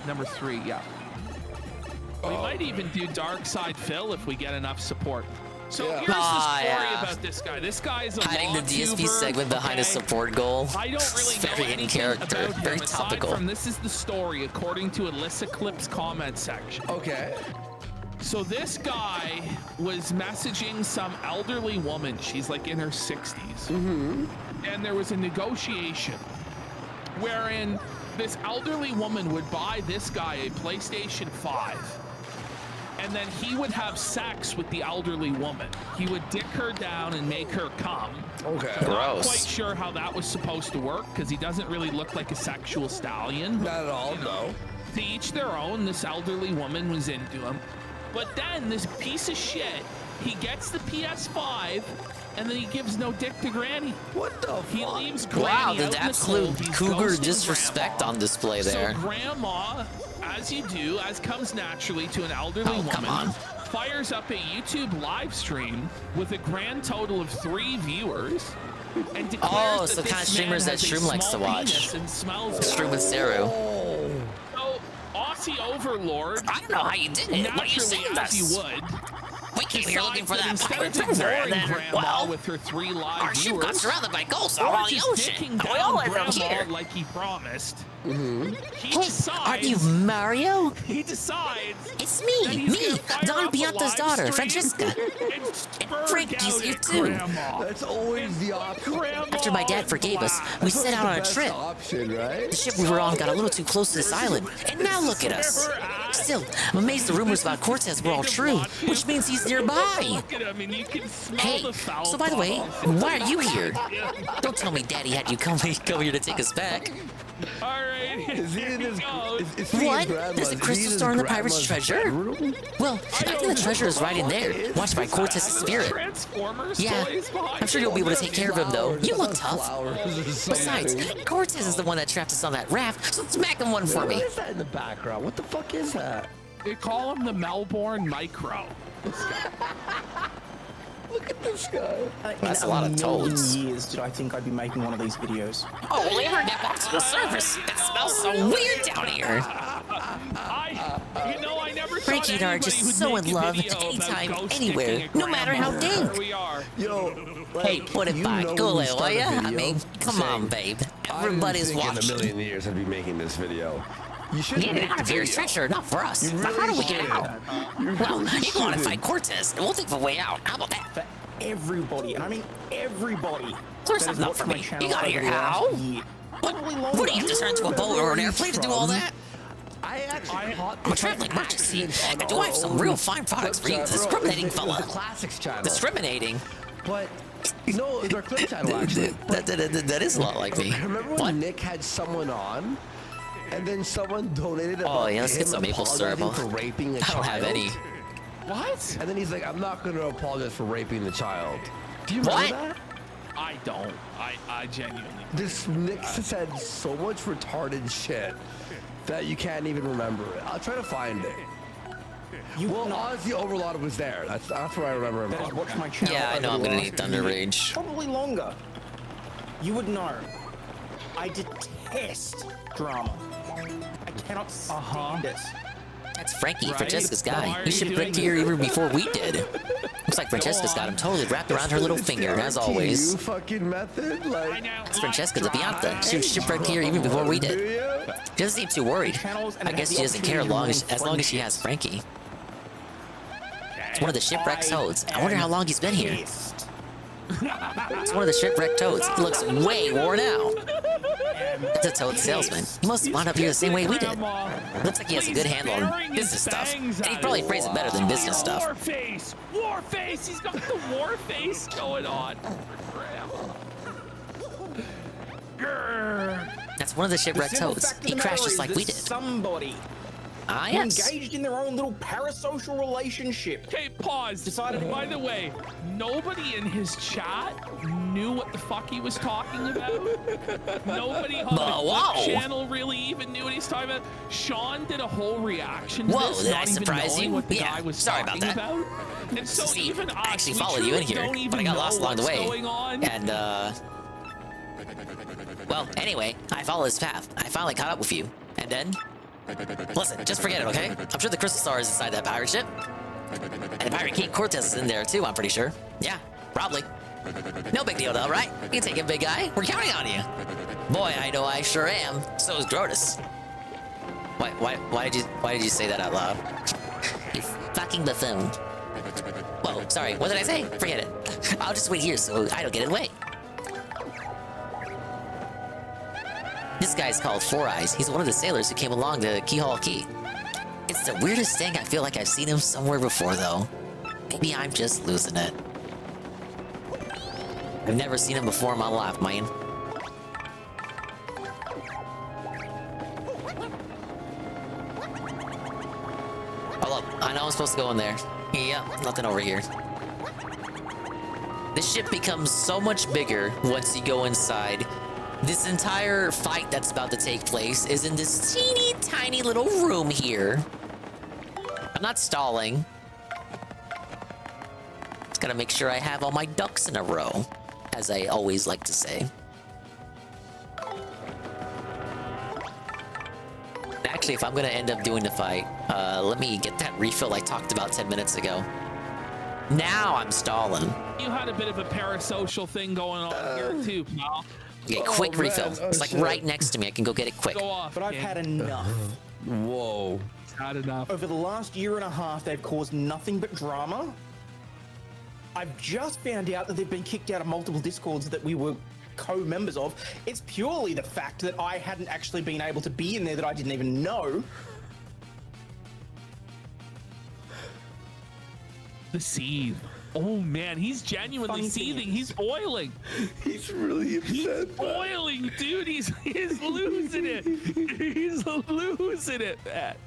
[SPEAKER 14] Number 3, yeah. We might even do Dark Side Phil if we get enough support. So here's the story about this guy. This guy is a
[SPEAKER 6] hiding the DSP segment behind a support goal.
[SPEAKER 14] I don't really know
[SPEAKER 6] very in character,
[SPEAKER 14] about
[SPEAKER 6] very
[SPEAKER 14] him,
[SPEAKER 6] topical.
[SPEAKER 14] Aside from this is the story according to Alyssa Clip's comment section.
[SPEAKER 9] Okay.
[SPEAKER 14] So this guy was messaging some elderly woman. She's like in her 60s.
[SPEAKER 9] Mm-hmm.
[SPEAKER 14] And there was a negotiation wherein this elderly woman would buy this guy a PlayStation 5. And then he would have sex with the elderly woman. He would dick her down and make her come.
[SPEAKER 9] Okay.
[SPEAKER 14] I'm not quite sure how that was supposed to work because he doesn't really look like a sexual stallion.
[SPEAKER 9] Not at all, no.
[SPEAKER 14] To each their own, this elderly woman was into him. But then this piece of shit, He gets the PS5, and then he gives no dick to Granny.
[SPEAKER 9] What the fuck?
[SPEAKER 14] He leaves Granny
[SPEAKER 6] Wow,
[SPEAKER 14] out
[SPEAKER 6] the
[SPEAKER 14] in the
[SPEAKER 6] absolute
[SPEAKER 14] cold. He's
[SPEAKER 6] cougar
[SPEAKER 14] ghosting
[SPEAKER 6] disrespect
[SPEAKER 14] Grandma.
[SPEAKER 6] on display there.
[SPEAKER 14] So Grandma, as you do, as comes naturally to an elderly woman, fires up a YouTube live stream with a grand total of 3 viewers. And declares
[SPEAKER 6] so
[SPEAKER 14] that
[SPEAKER 6] the kind of
[SPEAKER 14] this
[SPEAKER 6] streamers
[SPEAKER 14] man
[SPEAKER 6] that
[SPEAKER 14] has a
[SPEAKER 6] Shroom likes to
[SPEAKER 14] small
[SPEAKER 6] watch.
[SPEAKER 14] penis and smells
[SPEAKER 6] Stream with Saru.
[SPEAKER 14] So, Aussie Overlord.
[SPEAKER 12] I don't know how you did it. What are you saying,
[SPEAKER 14] Naturally, as
[SPEAKER 12] us?
[SPEAKER 14] you would.
[SPEAKER 12] We came here looking for that
[SPEAKER 14] Instead
[SPEAKER 12] pirate
[SPEAKER 14] of
[SPEAKER 12] treasure,
[SPEAKER 14] ignoring
[SPEAKER 12] and then,
[SPEAKER 14] Grandma
[SPEAKER 12] well,
[SPEAKER 14] with her 3 live
[SPEAKER 12] our ship got
[SPEAKER 14] viewers,
[SPEAKER 12] surrounded by ghosts all
[SPEAKER 14] or
[SPEAKER 12] on the
[SPEAKER 14] just
[SPEAKER 12] ocean,
[SPEAKER 14] dicking
[SPEAKER 12] and we
[SPEAKER 14] down
[SPEAKER 12] all ended up
[SPEAKER 14] Grandma
[SPEAKER 12] here.
[SPEAKER 14] like he promised. He
[SPEAKER 6] Hey,
[SPEAKER 14] decides.
[SPEAKER 6] aren't you Mario?
[SPEAKER 14] He decides.
[SPEAKER 6] It's
[SPEAKER 14] that
[SPEAKER 6] me,
[SPEAKER 14] he's gonna fire
[SPEAKER 6] Don
[SPEAKER 14] up a
[SPEAKER 6] Bianca's
[SPEAKER 14] live
[SPEAKER 6] daughter,
[SPEAKER 14] stream
[SPEAKER 6] Francesca.
[SPEAKER 14] and spurg
[SPEAKER 6] Frankie's
[SPEAKER 14] out
[SPEAKER 6] here
[SPEAKER 14] at
[SPEAKER 6] too.
[SPEAKER 14] Grandma.
[SPEAKER 9] That's always the option.
[SPEAKER 6] After my dad forgave us, we set out on a trip.
[SPEAKER 9] Option, right?
[SPEAKER 6] The ship we were on got a little too close to this island, and now look at us. Still, I'm amazed the rumors about Cortez were all true, which means he's nearby.
[SPEAKER 14] Look at him, and you can smell
[SPEAKER 6] Hey,
[SPEAKER 14] the foul
[SPEAKER 6] so by the way,
[SPEAKER 14] bubbles.
[SPEAKER 6] why are you here? Don't tell me Daddy had you come here to take us back.
[SPEAKER 14] All right,
[SPEAKER 9] Is he in his, is he in
[SPEAKER 6] What?
[SPEAKER 9] grandma's-
[SPEAKER 6] There's a
[SPEAKER 9] is he
[SPEAKER 6] crystal
[SPEAKER 9] in his
[SPEAKER 6] store in the pirate's
[SPEAKER 9] grandma's
[SPEAKER 6] treasure?
[SPEAKER 9] bedroom?
[SPEAKER 6] Well, I think the treasure is right in there, watched by Cortez's spirit.
[SPEAKER 14] Transformers
[SPEAKER 6] Yeah,
[SPEAKER 14] toys behind
[SPEAKER 6] I'm sure you'll be able to take care of him though. You look tough.
[SPEAKER 9] Flowers or
[SPEAKER 6] Besides,
[SPEAKER 9] something.
[SPEAKER 6] Cortez is the one that trapped us on that raft, so smack him one for me.
[SPEAKER 9] What is that in the background? What the fuck is that?
[SPEAKER 14] They call him the Melbourne Micro.
[SPEAKER 9] Look at this guy.
[SPEAKER 6] That's a lot of toads.
[SPEAKER 13] Years did I think I'd be making one of these videos.
[SPEAKER 12] Holy, we're getting back to the surface. It smells so weird down here.
[SPEAKER 14] I never
[SPEAKER 6] Frankie and I are just so in love anytime, anywhere, no matter how dank.
[SPEAKER 9] Yo,
[SPEAKER 6] Hey, put it by. Go away, will ya? I mean, come on, babe. Everybody's
[SPEAKER 9] I didn't think
[SPEAKER 6] watching.
[SPEAKER 9] in a million years I'd be making this video. You should
[SPEAKER 12] Get it out of here, treasure, not for us.
[SPEAKER 9] You
[SPEAKER 12] But how do we get
[SPEAKER 9] should.
[SPEAKER 12] out? Well, you go on and fight Cortez, and we'll think of a way out. How about that?
[SPEAKER 13] For everybody, and I mean everybody.
[SPEAKER 12] There's
[SPEAKER 13] that has
[SPEAKER 12] something up
[SPEAKER 13] watched
[SPEAKER 12] for
[SPEAKER 13] my
[SPEAKER 12] me.
[SPEAKER 13] channel
[SPEAKER 12] You got
[SPEAKER 13] over
[SPEAKER 12] here
[SPEAKER 13] the last
[SPEAKER 12] how?
[SPEAKER 13] year.
[SPEAKER 12] What do you have to turn into a boat or an airplane to do all that?
[SPEAKER 9] I actually
[SPEAKER 12] I'm a traveling merchant. And do I have some real fine products for you, discriminating fella?
[SPEAKER 9] The Classics channel.
[SPEAKER 6] Discriminating?
[SPEAKER 9] But no, it's our clip channel actually.
[SPEAKER 6] That is a lot like me.
[SPEAKER 9] Remember when Nick had someone on, and then someone donated
[SPEAKER 6] Oh, yeah, let's get
[SPEAKER 9] him
[SPEAKER 6] some maple syrup.
[SPEAKER 9] apologizing for raping a
[SPEAKER 6] I
[SPEAKER 9] child?
[SPEAKER 6] don't have any.
[SPEAKER 14] What?
[SPEAKER 9] And then he's like, I'm not going to apologize for raping the child. Do you remember that?
[SPEAKER 14] I don't. I genuinely.
[SPEAKER 9] This Nick said so much retarded shit that you can't even remember it. I'll try to find it. Honestly, Overlord was there. That's where I remember him
[SPEAKER 13] That has
[SPEAKER 9] from.
[SPEAKER 13] watched my channel
[SPEAKER 6] Yeah, I know
[SPEAKER 13] over
[SPEAKER 6] I'm
[SPEAKER 13] the
[SPEAKER 6] gonna
[SPEAKER 13] last
[SPEAKER 6] need Thunder
[SPEAKER 13] year.
[SPEAKER 6] Rage.
[SPEAKER 13] Probably longer. You would know. I detest drama. I cannot stand it.
[SPEAKER 6] That's Frankie,
[SPEAKER 14] Right?
[SPEAKER 6] Francesca's
[SPEAKER 14] Why
[SPEAKER 6] guy.
[SPEAKER 14] are
[SPEAKER 6] He
[SPEAKER 14] you
[SPEAKER 6] shipped
[SPEAKER 14] doing
[SPEAKER 6] Rick here
[SPEAKER 14] this?
[SPEAKER 6] even before we did. Looks like Francesca's got him totally wrapped around her little finger, as always.
[SPEAKER 9] You fucking method? Like,
[SPEAKER 6] It's Francesca the Bianca. She was shipwrecked here even before we did. She doesn't seem too worried. I guess she doesn't care as long as she has Frankie. It's one of the shipwrecked toads. I wonder how long he's been here. It's one of the shipwrecked toads. He looks way worn out. That's a toad salesman. He must wind up here the same way we did. Looks like he has a good handle on business stuff. And he probably phrase it better than business stuff.
[SPEAKER 14] War face! War face! He's got the war face going on.
[SPEAKER 6] That's one of the shipwrecked toads. He crashed just like we did.
[SPEAKER 13] Somebody
[SPEAKER 6] Ah,
[SPEAKER 13] who
[SPEAKER 6] yes.
[SPEAKER 13] engaged in their own little parasocial relationship.
[SPEAKER 14] Okay, pause. By the way, nobody in his chat knew what the fuck he was talking about. Nobody on the Clip channel really even knew what he's talking about. Sean did a whole reaction to
[SPEAKER 6] Whoa,
[SPEAKER 14] this,
[SPEAKER 6] did
[SPEAKER 14] not
[SPEAKER 6] I
[SPEAKER 14] even
[SPEAKER 6] surprise
[SPEAKER 14] knowing
[SPEAKER 6] you?
[SPEAKER 14] what the
[SPEAKER 6] Yeah,
[SPEAKER 14] guy was
[SPEAKER 6] sorry about
[SPEAKER 14] talking
[SPEAKER 6] that.
[SPEAKER 14] about. And so
[SPEAKER 6] See,
[SPEAKER 14] even us,
[SPEAKER 6] I actually
[SPEAKER 14] we
[SPEAKER 6] followed you in
[SPEAKER 14] truly
[SPEAKER 6] here,
[SPEAKER 14] don't
[SPEAKER 6] but I
[SPEAKER 14] even
[SPEAKER 6] got
[SPEAKER 14] know
[SPEAKER 6] lost along the
[SPEAKER 14] what's
[SPEAKER 6] way.
[SPEAKER 14] going on.
[SPEAKER 6] And, well, anyway, I followed his path. I finally caught up with you. And then, listen, just forget it, okay? I'm sure the Crystal Star is inside that pirate ship. And the Pirate King Cortez is in there, too, I'm pretty sure. Yeah, probably. No big deal, though, right? You take it, big guy. We're counting on you. Boy, I know I sure am. So is Grotus. Why did you say that out loud? You fucking buffoon. Whoa, sorry, what did I say? Forget it. I'll just wait here so I don't get in the way. This guy's called Four Eyes. He's one of the sailors who came along to Keyhole Key. It's the weirdest thing. I feel like I've seen him somewhere before, though. Maybe I'm just losing it. I've never seen him before in my life, man. Hold up. I know I'm supposed to go in there. Yeah, nothing over here. The ship becomes so much bigger once you go inside. This entire fight that's about to take place is in this teeny tiny little room here. I'm not stalling. Just gotta make sure I have all my ducks in a row, as I always like to say. Actually, if I'm gonna end up doing the fight, let me get that refill I talked about 10 minutes ago. Now I'm stalling.
[SPEAKER 14] You had a bit of a parasocial thing going on here too, pal.
[SPEAKER 6] Okay, quick refill. It's like right next to me. I can go get it quick.
[SPEAKER 14] Go off.
[SPEAKER 13] But I've had enough.
[SPEAKER 9] Whoa.
[SPEAKER 14] Had enough.
[SPEAKER 13] Over the last year and a half, they've caused nothing but drama. I've just found out that they've been kicked out of multiple Discords that we were co-members of. It's purely the fact that I hadn't actually been able to be in there that I didn't even know.
[SPEAKER 14] The seethe. Oh man, he's genuinely seething. He's boiling.
[SPEAKER 9] He's really upset.
[SPEAKER 14] He's boiling, dude. He's losing it. He's losing it, Matt.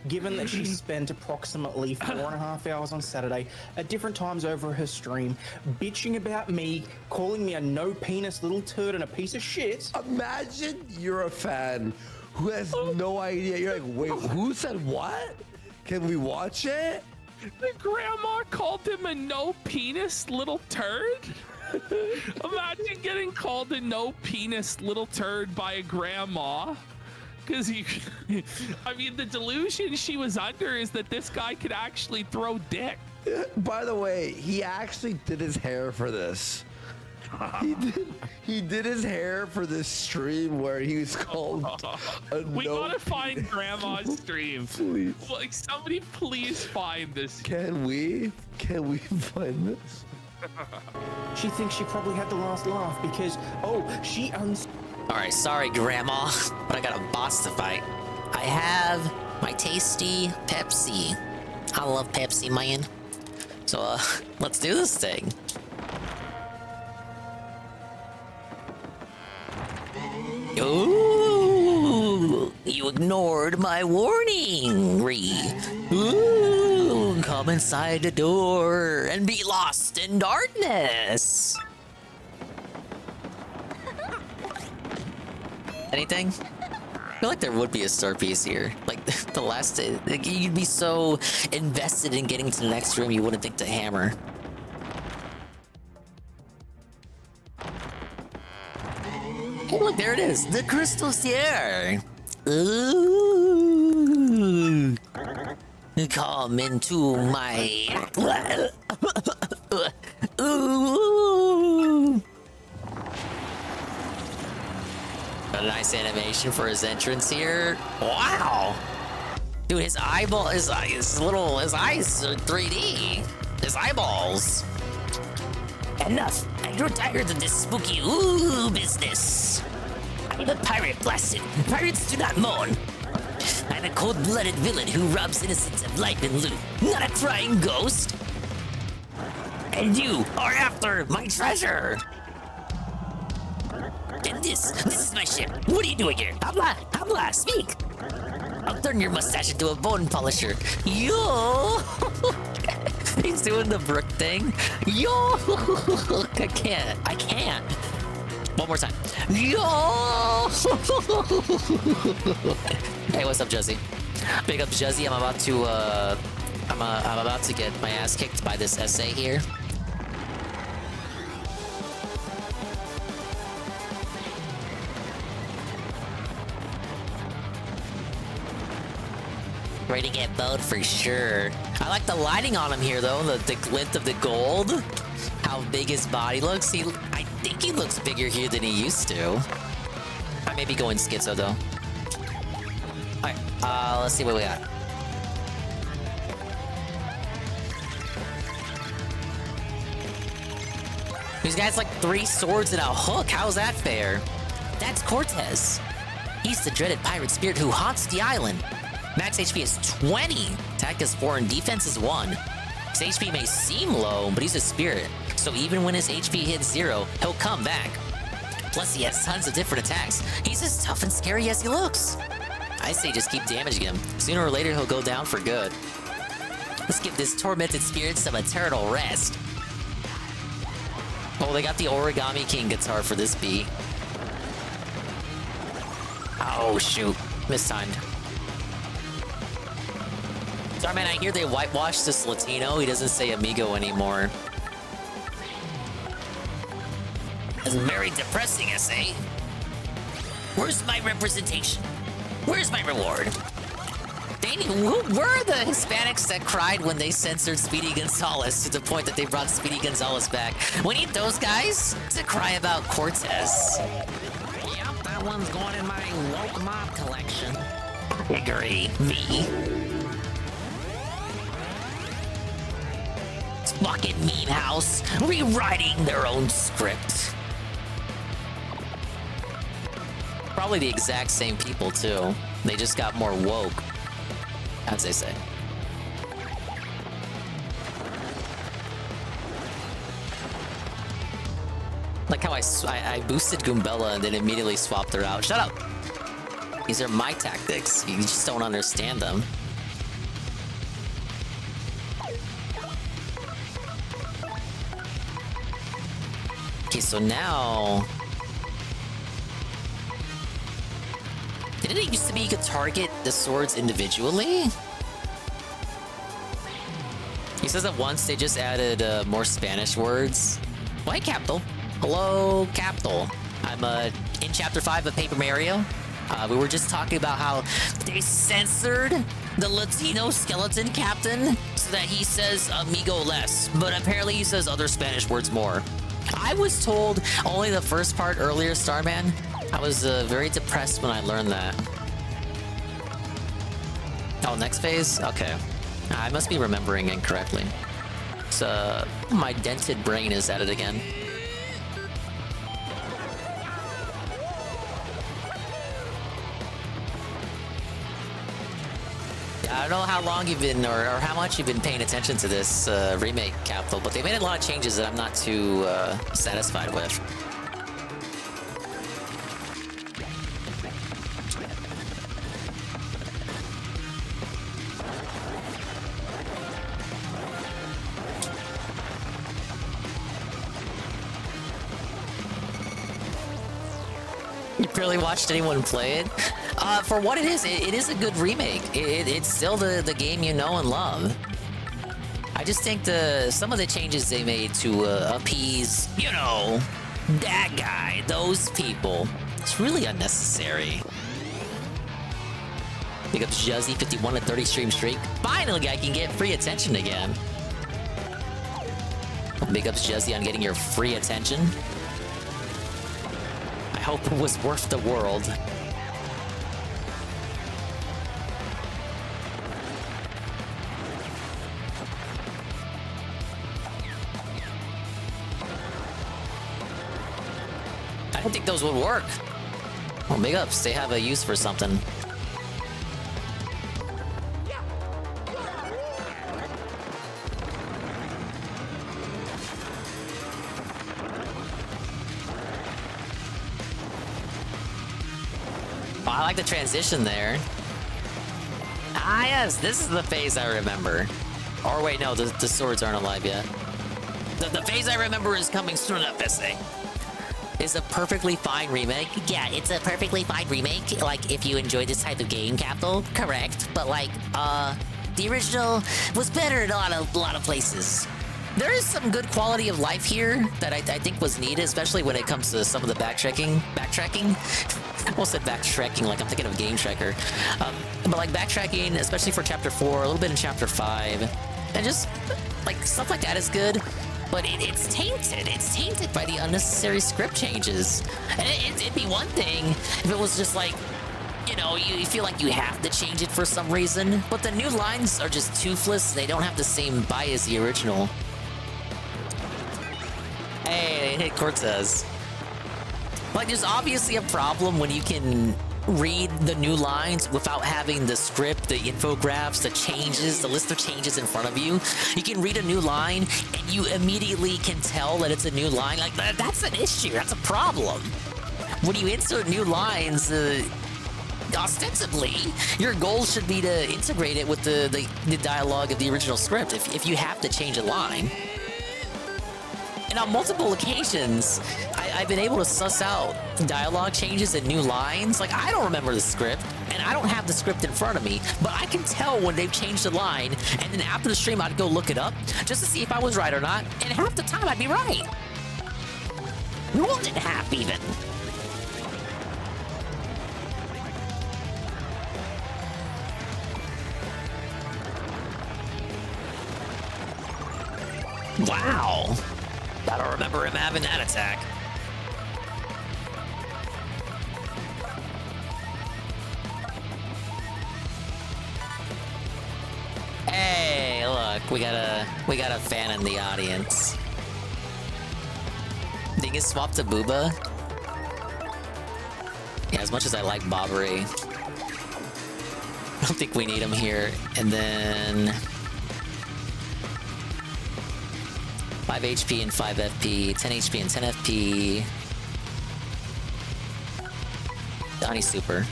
[SPEAKER 13] Given that she spent approximately 4.5 hours on Saturday at different times over her stream, bitching about me, calling me a no-penis little turd and a piece of shit.
[SPEAKER 9] Imagine you're a fan who has no idea. You're like, wait, who said what? Can we watch it?
[SPEAKER 14] The grandma called him a no-penis little turd? Imagine getting called a no-penis little turd by a grandma. Because I mean, the delusion she was under is that this guy could actually throw dick.
[SPEAKER 9] By the way, he actually did his hair for this. He did his hair for this stream where he was called
[SPEAKER 14] we gotta find grandma's stream.
[SPEAKER 9] Please.
[SPEAKER 14] Like, somebody please find this.
[SPEAKER 9] Can we find this?
[SPEAKER 13] She thinks she probably had the last laugh because, she owns...
[SPEAKER 6] Alright, sorry, Grandma, but I got a boss to fight. I have my tasty Pepsi. I love Pepsi, man. So, let's do this thing. Ooh, you ignored my warning, Ree. Ooh, come inside the door and be lost in darkness. Anything? I feel like there would be a star piece here. Like the last, like, you'd be so invested in getting to the next room, you wouldn't think to hammer. Hey, look, there it is. The crystal sphere. Ooh. Come into my... Ooh. A nice animation for his entrance here. Wow. Dude, his eyeball, his eyes are 3D. His eyeballs.
[SPEAKER 12] Enough. I grew tired of this spooky business. I'm a pirate blasted. Pirates do not mourn. I'm a cold-blooded villain who robs innocents of life and loot, not a crying ghost. And you are after my treasure. And this is my ship. What are you doing here? Habla, speak. I'll turn your mustache into a bone polisher.
[SPEAKER 6] Yo! He's doing the Brook thing. Yo! I can't. One more time. Yo! Hey, what's up, Juzzy? Big up, Juzzy. I'm about to get my ass kicked by this essay here. Ready to get bowed for sure. I like the lighting on him here, though. The glint of the gold. How big his body looks. I think he looks bigger here than he used to. I may be going schizo, though. Alright, let's see what we got. These guys like 3 swords and a hook. How's that fair? That's Cortez. He's the dreaded pirate spirit who haunts the island. Max HP is 20. Attack is 4 and defense is 1. His HP may seem low, but he's a spirit. So even when his HP hits 0, he'll come back. Plus he has tons of different attacks. He's as tough and scary as he looks. I say just keep damaging him. Sooner or later he'll go down for good. Let's give this tormented spirit some eternal rest. Oh, they got the Origami King guitar for this beat. Oh, shoot. Mistimed. Sorry, man, I hear they whitewashed this Latino. He doesn't say amigo anymore.
[SPEAKER 12] That's very depressing, SA. Where's my representation? Where's my reward?
[SPEAKER 6] Danny, who were the Hispanics that cried when they censored Speedy Gonzalez to the point that they brought Speedy Gonzalez back? We need those guys to cry about Cortez.
[SPEAKER 12] Yep, that one's going in my woke mob collection.
[SPEAKER 6] Agree. Me.
[SPEAKER 12] Fucking meme house, rewriting their own script.
[SPEAKER 6] Probably the exact same people, too. They just got more woke, as they say. Like how I boosted Goombella and then immediately swapped her out. Shut up! These are my tactics. You just don't understand them. Okay, so now... Didn't it used to be you could target the swords individually? He says that once they just added more Spanish words. Why, Capital? Hello, Capital. I'm in Chapter 5 of Paper Mario. We were just talking about how they censored the Latino skeleton captain so that he says amigo less, but apparently he says other Spanish words more. I was told only the first part earlier, Starman. I was very depressed when I learned that. Oh, next phase? Okay. I must be remembering incorrectly. So, my dented brain is at it again. I don't know how long you've been, or how much you've been paying attention to this remake, Capital, but they made a lot of changes that I'm not too satisfied with. You barely watched anyone play it? For what it is a good remake. It's still the game you know and love. I just think some of the changes they made to appease, you know, that guy, those people, it's really unnecessary. Pick up Juzzy 51 to 30 stream streak. Finally, I can get free attention again. Big ups Juzzy on getting your free attention. I hope it was worth the world. I don't think those would work. Well, big ups. They have a use for something. Oh, I like the transition there. Ah, yes, this is the phase I remember. Or wait, no, the swords aren't alive yet. The phase I remember is coming soon enough, SA. It's a perfectly fine remake.
[SPEAKER 12] Yeah, it's a perfectly fine remake. Like, if you enjoy this type of game, Capital, correct. But like, the original was better in a lot of places.
[SPEAKER 6] There is some good quality of life here that I think was needed, especially when it comes to some of the backtracking. I almost said backtracking, like I'm thinking of Game Tracker. But like backtracking, especially for Chapter 4, a little bit in Chapter 5. And just, like, stuff like that is good. But it's tainted. It's tainted by the unnecessary script changes. And it'd be one thing if it was just like, you know, you feel like you have to change it for some reason. But the new lines are just toothless. They don't have the same bite as the original. Hey, hit Cortez. Like, there's obviously a problem when you can read the new lines without having the script, the infographics, the changes, the list of changes in front of you. You can read a new line and you immediately can tell that it's a new line. Like, that's an issue. That's a problem. When you insert new lines, ostensibly, your goal should be to integrate it with the dialogue of the original script if you have to change a line. And on multiple occasions, I've been able to suss out dialogue changes and new lines. Like, I don't remember the script, and I don't have the script in front of me, but I can tell when they've changed a line, and then after the stream, I'd go look it up just to see if I was right or not, and half the time, I'd be right. More than half, even. Wow. I don't remember him having that attack. Hey, look, we got a fan in the audience. Think it's swapped to Booba? Yeah, as much as I like Bobbery, I don't think we need him here. And then 5 HP and 5 FP, 10 HP and 10 FP. Donnie Super.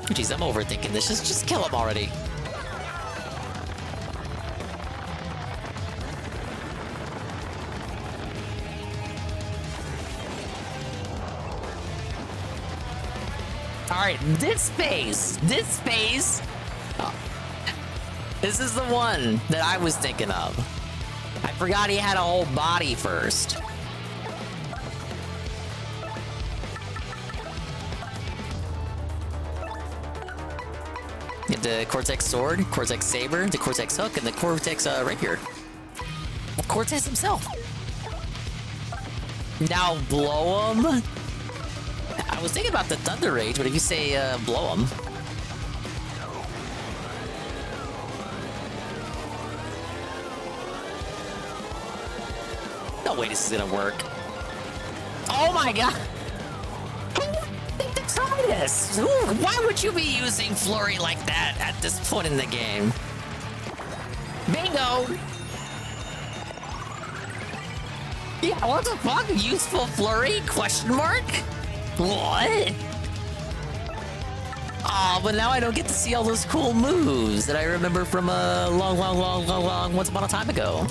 [SPEAKER 6] Jeez, I'm overthinking this. Just kill him already. Alright, this phase. Oh, this is the one that I was thinking of. I forgot he had a whole body first. The Cortex Sword, Cortex Saber, the Cortex Hook, and the Cortex Rapier. Cortex himself. Now blow him? I was thinking about the Thunder Rage, but if you say blow him. No way this is gonna work. Oh my god! Try this! Ooh, why would you be using Flurry like that at this point in the game? Bingo! Yeah, what the fuck? Useful Flurry? Question mark? What? Aw, but now I don't get to see all those cool moves that I remember from a long once upon a time ago.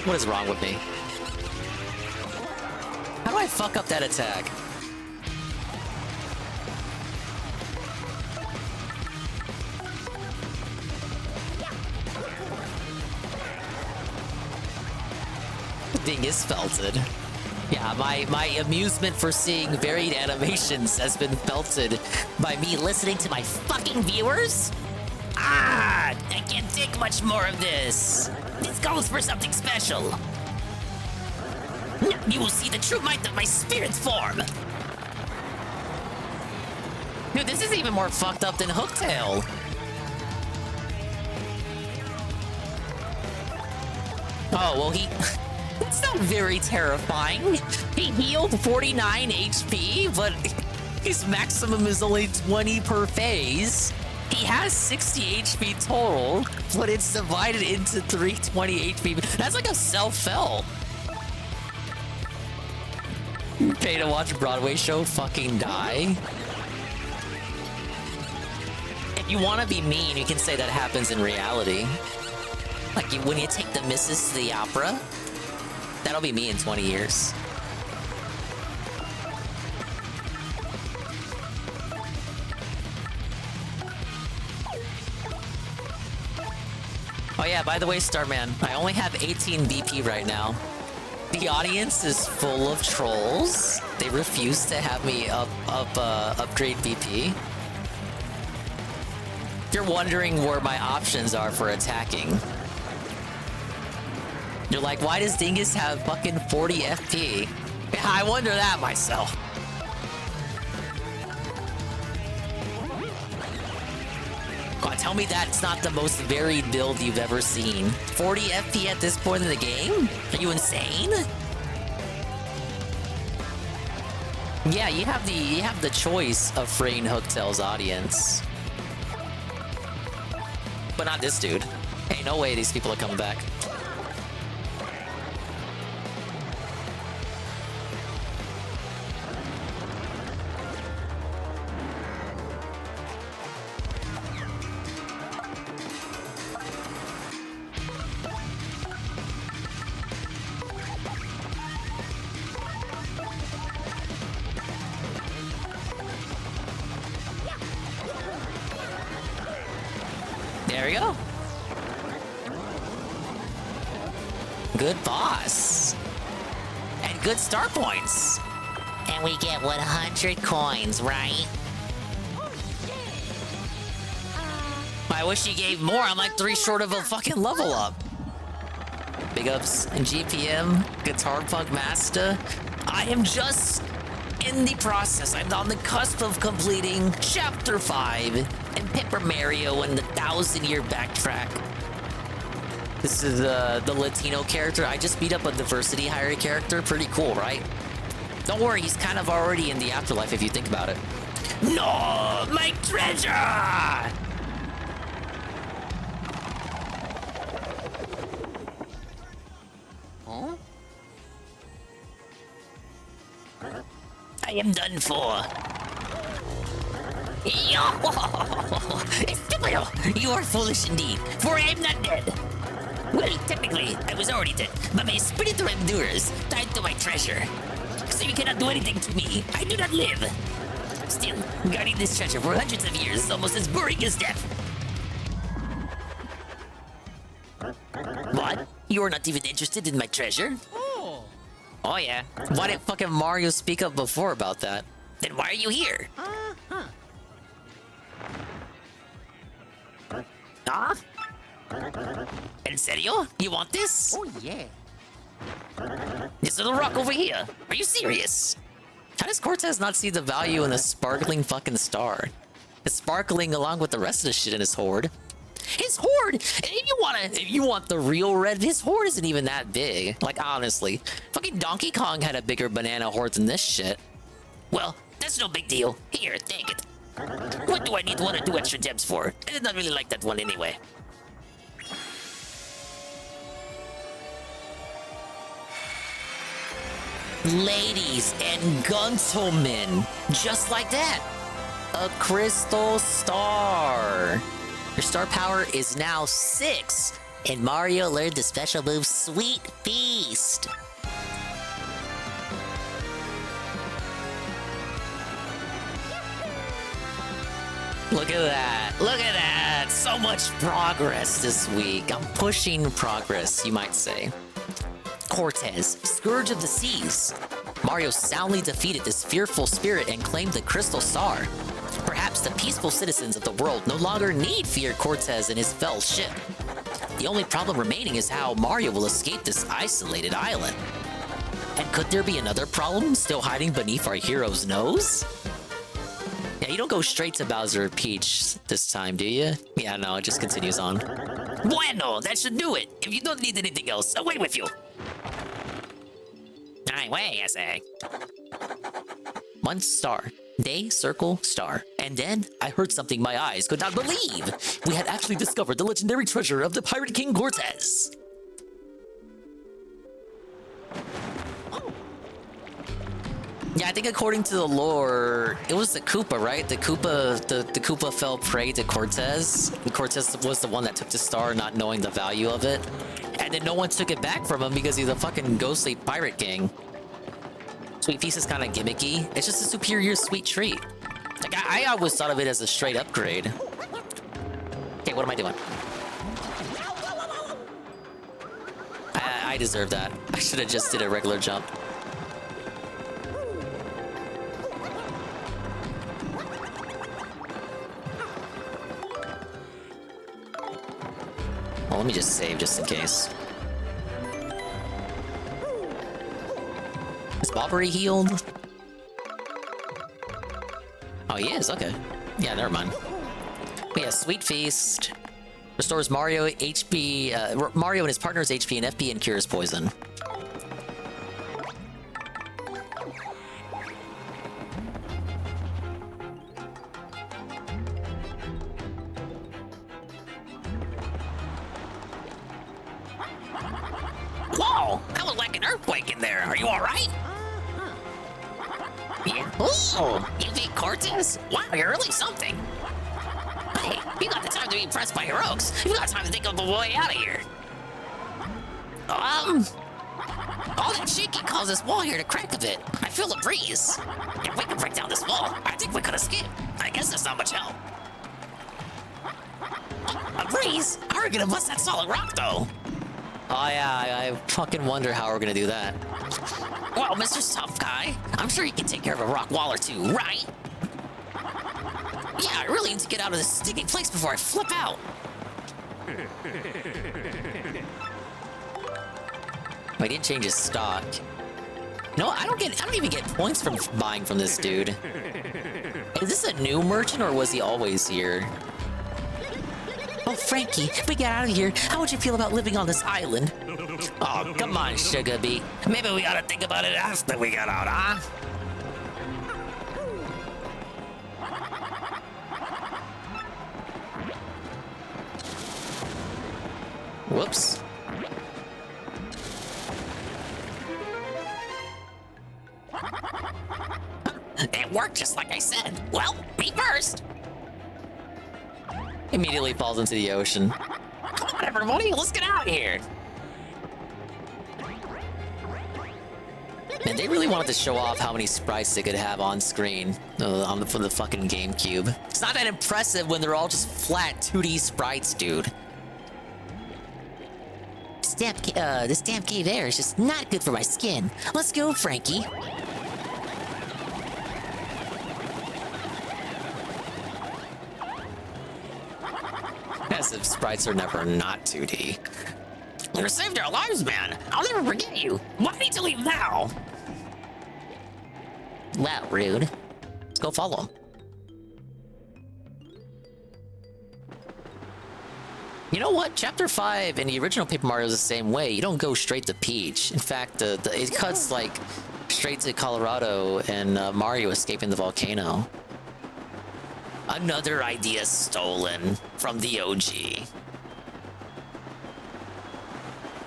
[SPEAKER 6] What is wrong with me? How do I fuck up that attack? Dingus felted. Yeah, my amusement for seeing varied animations has been felted by me listening to my fucking viewers? Ah! I can't take much more of this. This calls for something special. Now you will see the true might of my spirit's form. Dude, this is even more fucked up than Hooktail. Oh, well, that's not very terrifying. He healed 49 HP, but his maximum is only 20 per phase. He has 60 HP total, but it's divided into 320 HP. That's like a self-fell. Pay to watch a Broadway show, fucking die. If you want to be mean, you can say that happens in reality. Like when you take the missus to the opera, that'll be me in 20 years. Oh yeah, by the way, Starman, I only have 18 BP right now. The audience is full of trolls. They refuse to have me upgrade BP. If you're wondering where my options are for attacking, you're like, why does Dingus have fucking 40 FP? Yeah, I wonder that myself. God, tell me that's not the most varied build you've ever seen. 40 FP at this point in the game? Are you insane? Yeah, you have the choice of fraying Hooktail's audience. But not this dude. Ain't no way these people are coming back. There we go. Good boss. And good star points.
[SPEAKER 12] And we get 100 coins, right?
[SPEAKER 6] I wish he gave more. I'm like 3 short of a fucking level up. Big ups and GPM, Guitar Punk Master. I am just in the process. I'm on the cusp of completing Chapter 5 in Paper Mario and the 1,000-year backtrack. This is the Latino character. I just beat up a diversity hierarchy character. Pretty cool, right? Don't worry, he's kind of already in the afterlife if you think about it. No, my treasure!
[SPEAKER 12] Huh? I am done for. Estúpido! You are foolish indeed, for I am not dead. Well, technically, I was already dead, but my spirit endures, tied to my treasure. So you cannot do anything to me. I do not live. Still, guarding this treasure for hundreds of years is almost as boring as death. What? You are not even interested in my treasure?
[SPEAKER 6] Oh yeah. Why didn't fucking Mario speak up before about that?
[SPEAKER 12] Then why are you here? Huh? En serio? You want this?
[SPEAKER 6] Oh yeah.
[SPEAKER 12] This little rock over here. Are you serious?
[SPEAKER 6] How does Cortez not see the value in the sparkling fucking star? It's sparkling along with the rest of the shit in his hoard. His hoard! If you want the real red, his hoard isn't even that big. Like, honestly. Fucking Donkey Kong had a bigger banana hoard than this shit.
[SPEAKER 12] Well, that's no big deal. Here, take it. What do I need 1 or 2 extra gems for? I did not really like that one anyway.
[SPEAKER 6] Ladies and gentlemen, just like that, a crystal star. Your star power is now 6,
[SPEAKER 12] And Mario learned the special move Sweet Feast.
[SPEAKER 6] Look at that. Look at that. So much progress this week. I'm pushing progress, you might say. Cortez, Scourge of the Seas. Mario soundly defeated this fearful spirit and claimed the Crystal Star. Perhaps the peaceful citizens of the world no longer need fear Cortez and his fell ship. The only problem remaining is how Mario will escape this isolated island. And could there be another problem still hiding beneath our hero's nose? Yeah, you don't go straight to Bowser or Peach this time, do you? Yeah, no, it just continues on.
[SPEAKER 12] Bueno, that should do it. If you don't need anything else, away with you. Away, I say.
[SPEAKER 6] 1 star. Day, circle, star. And then I heard something my eyes could not believe. We had actually discovered the legendary treasure of the Pirate King Cortez. Yeah, I think according to the lore, it was the Koopa, right? The Koopa fell prey to Cortez. And Cortez was the one that took the star, not knowing the value of it. And then no one took it back from him because he's a fucking ghostly pirate king. Sweet Feast is kind of gimmicky. It's just a superior sweet treat. Like, I always thought of it as a straight upgrade. Okay, what am I doing? I deserve that. I should have just did a regular jump. Well, let me just save just in case. Is Bobbery healed? Oh, he is. Okay. Yeah, never mind. But yeah, Sweet Feast restores Mario HP, Mario and his partner's HP and FP and cures poison.
[SPEAKER 12] Whoa! That was like an earthquake in there. Are you alright? Yeah. Oh, you beat Cortez? Wow, you're really something. Hey, you got the time to be impressed by heroics. You got time to think of a way out of here. All that shaking caused this wall here to crack a bit. I feel a breeze. If we can break down this wall, I think we could escape. I guess there's not much help. A breeze? How are we gonna bust that solid rock, though?
[SPEAKER 6] Oh yeah, I fucking wonder how we're gonna do that.
[SPEAKER 12] Well, Mr. Tough Guy, I'm sure you can take care of a rock wall or two, right? Yeah, I really need to get out of this stinking place before I flip out.
[SPEAKER 6] He didn't change his stock. No, I don't even get points from buying from this dude. Is this a new merchant or was he always here?
[SPEAKER 12] Oh, Frankie, we get out of here. How would you feel about living on this island?
[SPEAKER 6] Oh, come on, Sugar Beet.
[SPEAKER 12] Maybe we ought to think about it after we get out, huh?
[SPEAKER 6] Whoops.
[SPEAKER 12] It worked just like I said. Well, me first.
[SPEAKER 6] Immediately falls into the ocean.
[SPEAKER 12] Come on, everybody, let's get out of here.
[SPEAKER 6] Man, they really wanted to show off how many sprites they could have on screen for the fucking GameCube. It's not that impressive when they're all just flat 2D sprites, dude.
[SPEAKER 12] This damn cave air is just not good for my skin. Let's go, Frankie.
[SPEAKER 6] As if sprites are never not 2D.
[SPEAKER 12] You saved our lives, man. I'll never forget you. Why need to leave now?
[SPEAKER 6] Wow, rude. Let's go follow him. You know what? Chapter 5 in the original Paper Mario is the same way. You don't go straight to Peach. In fact, it cuts like straight to Colorado and Mario escaping the volcano.
[SPEAKER 12] Another idea stolen from the OG.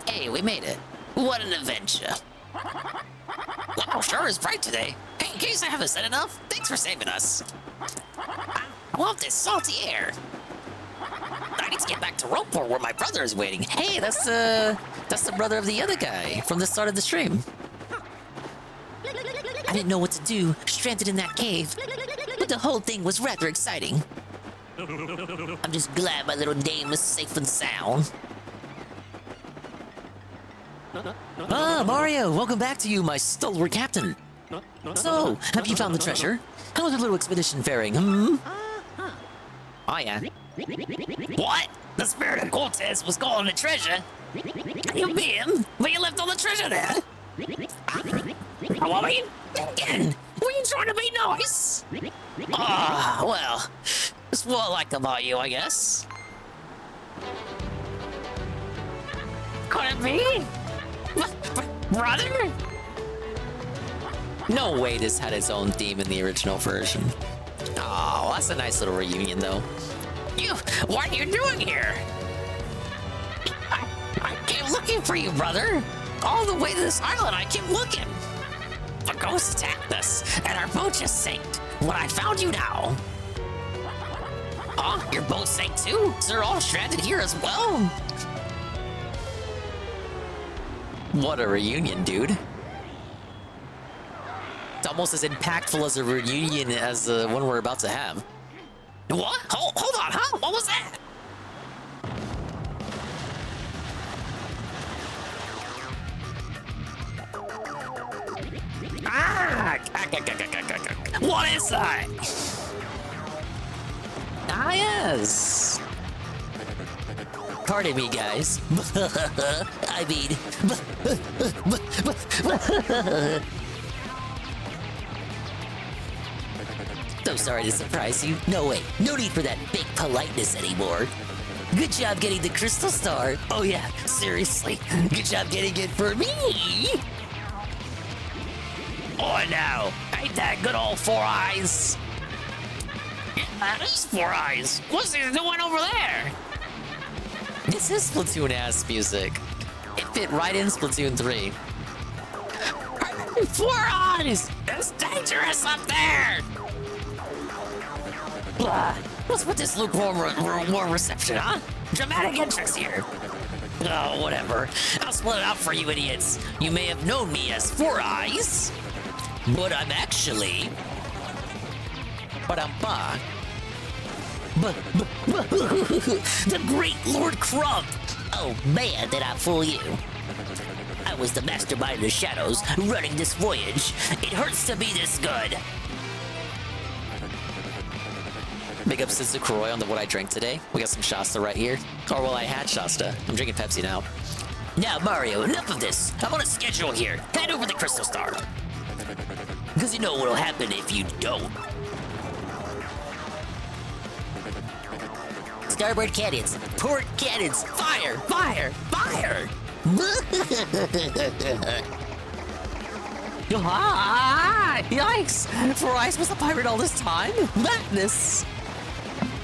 [SPEAKER 12] Hey, we made it. What an adventure. Wow, sure is bright today. Hey, in case I haven't said enough, thanks for saving us. I love this salty air. I need to get back to Ropeport where my brother is waiting.
[SPEAKER 6] Hey, that's the brother of the other guy from the start of the stream.
[SPEAKER 12] I didn't know what to do, stranded in that cave, but the whole thing was rather exciting. I'm just glad my little dame is safe and sound.
[SPEAKER 6] Ah, Mario, welcome back to you, my stalwart captain. So, have you found the treasure? How's your little expedition faring,
[SPEAKER 12] Oh, yeah. What? The spirit of Cortez was calling the treasure? You beat him, but you left all the treasure there. What were you thinking? Were you trying to be nice? Ah, well, that's what I like about you, I guess. Could it be? Brother?
[SPEAKER 6] No way this had its own theme in the original version. Oh, that's a nice little reunion, though.
[SPEAKER 12] What are you doing here? I came looking for you, brother. All the way to this island, I keep looking. The ghosts attacked us, and our boat just sank. But I found you now. Huh? Your boat sank too? So they're all stranded here as well?
[SPEAKER 6] What a reunion, dude. It's almost as impactful as a reunion as the one we're about to have.
[SPEAKER 12] What? Hold on, huh? What was that? Ah! What is that?
[SPEAKER 6] Ah, yes. Pardon me, guys.
[SPEAKER 12] I mean... sorry to surprise you. No way. No need for that fake politeness anymore. Good job getting the crystal star. Oh yeah, seriously. Good job getting it for me. Oh no. Ain't that good old Four Eyes? Yeah, that is Four Eyes. What's he doing over there?
[SPEAKER 6] This is Splatoon-ass music. It fit right in Splatoon 3.
[SPEAKER 12] Four Eyes! It's dangerous up there! Blah. What's with this lukewarm warm reception, huh? Dramatic entrance here. Oh, whatever. I'll split it out for you idiots. You may have known me as Four Eyes, but I'm actually...
[SPEAKER 6] Ba-dum-ba.
[SPEAKER 12] The great Lord Crump! Oh man, did I fool you. I was the mastermind of the shadows running this voyage. It hurts to be this good.
[SPEAKER 6] Big ups to Zucroy on what I drank today. We got some Shasta right here. Or well, I had Shasta. I'm drinking Pepsi now.
[SPEAKER 12] Now, Mario, enough of this. I'm on a schedule here. Hand over the crystal star. Because you know what'll happen if you don't. Starboard cannons, port cannons, fire, fire, fire!
[SPEAKER 6] Ah, yikes! Four Eyes was a pirate all this time? Madness!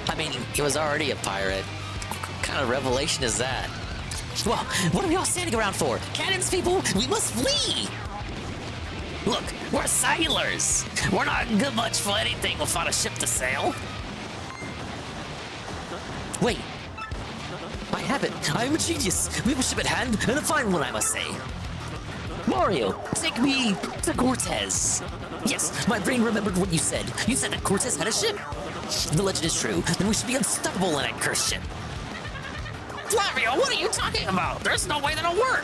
[SPEAKER 6] I mean, he was already a pirate. What kind of revelation is that?
[SPEAKER 12] Well, what are we all standing around for? Cannons, people! We must flee! Look, we're sailors! We're not good much for anything without a ship to sail.
[SPEAKER 6] Wait. I have it. I'm a genius. We have a ship at hand, and a fine one, I must say.
[SPEAKER 12] Mario, take me to Cortez.
[SPEAKER 6] Yes, my brain remembered what you said. You said that Cortez had a ship. The legend is true, then we should be unstoppable in that cursed ship.
[SPEAKER 12] Flavio, what are you talking about? There's no way that'll work.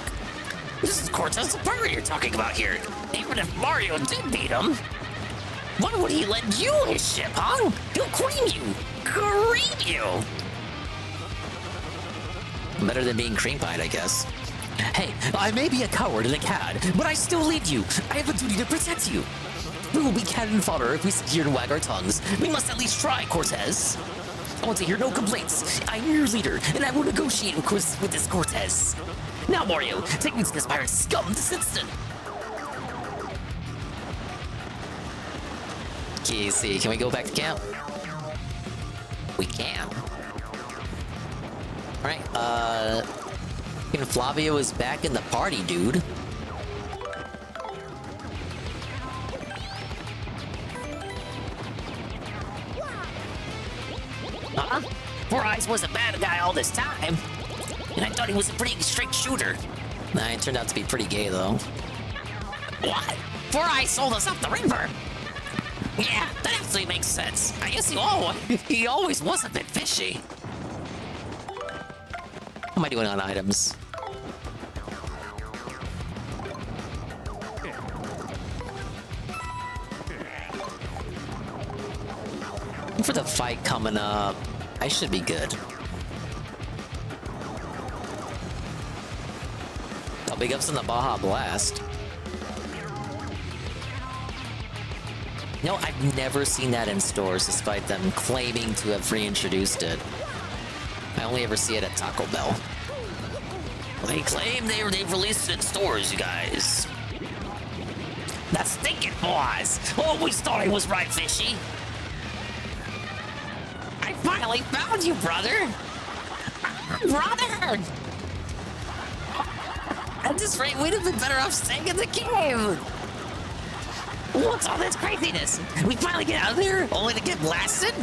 [SPEAKER 12] This is Cortez the pirate you're talking about here. Even if Mario did beat him, why would he lend you his ship, huh? He'll cream you. Cream you.
[SPEAKER 6] Better than being cream pied, I guess. Hey, I may be a coward and a cad, but I still lead you. I have a duty to protect you. We will be cannon fodder if we sit here and wag our tongues.
[SPEAKER 12] We must at least try, Cortez.
[SPEAKER 6] I want to hear no complaints. I'm your leader, and I will negotiate with this Cortez.
[SPEAKER 12] Now, Mario, take me to this pirate scum this instant.
[SPEAKER 6] Okay, see, can we go back to camp? We can. Alright, even Flavio is back in the party, dude.
[SPEAKER 12] Huh? Four Eyes was a bad guy all this time. And I thought he was a pretty straight shooter.
[SPEAKER 6] Nah, he turned out to be pretty gay, though.
[SPEAKER 12] What? Four Eyes sold us up the river. Yeah, that actually makes sense. I guess he always was a bit fishy.
[SPEAKER 6] How am I doing on items? For the fight coming up, I should be good. Oh, big ups in the Baja Blast. No, I've never seen that in stores, despite them claiming to have reintroduced it. I only ever see it at Taco Bell.
[SPEAKER 12] They claim they've released it in stores, you guys. That's thinking, boys. Always thought he was right, fishy. I finally found you, brother. Brother! At this rate, we'd have been better off staying in the cave. What's all this craziness? We finally get out of there, only to get blasted?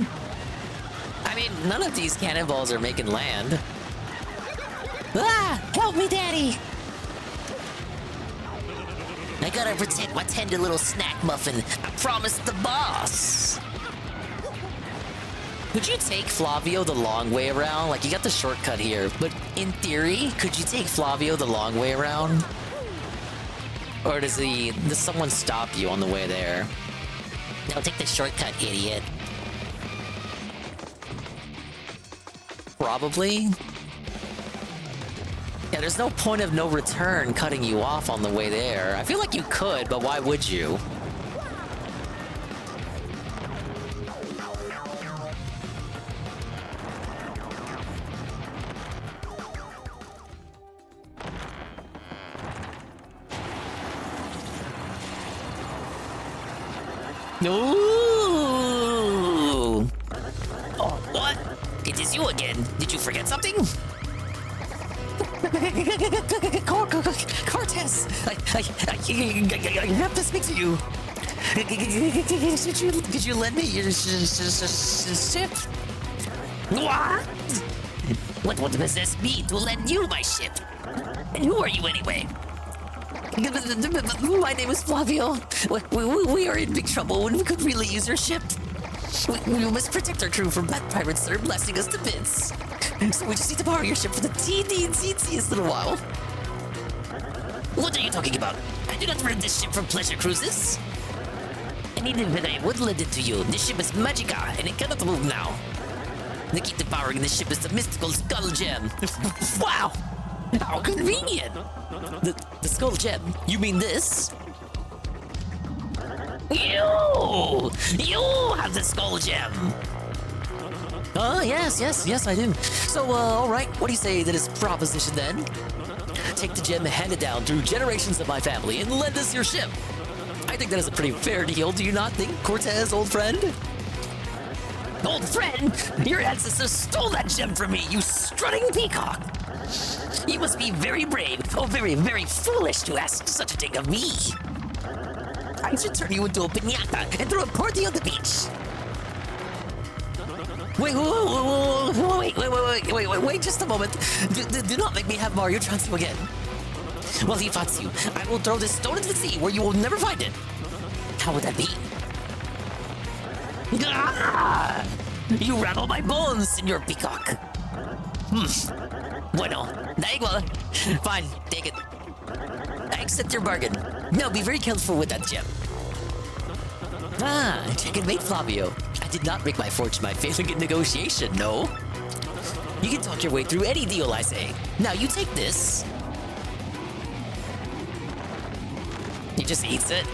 [SPEAKER 6] I mean, none of these cannonballs are making land.
[SPEAKER 12] Ah! Help me, Daddy! I gotta protect my tender little snack muffin. I promised the boss.
[SPEAKER 6] Could you take Flavio the long way around? Like, you got the shortcut here, but in theory, could you take Flavio the long way around? Or does someone stop you on the way there?
[SPEAKER 12] No, take the shortcut, idiot.
[SPEAKER 6] Probably. Yeah, there's no point of no return cutting you off on the way there. I feel like you could, but why would you?
[SPEAKER 12] Ooh. Oh, what? It is you again. Did you forget something? Cortez, I have to speak to you. Could you lend me your ship? What would possess me to lend you my ship? And who are you anyway? My name is Flavio. We are in big trouble when we could really use your ship. We must protect our crew from bad pirates that are blasting us to bits. So we just need to borrow your ship for the teeniest little while. What are you talking about? I do not rent this ship for pleasure cruises. And even if I would lend it to you, this ship is magica and it cannot move now. The key to powering this ship is the mystical skull gem. Wow! How convenient! The skull gem? You mean this? You have the skull gem. Yes, I do. So, all right. What do you say to this proposition then? Take the gem handed down through generations of my family and lend us your ship. I think that is a pretty fair deal, do you not think, Cortez, old friend? Old friend? Your ancestors stole that gem from me, you strutting peacock! You must be very brave, very, very foolish to ask such a thing of me. I should turn you into a piñata and throw a party on the beach. Wait just a moment. Do not make me have Mario trounce you again. Well, he fights you. I will throw this stone into the sea where you will never find it. How would that be? You rattle my bones, Senor Peacock. Bueno, da igual. Fine, take it. I accept your bargain. Now be very careful with that gem. Checkmate, Flavio. I did not make my fortune by failing in negotiation, no. You can talk your way through any deal, I say. Now you take this. He just eats it.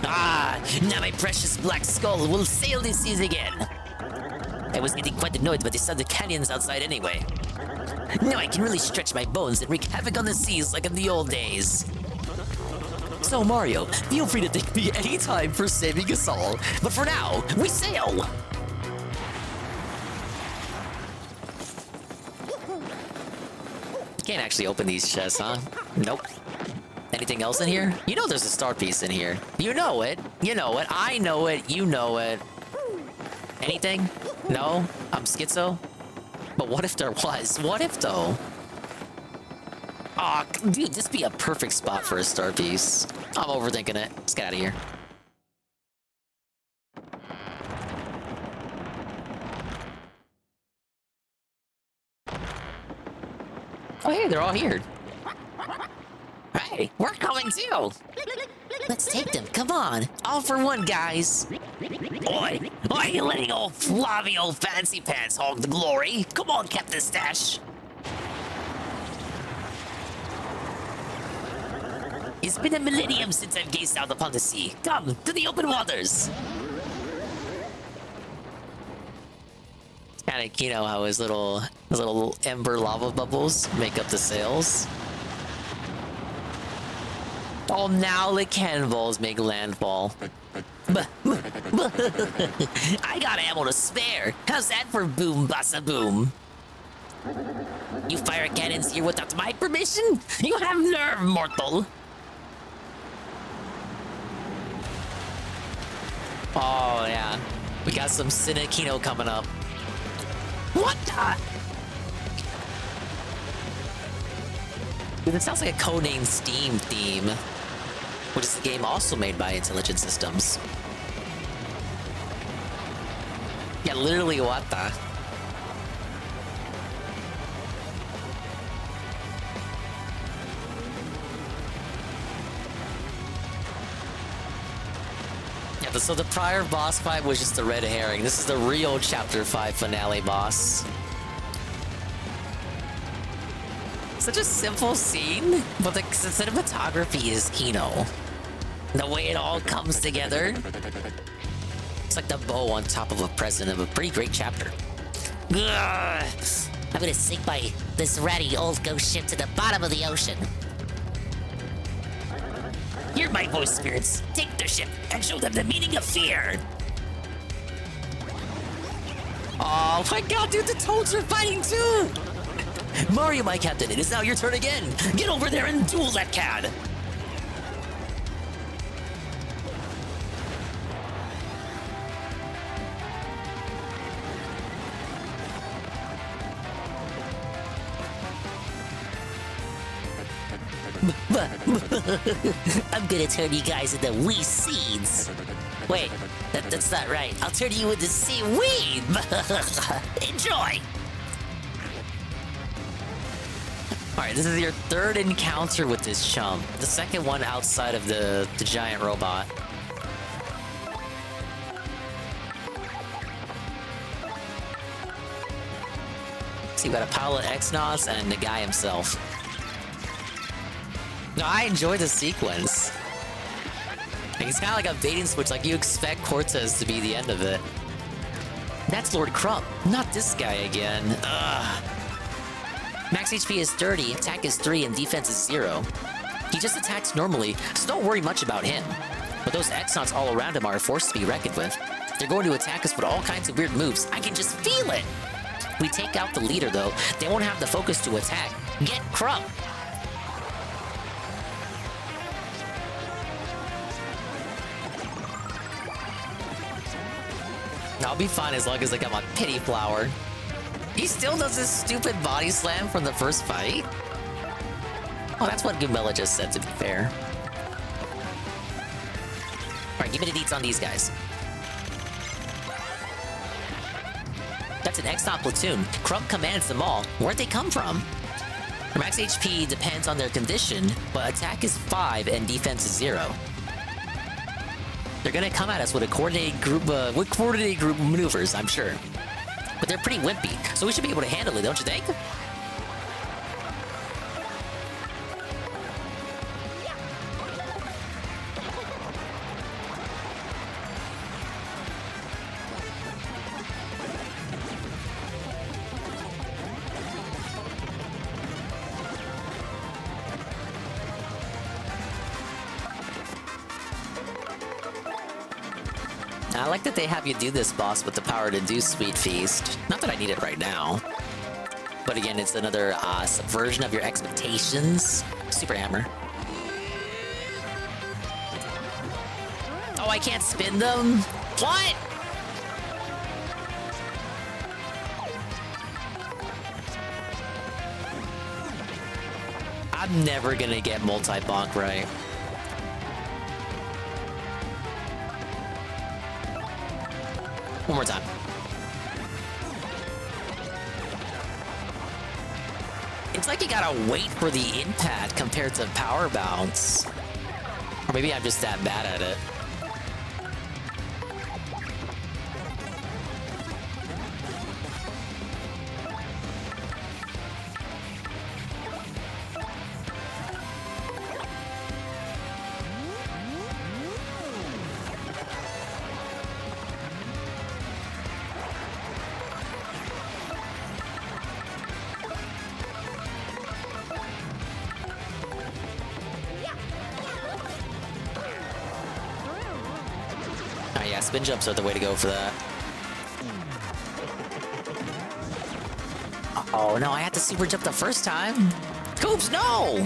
[SPEAKER 12] Now my precious black skull will sail the seas again. I was getting quite annoyed by the sound of canyons outside anyway. Now I can really stretch my bones and wreak havoc on the seas like in the old days. So Mario, feel free to thank me anytime for saving us all. But for now, we sail! Can't actually open these chests, huh? Nope. Anything else in here? You know there's a star piece in here. You know it. You know it. I know it. You know it. Anything? No? I'm schizo? But what if there was? What if, though? Aw, dude, this be a perfect spot for a star piece. I'm overthinking it. Let's get out of here. Oh, hey, they're all here. Hey, we're coming too. Let's take them. Come on. All for one, guys. Oi, why are you letting old Flavio Fancy Pants hog the glory? Come on, Captain Stash. It's been a millennium since I've gazed out upon the sea. Come, to the open waters. Kinda, you know how his little ember lava bubbles make up the sails. Oh, now the cannonballs make landfall. I got ammo to spare. How's that for boom bassa boom? You fire cannons here without my permission? You have nerve, mortal. Oh, yeah. We got some Cinekino coming up. What the? Dude, it sounds like a codenamed Steam theme, which is a game also made by Intelligent Systems. Yeah, literally, what the? Yeah, so the prior boss fight was just a red herring. This is the real Chapter 5 finale boss. Such a simple scene, but the cinematography is Kino. The way it all comes together. It's like the bow on top of a present of a pretty great chapter. Ugh. I'm gonna sink this ratty old ghost ship to the bottom of the ocean. Hear my voice, spirits. Take their ship and show them the meaning of fear.
[SPEAKER 6] Oh my god, dude, the Toads are fighting too!
[SPEAKER 12] Mario, my captain, it is now your turn again. Get over there and duel that cad. I'm gonna turn you guys into wee seeds. Wait, that's not right. I'll turn you into seaweed. Enjoy.
[SPEAKER 6] Alright, this is your third encounter with this chump. The second one outside of the giant robot. So you got a pile of X-Nauts and the guy himself. No, I enjoy the sequence. Like, it's kind of like a bait and switch, like you expect Cortez to be the end of it. That's Lord Crump, not this guy again. Ugh. Max HP is 30, attack is 3, and defense is 0. He just attacks normally, so don't worry much about him. But those X-Nauts all around him are a force to be reckoned with. They're going to attack us with all kinds of weird moves. I can just feel it! If we take out the leader, though, they won't have the focus to attack. Get Crump! I'll be fine as long as I got my pity flower. He still does this stupid body slam from the first fight? Oh, that's what Gumella just said, to be fair. Alright, give me the deets on these guys. That's an X-Naught platoon. Crump commands them all. Where'd they come from? Their max HP depends on their condition, but attack is 5 and defense is 0. They're gonna come at us with a coordinated group of maneuvers, I'm sure. But they're pretty wimpy, so we should be able to handle it, don't you think? I like that they have you do this boss with the power to do Sweet Feast. Not that I need it right now. But again, it's another subversion of your expectations. Super Hammer. Oh, I can't spin them? What? I'm never gonna get multi-bonk right. One more time. It's like you gotta wait for the impact compared to power bounce. Or maybe I'm just that bad at it. Yeah, spin jumps are the way to go for that. Oh no, I had to super jump the first time. Coops, no!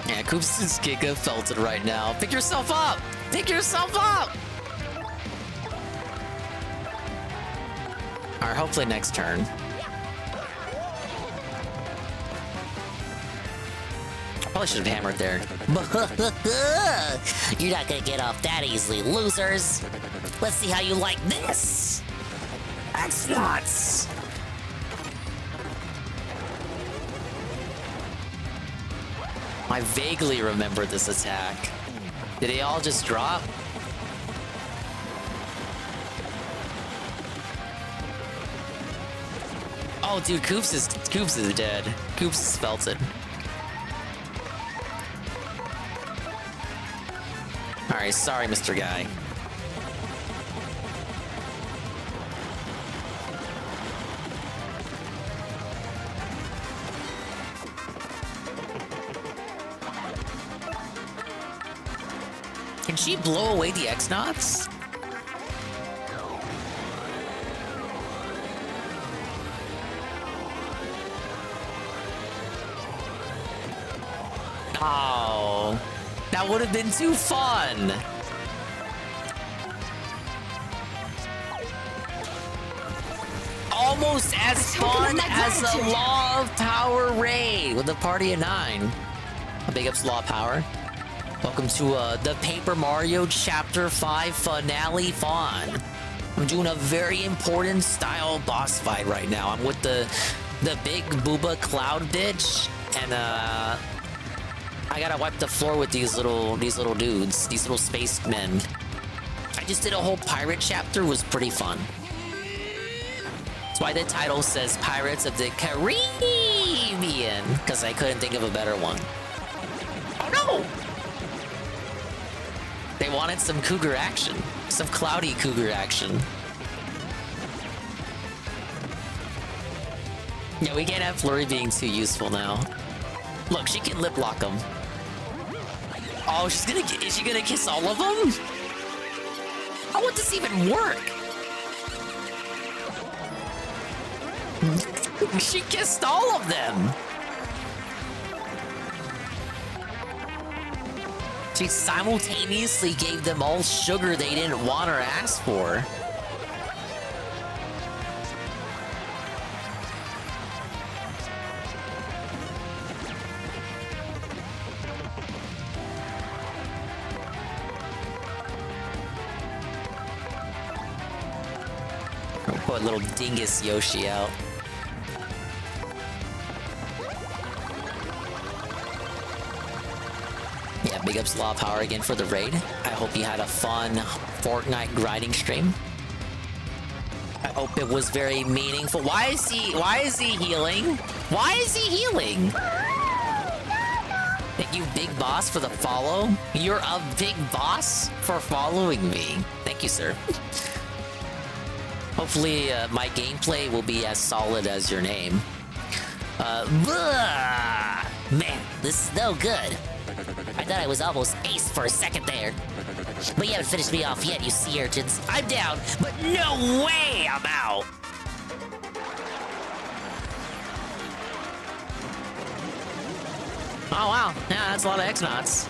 [SPEAKER 6] Yeah, Coops is Giga felted right now. Pick yourself up! Pick yourself up! Alright, hopefully next turn. Probably should have hammered there.
[SPEAKER 12] You're not gonna get off that easily, losers. Let's see how you like this. X-Nauts.
[SPEAKER 6] I vaguely remember this attack. Did they all just drop? Oh, dude, Coops is dead. Coops is felted. Alright, sorry, Mr. Guy. Can she blow away the X-Knots? Oh, that would have been too fun. Almost as fun as a Law of Power raid with a party of 9. Big ups Law of Power. Welcome to the Paper Mario Chapter 5 Finale Fun. I'm doing a very important style boss fight right now. I'm with the big Booba Cloud bitch, and I gotta wipe the floor with these little dudes, these little spacemen. I just did a whole pirate chapter, it was pretty fun. That's why the title says Pirates of the CaREEEEbbean, because I couldn't think of a better one. Oh no! They wanted some cougar action. Some cloudy cougar action. Yeah, we can't have Flurry being too useful now. Look, she can lip lock them. Oh, is she gonna kiss all of them? How would this even work? She kissed all of them. She simultaneously gave them all sugar they didn't want or ask for. I'll put little dingus Yoshi out. Yeah, big ups Law of Power again for the raid. I hope you had a fun Fortnite grinding stream. I hope it was very meaningful. Why is he healing? Why is he healing? Thank you, Big Boss, for the follow. You're a big boss for following me. Thank you, sir. Hopefully, my gameplay will be as solid as your name.
[SPEAKER 12] Man, this is no good. I thought I was almost ace for a second there. But you haven't finished me off yet, you sea urchins. I'm down, but no way I'm out.
[SPEAKER 6] Oh wow, yeah, that's a lot of X-Knots.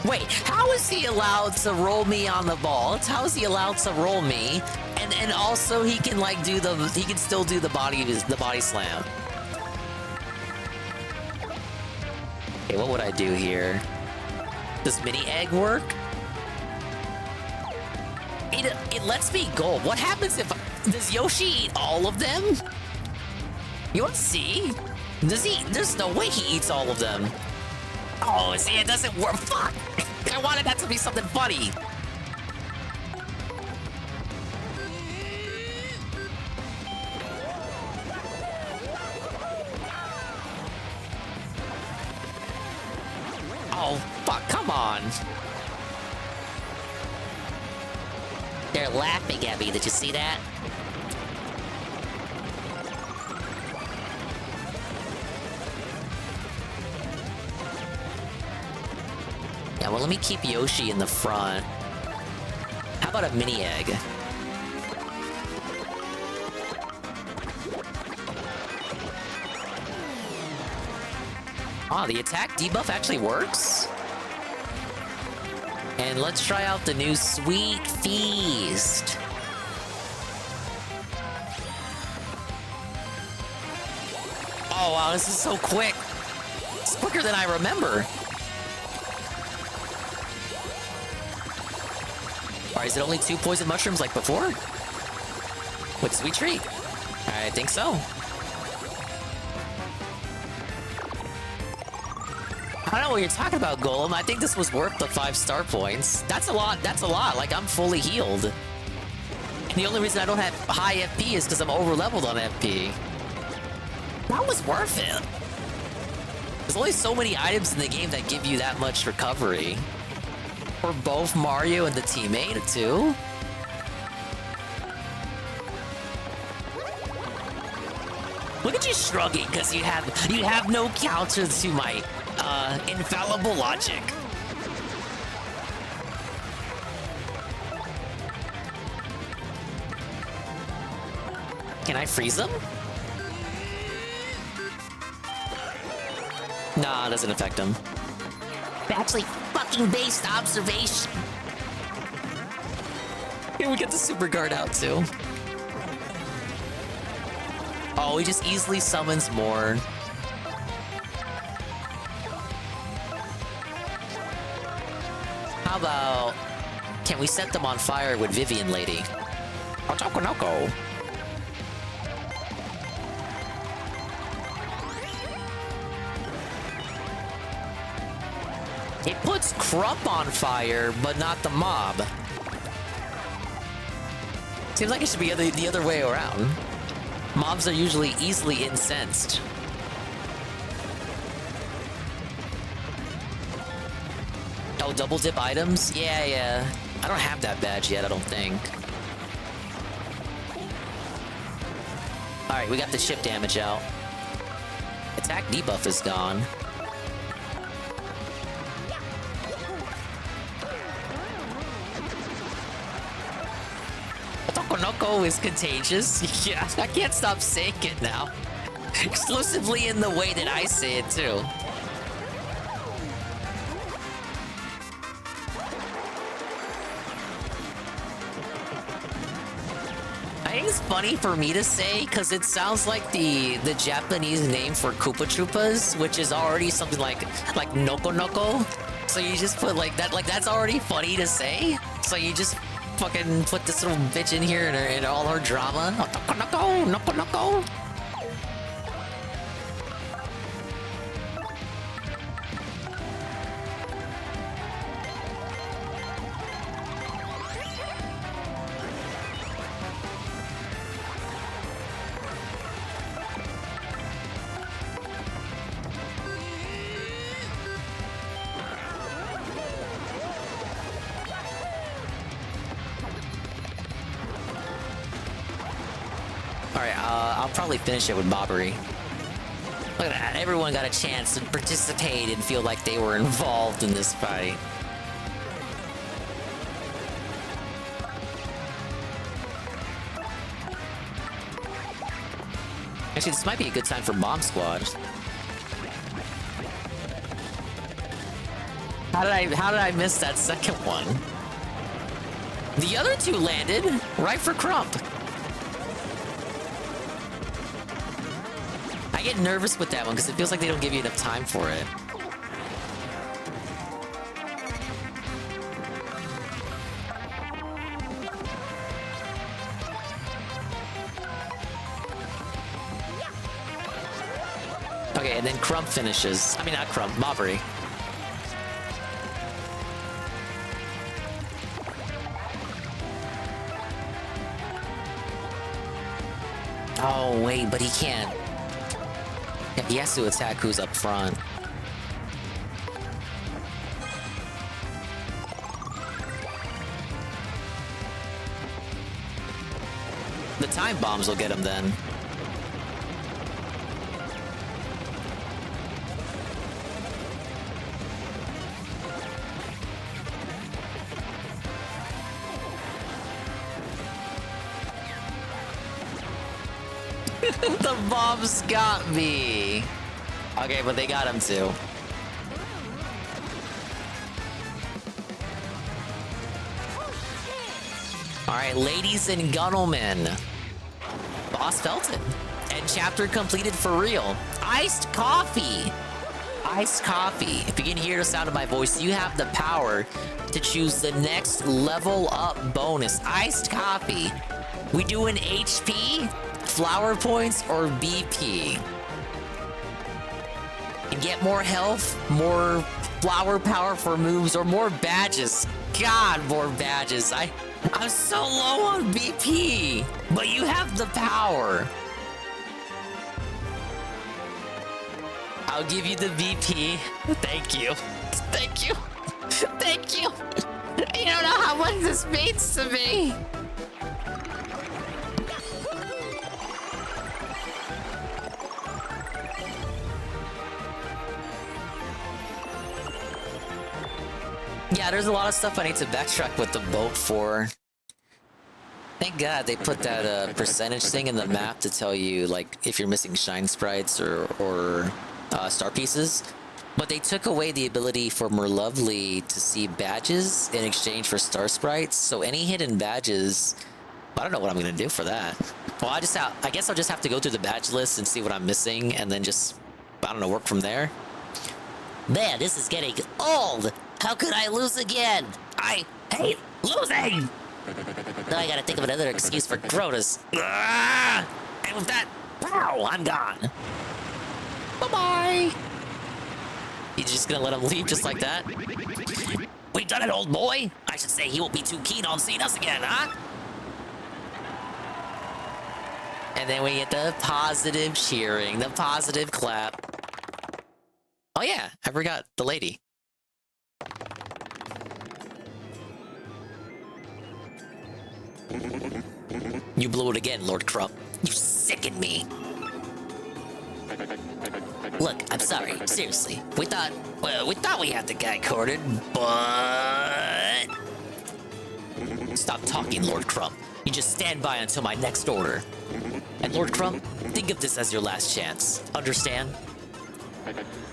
[SPEAKER 6] Wait, how is he allowed to roll me on the ball? How is he allowed to roll me? And also he can like he can still do the body slam. Okay, what would I do here? Does mini egg work? It lets me go. What happens if does Yoshi eat all of them? You want to see? Does he? There's no way he eats all of them. Oh, see, it doesn't work. Fuck! I wanted that to be something funny. Oh, fuck, come on.
[SPEAKER 12] They're laughing at me. Did you see that?
[SPEAKER 6] Yeah, well, let me keep Yoshi in the front. How about a mini egg? Ah, the attack debuff actually works. And let's try out the new Sweet Feast. Oh, wow, this is so quick. It's quicker than I remember. Or is it only 2 poison mushrooms like before? With Sweet Treat? I think so. I don't know what you're talking about, Golem. I think this was worth the 5 star points. That's a lot. That's a lot. Like, I'm fully healed. And the only reason I don't have high FP is because I'm over leveled on FP. That was worth it. There's only so many items in the game that give you that much recovery. For both Mario and the teammate, too. Look at you shrugging because you have no counter to my infallible logic. Can I freeze them? Nah, it doesn't affect them.
[SPEAKER 12] Actually, fucking based observation.
[SPEAKER 6] Here we get the super guard out too. Oh, he just easily summons more. How about... Can we set them on fire with Vivian Lady? Otokonoko. It puts Crump on fire, but not the mob. Seems like it should be the other way around. Mobs are usually easily incensed. Oh, double dip items? Yeah. I don't have that badge yet, I don't think. Alright, we got the chip damage out. Attack debuff is gone. Otokonoko is contagious. Yeah, I can't stop saying it now. Exclusively in the way that I say it, too. I think it's funny for me to say because it sounds like the Japanese name for Koopa Troopas, which is already something like Noko Noko. So you just put like that, like that's already funny to say. So you just fucking put this little bitch in here in all her drama. Noko Noko, Noko Noko. I'll probably finish it with Bobbery. Look at that, everyone got a chance to participate and feel like they were involved in this fight. Actually, this might be a good time for Bomb Squad. How did I miss that second one? The other two landed right for Crump. I get nervous with that one because it feels like they don't give you enough time for it. Okay, and then Crump finishes. I mean, not Crump, Bobbery. Oh, wait, but he can't. He has to attack who's up front. The time bombs will get him then. The bombs got me. Okay, but they got him too. Alright, ladies and gentlemen. Boss felt it. And chapter completed for real. Iced coffee. Iced coffee. If you can hear the sound of my voice, you have the power to choose the next level up bonus. Iced coffee. We do an HP, flower points, or BP. And get more health, more flower power for moves, or more badges. God, more badges. I'm so low on BP, but you have the power. I'll give you the VP. Thank you. Thank you. Thank you. You don't know how much this means to me. Yeah, there's a lot of stuff I need to backtrack with the boat for. Thank God they put that percentage thing in the map to tell you, like, if you're missing shine sprites or star pieces. But they took away the ability for Merlovely to see badges in exchange for star sprites. So any hidden badges, I don't know what I'm gonna do for that. Well, I guess I'll just have to go through the badge list and see what I'm missing, and then just, I don't know, work from there.
[SPEAKER 12] Man, this is getting old. How could I lose again? I hate losing. Now I gotta think of another excuse for Grotus. Ah! And with that, wow, I'm gone.
[SPEAKER 6] Bye-bye. You just gonna let him leave just like that?
[SPEAKER 12] We done it, old boy. I should say he won't be too keen on seeing us again, huh?
[SPEAKER 6] And then we get the positive cheering, the positive clap. Oh yeah, I forgot the lady. You blew it again, Lord Crump.
[SPEAKER 12] You sicken me. Look, I'm sorry. Seriously. We thought we had the guy cornered, but...
[SPEAKER 6] Stop talking, Lord Crump. You just stand by until my next order. And Lord Crump, think of this as your last chance. Understand?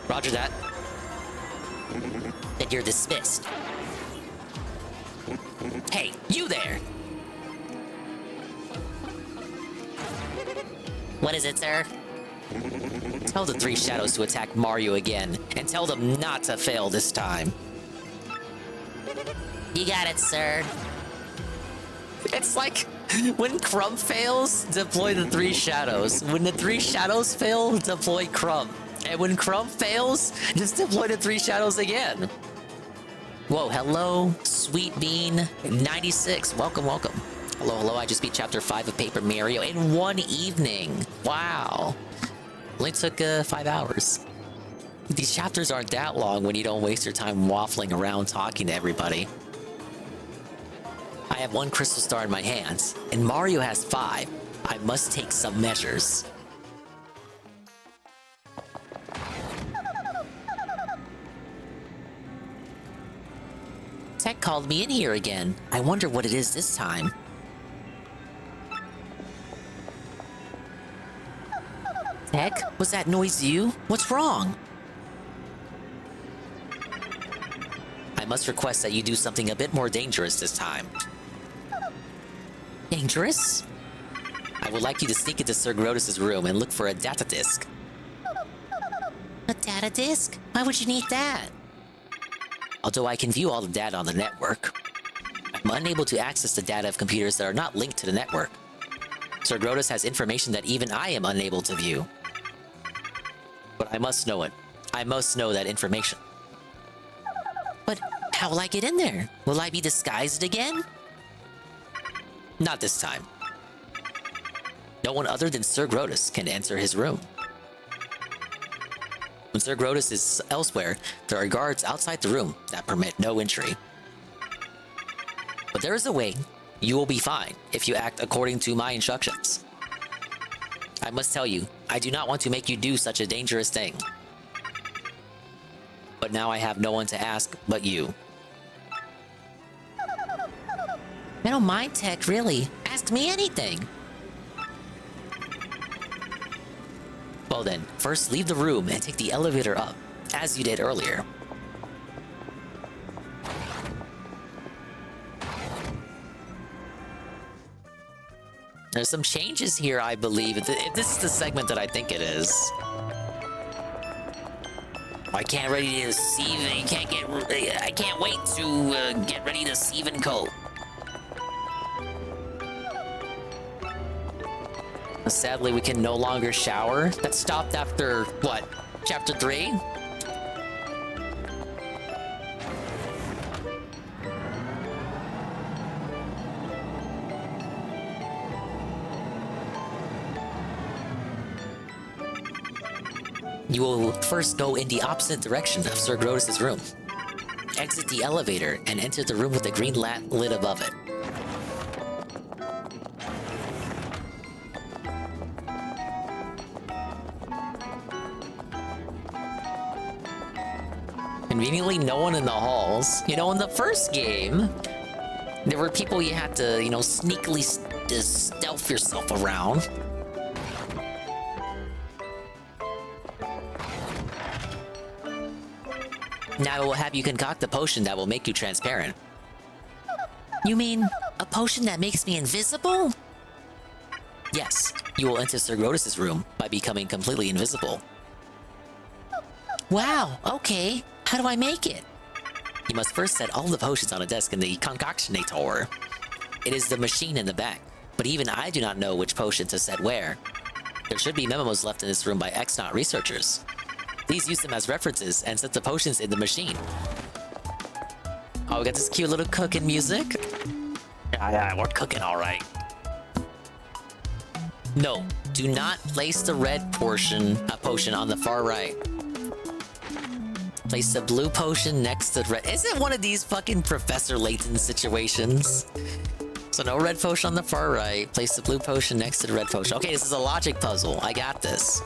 [SPEAKER 6] Roger that.
[SPEAKER 12] Then you're dismissed.
[SPEAKER 6] Hey, you there!
[SPEAKER 12] What is it, sir?
[SPEAKER 6] Tell the three shadows to attack Mario again, and tell them not to fail this time.
[SPEAKER 12] You got it, sir.
[SPEAKER 6] It's like, when Crump fails, deploy the three shadows. When the three shadows fail, deploy Crump. And when Crump fails, just deploy the three shadows again. Whoa, hello, Sweet Bean 96. Welcome, welcome. Hello, hello, I just beat Chapter 5 of Paper Mario in one evening. Wow. Only took 5 hours. These chapters aren't that long when you don't waste your time waffling around talking to everybody. I have 1 crystal star in my hands, and Mario has 5. I must take some measures. Tech called me in here again. I wonder what it is this time. Tech, was that noise you? What's wrong? I must request that you do something a bit more dangerous this time. Dangerous? I would like you to sneak into Sir Grotus' room and look for a data disk.
[SPEAKER 12] A data disk? Why would you need that?
[SPEAKER 6] Although I can view all the data on the network, I'm unable to access the data of computers that are not linked to the network. Sir Grotus has information that even I am unable to view. But I must know it. I must know that information.
[SPEAKER 12] But how will I get in there? Will I be disguised again?
[SPEAKER 6] Not this time. No one other than Sir Grotus can enter his room. When Sir Grotus is elsewhere, there are guards outside the room that permit no entry. But there is a way. You will be fine if you act according to my instructions. I must tell you, I do not want to make you do such a dangerous thing. But now I have no one to ask but you.
[SPEAKER 12] I don't mind, Tech, really. Ask me anything.
[SPEAKER 6] Well then, first leave the room and take the elevator up, as you did earlier. There's some changes here, I believe. If this is the segment that I think it is.
[SPEAKER 12] I can't ready to sieve. I can't wait to get ready to sieve and coat.
[SPEAKER 6] Sadly, we can no longer shower. That stopped after, what, Chapter 3? You will first go in the opposite direction of Sir Grotus's room. Exit the elevator and enter the room with the green lid above it. Conveniently, no one in the halls. You know, in the first game, there were people you had to, you know, sneakily stealth yourself around. Now it will have you concoct a potion that will make you transparent.
[SPEAKER 12] You mean a potion that makes me invisible?
[SPEAKER 6] Yes, you will enter Sir Grotus's room by becoming completely invisible.
[SPEAKER 12] Wow, okay. How do I make it?
[SPEAKER 6] You must first set all the potions on a desk in the concoctionator. It is the machine in the back, but even I do not know which potion to set where. There should be memos left in this room by X-Naut researchers. Please use them as references and set the potions in the machine. Oh, we got this cute little cooking music. Yeah, we're cooking all right. No, do not place the red potion on the far right. Place the blue potion next to the red. Is it one of these fucking Professor Layton situations? So no red potion on the far right. Place the blue potion next to the red potion. Okay, this is a logic puzzle. I got this.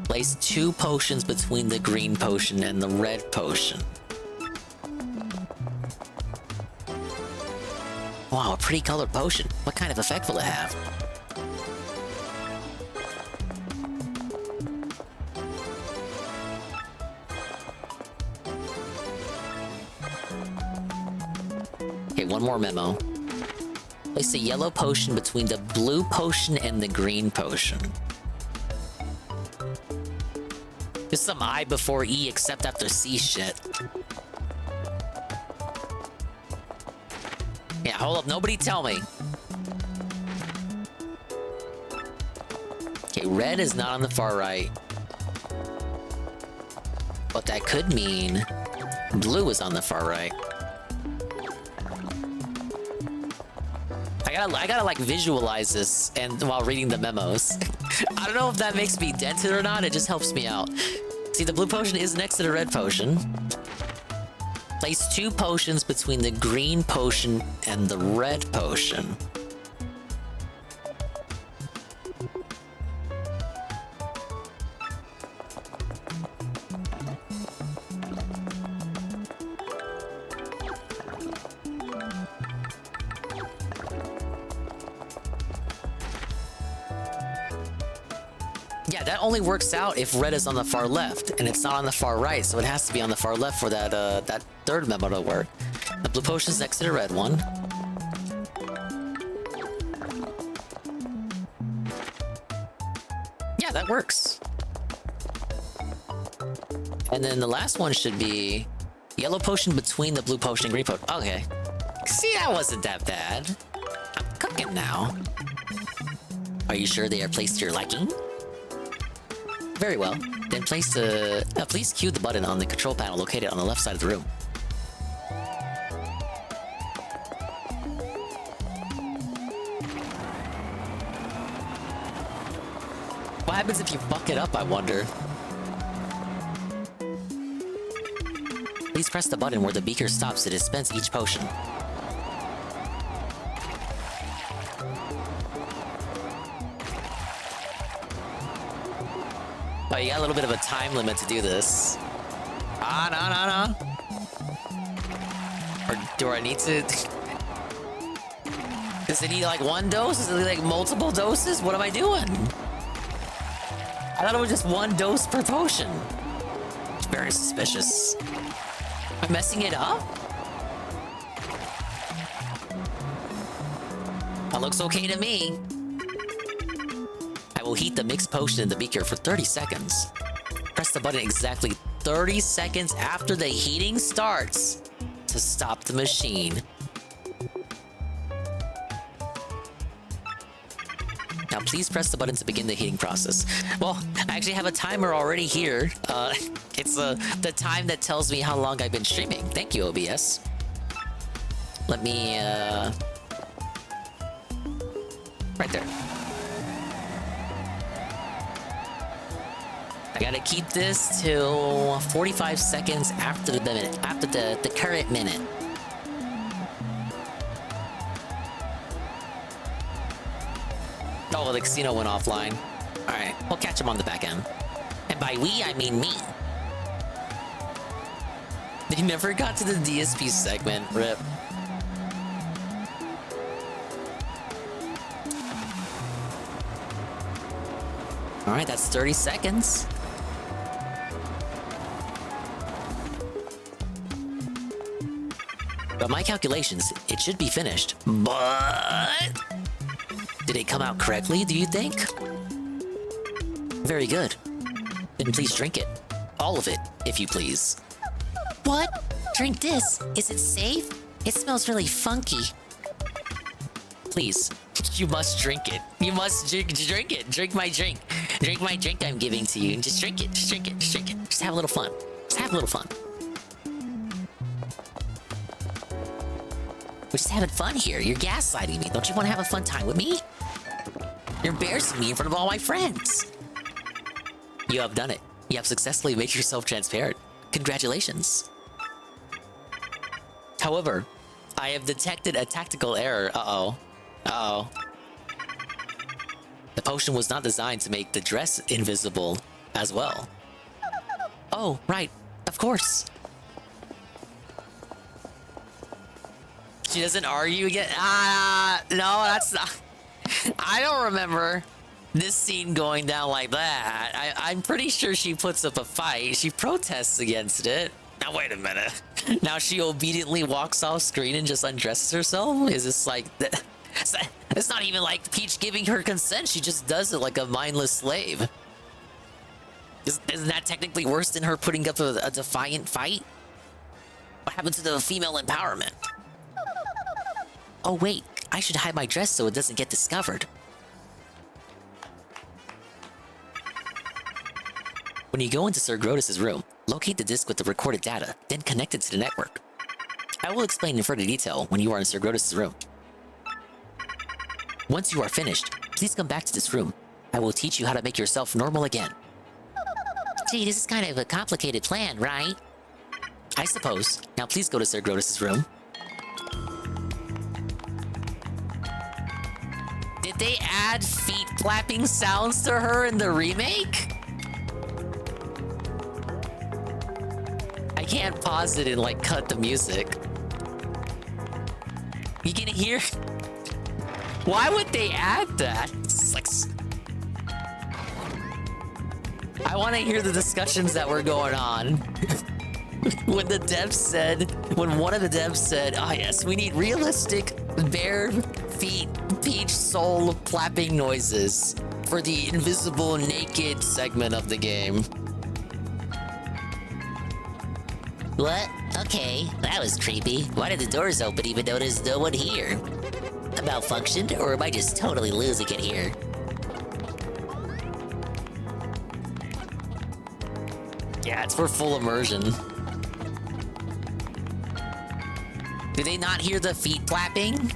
[SPEAKER 6] Place 2 potions between the green potion and the red potion. Wow, a pretty colored potion. What kind of effect will it have? Okay, one more memo. Place a yellow potion between the blue potion and the green potion. Just some I before E except after C shit. Yeah, hold up, nobody tell me. Okay, red is not on the far right. But that could mean blue is on the far right. I gotta like visualize this and while reading the memos. I don't know if that makes me dented or not, it just helps me out. See, the blue potion is next to the red potion. Place 2 potions between the green potion and the red potion. Yeah, that only works out if red is on the far left, and it's not on the far right, so it has to be on the far left for that that third memo to work. The blue potion's next to the red one. Yeah, that works. And then the last one should be yellow potion between the blue potion and green potion. Okay. See, that wasn't that bad. I'm cooking now. Are you sure they are placed to your liking? Very well. Then please cue the button on the control panel located on the left side of the room. What happens if you fuck it up, I wonder? Please press the button where the beaker stops to dispense each potion. Oh, you got a little bit of a time limit to do this. No. Or do I need to... Does it need like 1 dose? Is it like multiple doses? What am I doing? I thought it was just 1 dose per potion. It's very suspicious. Am I messing it up? That looks okay to me. I will heat the mixed potion in the beaker for 30 seconds. Press the button exactly 30 seconds after the heating starts to stop the machine. Now please press the button to begin the heating process. Well, I actually have a timer already here. It's the time that tells me how long I've been streaming. Thank you, OBS. Let me, right there. I gotta keep this till 45 seconds after the minute, after the current minute. Oh, the casino went offline. All right, we'll catch him on the back end. And by we, I mean me. They never got to the DSP segment. Rip. All right, that's 30 seconds. By my calculations, it should be finished. But did it come out correctly, do you think? Very good. Then please drink it. All of it, if you please.
[SPEAKER 12] What? Drink this? Is it safe? It smells really funky.
[SPEAKER 6] Please, you must drink it. You must drink it. Drink my drink. Drink my drink I'm giving to you. And just drink it. Just drink it. Just drink it. Just have a little fun. Just have a little fun. We're just having fun here. You're gaslighting me. Don't you want to have a fun time with me? You're embarrassing me in front of all my friends. You have done it. You have successfully made yourself transparent. Congratulations. However, I have detected a tactical error. Uh-oh. Uh-oh. The potion was not designed to make the dress invisible as well. Oh, right. Of course. She doesn't argue again? No, that's not... I don't remember this scene going down like that. I'm pretty sure she puts up a fight. She protests against it. Now, wait a minute. Now she obediently walks off screen and just undresses herself? Is this like... It's not even like Peach giving her consent. She just does it like a mindless slave. Isn't that technically worse than her putting up a defiant fight? What happened to the female empowerment? Oh wait, I should hide my dress so it doesn't get discovered. When you go into Sir Grotus' room, locate the disc with the recorded data, then connect it to the network. I will explain in further detail when you are in Sir Grotus' room. Once you are finished, please come back to this room. I will teach you how to make yourself normal again.
[SPEAKER 12] Gee, this is kind of a complicated plan, right?
[SPEAKER 6] I suppose. Now please go to Sir Grotus' room. Did they add feet clapping sounds to her in the remake? I can't pause it and like cut the music. You can hear... Why would they add that? It's like... I want to hear the discussions that were going on. When the devs said... When one of the devs said, oh yes, we need realistic bare feet Peach soul clapping noises for the invisible naked segment of the game.
[SPEAKER 12] What? Okay, that was creepy. Why did the doors open even though there's no one here? A malfunction, or am I just totally losing it here?
[SPEAKER 6] Yeah, it's for full immersion. Do they not hear the feet clapping?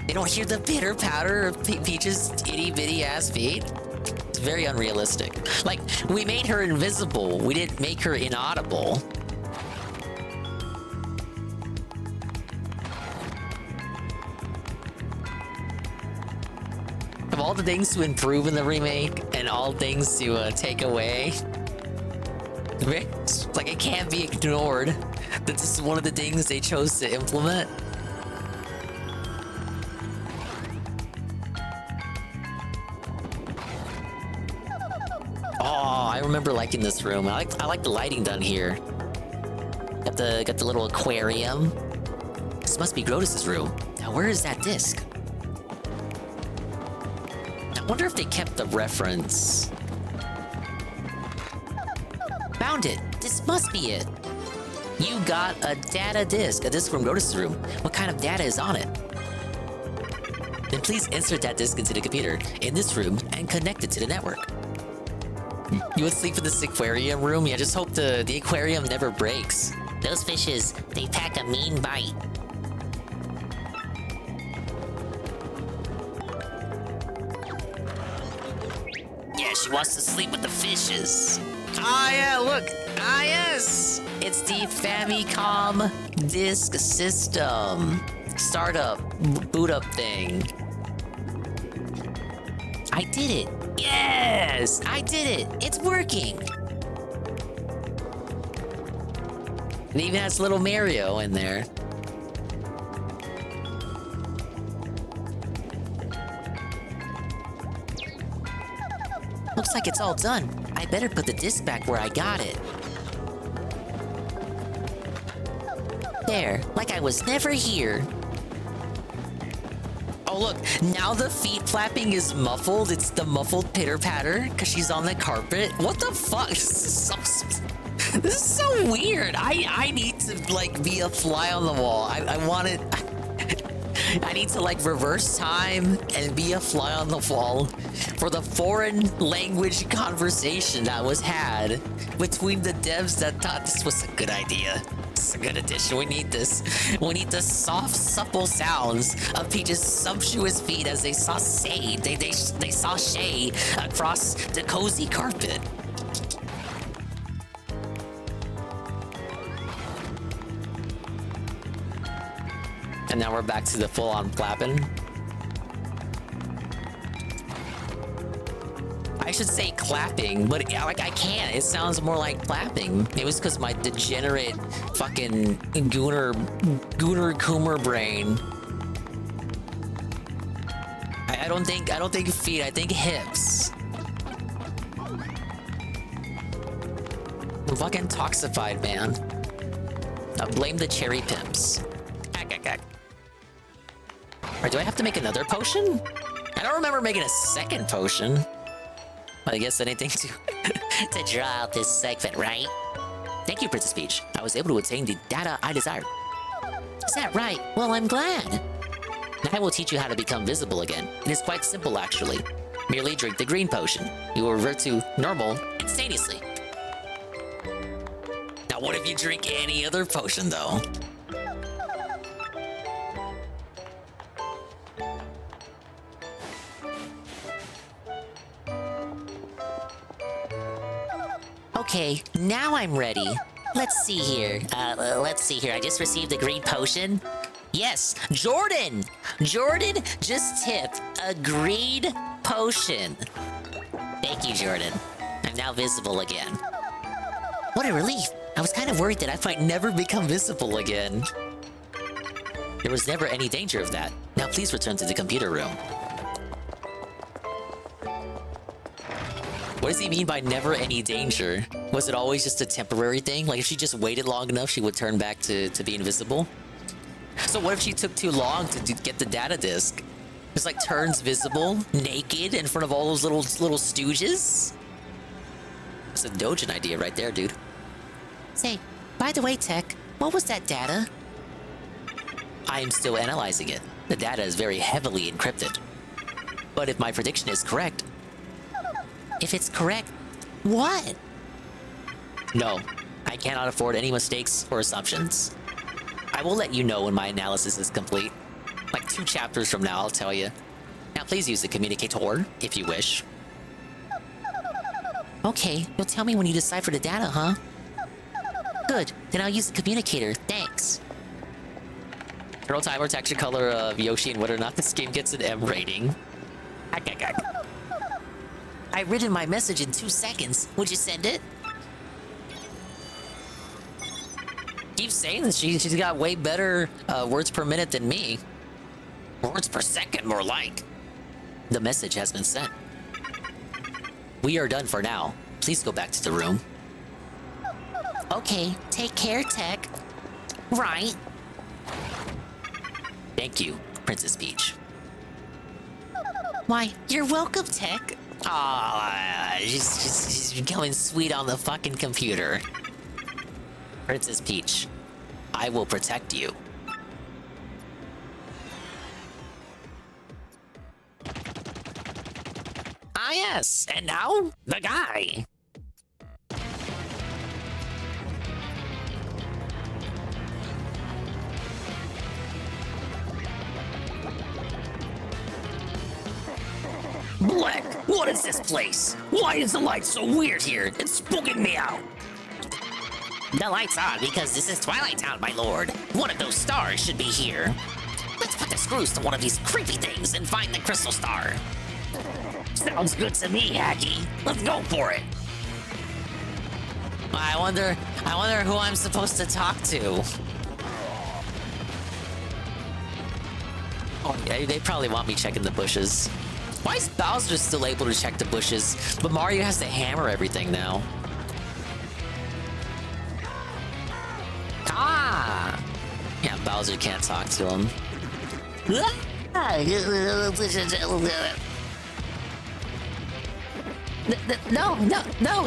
[SPEAKER 6] They don't hear the pitter patter of Peach's itty bitty ass feet? It's very unrealistic. Like, we made her invisible. We didn't make her inaudible. Of all the things to improve in the remake and all things to take away, it's like it can't be ignored that this is one of the things they chose to implement. Oh, I remember liking this room. I like the lighting done here. Got the little aquarium. This must be Grotus' room. Now where is that disc? I wonder if they kept the reference. Found it! This must be it! You got a data disc, a disc from Grotus' room. What kind of data is on it? Then please insert that disc into the computer in this room and connect it to the network. You would sleep in this aquarium room? Yeah, just hope the aquarium never breaks.
[SPEAKER 12] Those fishes, they pack a mean bite.
[SPEAKER 6] Yeah,
[SPEAKER 12] She wants to sleep with the fishes.
[SPEAKER 6] Ah, yeah, look. Ah, yes. It's the Famicom Disk System. Startup, boot up thing. I did it. Yes, I did it. It's working. It even has little Mario in there. Looks like it's all done. I better put the disc back where I got it. There, like I was never here. Oh look, now the feet flapping is muffled. It's the muffled pitter-patter because she's on the carpet. What the fuck? This is so weird. I need to like be a fly on the wall. I want it. I need to like reverse time and be a fly on the wall for the foreign language conversation that was had between the devs that thought this was a good idea. It's a good addition. We need this. We need the soft, supple sounds of Peach's sumptuous feet as they sauté. They sashay across the cozy carpet. And now we're back to the full-on flapping. I should say clapping, but like I can't. It sounds more like clapping. It was because my degenerate fucking gooner coomer brain. I don't think feet. I think hips. I'm fucking toxified, man. I blame the cherry pimps. Or do I have to make another potion? I don't remember making a second potion. Well, I guess anything to
[SPEAKER 12] To draw out this segment, right?
[SPEAKER 6] Thank you, Princess Peach. I was able to attain the data I desired.
[SPEAKER 12] Is that right? Well, I'm glad.
[SPEAKER 6] Now I will teach you how to become visible again. It is quite simple, actually. Merely drink the green potion. You will revert to normal instantaneously. Now, what if you drink any other potion, though?
[SPEAKER 12] Okay, now I'm ready. Let's see here. I just received the green potion. Yes, Jordan! Jordan just tipped a green potion.
[SPEAKER 6] Thank you, Jordan. I'm now visible again.
[SPEAKER 12] What a relief.
[SPEAKER 6] I was kind of worried that I might never become visible again. There was never any danger of that. Now please return to the computer room. What does he mean by never any danger? Was it always just a temporary thing? Like if she just waited long enough, she would turn back to be invisible? So what if she took too long to get the data disk? Just like turns visible, naked, in front of all those little stooges? That's a Dojin idea right there, dude.
[SPEAKER 12] Say, by the way, Tech, what was that data?
[SPEAKER 6] I am still analyzing it. The data is very heavily encrypted. But if my prediction is correct...
[SPEAKER 12] If it's correct, what?
[SPEAKER 6] No, I cannot afford any mistakes or assumptions. I will let you know when my analysis is complete. Like 2 chapters from now, I'll tell you. Now please use the communicator, if you wish.
[SPEAKER 12] Okay, you'll tell me when you decipher the data, huh? Good, then I'll use the communicator, thanks.
[SPEAKER 6] Turtle timer, texture, color of Yoshi, and whether or not this game gets an M rating.
[SPEAKER 12] I've written my message in 2 seconds. Would you send it?
[SPEAKER 6] Keep saying that she's got way better words per minute than me. Words per second, more like. The message has been sent. We are done for now. Please go back to the room.
[SPEAKER 12] Okay, take care, Tech. Right.
[SPEAKER 6] Thank you, Princess Peach.
[SPEAKER 12] Why, you're welcome, Tech.
[SPEAKER 6] Aw, she's becoming sweet on the fucking computer. Princess Peach, I will protect you. Ah yes, and now, the guy.
[SPEAKER 12] Black, what is this place? Why is the light so weird here? It's spooking me out. The light's on because this is Twilight Town, my lord. One of those stars should be here. Let's put the screws to one of these creepy things and find the crystal star. Sounds good to me, Hacky. Let's go for it.
[SPEAKER 6] I wonder who I'm supposed to talk to. Oh, yeah, they probably want me checking the bushes. Why is Bowser still able to check the bushes, but Mario has to hammer everything now? Ah! Yeah, Bowser can't talk to him. No,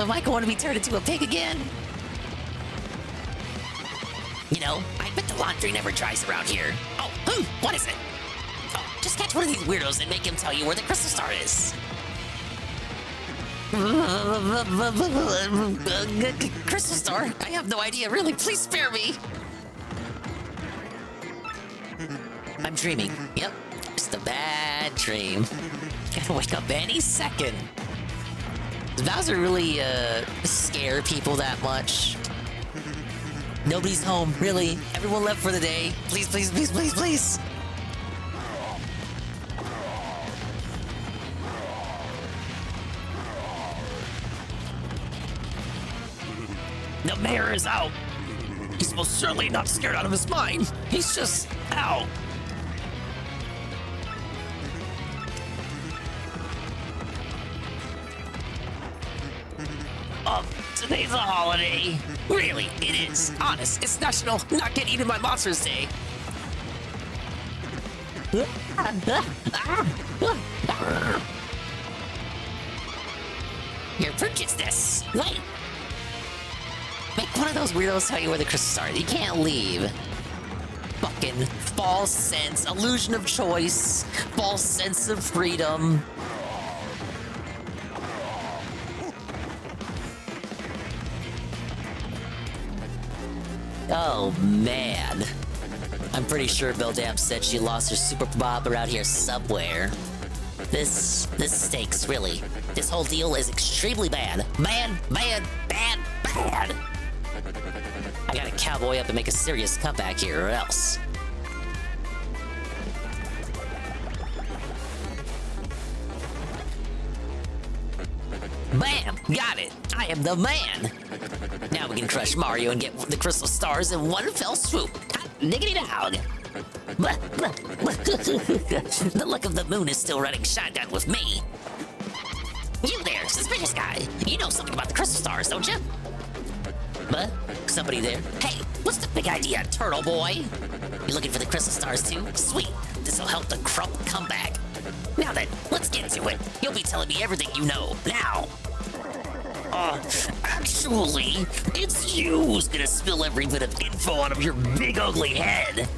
[SPEAKER 6] am I going to be turned into a pig again?
[SPEAKER 12] You know, I bet the laundry never dries around here. Oh, what is it? Oh, just catch one of these weirdos and make him tell you where the crystal star is.
[SPEAKER 6] Crystal star? I have no idea, really. Please spare me. I'm dreaming. Yep, just a bad dream. Gotta wake up any second. Does Bowser really scare people that much? Nobody's home, really. Everyone left for the day. Please, please, please, please, please.
[SPEAKER 12] The mayor is out. He's most certainly not scared out of his mind. He's just out. Today's a holiday. Really, it is. Honest, it's National Not Get Eaten by Monsters Day.
[SPEAKER 6] Here, purchase this. Wait. Make one of those weirdos tell you where the crystal star is. You can't leave. Fucking false sense, illusion of choice, false sense of freedom. Oh, man. I'm pretty sure Beldam said she lost her super bob around here somewhere. This stinks, really. This whole deal is extremely bad. Bad. I gotta cowboy up and make a serious comeback here, or else. Bam! Got it! I am the man! Now we can crush Mario and get the crystal stars in one fell swoop. Diggity dog! The look of the moon is still running shotgun with me. You there, suspicious guy. You know something about the crystal stars, don't you? But somebody there. Hey, what's the big idea, turtle boy? You looking for the crystal stars too? Sweet. This'll help the Crump come back. Now then, let's get to it. You'll be telling me everything you know, now. Actually, it's you who's gonna spill every bit of info out of your big ugly head.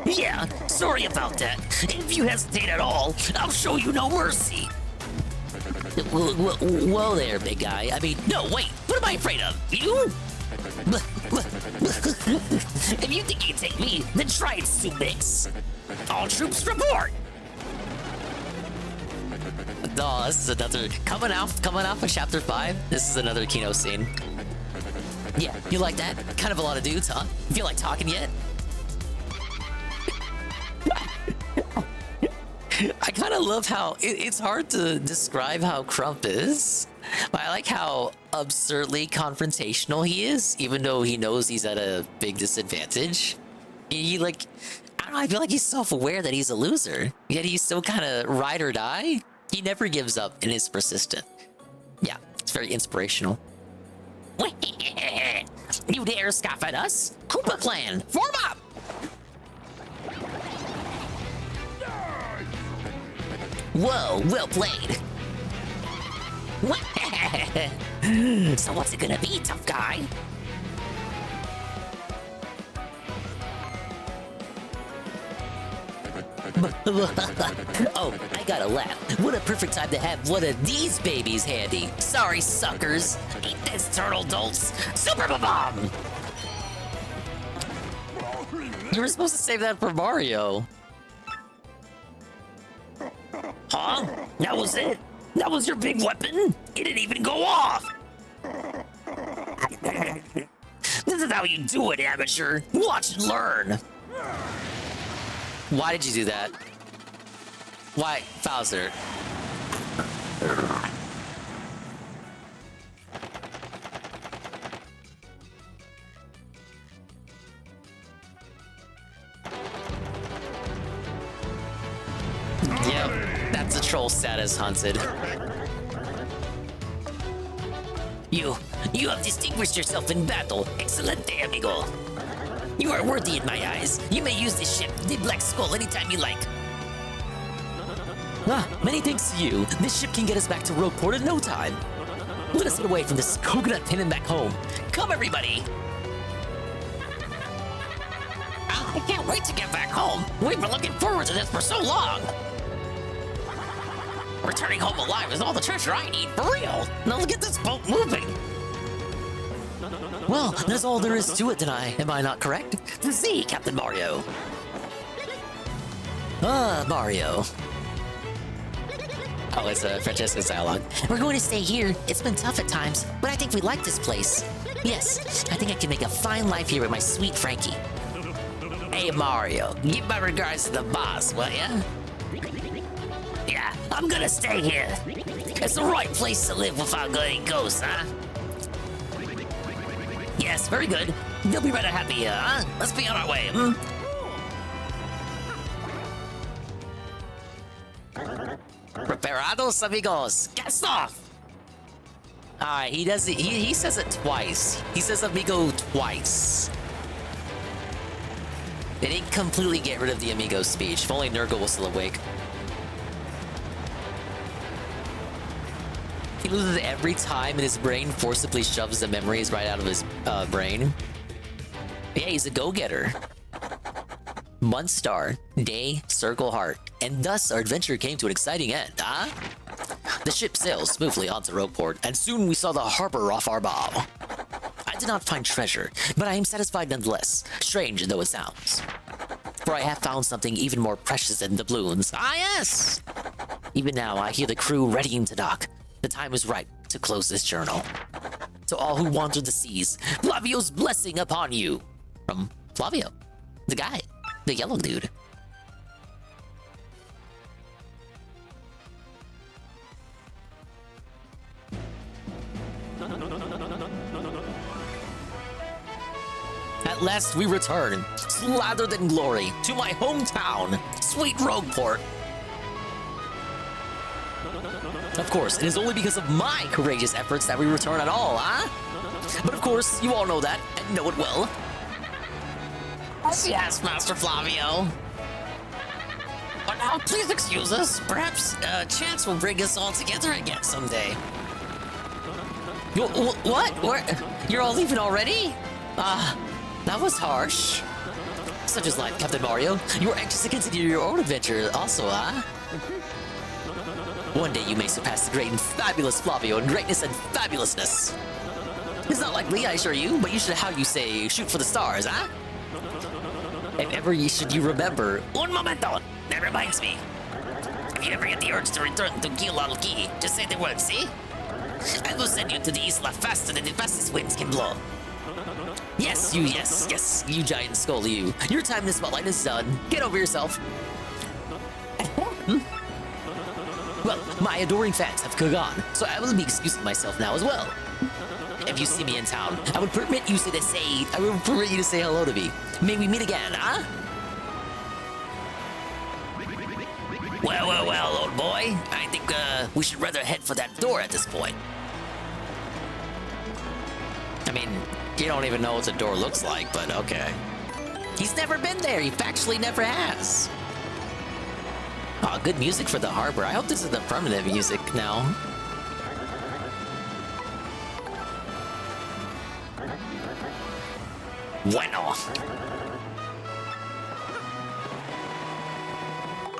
[SPEAKER 6] Yeah, sorry about that. If you hesitate at all, I'll show you no mercy. Whoa there, big guy. I mean, no, wait, what am I afraid of? You? If you think you can take me, then try it, Subix. All troops report. Oh, this is another coming off of chapter 5. This is another Kino scene. Yeah, you like that? Kind of a lot of dudes, huh? You feel like talking yet? I kind of love how it's hard to describe how Crump is, but I like how absurdly confrontational he is, even though he knows he's at a big disadvantage. He like, I don't know, I feel like he's self-aware that he's a loser, yet he's still kind of ride or die. He never gives up and is persistent. Yeah, it's very inspirational.
[SPEAKER 12] You dare scoff at us? Koopa Clan, form up! Whoa, well played. So what's it gonna be, tough guy?
[SPEAKER 6] Oh, I gotta laugh. What a perfect time to have one of these babies handy. Sorry, suckers.
[SPEAKER 12] Eat this, turtle dolts. Super bomb!
[SPEAKER 6] You were supposed to save that for Mario.
[SPEAKER 12] Huh? That was it? That was your big weapon? It didn't even go off! This is how you do it, amateur. Watch and learn.
[SPEAKER 6] Why did you do that? Why, Bowser? Yep, that's a troll status hunted.
[SPEAKER 12] You have distinguished yourself in battle. Excelente, amigo. You are worthy in my eyes. You may use this ship, the Black Skull, anytime you like.
[SPEAKER 6] Many thanks to you. This ship can get us back to Rogueport in no time. Let us get away from this coconut pin and back home.
[SPEAKER 12] Come, everybody. I can't wait to get back home. We've been looking forward to this for so long. Returning home alive is all the treasure I need, for real. Now let's get this boat moving.
[SPEAKER 6] Well, that's all there is to it tonight. Am I not correct?
[SPEAKER 12] See, Captain Mario.
[SPEAKER 6] Mario. Oh, it's Francesca's dialogue.
[SPEAKER 12] We're going to stay here. It's been tough at times, but I think we like this place. Yes, I think I can make a fine life here with my sweet Frankie. Hey, Mario, give my regards to the boss, will ya? Yeah, I'm gonna stay here. It's the right place to live without getting ghosts, huh? Yes, very good. They'll be rather happy here, huh? Let's be on our way,
[SPEAKER 6] Preparados, amigos.
[SPEAKER 12] Cast off!
[SPEAKER 6] Alright, he does it. He says it twice. He says amigo twice. They didn't completely get rid of the amigo speech. If only Nurgle was still awake. He loses it every time, and his brain forcibly shoves the memories right out of his brain. Yeah, he's a go-getter. Month star, day, circle heart, and thus our adventure came to an exciting end, huh? The ship sailed smoothly onto Rogueport, and soon we saw the harbor off our bow. I did not find treasure, but I am satisfied nonetheless, strange though it sounds. For I have found something even more precious than doubloons. Ah, yes! Even now, I hear the crew readying to dock. The time is ripe to close this journal. To all who wander the seas, Flavio's blessing upon you. From Flavio, the guy, the yellow dude. At last we return, slathered in glory, to my hometown, sweet Rogueport. Of course, it is only because of my courageous efforts that we return at all, huh? But of course, you all know that, and know it well.
[SPEAKER 12] Yes, Master Flavio. But now, please excuse us. Perhaps chance will bring us all together again someday.
[SPEAKER 6] What? You're all leaving already? That was harsh. Such is life, Captain Mario. You were anxious to continue your own adventure also, huh? One day you may surpass the great and fabulous Flavio in greatness and fabulousness. It's not likely, I assure you, but you should, how you say, shoot for the stars, huh? If ever you remember...
[SPEAKER 12] Un momento! That reminds me. If you ever get the urge to return to Kilalki, just say the word, see? I will send you to the Isla faster than the fastest winds can blow.
[SPEAKER 6] Yes, you giant skull, you. Your time in the spotlight is done. Get over yourself. Well, my adoring fans have gone, so I will be excusing myself now as well. If you see me in town, I would permit you to say hello to me. May we meet again, huh?
[SPEAKER 12] Well, old boy. I think we should rather head for that door at this point.
[SPEAKER 6] I mean, you don't even know what the door looks like, but okay. He's never been there. He factually never has. Oh, good music for the harbor. I hope this is the permanent music now.
[SPEAKER 12] Bueno.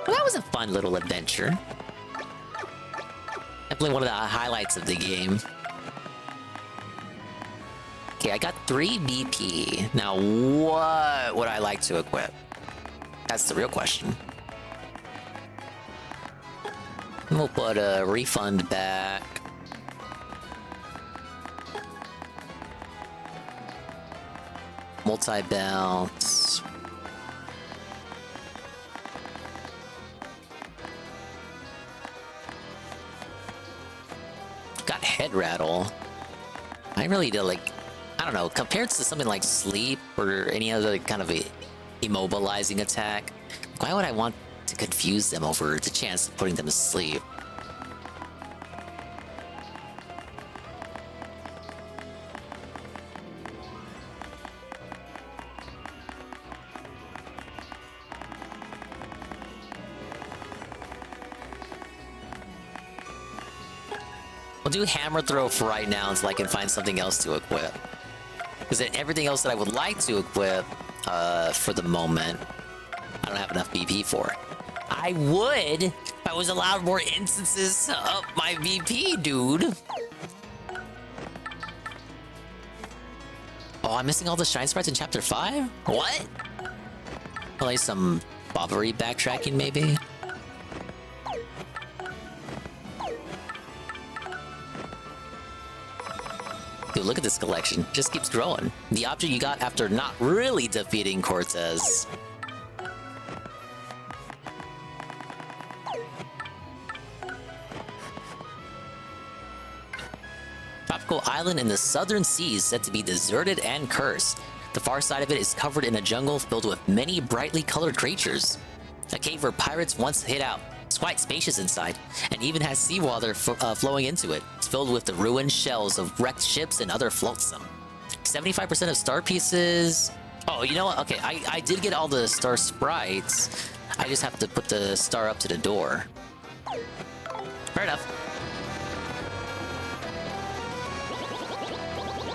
[SPEAKER 6] Well, that was a fun little adventure. Definitely one of the highlights of the game. Okay, I got 3 BP. Now, what would I like to equip? That's the real question. We'll put a refund back. Multi-bounce. Got head rattle. I really did, like, I don't know, compared to something like sleep or any other kind of a immobilizing attack, why would I want to confuse them over the chance of putting them to sleep? We'll do hammer throw for right now until I can find something else to equip. Because everything else that I would like to equip, for the moment, I don't have enough BP for. I would if I was allowed more instances of my BP, dude. Oh, I'm missing all the shrine sprites in chapter 5? What? Like some bobbery backtracking, maybe? Dude, look at this collection. Just keeps growing. The object you got after not really defeating Cortez. Tropical island in the southern seas said to be deserted and cursed. The far side of it is covered in a jungle filled with many brightly colored creatures. A cave where pirates once hid out. It's quite spacious inside, and even has seawater flowing into it. It's filled with the ruined shells of wrecked ships and other flotsam. 75% of star pieces... Oh, you know what? Okay, I did get all the star sprites. I just have to put the star up to the door. Fair enough.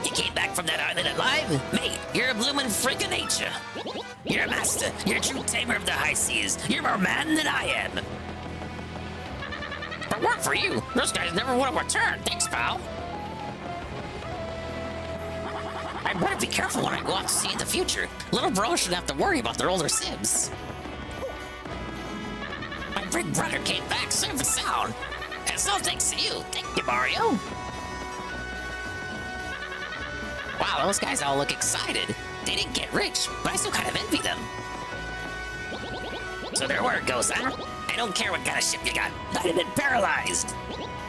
[SPEAKER 12] You came back from that island alive? Mate, you're a bloomin' freak of nature. You're a master. You're a true tamer of the high seas. You're more man than I am. If it weren't for you, those guys never would have returned. Thanks, pal. I better be careful when I go out to sea in the future. Little bro shouldn't have to worry about their older sibs. My big brother came back safe and sound. And so thanks to you. Thank you, Mario. Wow, those guys all look excited. They didn't get rich, but I still kind of envy them. So their word goes, huh? I don't care what kind of ship you got. I'd have been paralyzed.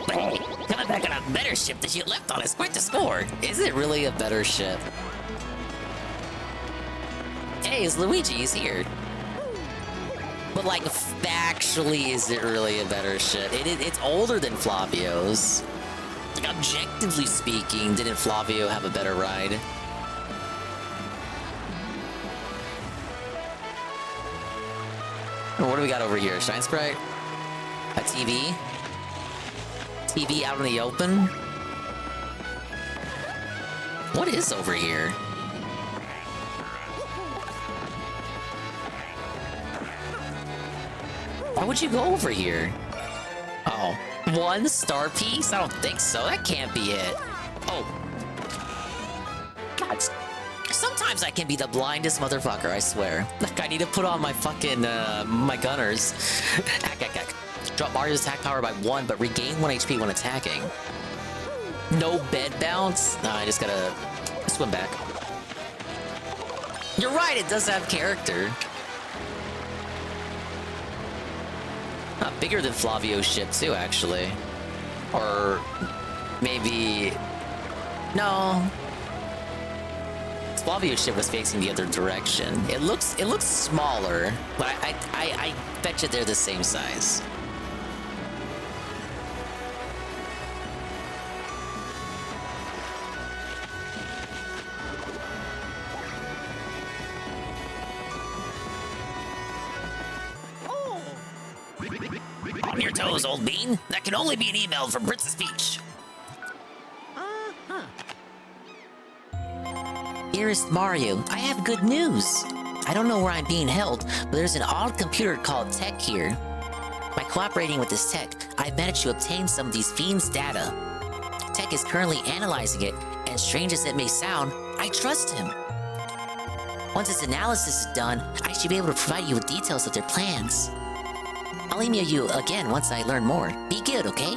[SPEAKER 12] But hey, coming back on a better ship that you left on is quite the score.
[SPEAKER 6] Is it really a better ship? Hey, it's Luigi. He's here. But, like, factually, is it really a better ship? It's older than Flavio's. Like, objectively speaking, didn't Flavio have a better ride? What do we got over here? Shine Sprite? A TV? TV out in the open? What is over here? Why would you go over here? Oh. 1 star piece? I don't think so. That can't be it. Oh. God. Sometimes I can be the blindest motherfucker, I swear. Like, I need to put on my fucking, my gunners. Drop Mario's attack power by 1, but regain 1 HP when attacking. No bed bounce? No, I just gotta swim back. You're right, it does have character. Not bigger than Flavio's ship, too, actually. Or maybe... No. Flavio's ship was facing the other direction. It looks smaller, but I bet you they're the same size.
[SPEAKER 12] On your toes, old bean. That can only be an email from Princess Peach.
[SPEAKER 6] Dearest Mario, I have good news. I don't know where I'm being held, but there's an odd computer called Tech here. By cooperating with this Tech, I've managed to obtain some of these fiends' data. Tech is currently analyzing it, and strange as it may sound, I trust him. Once its analysis is done, I should be able to provide you with details of their plans.
[SPEAKER 12] I'll email you again once I learn more. Be good, okay?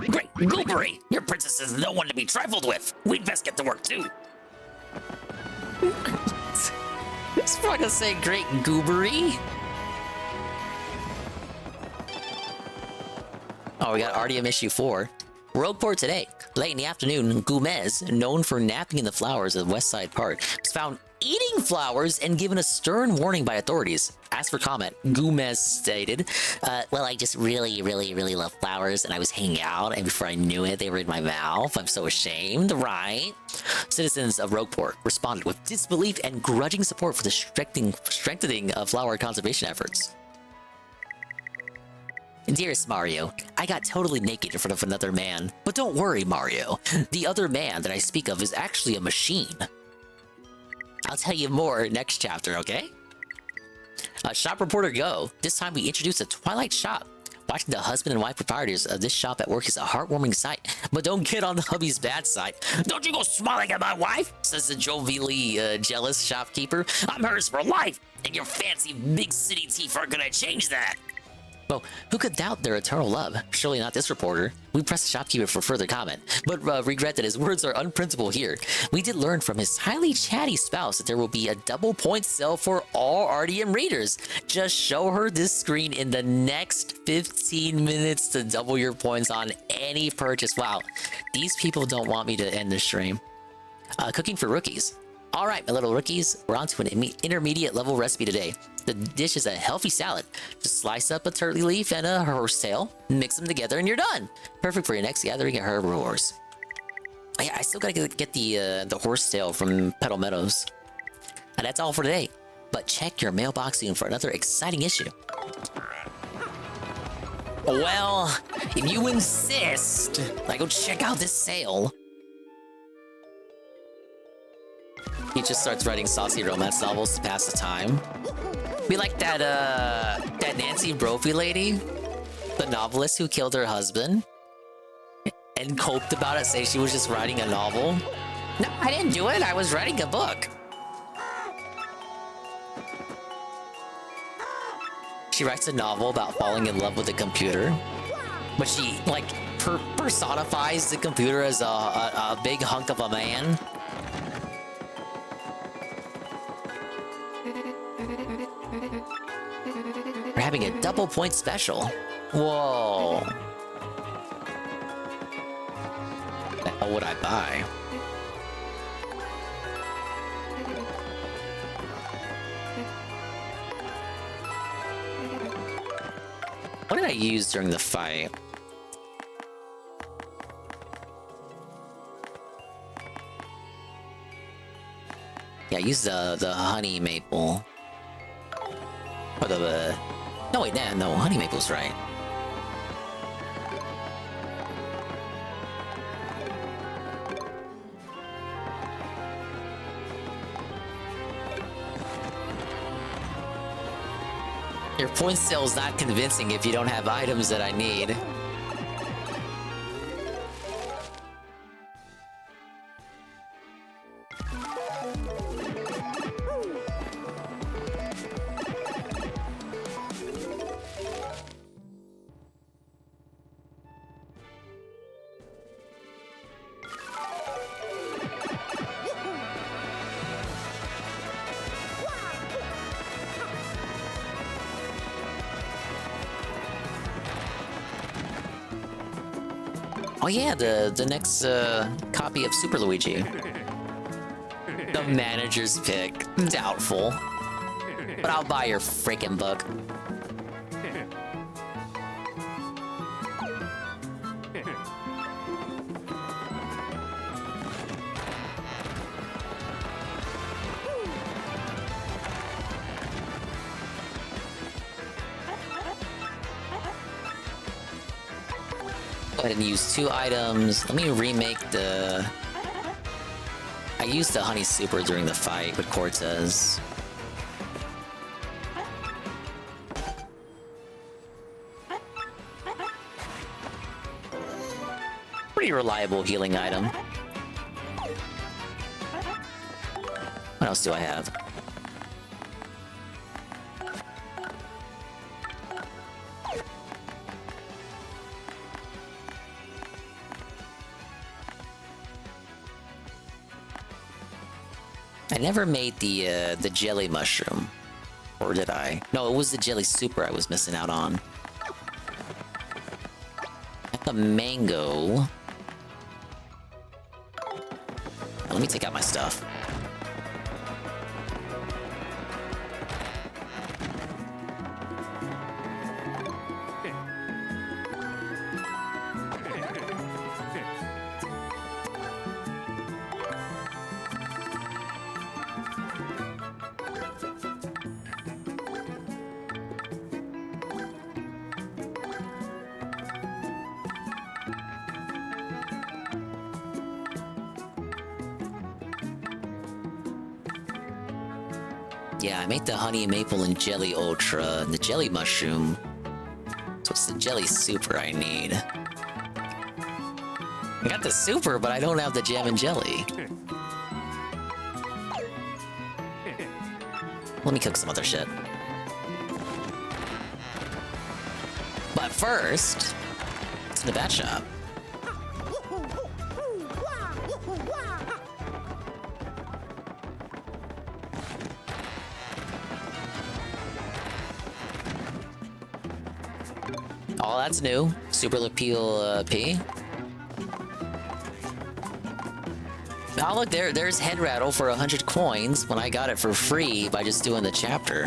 [SPEAKER 12] Great, Goobery! Your princess is no one to be trifled with. We'd best get to work too. It's fucking say great Goobery. Oh, we got RDM issue 4. Rogueport today. Late in the afternoon, Gomez, known for napping in the flowers of West Side Park, was found eating flowers and given a stern warning by authorities. As for comment, Gomez stated, well, I just really love flowers, and I was hanging out, and before I knew it, they were in my mouth. I'm so ashamed, right? Citizens of Rogueport responded with disbelief and grudging support for the strengthening of flower conservation efforts. Dearest Mario, I got totally naked in front of another man. But don't worry, Mario. The other man that I speak of is actually a machine. I'll tell you more next chapter, okay? Shop Reporter Go. This time we introduce a Twilight shop. Watching the husband and wife proprietors of this shop at work is a heartwarming sight. But don't get on the hubby's bad side. Don't you go smiling at my wife, says the jovially jealous shopkeeper. I'm hers for life, and your fancy big city teeth aren't gonna change that. Well, who could doubt their eternal love? Surely not this reporter. We pressed the shopkeeper for further comment, but regret that his words are unprintable here. We did learn from his highly chatty spouse that there will be a double point sale for all RDM readers. Just show her this screen in the next 15 minutes to double your points on any purchase. Wow, these people don't want me to end the stream. Cooking for rookies. All right, my little rookies, we're on to an intermediate level recipe today. The dish is a healthy salad. Just slice up a turtley leaf and a horsetail, mix them together, and you're done. Perfect for your next gathering of herbivores. Yeah, I still gotta get the horsetail from Petal Meadows. And that's all for today. But check your mailbox soon for another exciting issue. Well, if you insist, I go check out this sale. He just starts writing saucy romance novels to pass the time. Be like that Nancy Brophy lady, the novelist who killed her husband and coped about it, saying she was just writing a novel. No, I didn't do it. I was writing a book. She writes a novel about falling in love with a computer, but she like personifies the computer as a big hunk of a man. We're having a double point special. Whoa. What the hell would I buy? What did I use during the fight? Yeah, I used the honey maple. Or the no wait, no, honey maple's right. Your point sale is not convincing if you don't have items that I need. Oh yeah, the next copy of Super Luigi. The manager's pick. Doubtful. But I'll buy your freaking book. Go ahead and use 2 items. Let me remake the... I used the Honey Super during the fight with Cortez. Pretty reliable healing item. What else do I have?
[SPEAKER 6] never made the jelly mushroom. Or did I? No, it was the jelly super I was missing out on. The mango. Now, let me take out my stuff. Yeah, I made the honey maple and jelly ultra and the jelly mushroom. So it's the jelly super I need. I got the super, but I don't have the jam and jelly. Let me cook some other shit. But first, it's in the bat shop. Oh, that's new. Super Lapeel P. Oh, look, there's Head Rattle for 100 coins when I got it for free by just doing the chapter.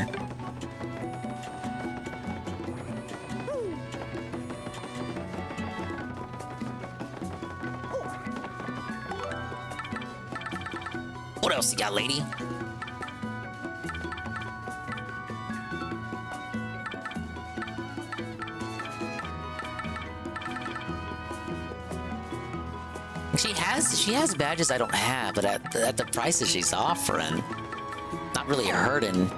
[SPEAKER 6] What else you got, lady? She has badges I don't have, but at the prices she's offering, not really hurting.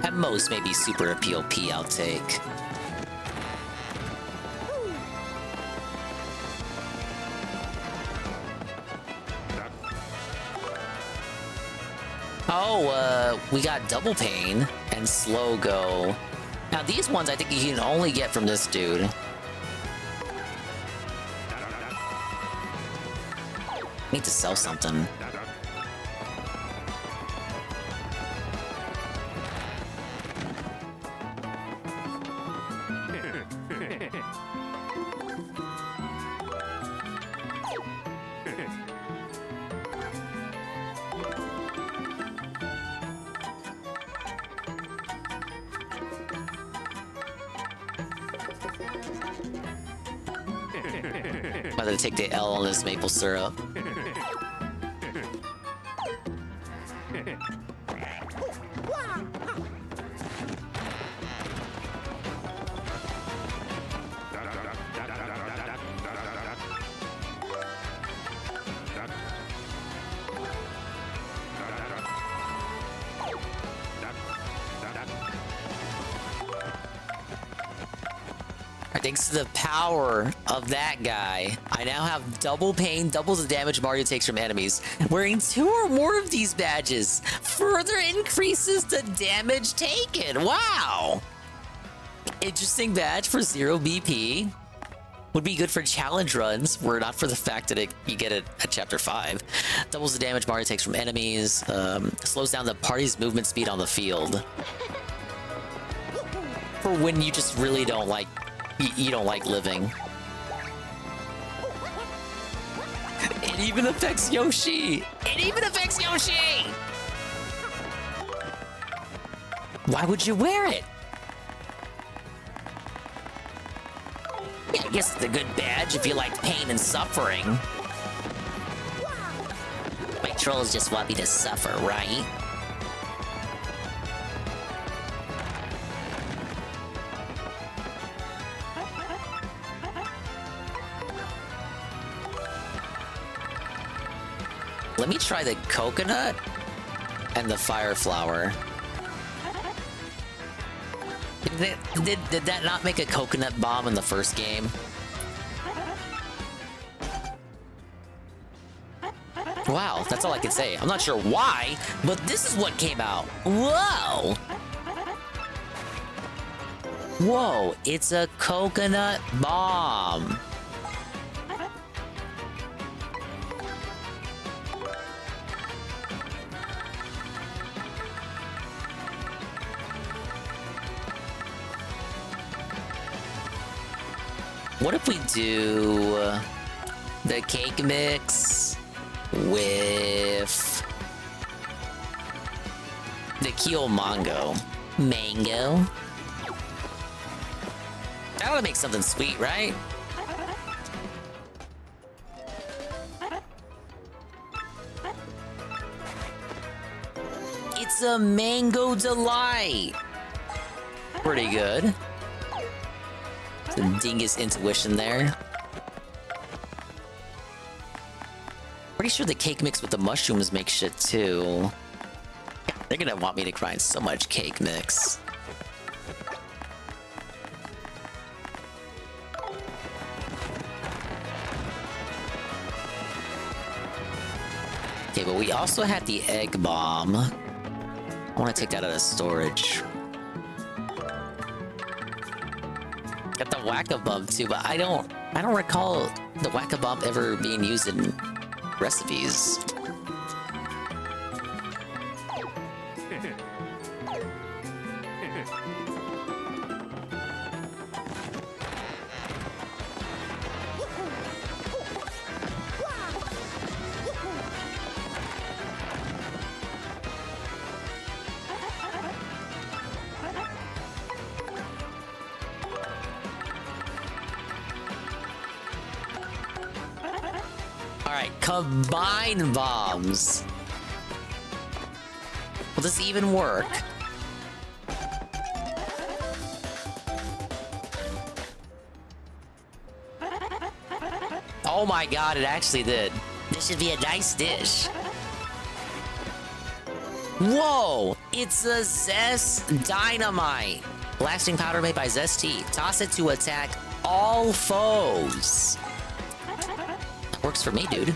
[SPEAKER 6] At most, maybe Super Appeal P I'll take. Oh, we got Double Pain and Slow Go. Now these ones I think you can only get from this dude. Need to sell something. About to take the L on this maple syrup. Thanks to the power of that guy, I now have double pain, doubles the damage Mario takes from enemies. Wearing 2 or more of these badges further increases the damage taken. Wow! Interesting badge for 0 BP. Would be good for challenge runs, were not for the fact that you get it at Chapter 5. Doubles the damage Mario takes from enemies. Slows down the party's movement speed on the field. For when you just really don't like... You don't like living. It even affects Yoshi! It even affects Yoshi! Why would you wear it? Yeah, I guess it's a good badge if you like pain and suffering. My trolls just want me to suffer, right? Let me try the coconut and the fire flower. Did that not make a coconut bomb in the first game? Wow, that's all I can say. I'm not sure why, but this is what came out. Whoa! Whoa, it's a coconut bomb. What if we do the cake mix with the Kyo Mango? Mango? That ought to make something sweet, right? It's a mango delight. Pretty good. Some dingus intuition there. Pretty sure the cake mix with the mushrooms makes shit too. They're gonna want me to grind so much cake mix. Okay, but we also had the egg bomb. I want to take that out of storage. Got the whack-a-bump too, but I don't recall the whack-a-bump ever being used in recipes. Combine bombs. Will this even work? Oh my god, it actually did.
[SPEAKER 12] This should be a nice dish.
[SPEAKER 6] Whoa! It's a Zest Dynamite. Blasting powder made by Zest Tea. Toss it to attack all foes. Works for me, dude.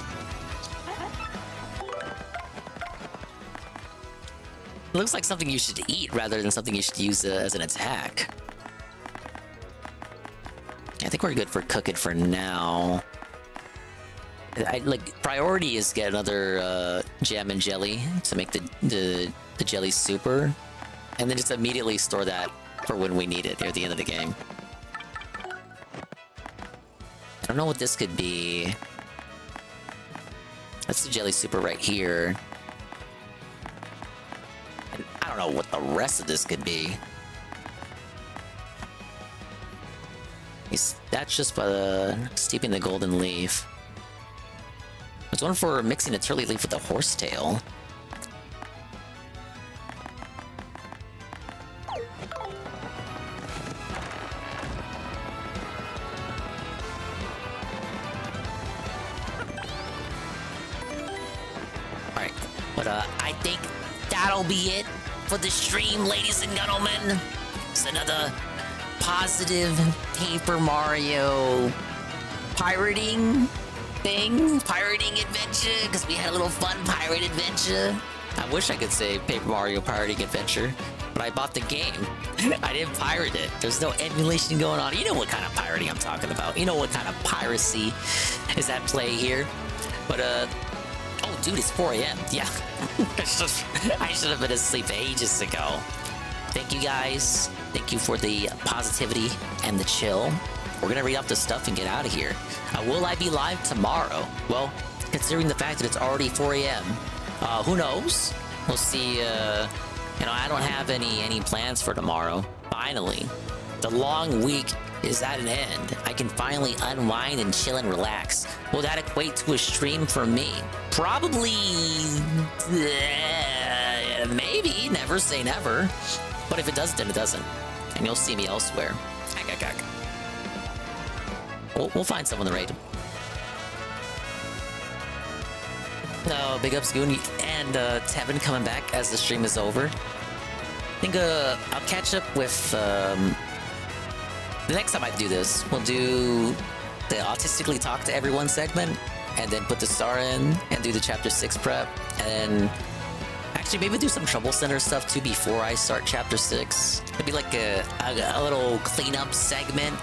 [SPEAKER 6] It looks like something you should eat rather than something you should use as an attack. I think we're good for cooking for now. Priority is get another jam and jelly to make the jelly super, and then just immediately store that for when we need it near the end of the game. I don't know what this could be. That's the jelly super right here. And I don't know what the rest of this could be. That's just by steeping the golden leaf. There's one for mixing a turley leaf with a horsetail. Alright, but I think that'll be it for the stream, ladies and gentlemen. It's another positive Paper Mario pirating adventure, because we had a little fun pirate adventure. I wish I could say Paper Mario pirating adventure, but I bought the game. I didn't pirate it. There's no emulation going on. You know what kind of pirating I'm talking about. You know what kind of piracy is at play here. But oh dude, it's 4 a.m. Yeah. I should have been asleep ages ago. Thank you guys. Thank you for the positivity and the chill. We're gonna read up the stuff and get out of here. Will I be live tomorrow? Well, considering the fact that it's already 4 a.m., who knows? We'll see. You know, I don't have any plans for tomorrow. Finally, the long week is at an end. I can finally unwind and chill and relax. Will that equate to a stream for me? Probably. Maybe. Never say never. But if it doesn't, then it doesn't. And you'll see me elsewhere. We'll find someone to raid. No, big ups Goon and Tevin coming back as the stream is over. I think I'll catch up with the next time I do this. We'll do the Autistically Talk to Everyone segment, and then put the star in and do the chapter 6 prep, and actually maybe do some Trouble Center stuff too before I start chapter 6. It'd be like a little cleanup segment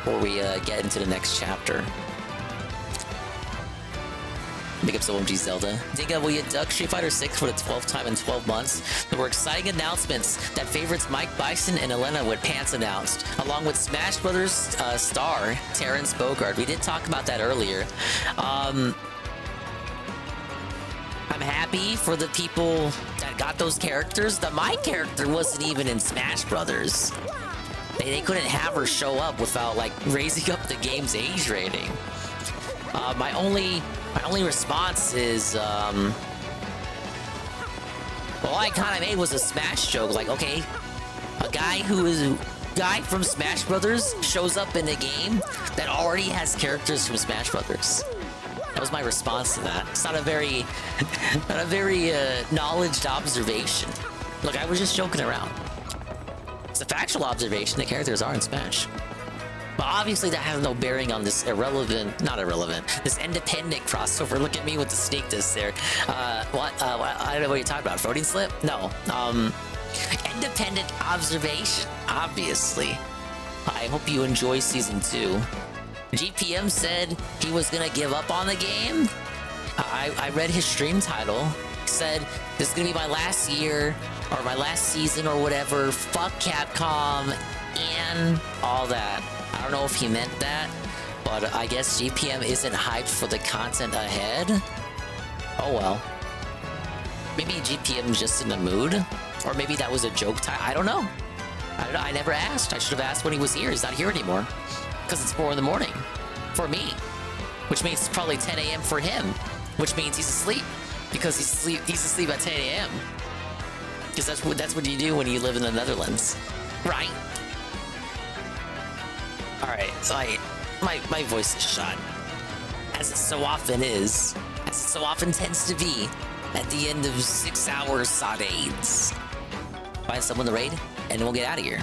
[SPEAKER 6] before we get into the next chapter. Big ups OMG Zelda. Dinga, will you duck Street Fighter 6 for the 12th time in 12 months? There were exciting announcements that favorites Mike Bison and Elena with pants announced, along with Smash Brothers star Terrence Bogard. We did talk about that earlier. I'm happy for the people that got those characters. My character wasn't even in Smash Brothers. They couldn't have her show up without like raising up the game's age rating. My only response is, well, I kind of made was a Smash joke. Like, okay, a guy from Smash Brothers shows up in a game that already has characters from Smash Brothers. That was my response to that. It's not a very, knowledged observation. Look, I was just joking around. It's a factual observation. The characters are in Smash. But obviously that has no bearing on this this independent crossover. Look at me with the sneak diss there. What? I don't know what you're talking about. Voting slip? No. Independent observation, obviously. I hope you enjoy Season 2. GPM said he was gonna give up on the game. I read his stream title. He said, this is gonna be my last year, or my last season, or whatever. Fuck Capcom, and all that. I don't know if he meant that, but I guess GPM isn't hyped for the content ahead. Oh well. Maybe GPM's just in the mood, or maybe that was a joke time. I don't know. I never asked. I should have asked when he was here. He's not here anymore. Because it's 4 in the morning for me, which means it's probably 10 a.m. for him, which means he's asleep because he's asleep at 10 a.m. Because that's what you do when you live in the Netherlands, right? All right, so my voice is shot, as it so often is, as it so often tends to be at the end of 6 hours sautés. Find someone to raid, and we'll get out of here.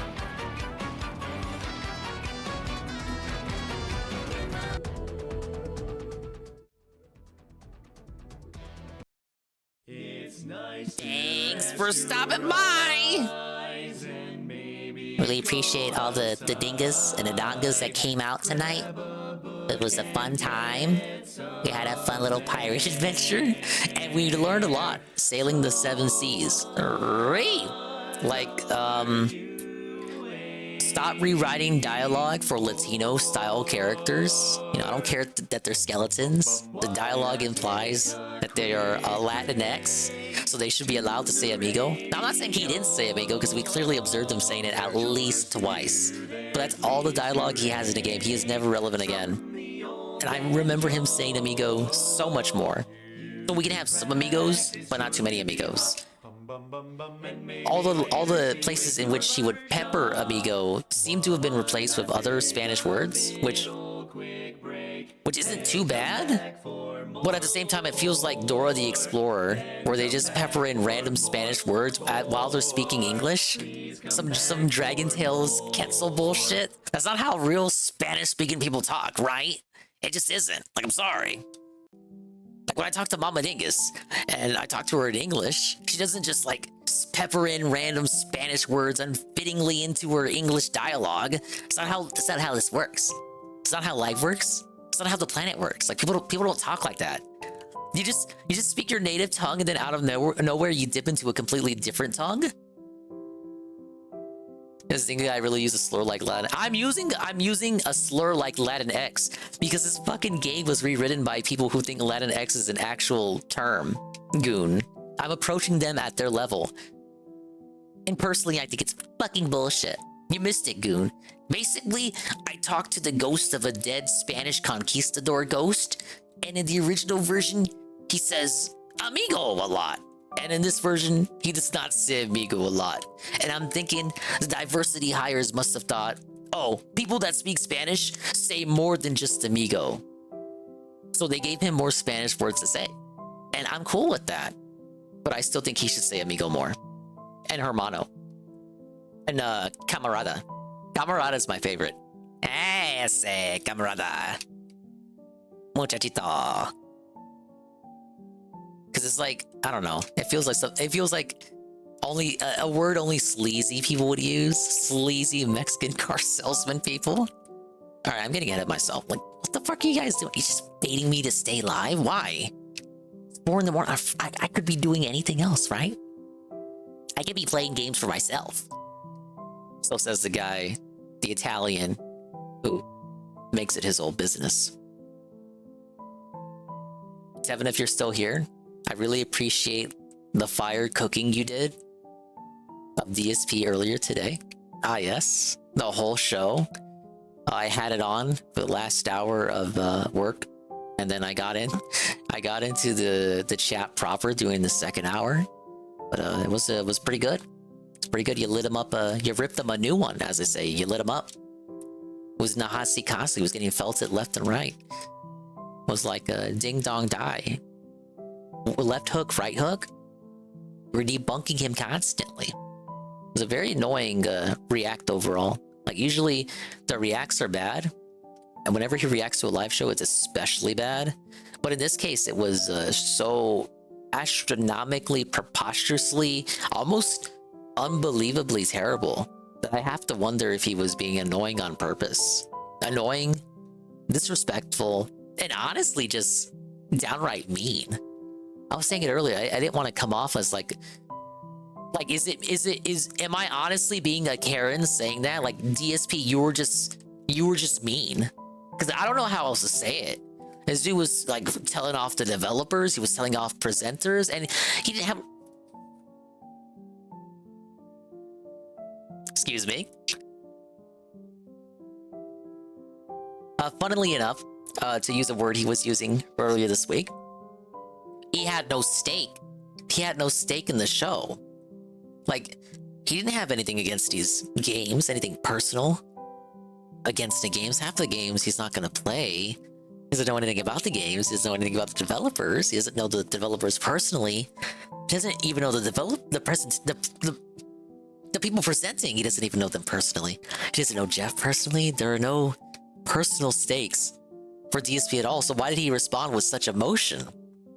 [SPEAKER 6] Thanks for stopping by! Really appreciate all the dingas and the dongas that came out tonight. It was a fun time. We had a fun little pirate adventure, and we learned a lot sailing the 7 seas. Like, stop rewriting dialogue for Latino-style characters. You know, I don't care that they're skeletons. The dialogue implies that they are Latinx, so they should be allowed to say amigo. Now, I'm not saying he didn't say amigo, because we clearly observed him saying it at least twice. But that's all the dialogue he has in the game. He is never relevant again. And I remember him saying amigo so much more. So we can have some amigos, but not too many amigos. All the places in which he would pepper amigo seem to have been replaced with other Spanish words, which isn't too bad. But at the same time, it feels like Dora the Explorer, where they just pepper in random Spanish words while they're speaking English. Some Dragon Tales Quetzal bullshit. That's not how real Spanish-speaking people talk, right? It just isn't. Like, I'm sorry. Like, when I talk to Mama Dingus, and I talk to her in English, she doesn't just, like, pepper in random Spanish words unfittingly into her English dialogue. It's not how this works. It's not how life works. It's not how the planet works. Like, people don't talk like that. You just speak your native tongue, and then out of nowhere you dip into a completely different tongue. This thing I really use a slur like Latin. I'm using a slur like Latinx because this fucking game was rewritten by people who think Latinx is an actual term. Goon. I'm approaching them at their level. And personally, I think it's fucking bullshit. You missed it, Goon. Basically, I talked to the ghost of a dead Spanish conquistador ghost, and in the original version, he says amigo a lot. And in this version, he does not say amigo a lot. And I'm thinking the diversity hires must have thought, oh, people that speak Spanish say more than just amigo. So they gave him more Spanish words to say. And I'm cool with that. But I still think he should say amigo more. And hermano. And camarada. Camarada is my favorite. Ese camarada. Muchachito. Because it's like, I don't know. It feels like only a word only sleazy people would use. Sleazy Mexican car salesman people. All right, I'm getting ahead of myself. Like, what the fuck are you guys doing? You just baiting me to stay live? Why?
[SPEAKER 12] 4 in the morning. I could be doing anything else, right? I could be playing games for myself. So says the guy, the Italian, who makes it his whole business. Tevin, if you're still here, I really appreciate the fire cooking you did of DSP earlier today. Ah, yes, the whole show. I had it on for the last hour of work, and then I got into the chat proper during the second hour. But it was pretty good. It's pretty good. You lit him up. You ripped them a new one, as they say. You lit him up. It was Nahasi Kasi. He was getting felted left and right. It was like a ding dong die. Left hook, right hook. We're debunking him constantly. It was a very annoying react overall. Like usually the reacts are bad, and whenever he reacts to a live show, it's especially bad. But in this case, it was so astronomically, preposterously, almost unbelievably terrible that I have to wonder if he was being annoying on purpose. Annoying, disrespectful, and honestly just downright mean. I was saying it earlier, I didn't want to come off as like am I honestly being a Karen saying that? Like, DSP, you were just mean. Because I don't know how else to say it. This dude was like telling off the developers, he was telling off presenters, and he didn't have... Excuse me. Funnily enough, to use a word he was using earlier this week, he had no stake. He had no stake in the show. Like, he didn't have anything against these games, anything personal against the games. Half the games he's not going to play. He doesn't know anything about the games. He doesn't know anything about the developers. He doesn't know the developers personally. He doesn't even know the people presenting. He doesn't even know them personally. He doesn't know Jeff personally. There are no personal stakes for DSP at all. So why did he respond with such emotion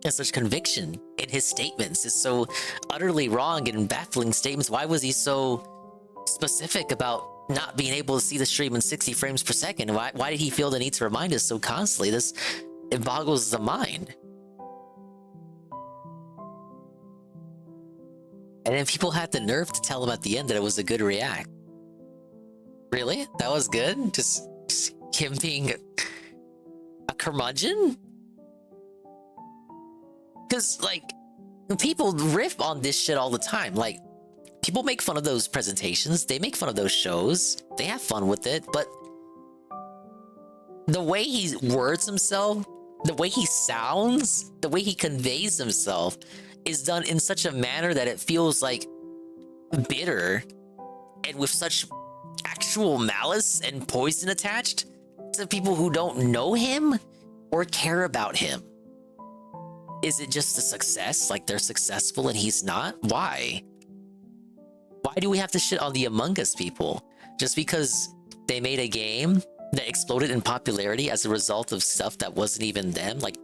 [SPEAKER 12] and such conviction in his statements? It's so utterly wrong and baffling statements. Why was he so specific about not being able to see the stream in 60 frames per second? Why did he feel the need to remind us so constantly? It boggles the mind. And then people had the nerve to tell him at the end that it was a good react. Really? That was good? Just him being a curmudgeon? Because, like, people riff on this shit all the time. Like, people make fun of those presentations. They make fun of those shows. They have fun with it. But the way he words himself, the way he sounds, the way he conveys himself is done in such a manner that it feels, like, bitter and with such actual malice and poison attached to people who don't know him or care about him. Is it just a success? Like, they're successful and he's not? Why? Why do we have to shit on the Among Us people? Just because they made a game that exploded in popularity as a result of stuff that wasn't even them? Like,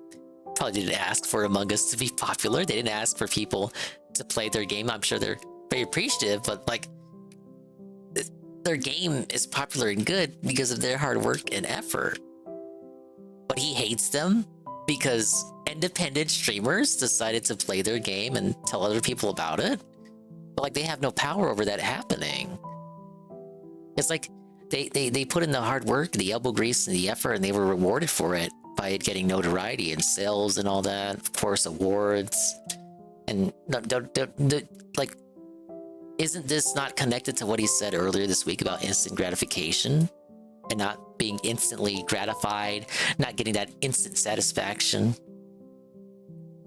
[SPEAKER 12] probably didn't ask for Among Us to be popular. They didn't ask for people to play their game. I'm sure they're very appreciative, but, like, their game is popular and good because of their hard work and effort. But he hates them because independent streamers decided to play their game and tell other people about it. But, like, they have no power over that happening. It's like they put in the hard work, the elbow grease, and the effort, and they were rewarded for it by it getting notoriety and sales and all that. Of course, awards. And like, isn't this not connected to what he said earlier this week about instant gratification and not being instantly gratified, not getting that instant satisfaction?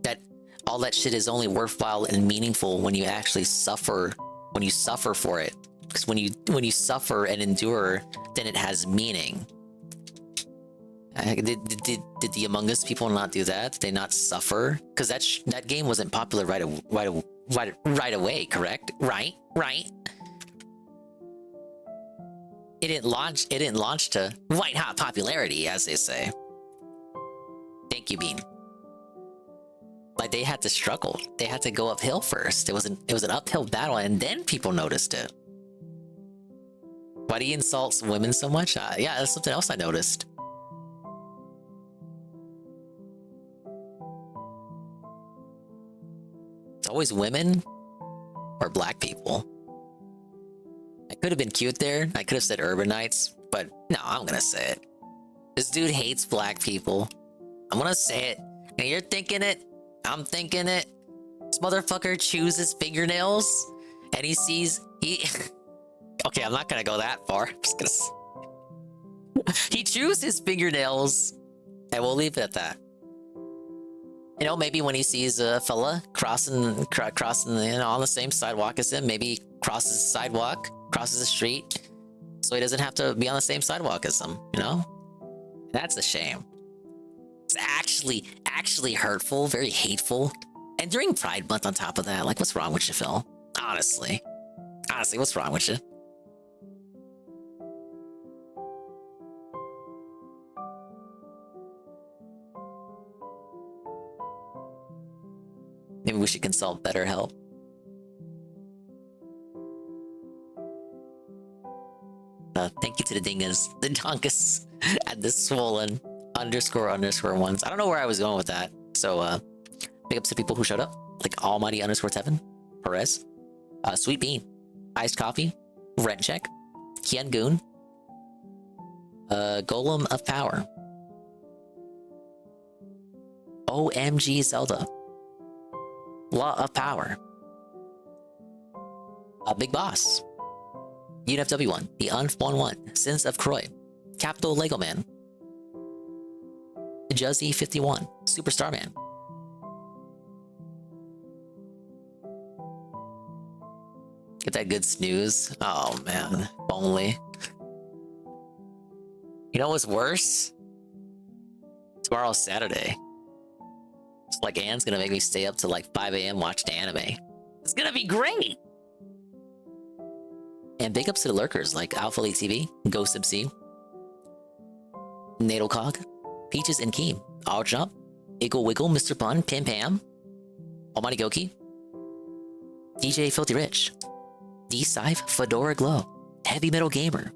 [SPEAKER 12] That all that shit is only worthwhile and meaningful when you actually suffer, when you suffer for it. Because when you suffer and endure, then it has meaning. Did the Among Us people not do that? Did they not suffer? Because that game wasn't popular right away, correct? Right. It didn't launch to white hot popularity, as they say. Thank you, Bean. Like, they had to struggle. They had to go uphill first. It was an uphill battle, and then people noticed it. Why do you insult women so much? Yeah, that's something else I noticed.
[SPEAKER 6] always women or black people. I could have been cute there. I could have said urbanites, but no, I'm gonna say it. This dude hates black people. I'm gonna say it. And you're thinking it. I'm thinking it. This motherfucker chews his fingernails and he sees okay, I'm not gonna go that far. I'm just gonna he chews his fingernails and we'll leave it at that. You know, maybe when he sees a fella crossing, you know, on the same sidewalk as him, maybe he crosses the sidewalk, crosses the street, so he doesn't have to be on the same sidewalk as him, you know? That's a shame. It's actually hurtful, very hateful. And during Pride Month on top of that, like, what's wrong with you, Phil? Honestly, what's wrong with you? Maybe we should consult BetterHelp. Thank you to the dingus, the donkus, and the swollen __ ones. I don't know where I was going with that. So, big ups to people who showed up, like Almighty _Tevin, Perez, Sweet Bean, Iced Coffee, Rent Check, Kian Goon, Golem of Power, OMG Zelda, Law of Power, Big Boss, UNFW1, The Unfun1, Sins of Croy, Capital Lego Man, Juzzy51, Superstar Man, get that good snooze. Oh man, if only. You know what's worse? Tomorrow's Saturday. It's like Anne's gonna make me stay up till like 5 a.m. watching anime. It's gonna be great! And big ups to the lurkers like Alpha Elite TV, Ghost MC, Natal Cog, Peaches and Keem, All Jump, Iggle Wiggle, Mr. Bun, Pim Pam, Almighty Goki, DJ Filthy Rich, D-Sive, Fedora Glow, Heavy Metal Gamer,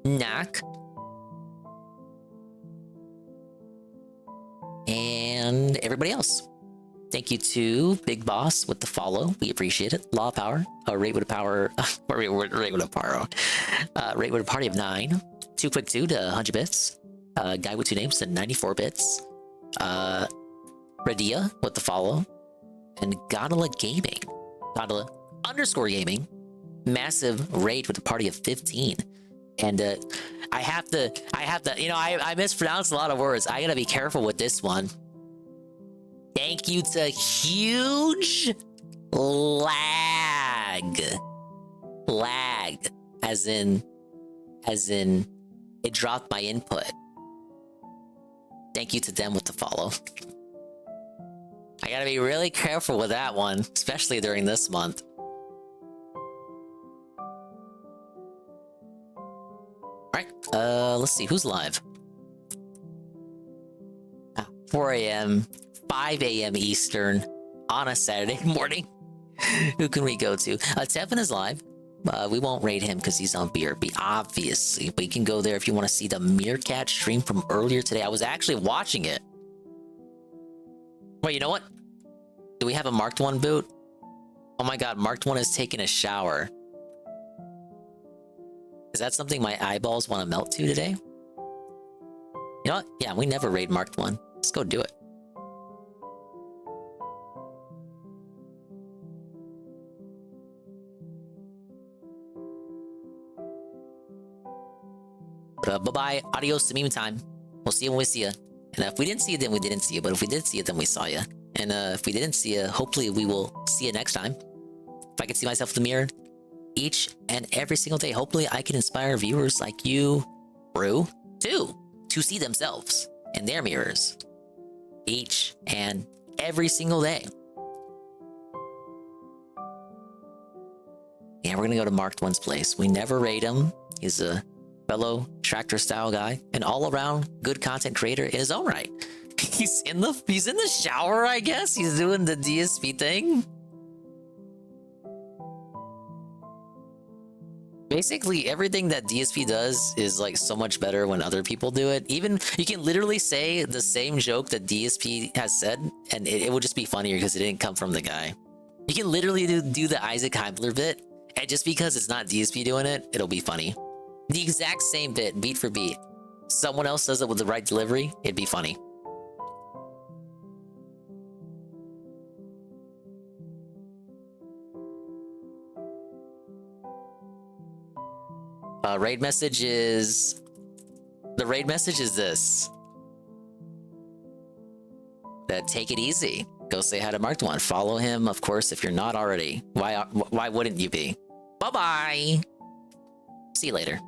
[SPEAKER 6] Knack, and everybody else. Thank you to Big Boss with the follow. We appreciate it. Law of Power, rate with a power, rate with a power, rate with a party of 9. Too Quick 2 to 100 bits. Guy with 2 names to 94 bits. Radia with the follow, and Godala Gaming, Godala _Gaming, massive raid with a party of 15. And I have to, you know, I mispronounced a lot of words. I gotta be careful with this one. Thank you to Huge Lag, as in it dropped my input. Thank you to them with the follow. I gotta be really careful with that one, especially during this month. Alright, let's see, who's live? 4 a.m., 5 a.m. Eastern, on a Saturday morning. Who can we go to? Tevin is live. We won't raid him because he's on BRB, obviously. But you can go there if you want to see the Meerkat stream from earlier today. I was actually watching it. Wait, you know what? Do we have a Marked One boot? Oh my god, Marked One is taking a shower. Is that something my eyeballs want to melt to today? You know what? Yeah, we never raid Marked One. Let's go do it. Bye-bye. Adios to meme time. We'll see you when we see you. And if we didn't see you, then we didn't see you. But if we did see you, then we saw you. And if we didn't see you, hopefully we will see you next time. If I can see myself in the mirror each and every single day, hopefully I can inspire viewers like you, Brew, too, to see themselves in their mirrors each and every single day. Yeah, we're gonna go to Marked One's place. We never raid him. He's a fellow tractor style guy, an all-around good content creator in his own right. He's in the shower, I guess. He's doing the DSP thing. Basically, everything that DSP does is like so much better when other people do it. Even you can literally say the same joke that DSP has said, and it would just be funnier because it didn't come from the guy. You can literally do the Isaac Heimler bit, and just because it's not DSP doing it, it'll be funny. The exact same bit, beat for beat. Someone else does it with the right delivery, it'd be funny. Raid message is... The raid message is this. That take it easy. Go say hi to Marked One. Follow him, of course, if you're not already. Why wouldn't you be? Bye-bye! See you later.